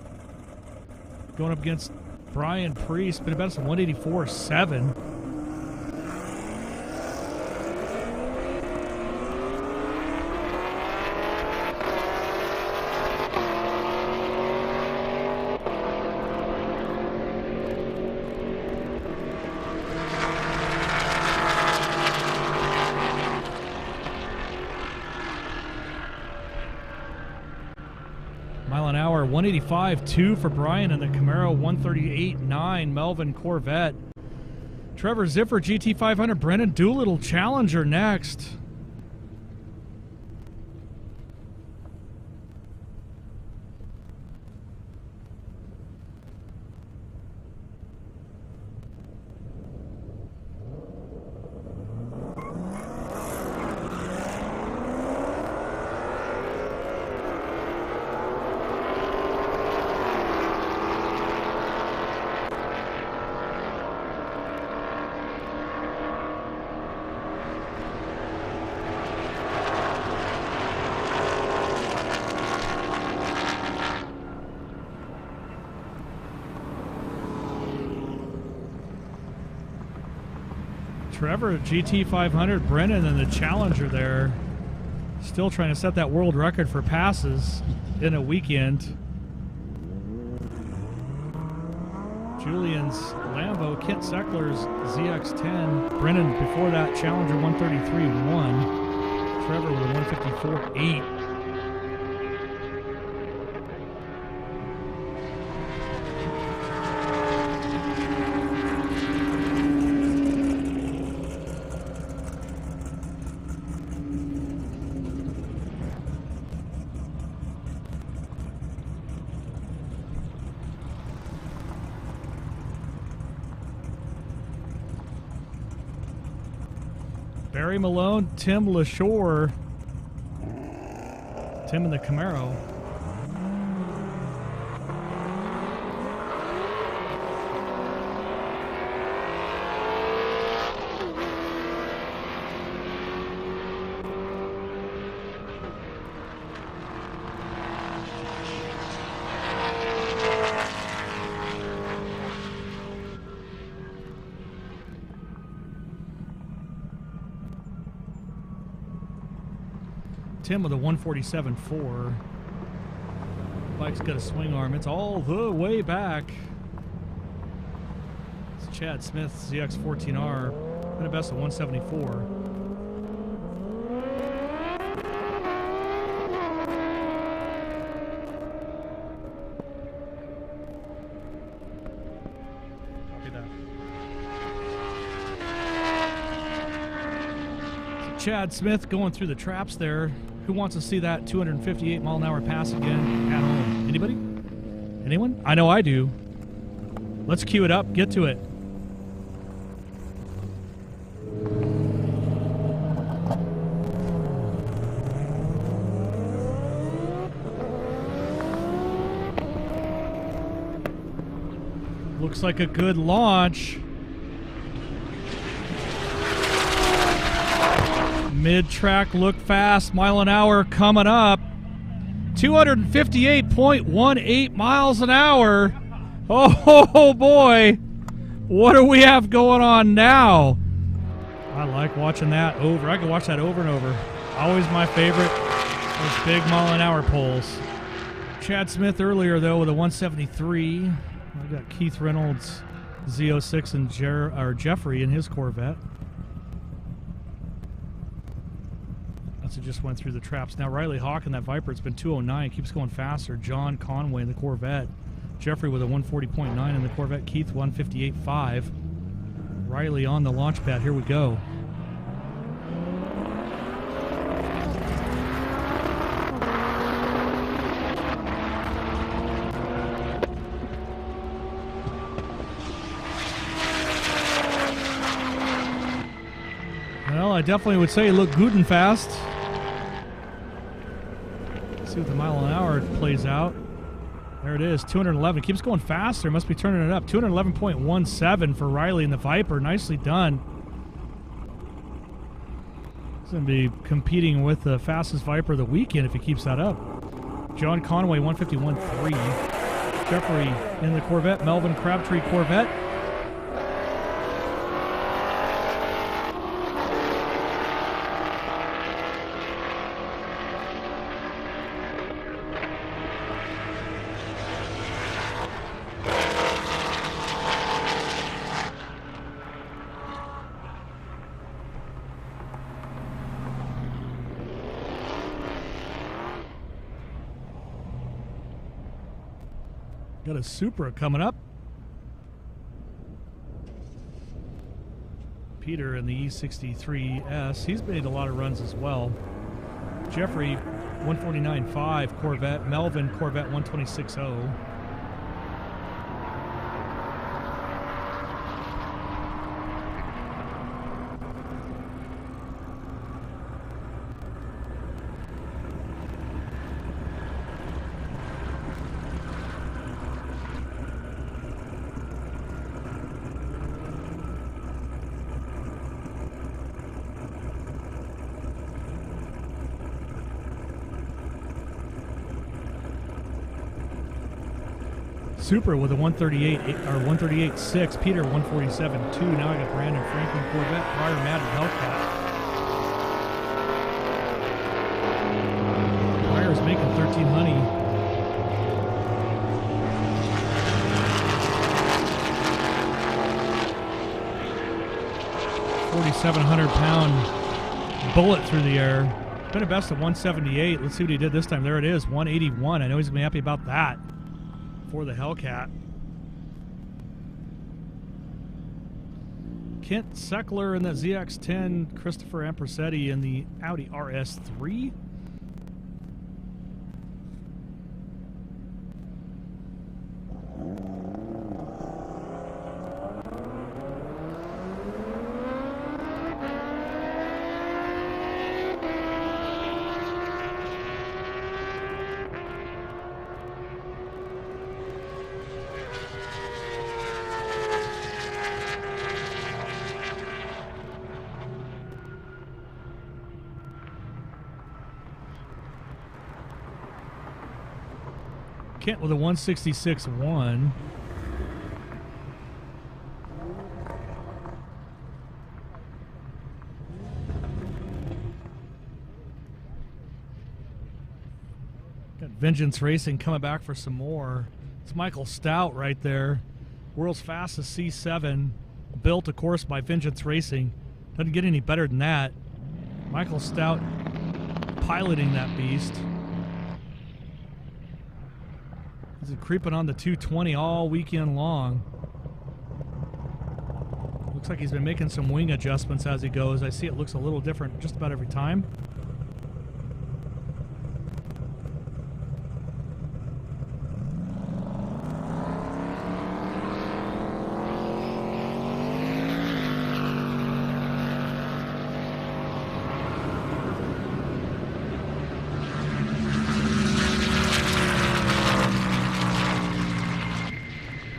Going up against Brian Priest, been about some 184.7. Mile an hour, 185.2 for Brian in the Camaro, 138.9 Melvin Corvette. Trevor Ziffer, GT500, Brennan Doolittle Challenger next. Trevor, GT500, Brennan in the Challenger there. Still trying to set that world record for passes in a weekend. Julian's Lambo, Kent Seckler's ZX10. Brennan before that, Challenger 133.1. Trevor with a 154.8. Barry Malone, Tim LaShore. Tim in the Camaro. Tim with a 147.4. Bike's got a swing arm. It's all the way back. It's Chad Smith's ZX14R. Been a best of 174. Chad Smith going through the traps there. Who wants to see that 258 mile an hour pass again at home? Anybody? Anyone? I know I do. Let's cue it up. Get to it. Looks like a good launch. Mid-track look fast, mile an hour coming up. 258.18 miles an hour. Oh boy, what do we have going on now? I like watching that over. I can watch that over and over. Always my favorite, those big mile an hour pulls. Chad Smith earlier though with a 173. I got Keith Reynolds Z06 and Jeffrey in his Corvette. That's it, just went through the traps. Now Riley Hawk in that Viper, it's been 209, keeps going faster. John Conway in the Corvette. Jeffrey with a 140.9 in the Corvette. Keith 158.5. Riley on the launch pad. Here we go. Well, I definitely would say he looked good and fast. Let's see what the mile an hour plays out. There it is, 211. Keeps going faster. Must be turning it up. 211.17 for Riley in the Viper. Nicely done. He's going to be competing with the fastest Viper of the weekend if he keeps that up. John Conway, 151.3. Jeffrey in the Corvette. Melvin Crabtree Corvette. Got a Supra coming up. Peter in the E63S. He's made a lot of runs as well. Jeffrey, 149.5 Corvette. Melvin, Corvette, 126.0. Supra with a 138 or 138.6. Peter 147.2. Now I got Brandon Franklin Corvette. Briar Madden Hellcat. Brier's making 13 honey. £4,700 bullet through the air. Been a best of 178. Let's see what he did this time. There it is, 181. I know he's gonna be happy about that. For the Hellcat. Kent Seckler in the ZX-10, Christopher Ampersetti in the Audi RS3. Kent with a 166.1. Got Vengeance Racing coming back for some more. It's Michael Stout right there. World's fastest C7. Built, of course, by Vengeance Racing. Doesn't get any better than that. Michael Stout piloting that beast. He's creeping on the 220 all weekend long. Looks like he's been making some wing adjustments as he goes. I see it looks a little different just about every time.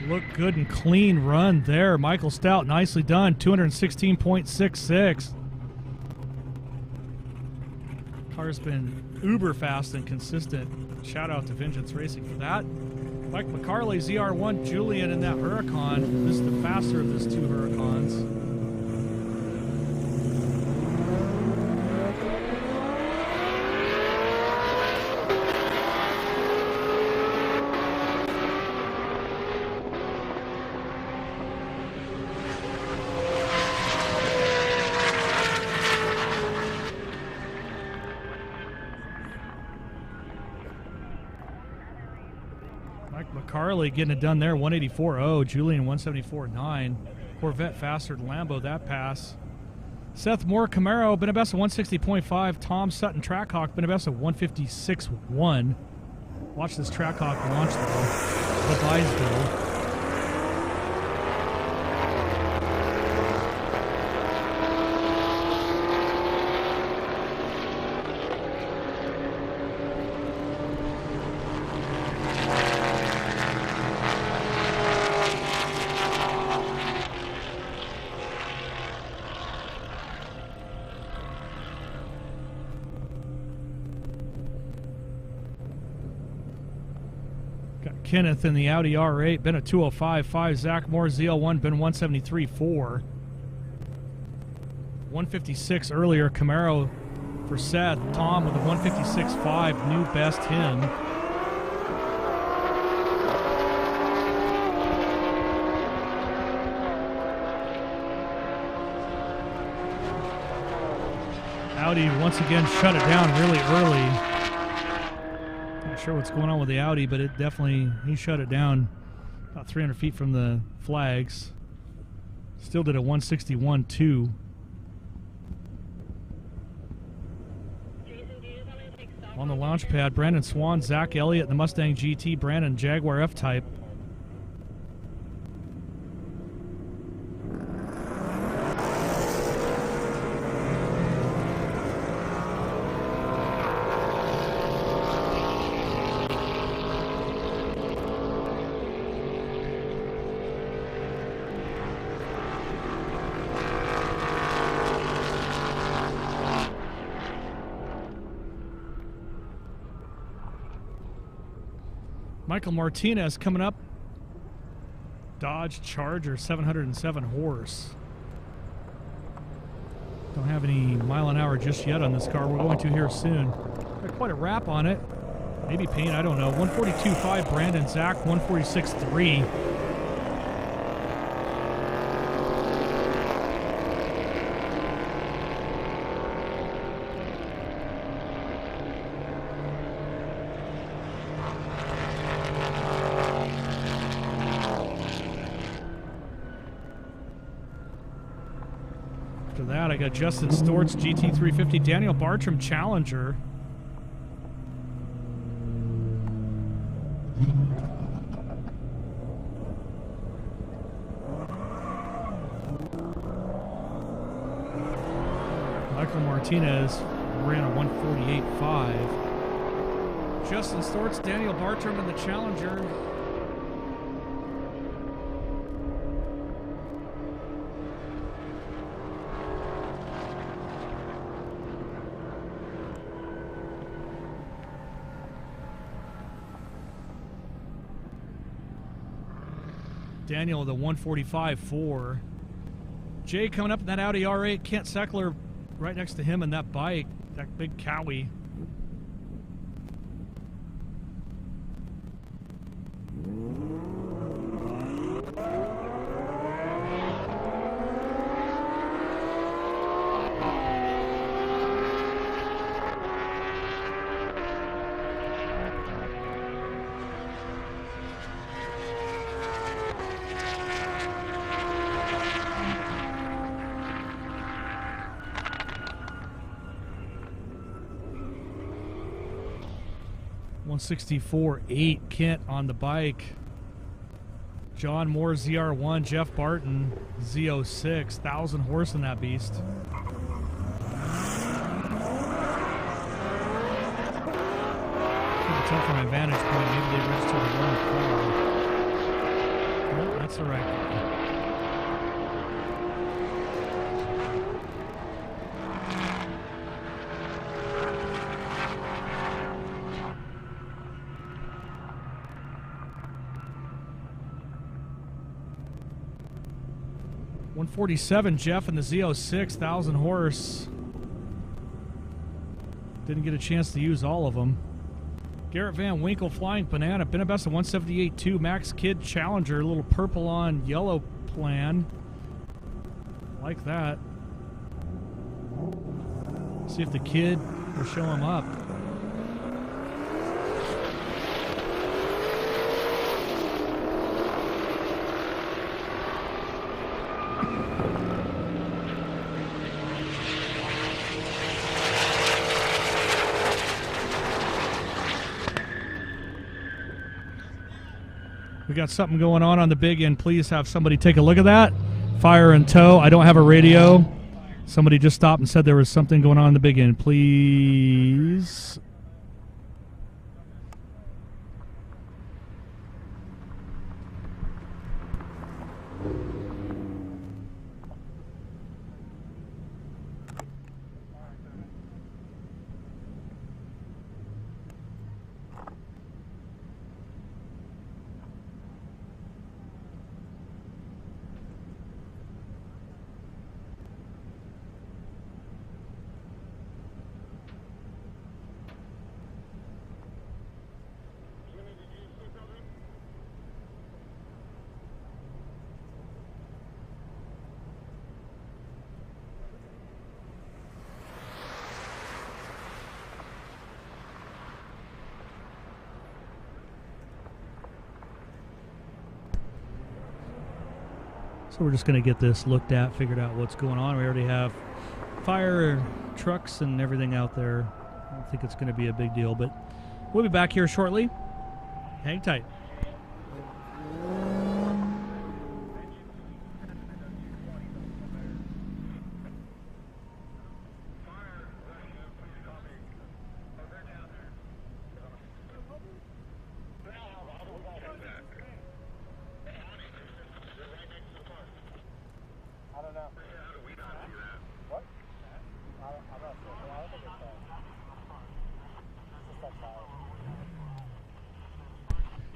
Look good and clean run there. Michael Stout, nicely done. 216.66. Car's been uber fast and consistent. Shout out to Vengeance Racing for that. Mike McCarley, ZR1, Julian in that Huracan. This is the faster of these two Huracans. McCarley getting it done there, 184.0. Julian, 174.9. Corvette faster than Lambo, that pass. Seth Moore, Camaro, been a best of 160.5. Tom Sutton, Trackhawk, been a best of 156.1. Watch this Trackhawk launch, though. The Bysville. Kenneth in the Audi R8, been a 205.5. Zach Moore, ZL1, been 173.4. 156 earlier, Camaro for Seth. Tom with a 156.5, new best him. Audi once again shut it down really early. Not sure what's going on with the Audi, but it definitely, he shut it down about 300 feet from the flags. Still did a 161.2. On the launch pad, Brandon Swan, Zach Elliott, the Mustang GT, Brandon Jaguar F-Type. Michael Martinez coming up. Dodge Charger, 707 horse. Don't have any mile an hour just yet on this car. We're going to here soon. Got quite a wrap on it. Maybe paint, I don't know. 142.5 Brandon, Zach, 146.3. That I got Justin Stortz GT350, Daniel Bartram Challenger. Michael Martinez ran a 148.5. Justin Stortz, Daniel Bartram, and the Challenger. Daniel with a 145.4. Jay coming up in that Audi R8. Kent Seckler right next to him in that bike, that big Cowie. .164.8 Kent on the bike. John Moore ZR1, Jeff Barton Z06, 1,000 horse in that beast. Couldn't tell from my vantage point, maybe they registered the wrong car. Nope, that's the right car. .147 Jeff in the Z06, 1,000 horse. Didn't get a chance to use all of them. Garrett Van Winkle, Flying Banana, been a best of 178.2. Max Kidd Challenger, a little purple on yellow plan. Like that. See if the kid will show him up. We got something going on the big end. Please have somebody take a look at that. Fire in tow. I don't have a radio. Somebody just stopped and said there was something going on the big end. Please. So we're just going to get this looked at, figured out what's going on. We already have fire trucks and everything out there. I don't think it's going to be a big deal, but we'll be back here shortly. Hang tight.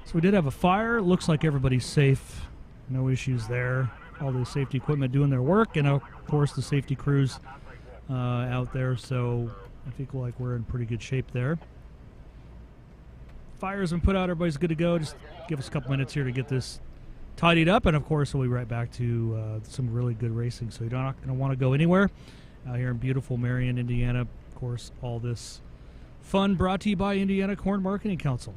So we did have a fire. Looks like everybody's safe. No issues there. All the safety equipment doing their work, and of course the safety crews out there. So I think like we're in pretty good shape there. Fire's been put out. Everybody's good to go. Just give us a couple minutes here to get this tidied up, and of course we'll be right back to some really good racing. So you're not going to want to go anywhere. Out here in beautiful Marion, Indiana. Of course, all this fun brought to you by Indiana Corn Marketing Council.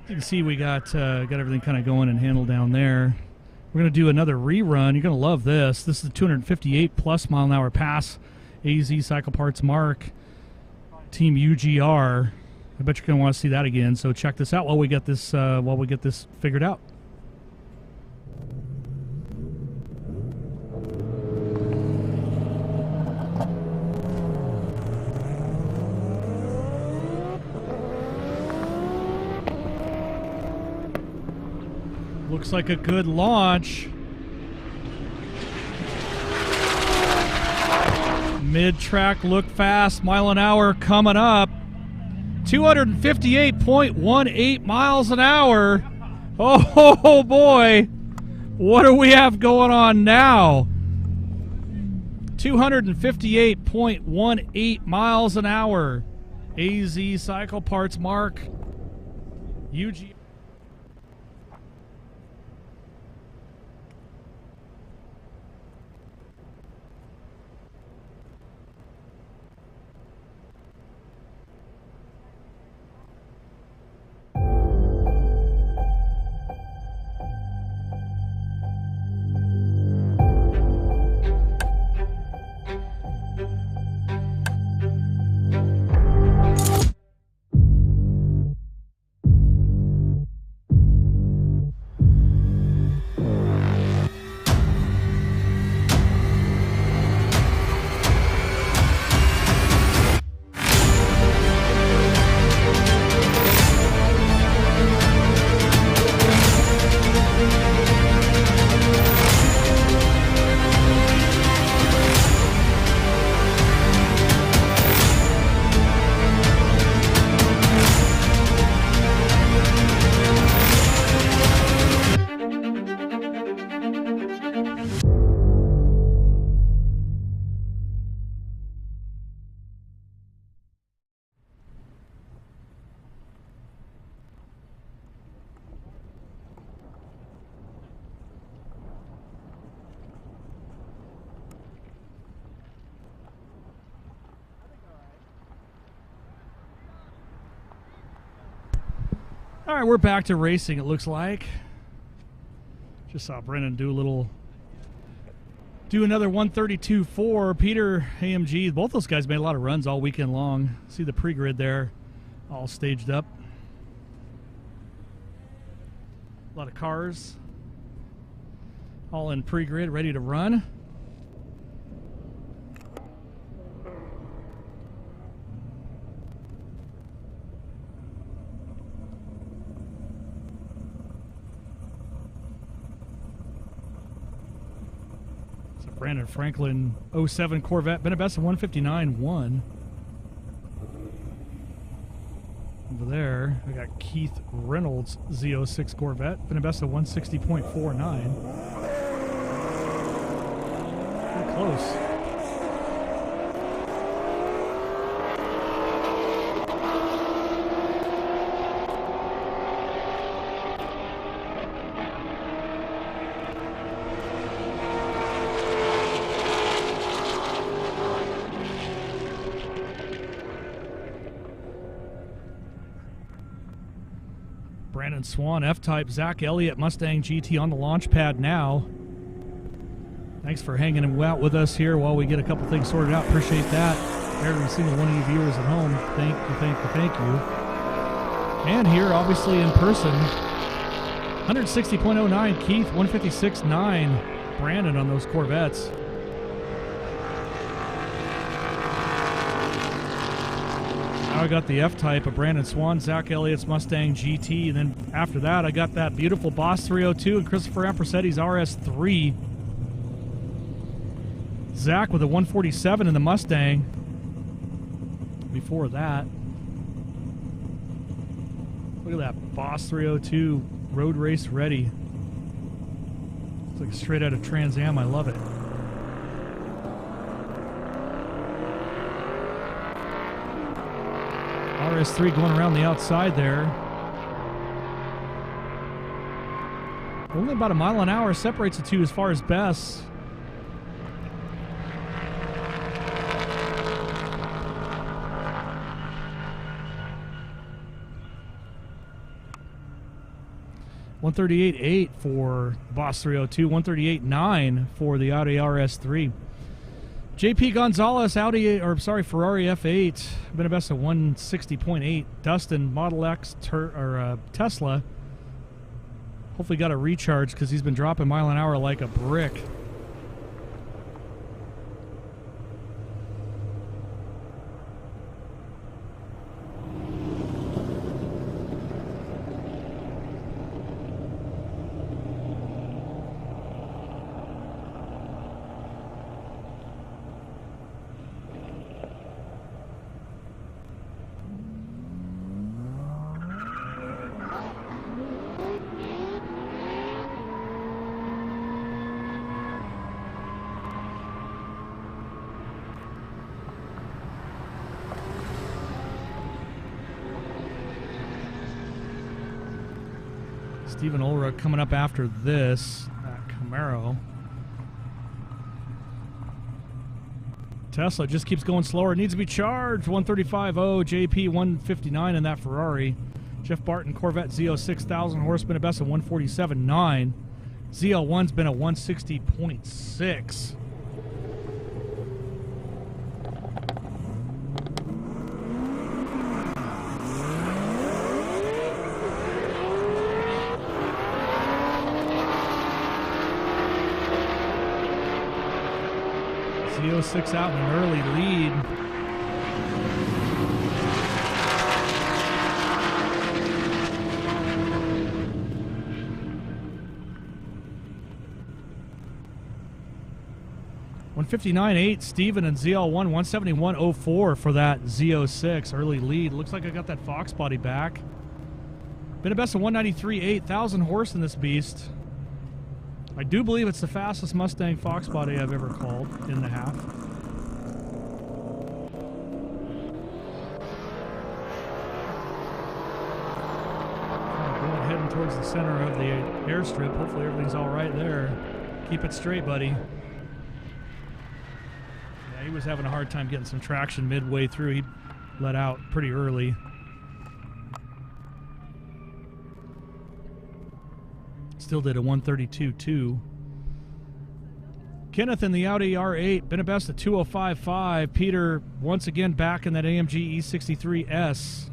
You can see we got everything kind of going and handled down there. We're going to do another rerun. You're going to love this. This is a 258 plus mile an hour pass. AZ Cycle Parts Mark, Team UGR. I bet you're going to want to see that again. So check this out while we get this figured out. Looks like a good launch. Mid-track look fast, mile an hour coming up. 258.18 miles an hour. Oh boy. What do we have going on now? 258.18 miles an hour. AZ Cycle Parts Mark. UG. All right, we're back to racing, it looks like. Just saw Brennan do another 132.4. Peter, AMG, both those guys made a lot of runs all weekend long. See the pre-grid there, all staged up. A lot of cars, all in pre-grid, ready to run. Brandon Franklin 07 Corvette, been a best of 159.1. Over there, I got Keith Reynolds Z06 Corvette, been a best of 160.49. Pretty close. Brandon Swan, F-Type, Zach Elliott, Mustang GT on the launch pad now. Thanks for hanging out with us here while we get a couple things sorted out. Appreciate that. Every single one of you viewers at home, thank you. And here, obviously, in person, 160.09, Keith, 156.9, Brandon on those Corvettes. I got the F-Type of Brandon Swan, Zach Elliott's Mustang GT, and then after that I got that beautiful Boss 302 and Christopher Ampersetti's RS3. Zach with a 147 in the Mustang. Before that, look at that Boss 302 road race ready. It's like straight out of Trans Am. I love it. RS3 going around the outside there. Only about a mile an hour separates the two as far as best. $138.8 for Boss 302, $138.9 for the Audi RS3. JP Gonzalez, Ferrari F8, been a best of 160.8. Dustin, Model X Tesla. Hopefully got a recharge because he's been dropping mile an hour like a brick. Stephen Ulrich coming up after this Camaro. Tesla just keeps going slower. It needs to be charged. 135.0 JP 159 in that Ferrari. Jeff Barton Corvette Z06 1,000 horse, been a best of 147.9. ZL1's been a 160.6. Z06 out in an early lead. $159.8 Steven and ZL1 171.04 for that Z06 early lead. Looks like I got that Fox body back. Been a best of 193.8, 1,000 horse in this beast. I do believe it's the fastest Mustang Fox body I've ever called in the half. Going heading towards the center of the airstrip. Hopefully everything's all right there. Keep it straight, buddy. Yeah, he was having a hard time getting some traction midway through. He let out pretty early. Still did a 132.2. Kenneth in the Audi R8, been a best at 205.5. Peter once again back in that AMG E63S.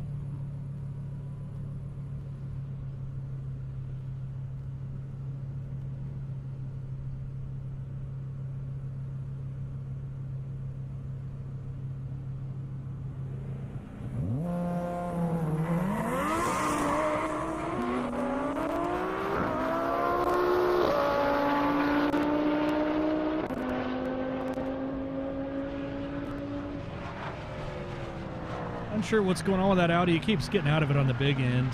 Unsure what's going on with that Audi. He keeps getting out of it on the big end.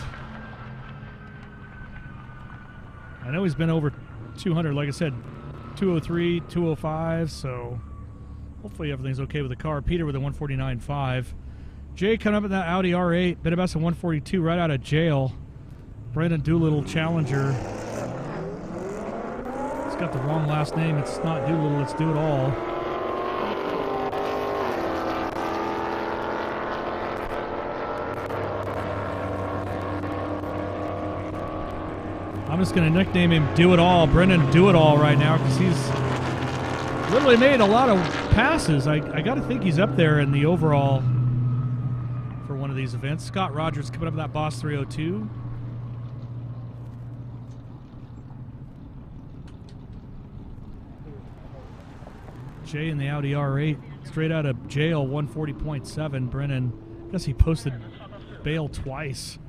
I know he's been over 200, like I said, 203, 205, so hopefully everything's okay with the car. Peter with a 149.5. Jay coming up in that Audi R8, been about a 142 right out of jail. Brandon Doolittle Challenger. It's got the wrong last name. It's not Doolittle, it's Do It All. I'm just going to nickname him Do It All, Brendan Do It All right now, because he's literally made a lot of passes. I got to think he's up there in the overall for one of these events. Scott Rogers coming up with that Boss 302. Jay in the Audi R8, straight out of jail, 140.7. Brennan, I guess he posted bail twice.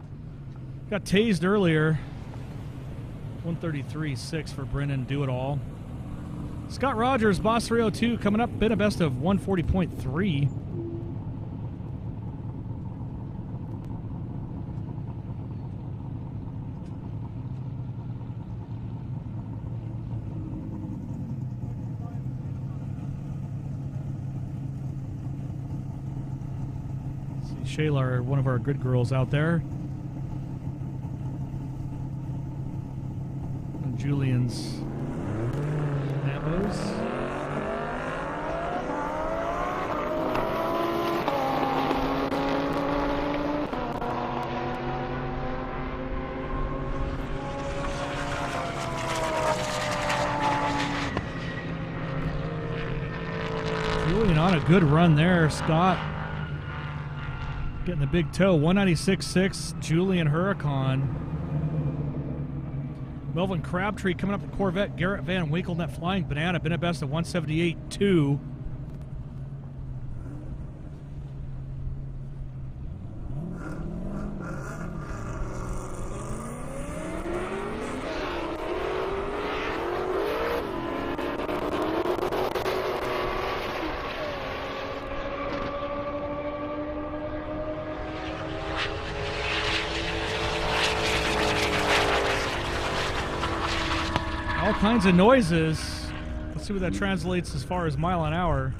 Got tased earlier. 133.6 for Brennan Do It All. Scott Rogers, Boss 302, coming up, been a best of 140.3. See Shayla, one of our good girls out there. Julian's Namos. Julian on a good run there. Scott getting the big toe. 196.6. Julian Huracan. Melvin Crabtree coming up the Corvette. Garrett Van Winkle in that Flying Banana. Been a best of 178.2. All kinds of noises. Let's see what that translates as far as mile an hour.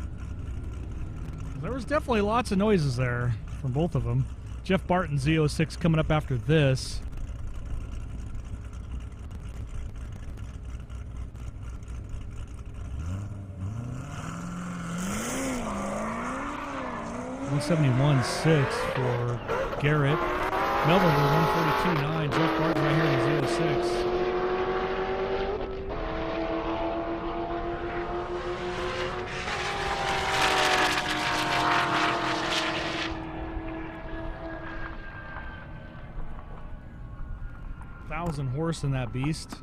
There was definitely lots of noises there from both of them. Jeff Barton Z06 coming up after this. $171.6 for Garrett. Melvin with 142.9. Jeff Barton right here in the 06. Horse in that beast.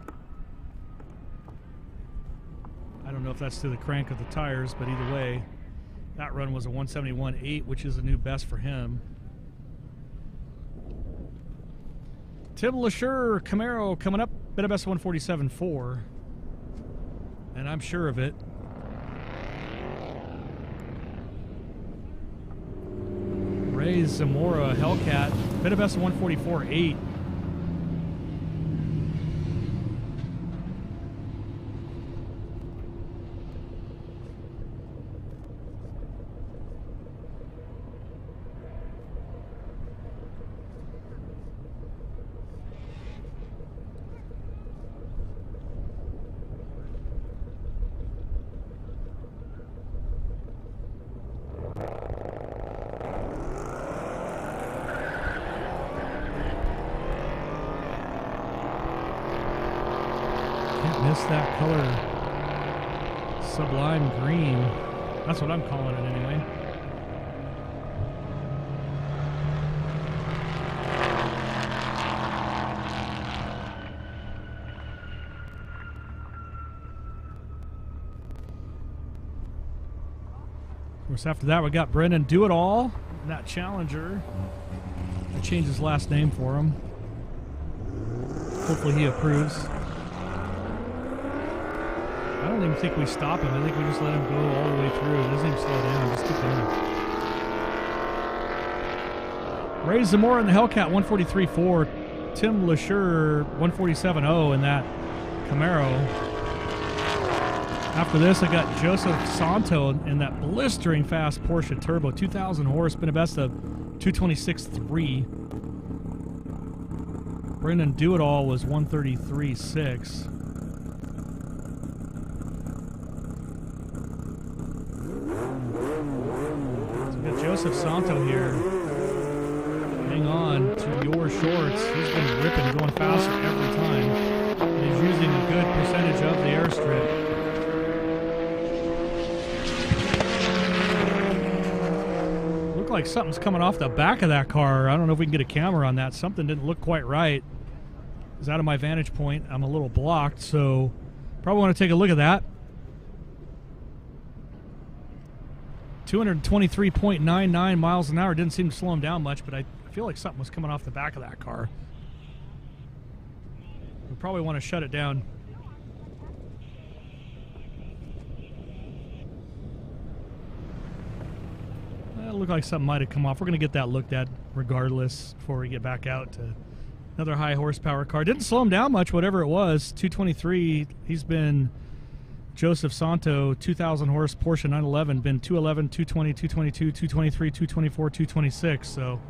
I don't know if that's to the crank of the tires, but either way, that run was a 171.8, which is a new best for him. Tim LaSure Camaro coming up, been a best 147.4, and I'm sure of it. Ray Zamora Hellcat, been a best 144.8. Missed that color. Sublime green. That's what I'm calling it anyway. Of course, after that, we got Brendan Do It All, that Challenger. I changed his last name for him. Hopefully he approves. I don't even think we stop him. I think we just let him go all the way through. It doesn't even slow down. Just keep going. Ray Zamora in the Hellcat 143.4. Tim LaSure 147.0 in that Camaro. After this, I got Joseph Santo in that blistering fast Porsche Turbo. 2,000 horse. Been a best of 226.3. Brendan Do It All was 133.6. Joseph Santo here. Hang on to your shorts. He's been ripping, going faster every time. And he's using a good percentage of the airstrip. Looked like something's coming off the back of that car. I don't know if we can get a camera on that. Something didn't look quite right. It's out of my vantage point. I'm a little blocked, so probably want to take a look at that. 223.99 miles an hour. Didn't seem to slow him down much, but I feel like something was coming off the back of that car. We probably want to shut it down. It looked like something might have come off. We're going to get that looked at regardless before we get back out to another high horsepower car. Didn't slow him down much, whatever it was. 223. He's been Joseph Santo, 2,000 horse Porsche 911, been 211, 220, 222, 223, 224, 226, so.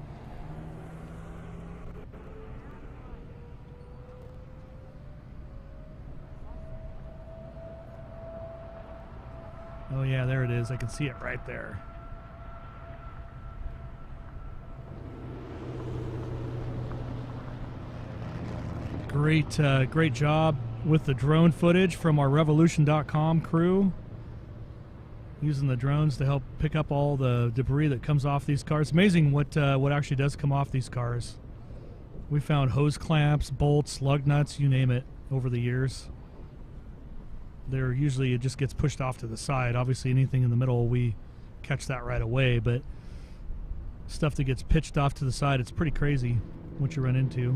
Oh yeah, there it is. I can see it right there. Great job with the drone footage from our Revolution.com crew, using the drones to help pick up all the debris that comes off these cars. It's amazing what actually does come off these cars. We found hose clamps, bolts, lug nuts, you name it, over the years. They're usually, it just gets pushed off to the side. Obviously anything in the middle, we catch that right away, but stuff that gets pitched off to the side, it's pretty crazy what you run into.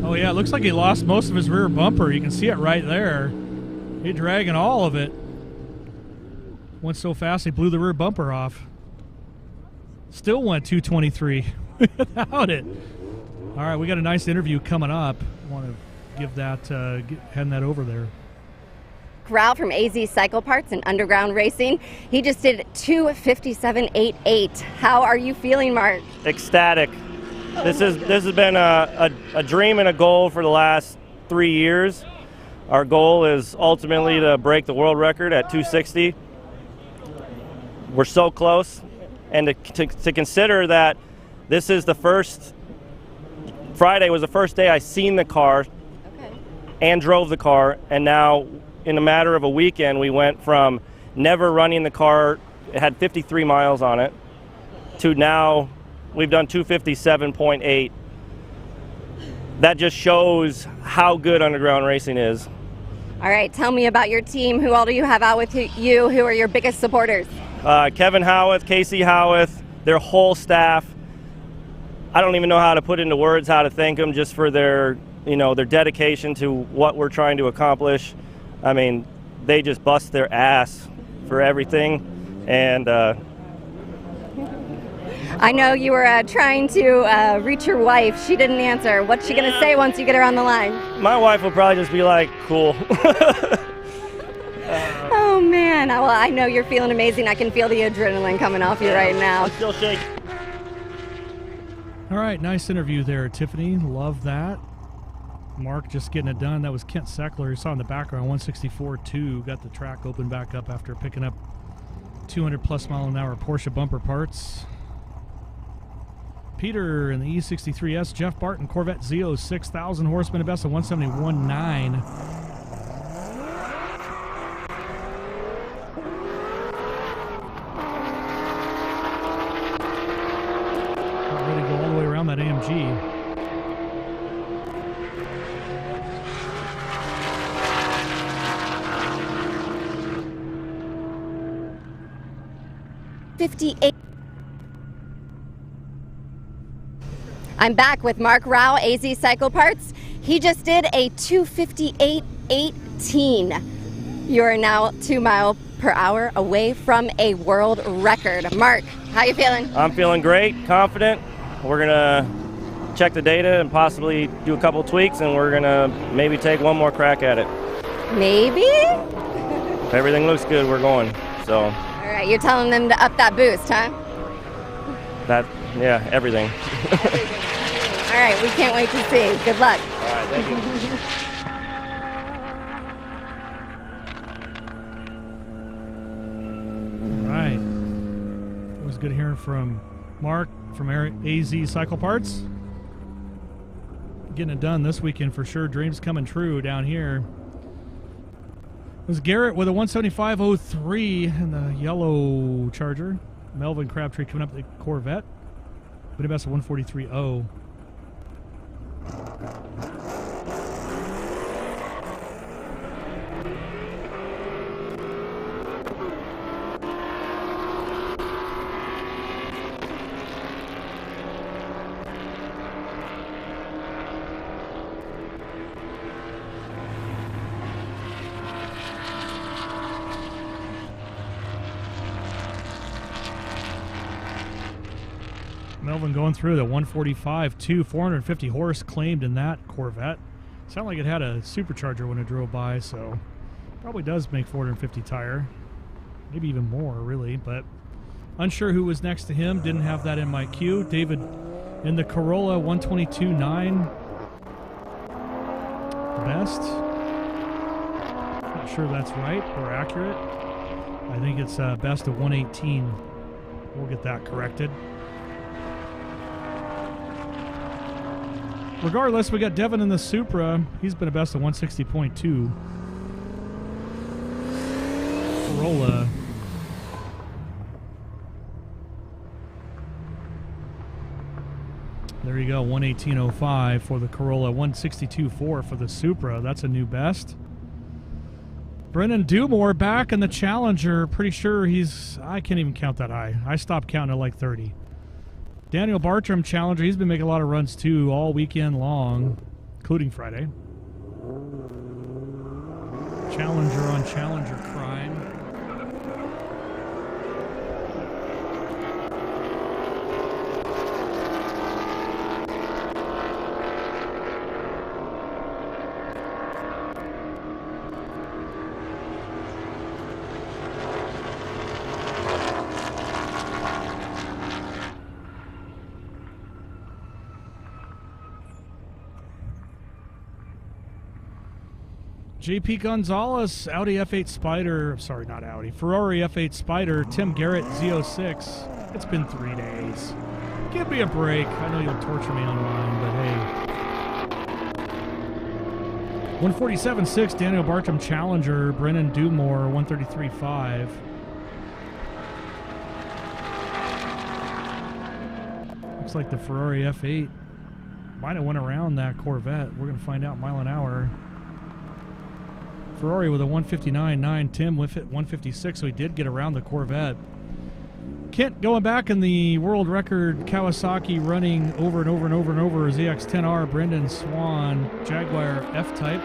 Oh yeah, it looks like he lost most of his rear bumper. You can see it right there. He's dragging all of it. Went so fast he blew the rear bumper off. Still went 223 without it. All right, we got a nice interview coming up. I want to give that, hand that over there. Corral from AZ Cycle Parts and Underground Racing. He just did 2:57.88. How are you feeling, Mark? Ecstatic. This has been a dream and a goal for the last 3 years. Our goal is ultimately to break the world record at 260. We're so close, and to consider that this is the first, Friday was the first day I seen the car and drove the car, and now in a matter of a weekend we went from never running the car, it had 53 miles on it, to now we've done 257.8. That just shows how good underground racing is. All right, tell me about your team. Who all do you have out with you? Who are your biggest supporters? Kevin Howarth, Casey Howarth, their whole staff. I don't even know how to put into words how to thank them just for their, their dedication to what we're trying to accomplish. I mean, they just bust their ass for everything, and I know you were trying to reach your wife. She didn't answer. What's she going to say once you get her on the line? My wife will probably just be like, cool. Oh, man. Well, I know you're feeling amazing. I can feel the adrenaline coming off you right now. I'm still shaking. All right, nice interview there, Tiffany. Love that. Mark just getting it done. That was Kent Seckler. You saw in the background, 164.2. Got the track open back up after picking up 200 plus mile an hour Porsche bumper parts. Peter in the E63S, Jeff Barton, Corvette Z06, 6,000 horsepower, a best of 171.9. Ready to go all the way around that AMG. I'm back with Mark Rao, AZ Cycle Parts. He just did a 258.18. You are now 2 miles per hour away from a world record. Mark, how you feeling? I'm feeling great, confident. We're gonna check the data and possibly do a couple tweaks, and we're gonna maybe take one more crack at it. Maybe? If everything looks good, we're going. So. All right, you're telling them to up that boost, huh? Yeah, everything. All right, we can't wait to see. Good luck. All right, thank you. All right. It was good hearing from Mark from AZ Cycle Parts. Getting it done this weekend for sure. Dreams coming true down here. It was Garrett with a 175.03 in the yellow Charger. Melvin Crabtree coming up the Corvette. But best of 143.0. Melvin going through the 145.2, 450 horse claimed in that Corvette. Sounded like it had a supercharger when it drove by, so probably does make 450 tire. Maybe even more, really, but unsure who was next to him. Didn't have that in my queue. David in the Corolla 122.9. Best. Not sure if that's right or accurate. I think it's best of 118. We'll get that corrected. Regardless, we got Devin in the Supra. He's been a best of 160.2. Corolla. There you go, 118.05 for the Corolla, 162.4 for the Supra. That's a new best. Brennan Dumore back in the Challenger. Pretty sure I can't even count that high. I stopped counting at like 30. Daniel Bartram, Challenger. He's been making a lot of runs too all weekend long, including Friday. Challenger on Challenger crime. JP Gonzalez, Audi F8 Spider, sorry, not Audi, Ferrari F8 Spider, Tim Garrett, Z06. It's been 3 days. Give me a break. I know you'll torture me online, but hey. 147.6, Daniel Bartram Challenger, Brennan Dumore, 133.5. Looks like the Ferrari F8 might have went around that Corvette. We're going to find out mile an hour. Ferrari with a 159.9, Tim with it 156, so he did get around the Corvette. Kent going back in the world record Kawasaki running over and over and over and over. ZX-10R, Brendan Swan, Jaguar F-Type.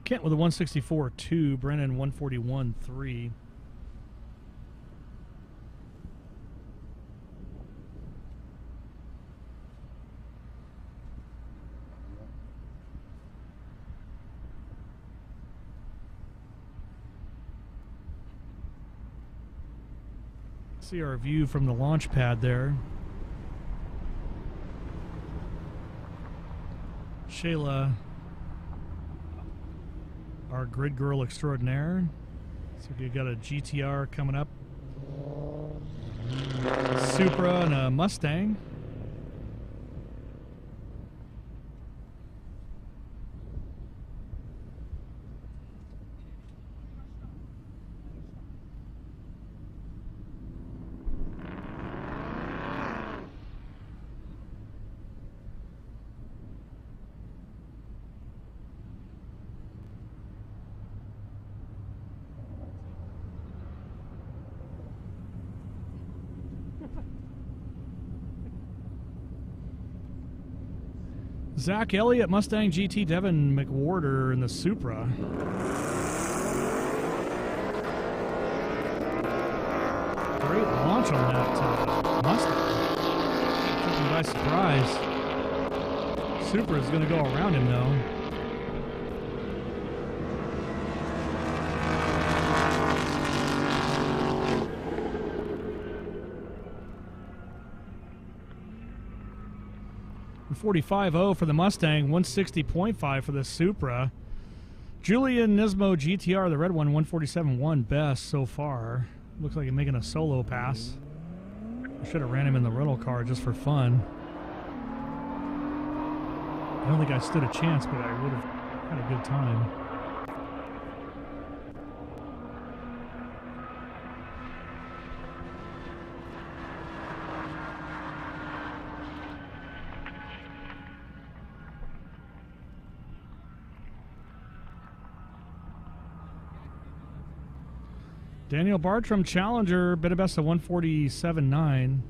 Kent with a 164.2, Brennan 141.3. See our view from the launch pad there. Shayla, our grid girl extraordinaire. So we got a GTR coming up. Supra and a Mustang. Zach Elliott, Mustang GT, Devin McWhorter in the Supra. Great launch on that Mustang. Took me by surprise. Supra is going to go around him though. .45.0 for the Mustang, 160.5 for the Supra. Julian Nismo GTR, the red one, 147.1 best so far. Looks like he's making a solo pass. I should have ran him in the rental car just for fun. I don't think I stood a chance, but I would have had a good time. Daniel Bartram, Challenger, bit of best of 147.9.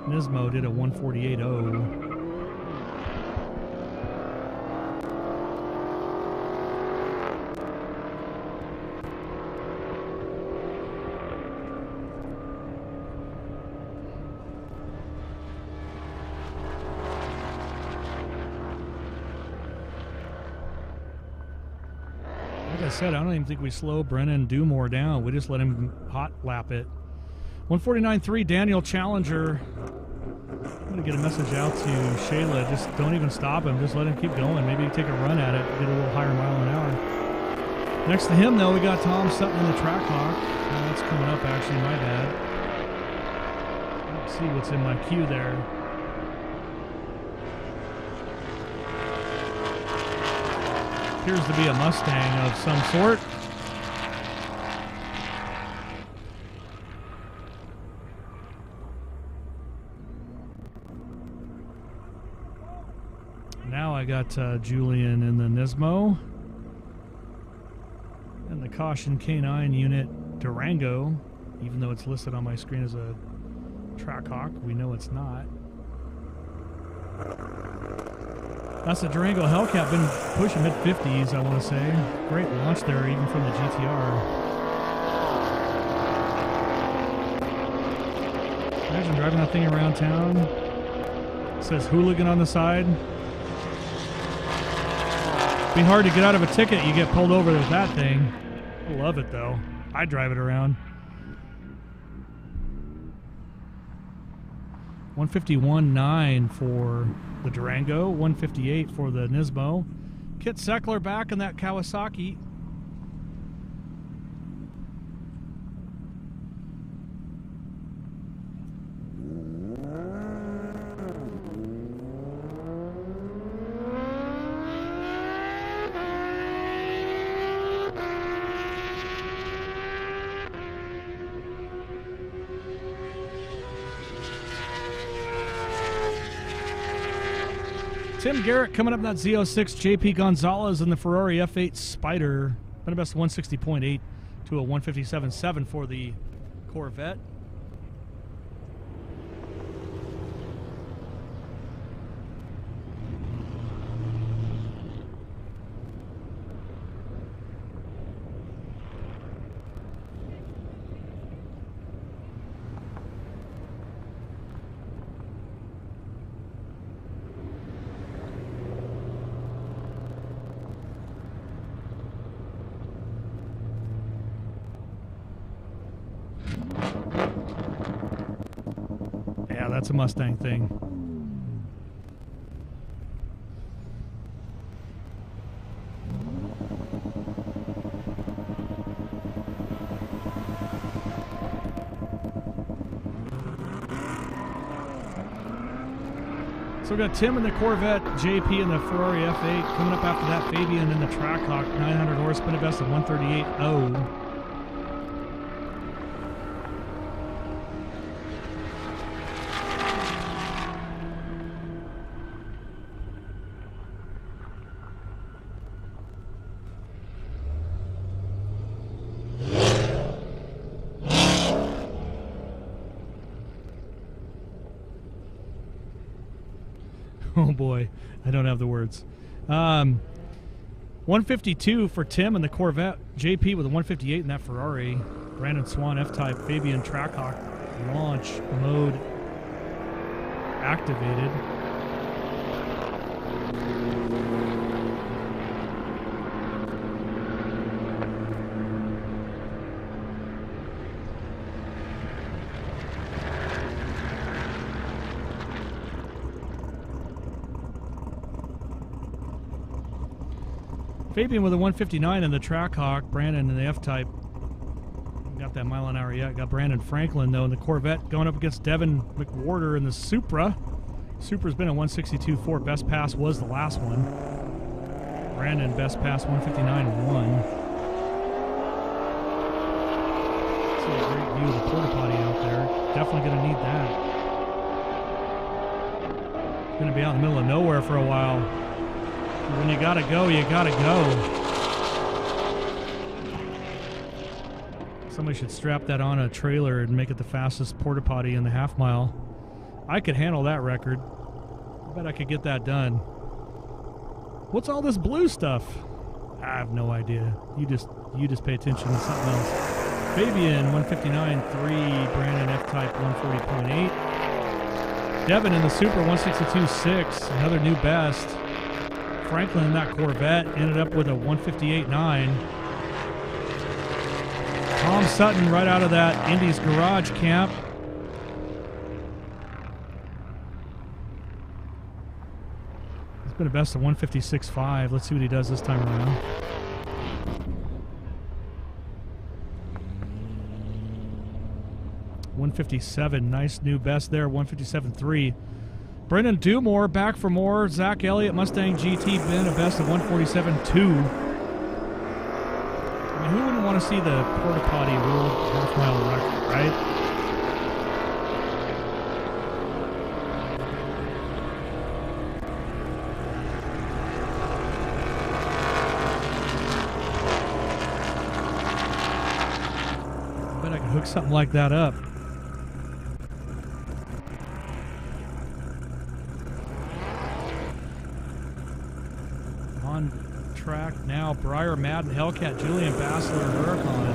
Nismo did a 148.0. Like I said, I don't even think we slow Brennan Dumore down. We just let him hot lap it. 149.3, Daniel Challenger. I'm going to get a message out to Shayla. Just don't even stop him. Just let him keep going. Maybe take a run at it, get a little higher mile an hour. Next to him, though, we got Tom Sutton in the Track Hawk. Oh, that's coming up, actually. My bad. Let's see what's in my queue there. Appears to be a Mustang of some sort. Now I got Julian in the Nismo. And the Caution K9 unit Durango, even though it's listed on my screen as a Trackhawk, we know it's not. That's the Durango Hellcat, been pushing mid-50s, I want to say. Great launch there, even from the GTR. Imagine driving that thing around town. It says hooligan on the side. Be hard to get out of a ticket. You get pulled over with that thing. I love it though. I drive it around. 151.9 for the Durango. 158 for the Nismo. Kit Seckler back in that Kawasaki. Tim Garrett coming up in that Z06. JP Gonzalez in the Ferrari F8 Spider. Been a best 160.8 to a 157.7 for the Corvette. That's a Mustang thing. So we got Tim in the Corvette, JP in the Ferrari F8. Coming up after that, Fabian in the Trackhawk, 900 horse, been a best of 138.0. Oh boy, I don't have the words. 152 for Tim in the Corvette. JP with a 158 in that Ferrari. Brandon Swan F-Type. Fabian Trackhawk launch mode activated. Fabian with a 159 in the Trackhawk. Brandon in the F-Type. Got that mile an hour yet. Got Brandon Franklin, though, in the Corvette going up against Devin McWhorter in the Supra. Supra's been a 162.4. Best pass was the last one. Brandon, best pass, 159.1. See a great view of the porta potty out there. Definitely going to need that. Going to be out in the middle of nowhere for a while. When you gotta go, you gotta go. Somebody should strap that on a trailer and make it the fastest porta potty in the half mile. I could handle that record. I bet I could get that done. What's all this blue stuff? I have no idea. You just pay attention to something else. Fabian 159.3, Brandon F-Type 140.8. Devin in the Super 162.6, another new best. Franklin in that Corvette ended up with a 158.9. Tom Sutton right out of that Indy's garage camp. He's been a best of 156.5. Let's see what he does this time around. .157, nice new best there. 157.3. Brendan Dumore back for more. Zach Elliott, Mustang GT, been a best of 147.2. I mean, who wouldn't want to see the porta potty world half mile record, right? I bet I could hook something like that up. Track now, Briar, Madden, Hellcat, Julian Bassler, Huracan.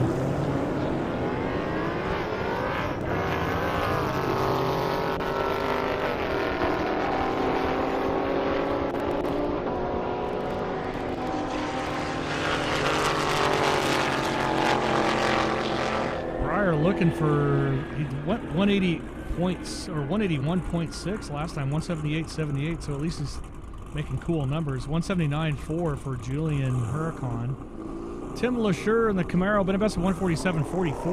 Briar looking for 180 points or 181.6 last time, 178.78, so at least he's making cool numbers. 179.4 for Julian Huracan. Tim LaSure in the Camaro, been a best of 147.44.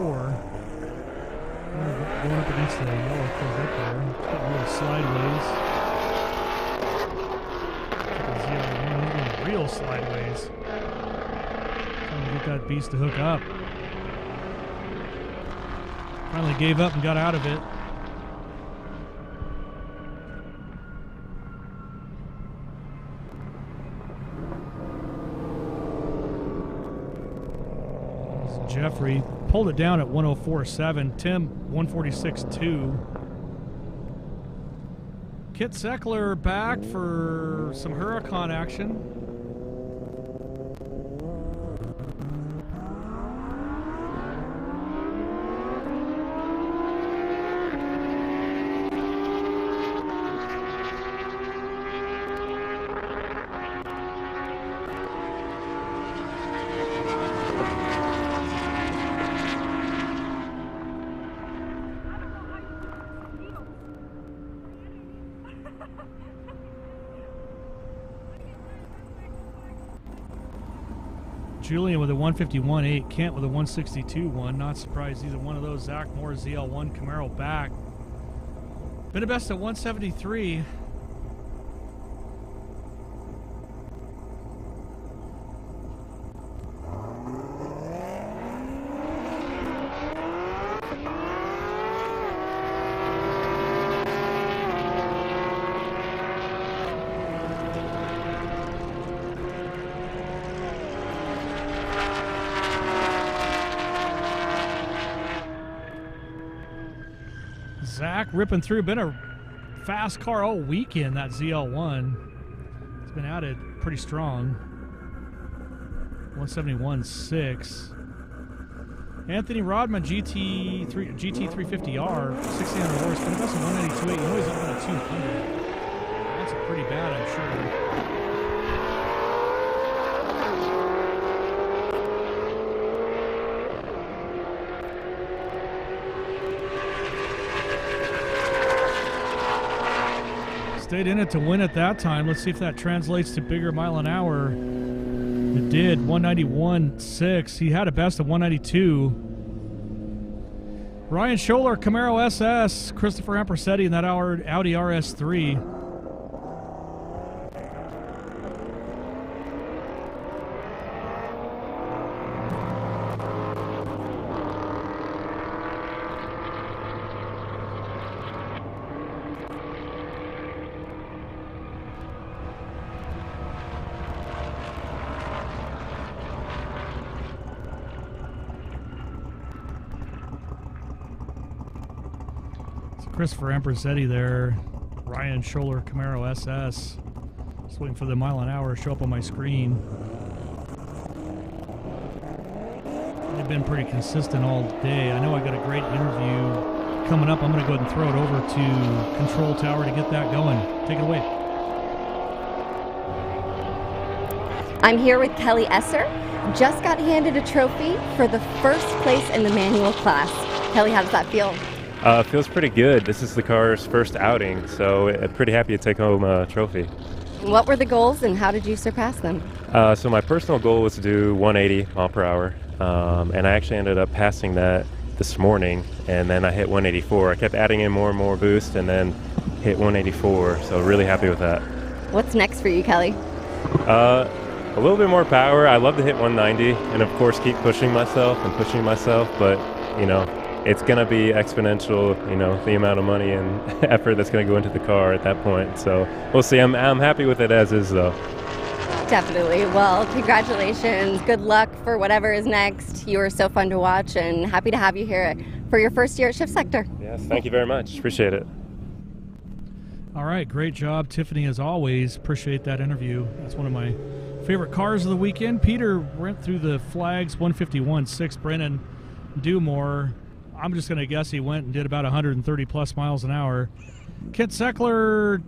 Going up against the yellow Corvette there. Getting a little sideways. Real sideways. Trying to get that beast to hook up. Finally gave up and got out of it. Jeffrey pulled it down at 104.7. Tim 146.2. Kit Seckler back for some Huracan action. Julian with a 151.8, Kent with a 162.1. Not surprised either one of those. Zach Moore ZL1 Camaro back. Been a best at 173. Zach ripping through. Been a fast car all weekend, that ZL1. It's been added pretty strong. 171.6. Anthony Rodman GT350R, 1600 horse. Been a best of 192.8. You know he's up at 200. That's pretty bad, I'm sure. Stayed in it to win at that time. Let's see if that translates to bigger mile an hour. It did. 191.6. He had a best of 192. Ryan Scholler, Camaro SS. Christopher Ampersetti in that Audi RS3. Christopher Ampersetti there. Ryan Scholler, Camaro SS. Just waiting for the mile an hour to show up on my screen. They've been pretty consistent all day. I know I got a great interview coming up. I'm going to go ahead and throw it over to Control Tower to get that going. Take it away. I'm here with Kelly Esser. Just got handed a trophy for the first place in the manual class. Kelly, how does that feel? Feels pretty good. This is the car's first outing, so I'm pretty happy to take home a trophy. What were the goals and how did you surpass them? So my personal goal was to do 180 mile per hour, and I actually ended up passing that this morning, and then I hit 184. I kept adding in more and more boost, and then hit 184, so really happy with that. What's next for you, Kelly? A little bit more power. I love to hit 190, and of course keep pushing myself, but you know, it's going to be exponential, you know, the amount of money and effort that's going to go into the car at that point. So we'll see. I'm happy with it as is, though. Definitely. Well, congratulations. Good luck for whatever is next. You are so fun to watch and happy to have you here for your first year at Shift Sector. Yes, thank you very much. Appreciate it. All right, great job, Tiffany, as always. Appreciate that interview. That's one of my favorite cars of the weekend. Peter went through the flags, 151.6. Brennan Dumore, I'm just going to guess he went and did about 130 plus miles an hour. Kent Seckler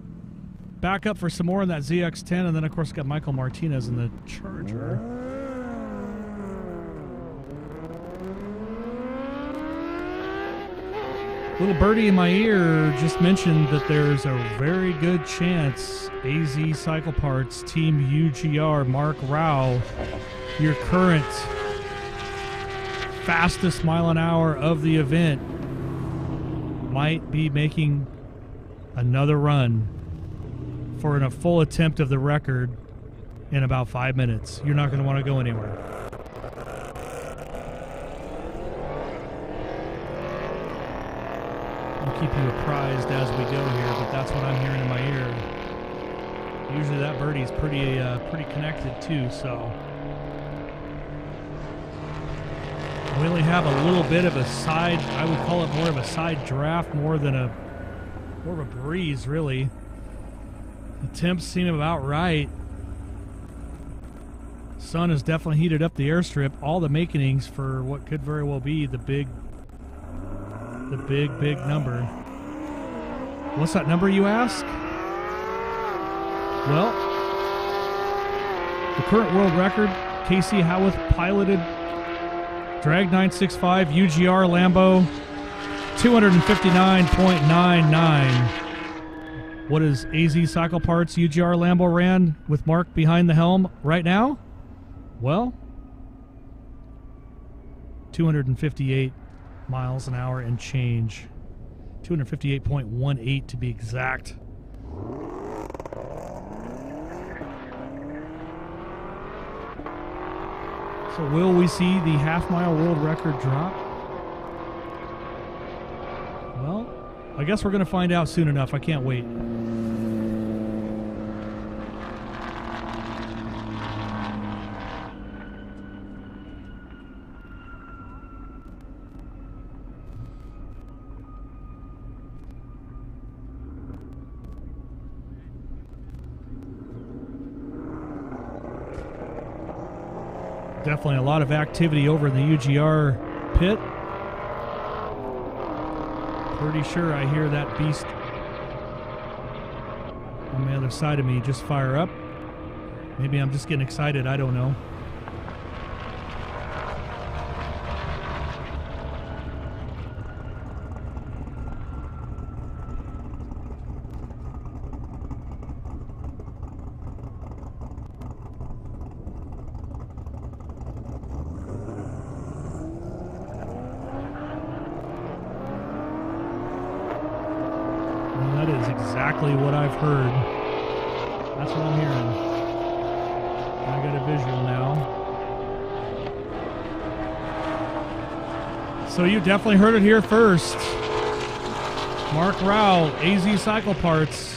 back up for some more in that ZX10, and then of course got Michael Martinez in the Charger. Little birdie in my ear just mentioned that there's a very good chance AZ Cycle Parts Team UGR Mark Rao, your current fastest mile an hour of the event, might be making another run for a full attempt of the record in about 5 minutes. You're not going to want to go anywhere. I'll keep you apprised as we go here, but that's what I'm hearing in my ear. Usually that birdie's pretty connected too, so we only have a little bit of a side, I would call it more of a side draft more of a breeze, really. The temps seem about right. Sun has definitely heated up the airstrip. All the makings for what could very well be the big number. What's that number, you ask? Well, the current world record, Casey Howarth piloted Drag 965 UGR Lambo, 259.99. What is AZ Cycle Parts UGR Lambo ran with Mark behind the helm right now? Well, 258 miles an hour and change. 258.18 to be exact. So will we see the half-mile world record drop? Well, I guess we're going to find out soon enough. I can't wait. Definitely a lot of activity over in the UGR pit. Pretty sure I hear that beast on the other side of me just fire up. Maybe I'm just getting excited. I don't know. Exactly what I've heard. That's what I'm hearing. I got a visual now. So you definitely heard it here first. Mark Rao, AZ Cycle Parts,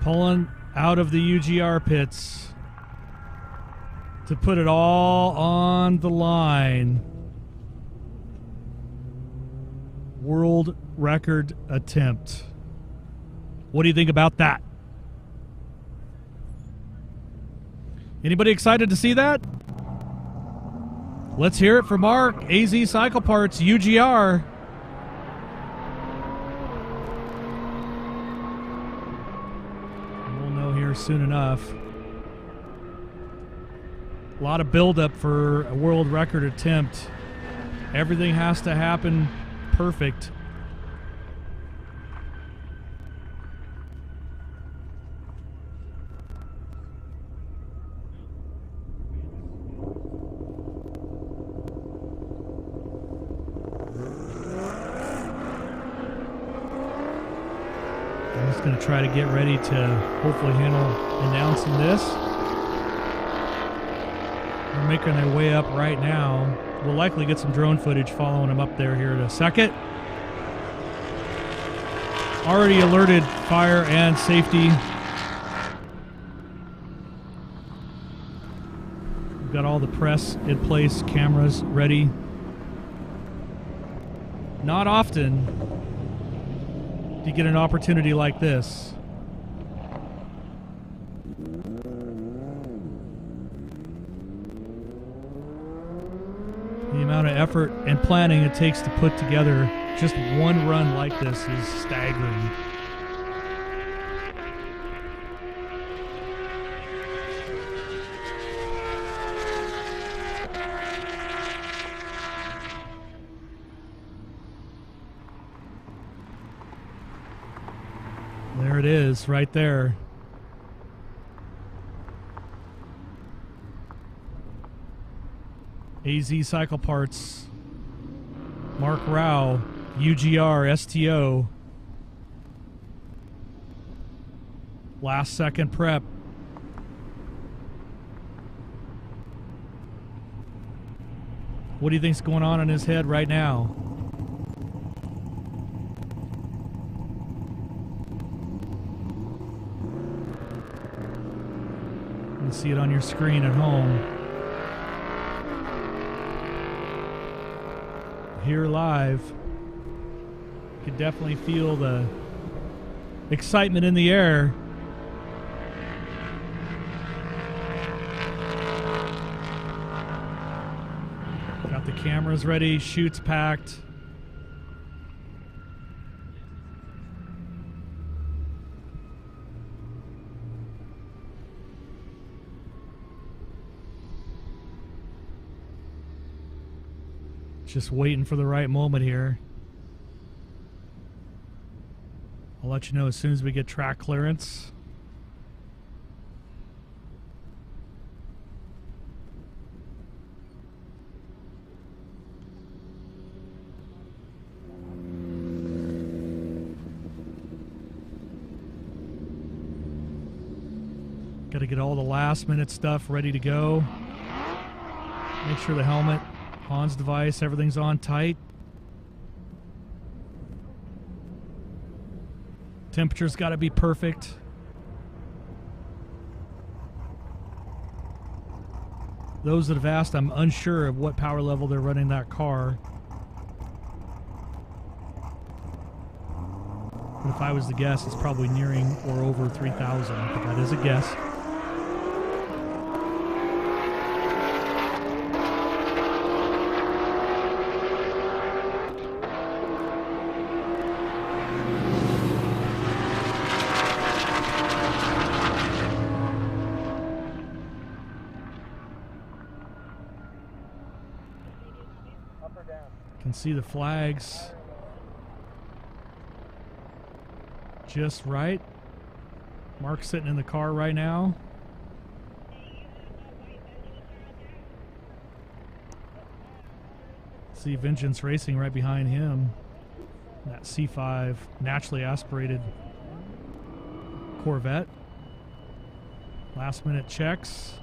pulling out of the UGR pits to put it all on the line. World record attempt. What do you think about that? Anybody excited to see that? Let's hear it for Mark, AZ Cycle Parts, UGR. We'll know here soon enough. A lot of buildup for a world record attempt. Everything has to happen perfect. Going to try to get ready to hopefully handle announcing this. They're making their way up right now. We'll likely get some drone footage following them up there here in a second. Already alerted fire and safety. We've got all the press in place, cameras ready. Not often you get an opportunity like this. The amount of effort and planning it takes to put together just one run like this is staggering. There it is, right there. AZ Cycle Parts, Mark Rao, UGR, STO. Last second prep. What do you think's going on in his head right now? See it on your screen at home. Here live, you can definitely feel the excitement in the air. Got the cameras ready, chutes packed. Just waiting for the right moment here. A I'll let you know as soon as we get track clearance. Got to get all the last minute stuff ready to go. Make sure the helmet, Hans device, everything's on tight. Temperature's got to be perfect. Those that have asked, I'm unsure of what power level they're running that car. But if I was to guess, it's probably nearing or over 3,000. But that is a guess. Can see the flags just right. Mark's sitting in the car right now. See Vengeance Racing right behind him. That C5 naturally aspirated Corvette. Last minute checks.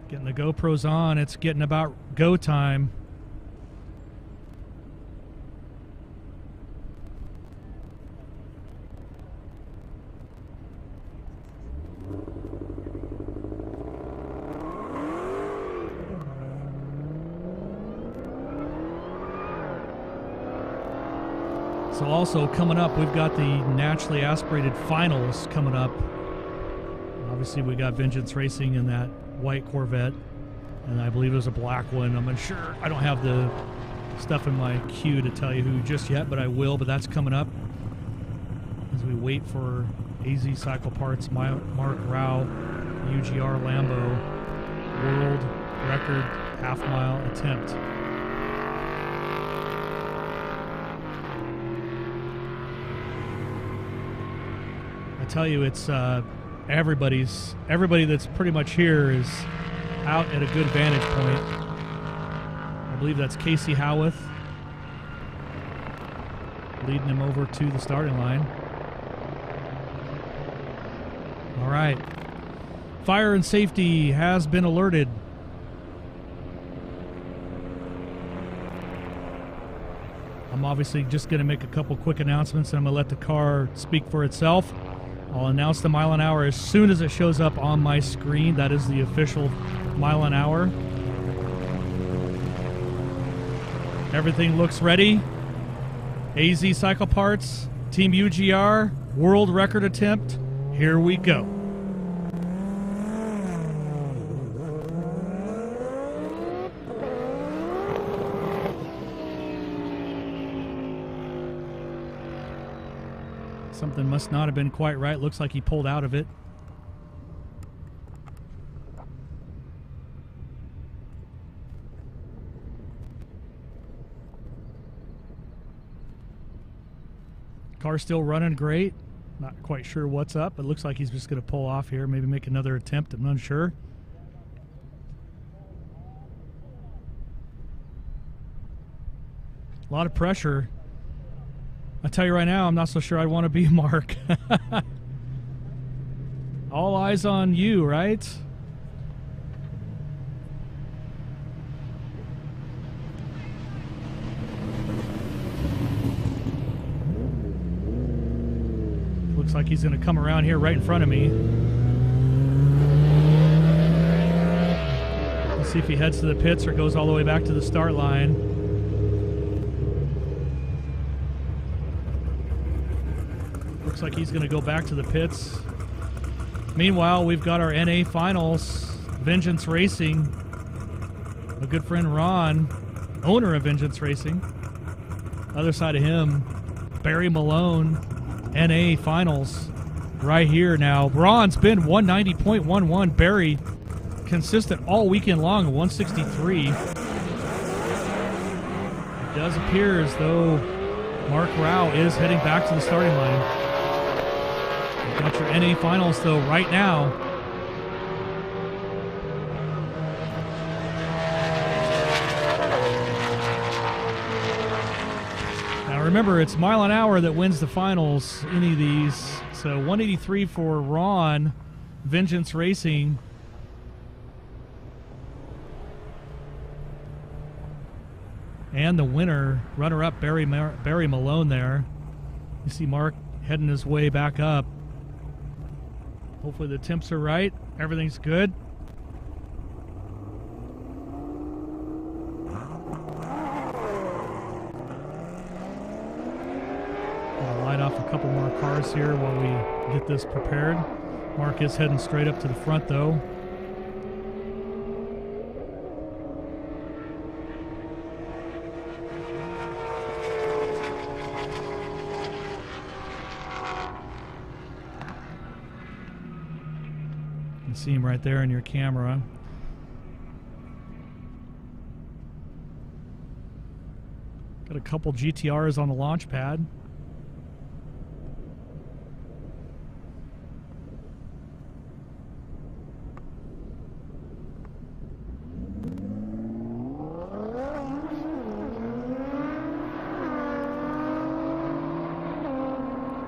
Getting the GoPros on, it's getting about go time. So also coming up, we've got the naturally aspirated finals coming up. Obviously we got Vengeance Racing in that white Corvette, and I believe there's a black one. I'm unsure. I don't have the stuff in my queue to tell you who just yet, but I will. But that's coming up as we wait for AZ Cycle Parts, Mark Rao, UGR Lambo world record half-mile attempt. I tell you, it's everybody that's pretty much here is out at a good vantage point. I believe that's Casey Howarth leading him over to the starting line. All right. Fire and safety has been alerted. I'm obviously just going to make a couple quick announcements, and I'm going to let the car speak for itself. I'll announce the mile an hour as soon as it shows up on my screen. That is the official mile an hour. Everything looks ready. AZ Cycle Parts, Team UGR, world record attempt. Here we go. Something must not have been quite right. Looks like he pulled out of it. Car's still running great. Not quite sure what's up. It looks like he's just going to pull off here. Maybe make another attempt. I'm unsure. A lot of pressure. I tell you right now, I'm not so sure I'd want to be Mark. All eyes on you, right? Looks like he's going to come around here right in front of me. Let's see if he heads to the pits or goes all the way back to the start line. Looks like he's going to go back to the pits. Meanwhile, we've got our NA finals. Vengeance Racing. A good friend Ron, owner of Vengeance Racing. Other side of him, Barry Malone. NA finals right here now. Ron's been 190.11. Barry consistent all weekend long, 163. does appear as though Mark Rao is heading back to the starting line. You've got your NA finals, though, right now. Now, remember, it's mile an hour that wins the finals, any of these. So 183 for Ron, Vengeance Racing. And the winner, runner-up Barry Malone there. You see Mark heading his way back up. Hopefully the temps are right. Everything's good. I'll light off a couple more cars here while we get this prepared. Mark is heading straight up to the front, though. You see him right there in your camera. Got a couple GTRs on the launch pad.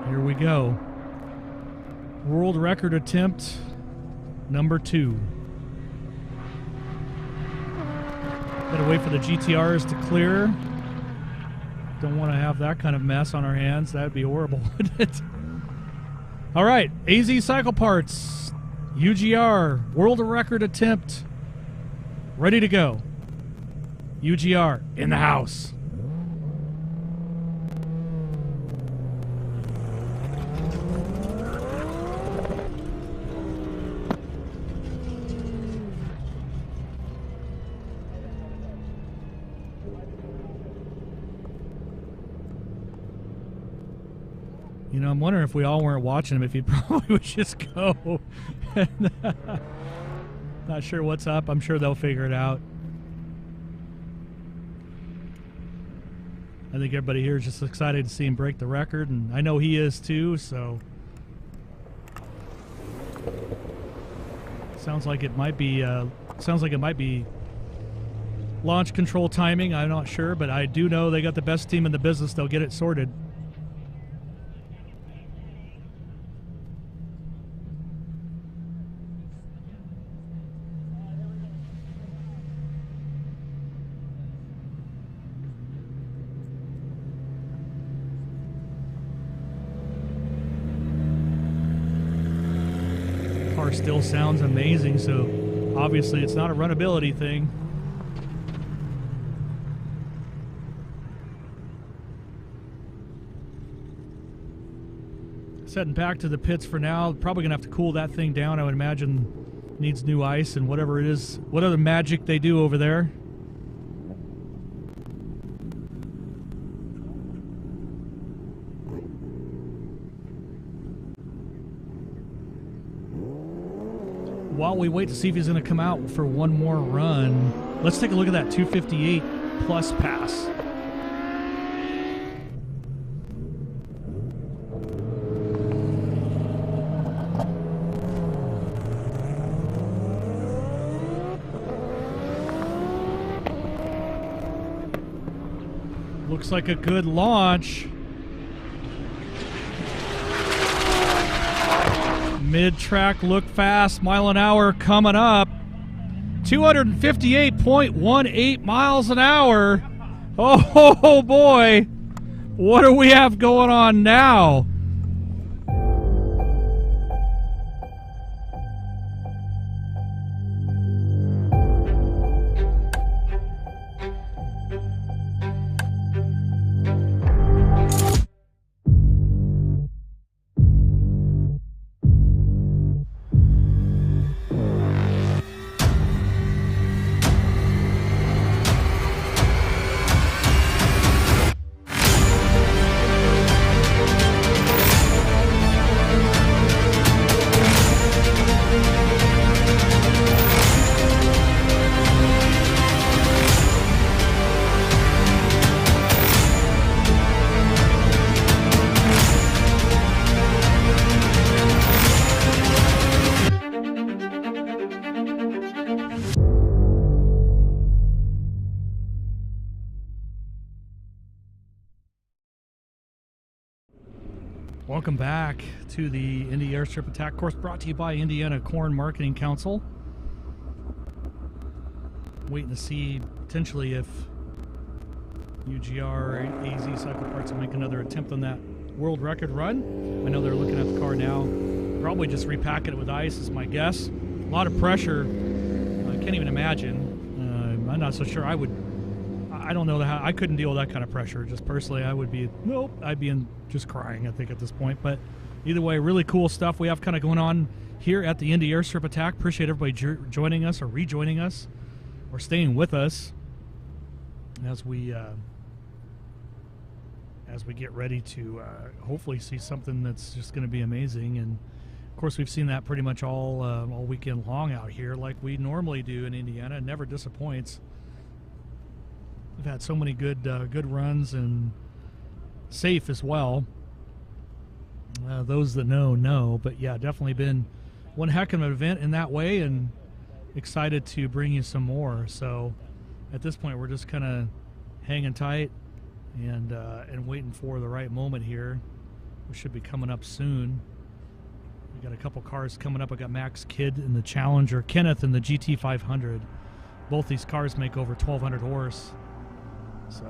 Here we go. World record attempt number 2. Gotta wait for the GTRs to clear. Don't want to have that kind of mess on our hands. That'd be horrible, wouldn't it? All right, AZ Cycle Parts, UGR, world record attempt, ready to go. UGR in the house. You know, I'm wondering if we all weren't watching him, if he probably would just go. Not sure what's up. I'm sure they'll figure it out. I think everybody here is just excited to see him break the record, and I know he is too, so. Sounds like it might be launch control timing. I'm not sure, but I do know they got the best team in the business. They'll get it sorted. Car still sounds amazing, so obviously it's not a runnability thing. Heading back to the pits for now. Probably gonna have to cool that thing down. I would imagine needs new ice and whatever it is, what other magic they do over there. While we wait to see if he's going to come out for one more run, let's take a look at that 258 plus pass. Looks like a good launch. Mid-track look fast, mile an hour coming up. 258.18 miles an hour. Oh boy, what do we have going on now? Welcome back to the Indy Airstrip Attack course, brought to you by Indiana Corn Marketing Council. Waiting to see potentially if UGR or AZ Cycle Parts will make another attempt on that world record run. I know they're looking at the car now. Probably just repack it with ice is my guess. A lot of pressure. I can't even imagine. I'm not so sure I would. I don't know how I couldn't deal with that kind of pressure. Just personally, I would be I'd be just crying, I think, at this point. But either way, really cool stuff we have kind of going on here at the Indy Airstrip Attack. Appreciate everybody joining us or rejoining us or staying with us as we get ready to hopefully see something that's just going to be amazing. And of course, we've seen that pretty much all weekend long out here, like we normally do in Indiana. It never disappoints. We've had so many good runs and safe as well. Those that know. But yeah, definitely been one heck of an event in that way, and excited to bring you some more. So at this point, we're just kind of hanging tight and waiting for the right moment here. We should be coming up soon. We got a couple cars coming up. I got Max Kidd in the Challenger, Kenneth in the GT500. Both these cars make over 1,200 horse. So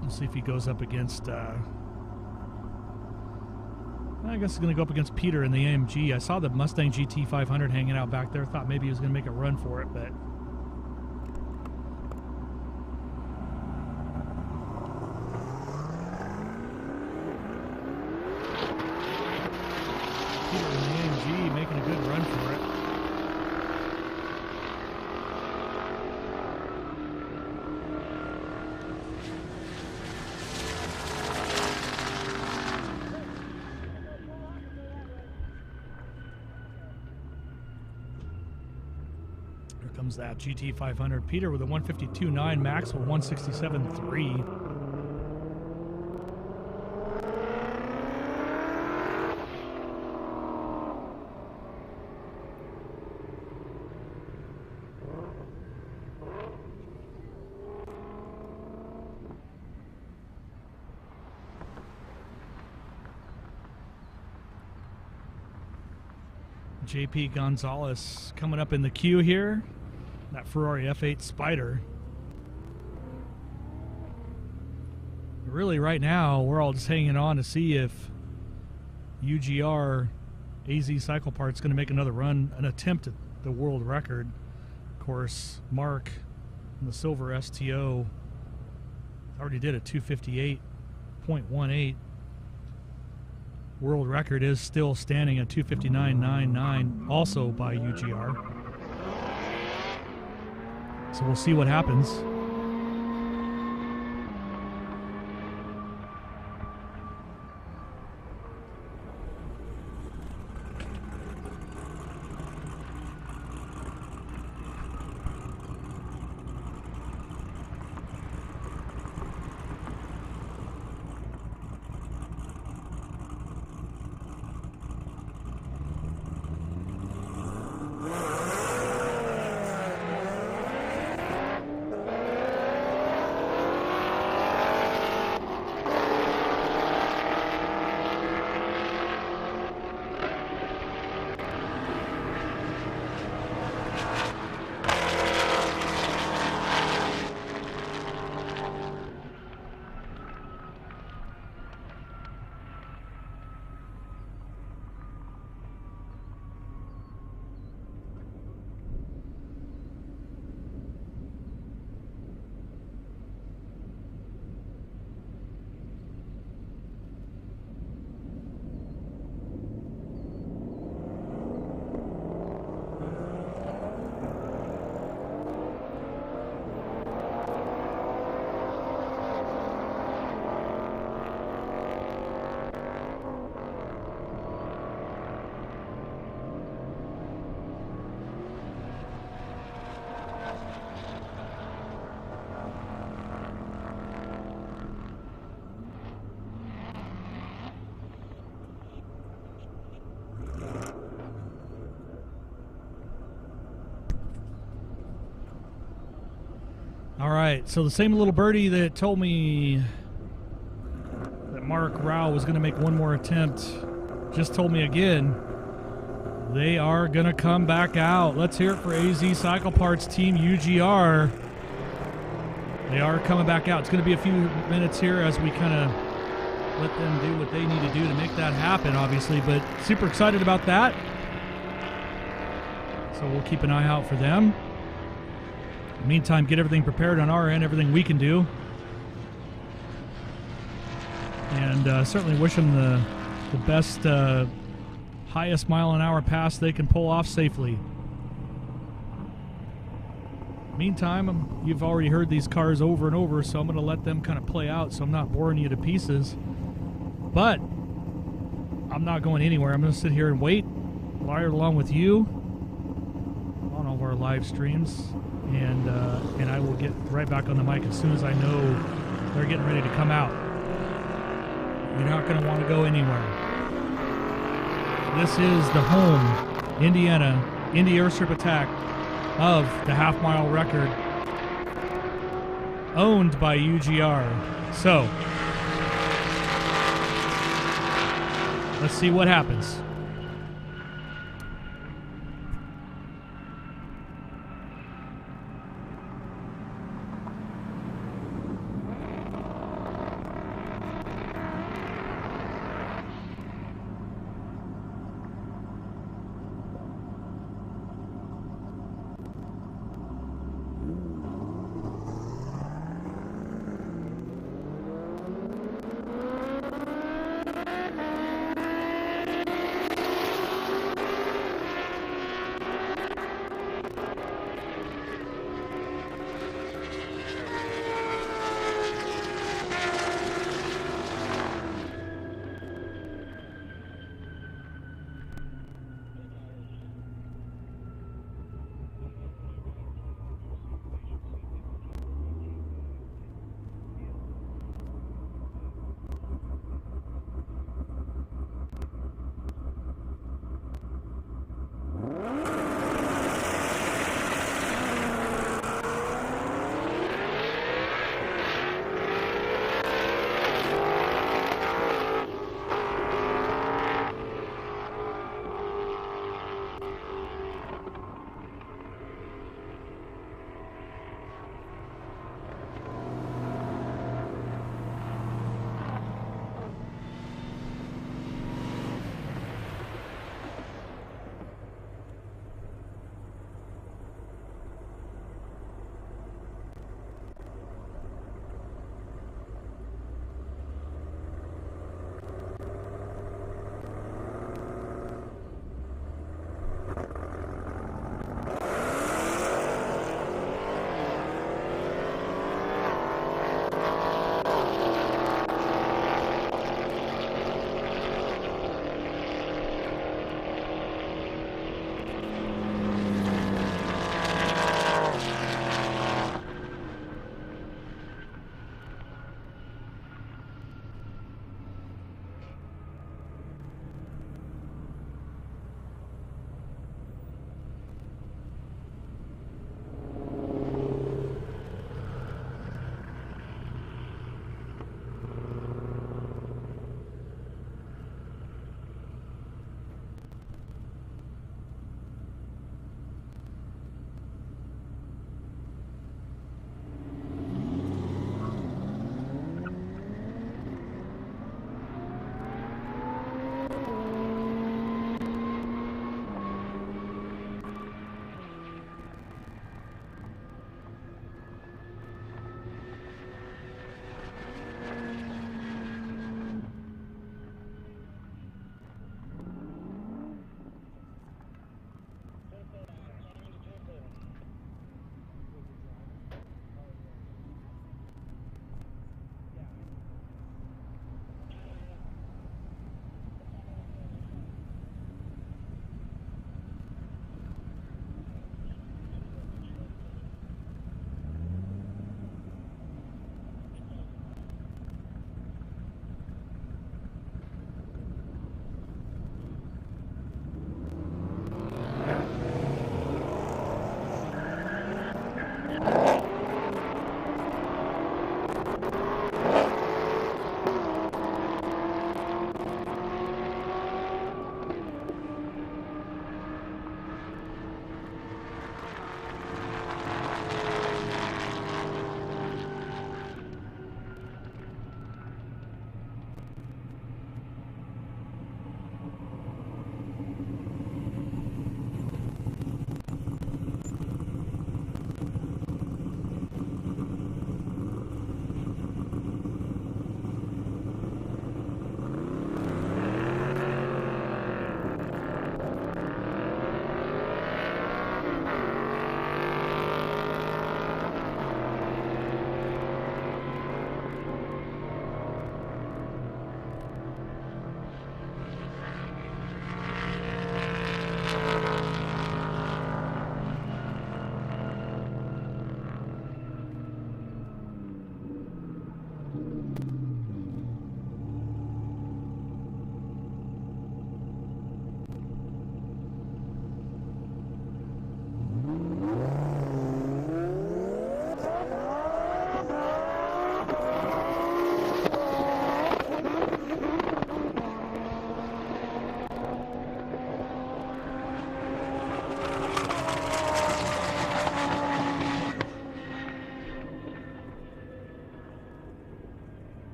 we'll see if he goes up against I guess he's going to go up against Peter in the AMG. I saw the Mustang GT500 hanging out back there. Thought maybe he was going to make a run for it, but Peter in the AMG making a good run for it. Comes that GT500. Peter with a 152.9, Max with 167.3. JP Gonzalez coming up in the queue here. That Ferrari F8 Spider. Really, right now, we're all just hanging on to see if UGR AZ Cycle Parts going to make another run, an attempt at the world record. Of course, Mark in the silver STO already did a 258.18. World record is still standing at 259.99, also by UGR. So we'll see what happens. All right, so the same little birdie that told me Mark Rao was going to make one more attempt. Just told me again they are going to come back out. Let's hear it for AZ Cycle Parts Team UGR. They are coming back out. It's going to be a few minutes here as we kind of let them do what they need to do to make that happen, obviously, but super excited about that. So we'll keep an eye out for them. In the meantime, get everything prepared on our end, everything we can do. And certainly wish them the best, highest mile-an-hour pass they can pull off safely. Meantime, you've already heard these cars over and over, so I'm going to let them kind of play out so I'm not boring you to pieces. But I'm not going anywhere. I'm going to sit here and wait, ride along with you on all of our live streams, and I will get right back on the mic as soon as I know they're getting ready to come out. You're not going to want to go anywhere. This is the home, Indiana, Indy Airstrip attack of the half-mile record, owned by UGR. So, let's see what happens.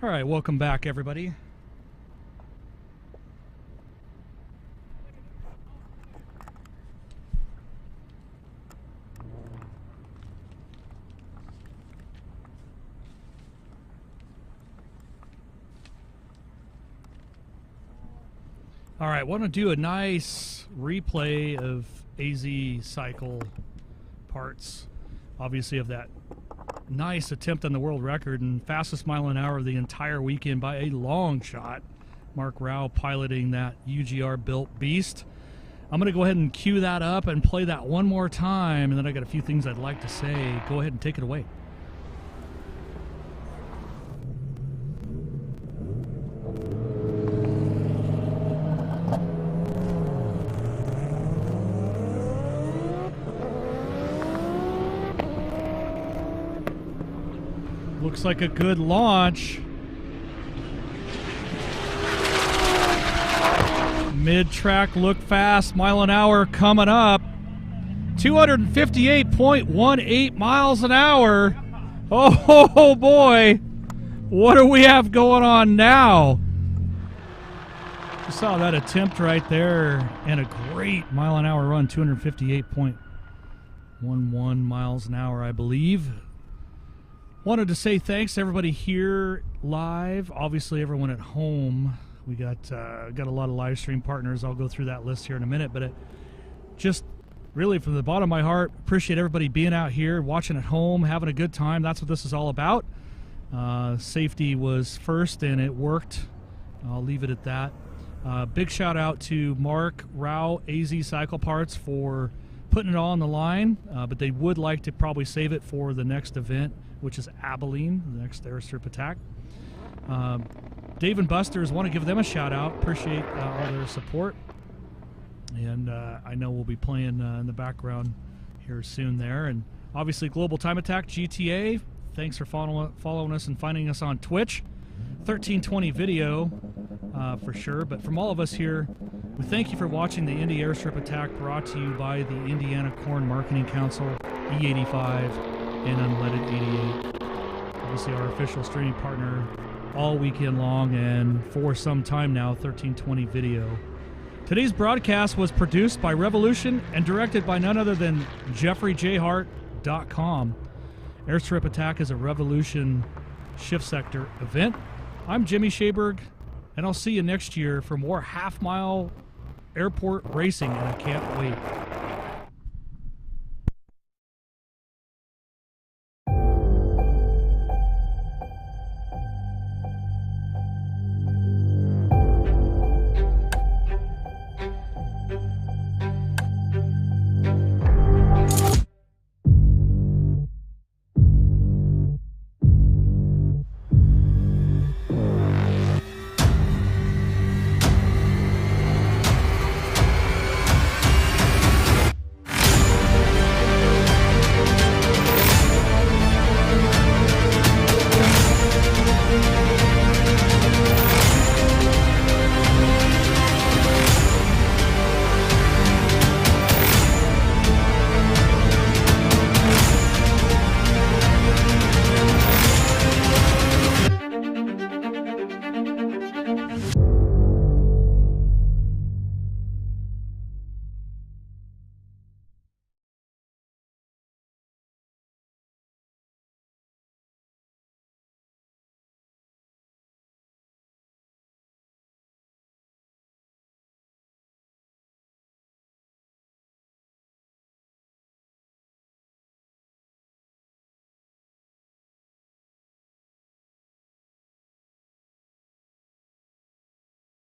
All right, welcome back, everybody. All right, want to do a nice replay of AZ Cycle parts, obviously, of that nice attempt on the world record and fastest mile an hour of the entire weekend by a long shot. Mark Rao piloting that UGR built beast. I'm going to go ahead and cue that up and play that one more time, and then I got a few things I'd like to say. Go ahead and take it away. Looks like a good launch. Mid-track look fast, mile an hour coming up. 258.18 miles an hour. Oh boy, what do we have going on now? You saw that attempt right there, and a great mile an hour run, 258.11 miles an hour, I believe. Wanted to say thanks to everybody here live. Obviously, everyone at home. We got a lot of live stream partners. I'll go through that list here in a minute. But just really from the bottom of my heart, appreciate everybody being out here, watching at home, having a good time. That's what this is all about. Safety was first, and it worked. I'll leave it at that. Big shout out to Mark Rao, AZ Cycle Parts, for putting it all on the line. But they would like to probably save it for the next event, which is Abilene, the next Airstrip attack. Dave and Buster's, want to give them a shout out. Appreciate all their support. And I know we'll be playing in the background here soon there. And obviously Global Time Attack, GTA. Thanks for following us and finding us on Twitch. 1320 video for sure. But from all of us here, we thank you for watching the Indy Airstrip attack, brought to you by the Indiana Corn Marketing Council, E85, and Unleaded 88. Obviously our official streaming partner all weekend long, and for some time now, 1320 video. Today's broadcast was produced by Revolution and directed by none other than JeffreyJHart.com. Airstrip Attack is a Revolution shift sector event. I'm Jimmy Shaberg, and I'll see you next year for more half-mile airport racing, and I can't wait.